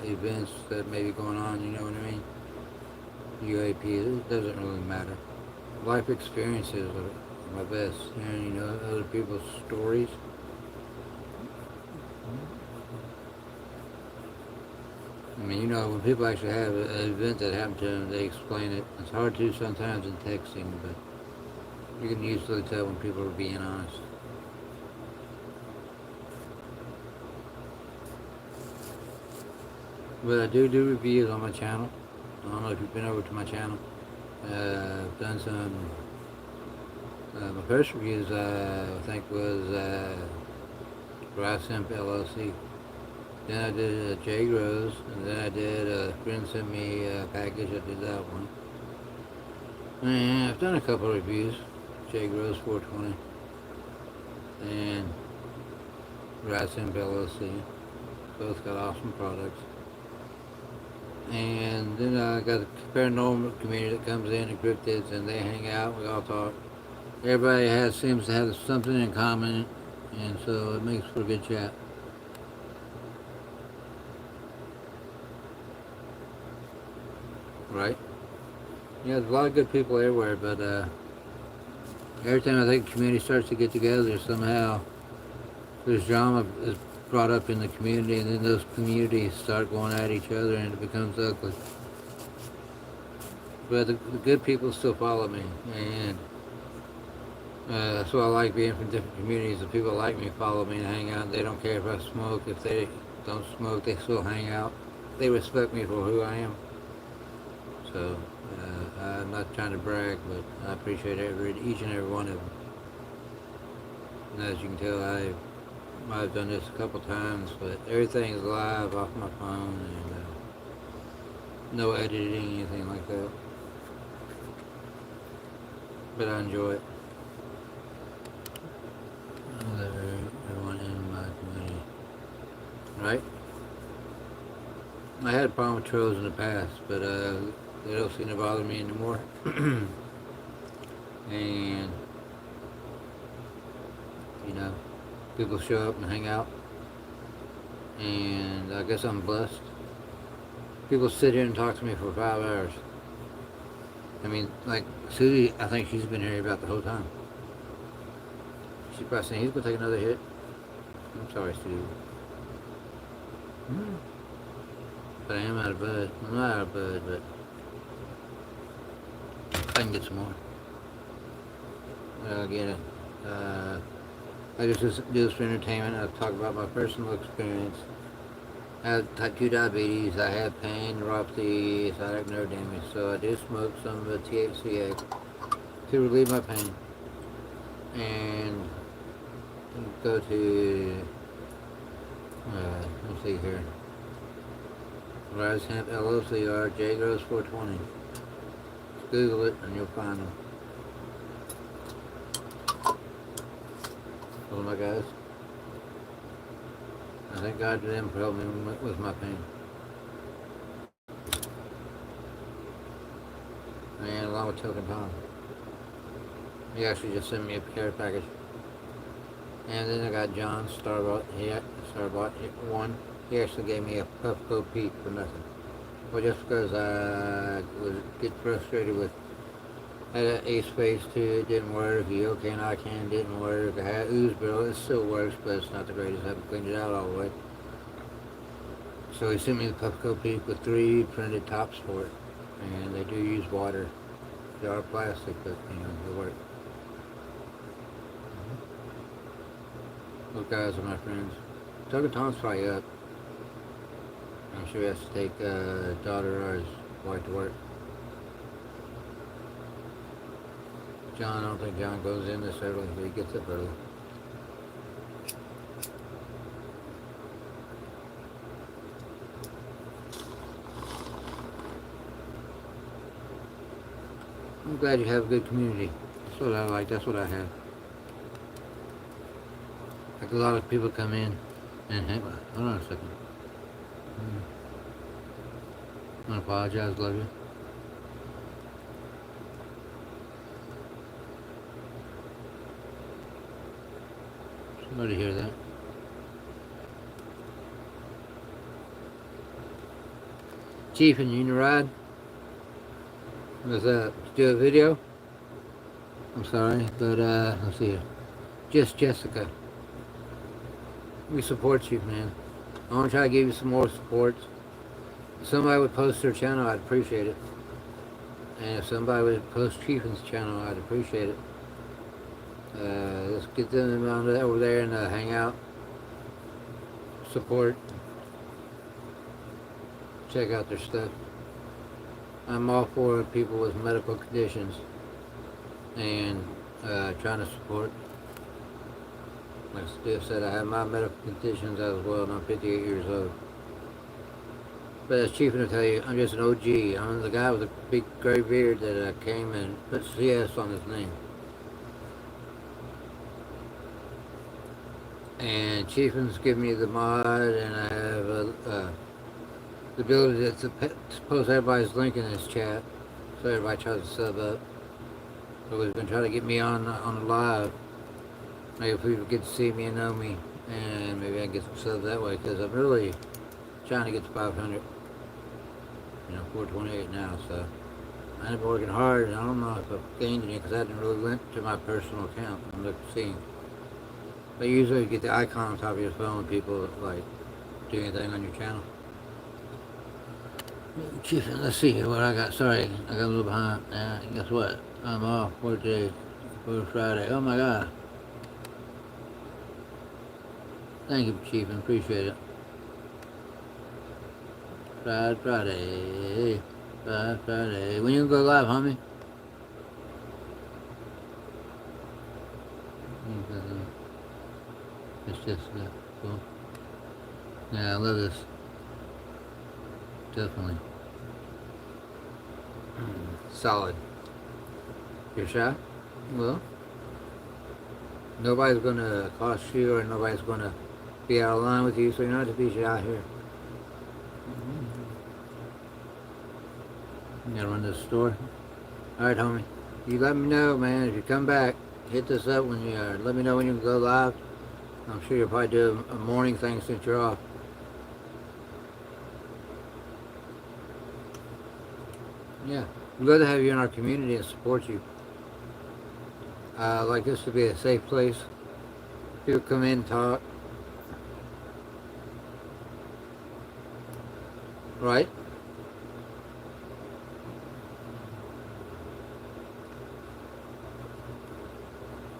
events that may be going on, you know what I mean? UAP, it doesn't really matter. Life experiences are my best, and you know, other people's stories. I mean, you know, when people actually have an event that happened to them, they explain it. It's hard to sometimes in texting, but you can usually tell when people are being honest. But I do reviews on my channel. I don't know if you've been over to my channel. I've done some. My first reviews, I think, was Rice Hemp LLC. Then I did J Rose, and then I did a friend sent me a package. I did that one. And I've done a couple of reviews. J Rose 420 and Rice Hemp LLC. Both got awesome products. And then I got the paranormal community that comes in and cryptids, and they hang out. We all talk. Everybody seems to have something in common, and so it makes for a good chat. Right? Yeah, there's a lot of good people everywhere, but every time I think the community starts to get together, somehow there's drama is brought up in the community, and then those communities start going at each other, and it becomes ugly. But the good people still follow me, and that's why I like being from different communities. The people like me follow me and hang out. They don't care if I smoke. If they don't smoke, they still hang out. They respect me for who I am. So I'm not trying to brag, but I appreciate each and every one of them. And as you can tell, I've done this a couple times, but everything's live off my phone, and no editing, anything like that. But I enjoy it. Everyone in my community, right? I had a problem with trolls in the past, but they don't seem to bother me anymore. And you know, people show up and hang out, and I guess I'm blessed. People sit here and talk to me for 5 hours. I mean, like Susie, I think she's been here about the whole time. She's probably saying he's gonna take another hit. I'm sorry, Susie. But I am out of bud. I'm not out of bud, but I can get some more. I'll get it. I just do this for entertainment. I talk about my personal experience. I have type 2 diabetes. I have pain, neuropathy, sciatic nerve damage. So I do smoke some of the THCA to relieve my pain. And go to, let's see here. Rice Hemp LLC or J Rose 420. Google it and you'll find them. Oh my guys. I thank God for them for helping me with my pain. And along with Token Tom. He actually just sent me a care package. And then I got John Starbot. Starbot one. He actually gave me a Puffco Peak for nothing. Well, just because I was get frustrated with I had an Ace Phase 2, it didn't work. The Yokan Ican didn't work. I had Ooze Bill, it still works, but it's not the greatest. I haven't cleaned it out all the way. So he sent me the Puffco Peak with 3 printed tops for it. And they do use water. They are plastic, but they work. Those guys are my friends. Tugger Tom's probably up. I'm sure he has to take daughter or his wife to work. John, I don't think John goes in this early, but he gets up early. I'm glad you have a good community. That's what I like. That's what I have. Like a lot of people come in and hang. Hold on a second. I apologize, love you. Somebody hear that? Chief, and you need a ride? What's up? Let's do a video? I'm sorry, but let's see here. Just Jessica. We support you, man. I want to try to give you some more support. If somebody would post their channel, I'd appreciate it. And if somebody would post Chiefin's channel, I'd appreciate it. Let's get them over there and hang out. Support. Check out their stuff. I'm all for people with medical conditions and trying to support. Like Steve said, I have my medical conditions as well, and I'm 58 years old. But as Chief will tell you, I'm just an OG. I'm the guy with the big gray beard that came and put CS on his name. And Chiefin's given me the mod, and I have the ability to post everybody's link in this chat, so everybody tries to sub up. So he's been trying to get me on the live. Maybe people get to see me and know me, and maybe I can get some subs that way, because I'm really trying to get to 500. 428 now, so I've been working hard, and I don't know if I've gained any, because I didn't really went to my personal account and looked to see. But usually you get the icon on top of your phone when people like do anything on your channel. Chief, let's see what I got. Sorry, I got a little behind. Guess what? I'm off for today, for Friday. Oh my God. Thank you, Chief, and appreciate it. Friday. When you go live, homie? It's just cool. Yeah, I love this. Definitely. Solid. You're shy? Well, nobody's gonna cost you, or nobody's gonna be out of line with you, so you don't have to be shy here. You gotta run to the store. Alright, homie. You let me know, man. If you come back, hit this up when you let me know when you can go live. I'm sure you'll probably do a morning thing since you're off. Yeah. We'd love to have you in our community and support you. Like this to be a safe place. People come in and talk. Right?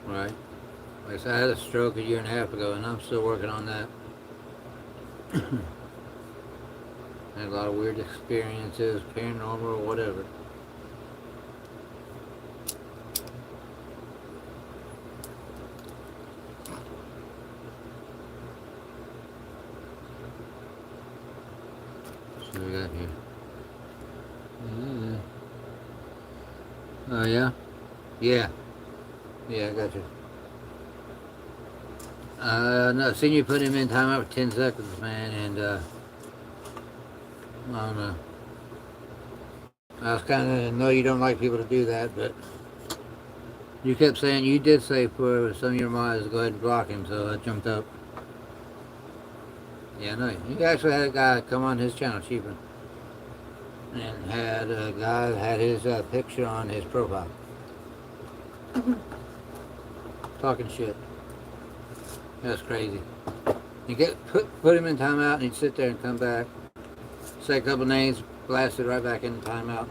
Right. Like I said, I had a stroke a year and a half ago, and I'm still working on that. I had a lot of weird experiences, paranormal or whatever. So we got here. Oh yeah? Yeah. Yeah, I got you. No, seen you put him in timeout for 10 seconds, man, and I don't know. I was kind of know you don't like people to do that, but you kept saying you did say for some of your mods go ahead and block him, so I jumped up. Yeah, no, he actually had a guy come on his channel, Chiefin, and had a guy had his picture on his profile, talking shit. That's crazy. You get put him in timeout, and he'd sit there and come back, say a couple names, blast it right back in timeout.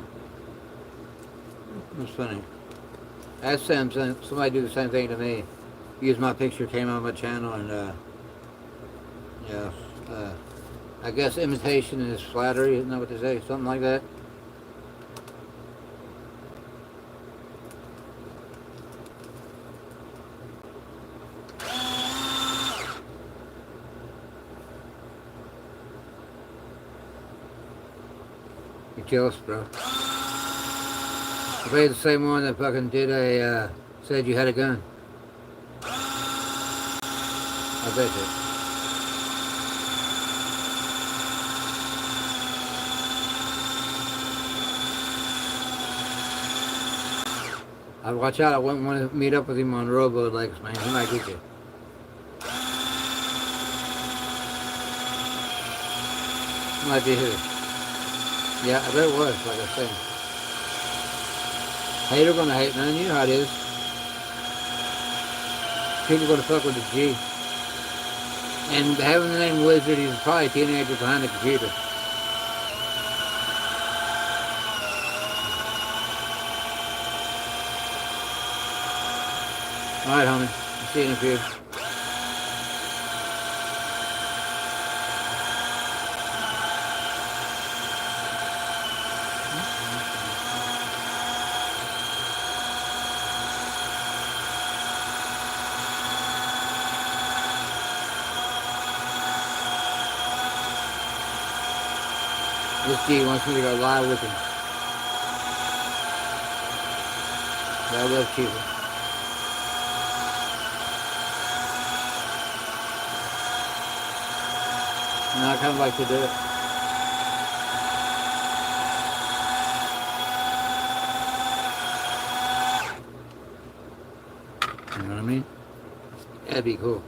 It was funny. I had somebody do the same thing to me. Used my picture, came on my channel, and yeah, I guess imitation is flattery, isn't that what they say? Something like that. You're jealous, bro. I bet you're the same one that fucking did said you had a gun. I bet you. I'd watch out. I wouldn't want to meet up with him on Robo Legs, man. He might get you. Might be who. Yeah, I bet it was, like I said. Hater gonna hate, man. You know how it is. People gonna fuck with the G. And having the name Wizard, he's probably a teenager behind the computer. Alright, homie. I'll see you in a few. This G wants me to go live with him. But I love Chiefin. And I kind of like to do it. You know what I mean? That'd be cool.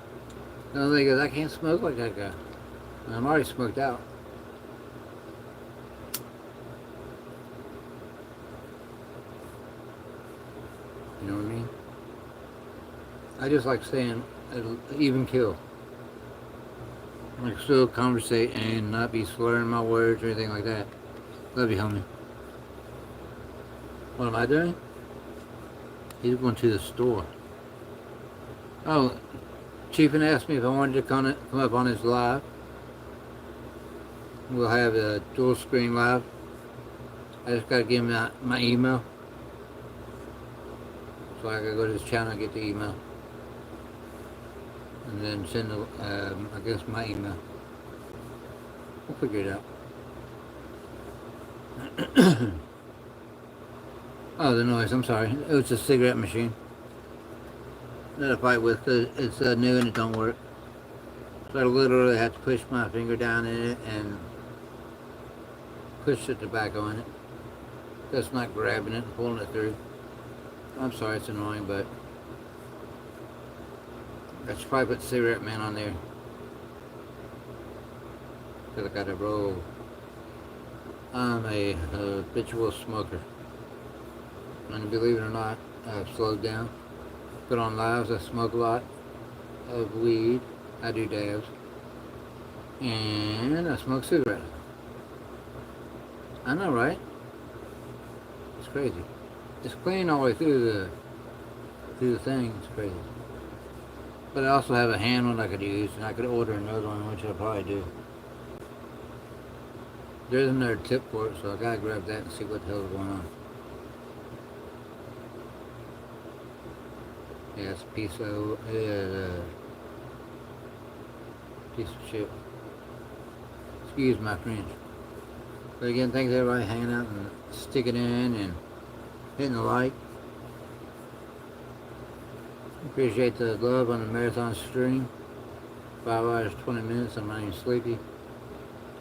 The only thing is I can't smoke like that guy. I'm already smoked out. You know what I mean? I just like saying even kill. Like still conversate and not be slurring my words or anything like that. Love you, homie. What am I doing? He's going to the store. Oh, Chiefin asked me if I wanted to come up on his live. We'll have a dual screen live. I just gotta give him my email. So I gotta go to his channel and get the email. And then send I guess my email. We'll figure it out. Oh, the noise, I'm sorry. It was a cigarette machine that I fight with because it's new and it don't work. So I literally have to push my finger down in it and push the tobacco in it. That's not grabbing it and pulling it through. I'm sorry, it's annoying, but I should probably put Cigarette Man on there. Because I gotta roll. I'm a habitual smoker. And believe it or not, I've slowed down. But on lives, I smoke a lot of weed. I do dabs. And I smoke cigarettes. I know, right? It's crazy. It's clean all the way through the thing. It's crazy. But I also have a hand one I could use, and I could order another one, which I'll probably do. There's another tip for it, so I gotta grab that and see what the hell's going on. Yeah, it's a piece of shit. Excuse my French. But again, thanks everybody hanging out and sticking in and hitting the like. Appreciate the love on the marathon stream. 5 hours, 20 minutes. I'm not even sleepy.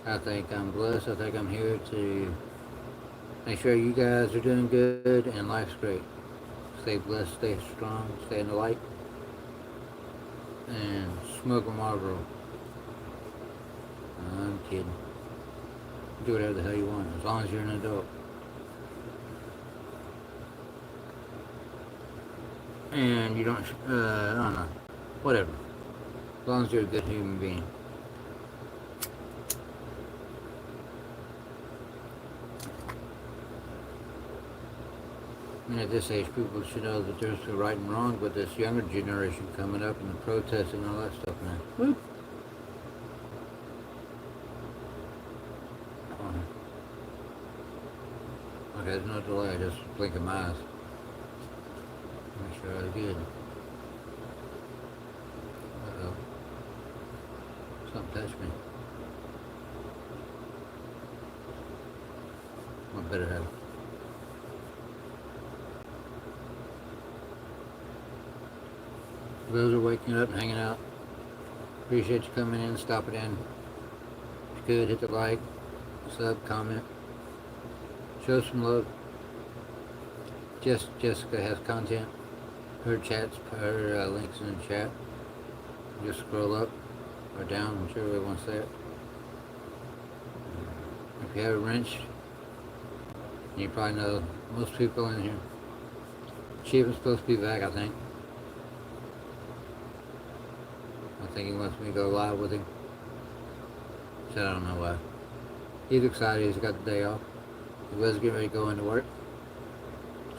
I think I'm blessed. I think I'm here to make sure you guys are doing good and life's great. Stay blessed, stay strong, stay in the light, and smoke a Marlboro. I'm kidding. Do whatever the hell you want, as long as you're an adult. And you don't, I don't know, whatever. As long as you're a good human being. And at this age, people should know that there's the right and wrong, but this younger generation coming up and the protesting and all that stuff, man. Woo! Okay, there's no delay, I just blinking my eyes. Make sure I was good. Uh-oh. Something touched me. I better have. For those who are waking up and hanging out, appreciate you coming in, stopping in. If you could, hit the like, sub, comment. Show some love. Jessica has content. Her links in the chat. Just scroll up or down, whichever way wants that. If you have a wrench, you probably know most people in here. Chief is supposed to be back, I think. I think he wants me to go live with him. So I don't know why. He's excited, he's got the day off. He was getting ready to go into work.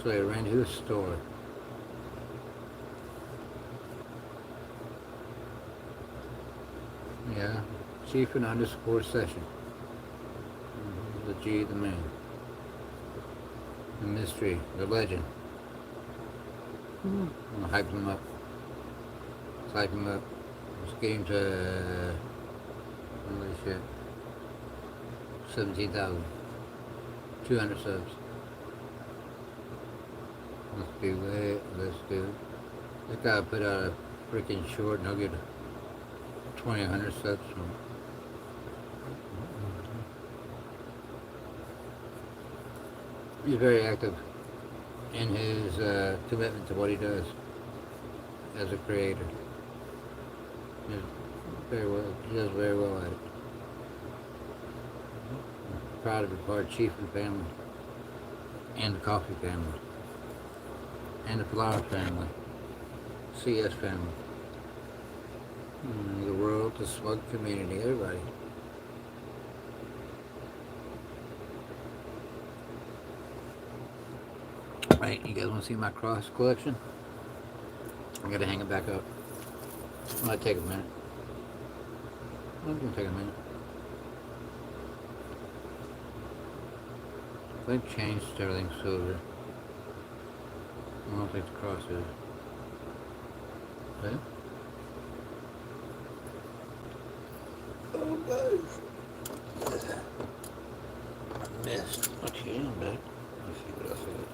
So he ran to the store. Yeah, Chief and underscore session. The G, the man. The mystery, the legend. I'm gonna hype him up. Let's hype him up. Let's get him to, holy shit, 17,200 subs. Let's do it. Let's do it. This guy put out a freaking short and I'll get 2,100 subs from him. He's very active in his commitment to what he does as a creator. He does very well at it. I'm proud to be part of Chief and family, and the Coffee family, and the Flower family, CS family, the world, the smug community, everybody. Right, you guys want to see my cross collection? I gotta hang it back up. Might take a minute. It's gonna take a minute. They've changed everything silver. I don't think the cross is. Okay. Oh gosh. I missed. Okay, I'm back. Let's see what else I got.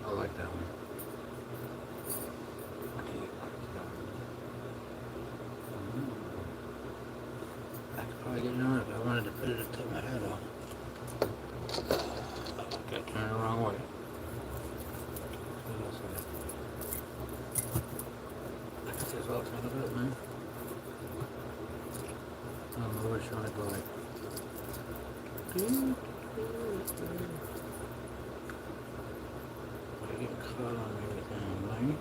I like that one. I could probably get it on if I wanted to put it to take my hat off. Got to turn it the wrong way. What else I got? I guess that's all it's gonna do, man. I don't know what it's gonna go like. I get caught on everything, man.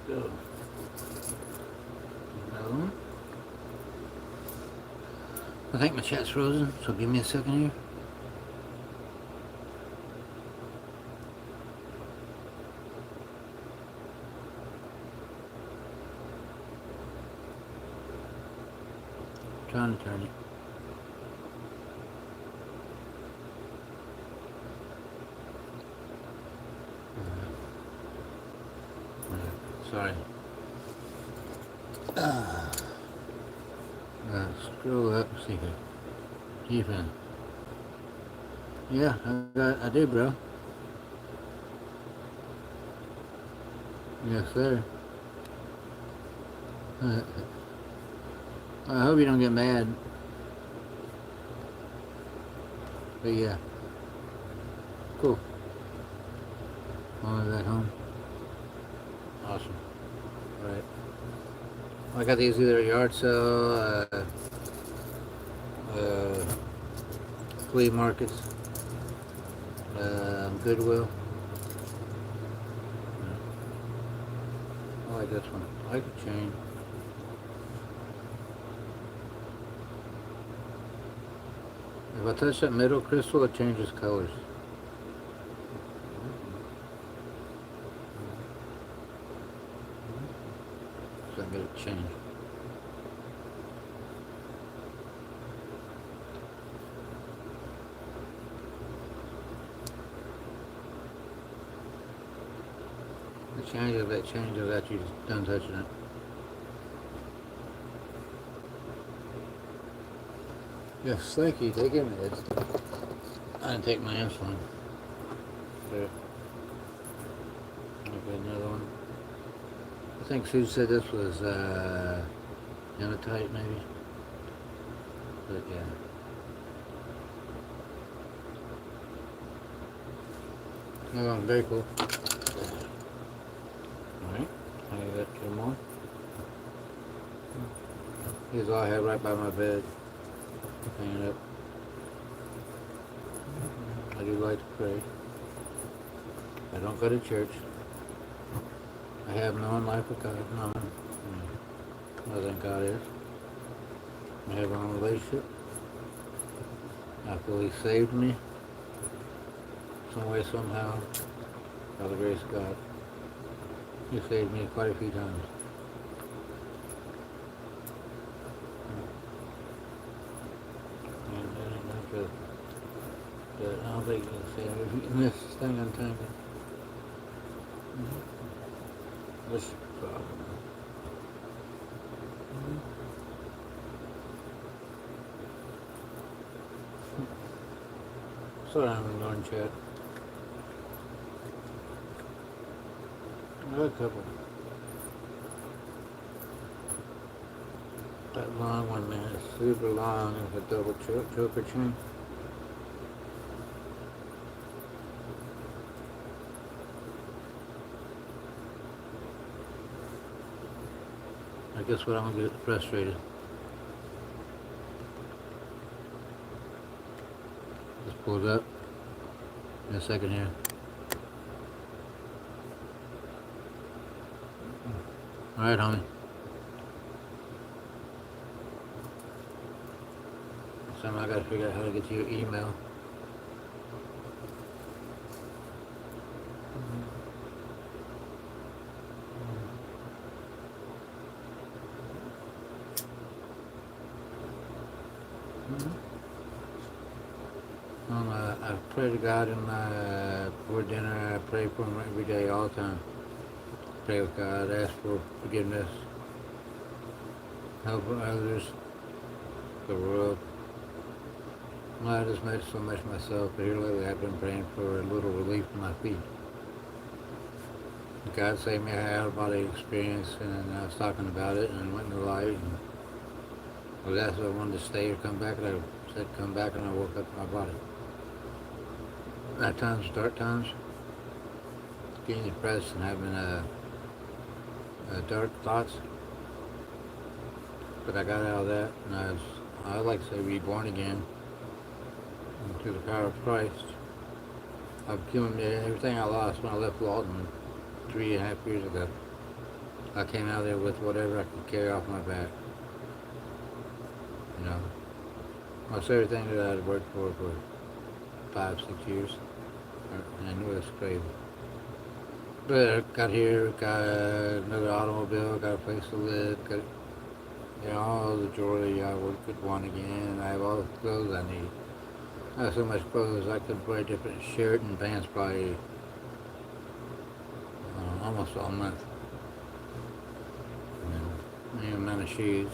Go. No. I think my chat's frozen, so give me a second here. Trying to turn it. Sorry. Scroll up. See here. Defense. Yeah, I did, bro. Yes, sir. I hope you don't get mad. But yeah, cool. On the way back home. Awesome. All right. I got these either yard sale, uh, flea markets, Goodwill. I like this one. I like the chain. If I touch that middle crystal, it changes colors. So I get it changed. It changes that you just done touching it. Yes, thank you. They give me this. I didn't take my insulin. There. Okay, another one. I think Sue said this was hematite maybe. But yeah. Another one, very cool. Alright, I got two more. Here's all I have right by my bed. Hanging up. I do like to pray. I don't go to church. I have known life with God. No. I think God is. I have my own relationship. I feel He saved me. Some way, somehow. By the grace of God. He saved me quite a few times. But I don't think you can say if you miss this thing untangled. This problem. Sorry, I'm ignoring chat. Another couple. That long one, man, it's super long. It's a double choker chain. I guess what I'm gonna get frustrated. Just pulls up in a second here. All right, homie. Somehow I gotta figure out how to get to your email. I pray to God before dinner. I pray for Him every day, all the time. Pray with God, ask for forgiveness, help others, the world. I just made so much myself, but here lately I've been praying for a little relief in my feet. God saved me. I had a body experience, and I was talking about it, and I went in the light, and I was asked if I wanted to stay or come back, and I said come back, and I woke up in my body. At times, dark times, getting depressed and having dark thoughts, but I got out of that, and I like to say reborn again through the power of Christ. I've given everything I lost when I left Walton 3.5 years ago. I came out there with whatever I could carry off my back. You know, most everything that I had worked for 5, 6 years. And I knew it was crazy. But I got here, got another automobile, got a place to live, got all the jewelry I could want again. I have all the clothes I need. I have so much clothes I could wear a different shirt and pants probably almost all month. the amount of shoes,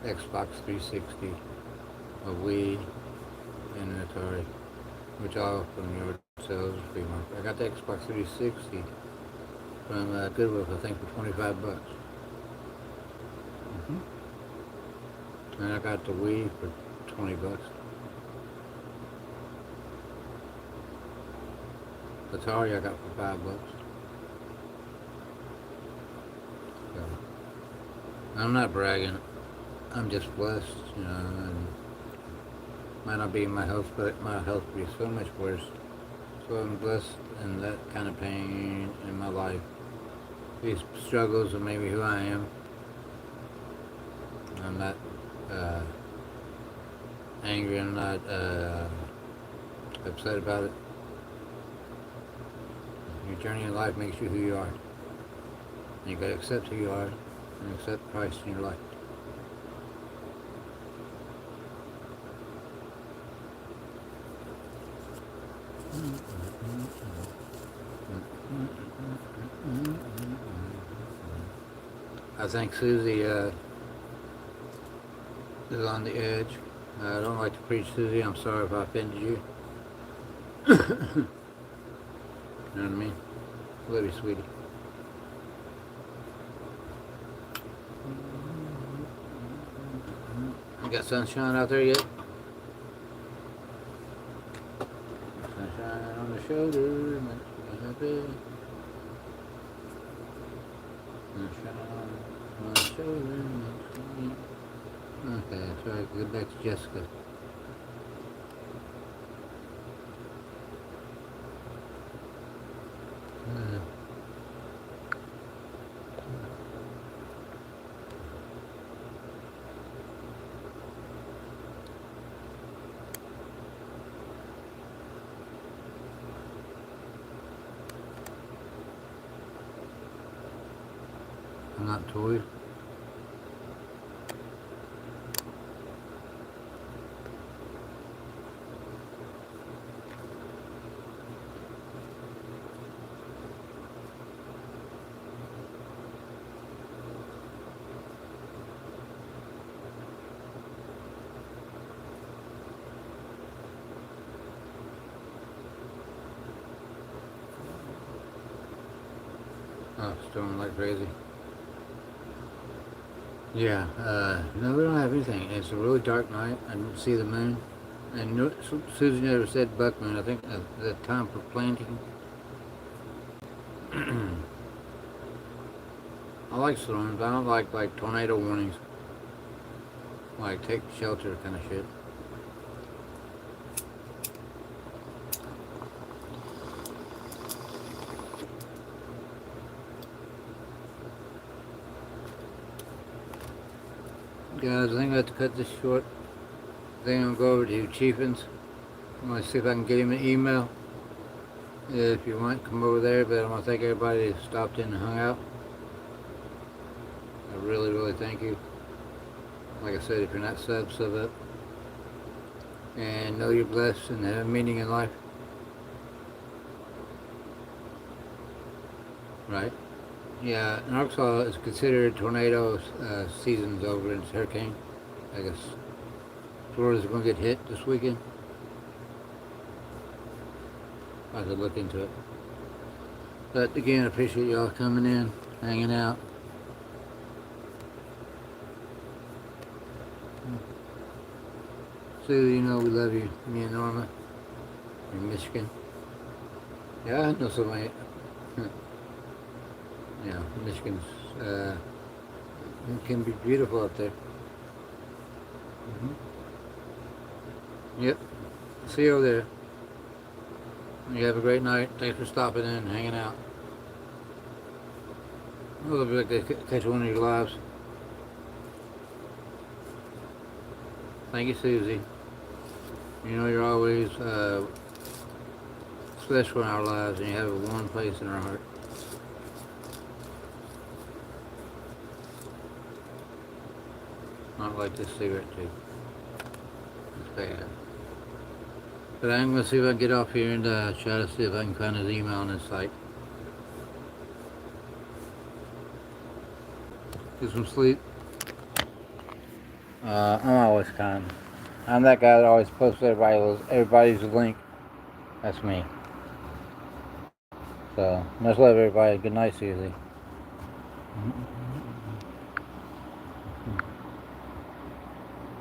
Xbox 360, a Wii, and an Atari, which all from your sales free market. I got the Xbox 360 from Goodwill, I think, for $25. And I got the Wii for $20. Atari I got for $5. So, I'm not bragging. I'm just blessed, you know, and might not be my health, but my health would be so much worse. So I'm blessed in that kind of pain in my life. These struggles are maybe who I am. I'm not angry. I'm not upset about it. Your journey in life makes you who you are. And you gotta accept who you are and accept Christ in your life. I think Susie is on the edge. I don't like to preach, Susie. I'm sorry if I offended you. You know what I mean? Love you, sweetie. You got sunshine out there yet? Sunshine on the shoulder, makes me happy. Sunshine on the shoulder, makes me... Okay, so I can go back to Jessica. I'm not toys. Oh, storming like crazy. Yeah, no, we don't have anything. It's a really dark night. I didn't see the moon. And no, Susie never said buck moon. I think the time for planting. I like storms. I don't like tornado warnings. Like take shelter kind of shit. Guys, I think I have to cut this short. I think I'm going to go over to Chiefins. I'm going to see if I can get him an email. If you want, come over there, but I want to thank everybody who stopped in and hung out. I really, really thank you. Like I said, if you're not sub up. And know you're blessed and have a meaning in life. Right? Yeah, in Arkansas, it's considered tornado season's over and it's hurricane. I guess Florida's going to get hit this weekend. I have to look into it. But again, I appreciate y'all coming in, hanging out. Sue, you know we love you. Me and Norma in Michigan. Yeah, I know somebody. Yeah, Michigan's it can be beautiful out there. Yep. See you over there. You have a great night. Thanks for stopping in and hanging out. I'll be like to catch one of your lives. Thank you, Susie. You know you're always special in our lives, and you have a warm place in our heart. Not like this cigarette too. It's bad. But I'm going to see if I can get off here and try to see if I can find his email on this site. Get some sleep. I'm always calm. I'm that guy that always posts everybody's link. That's me. So much love, everybody. Good night, Susie.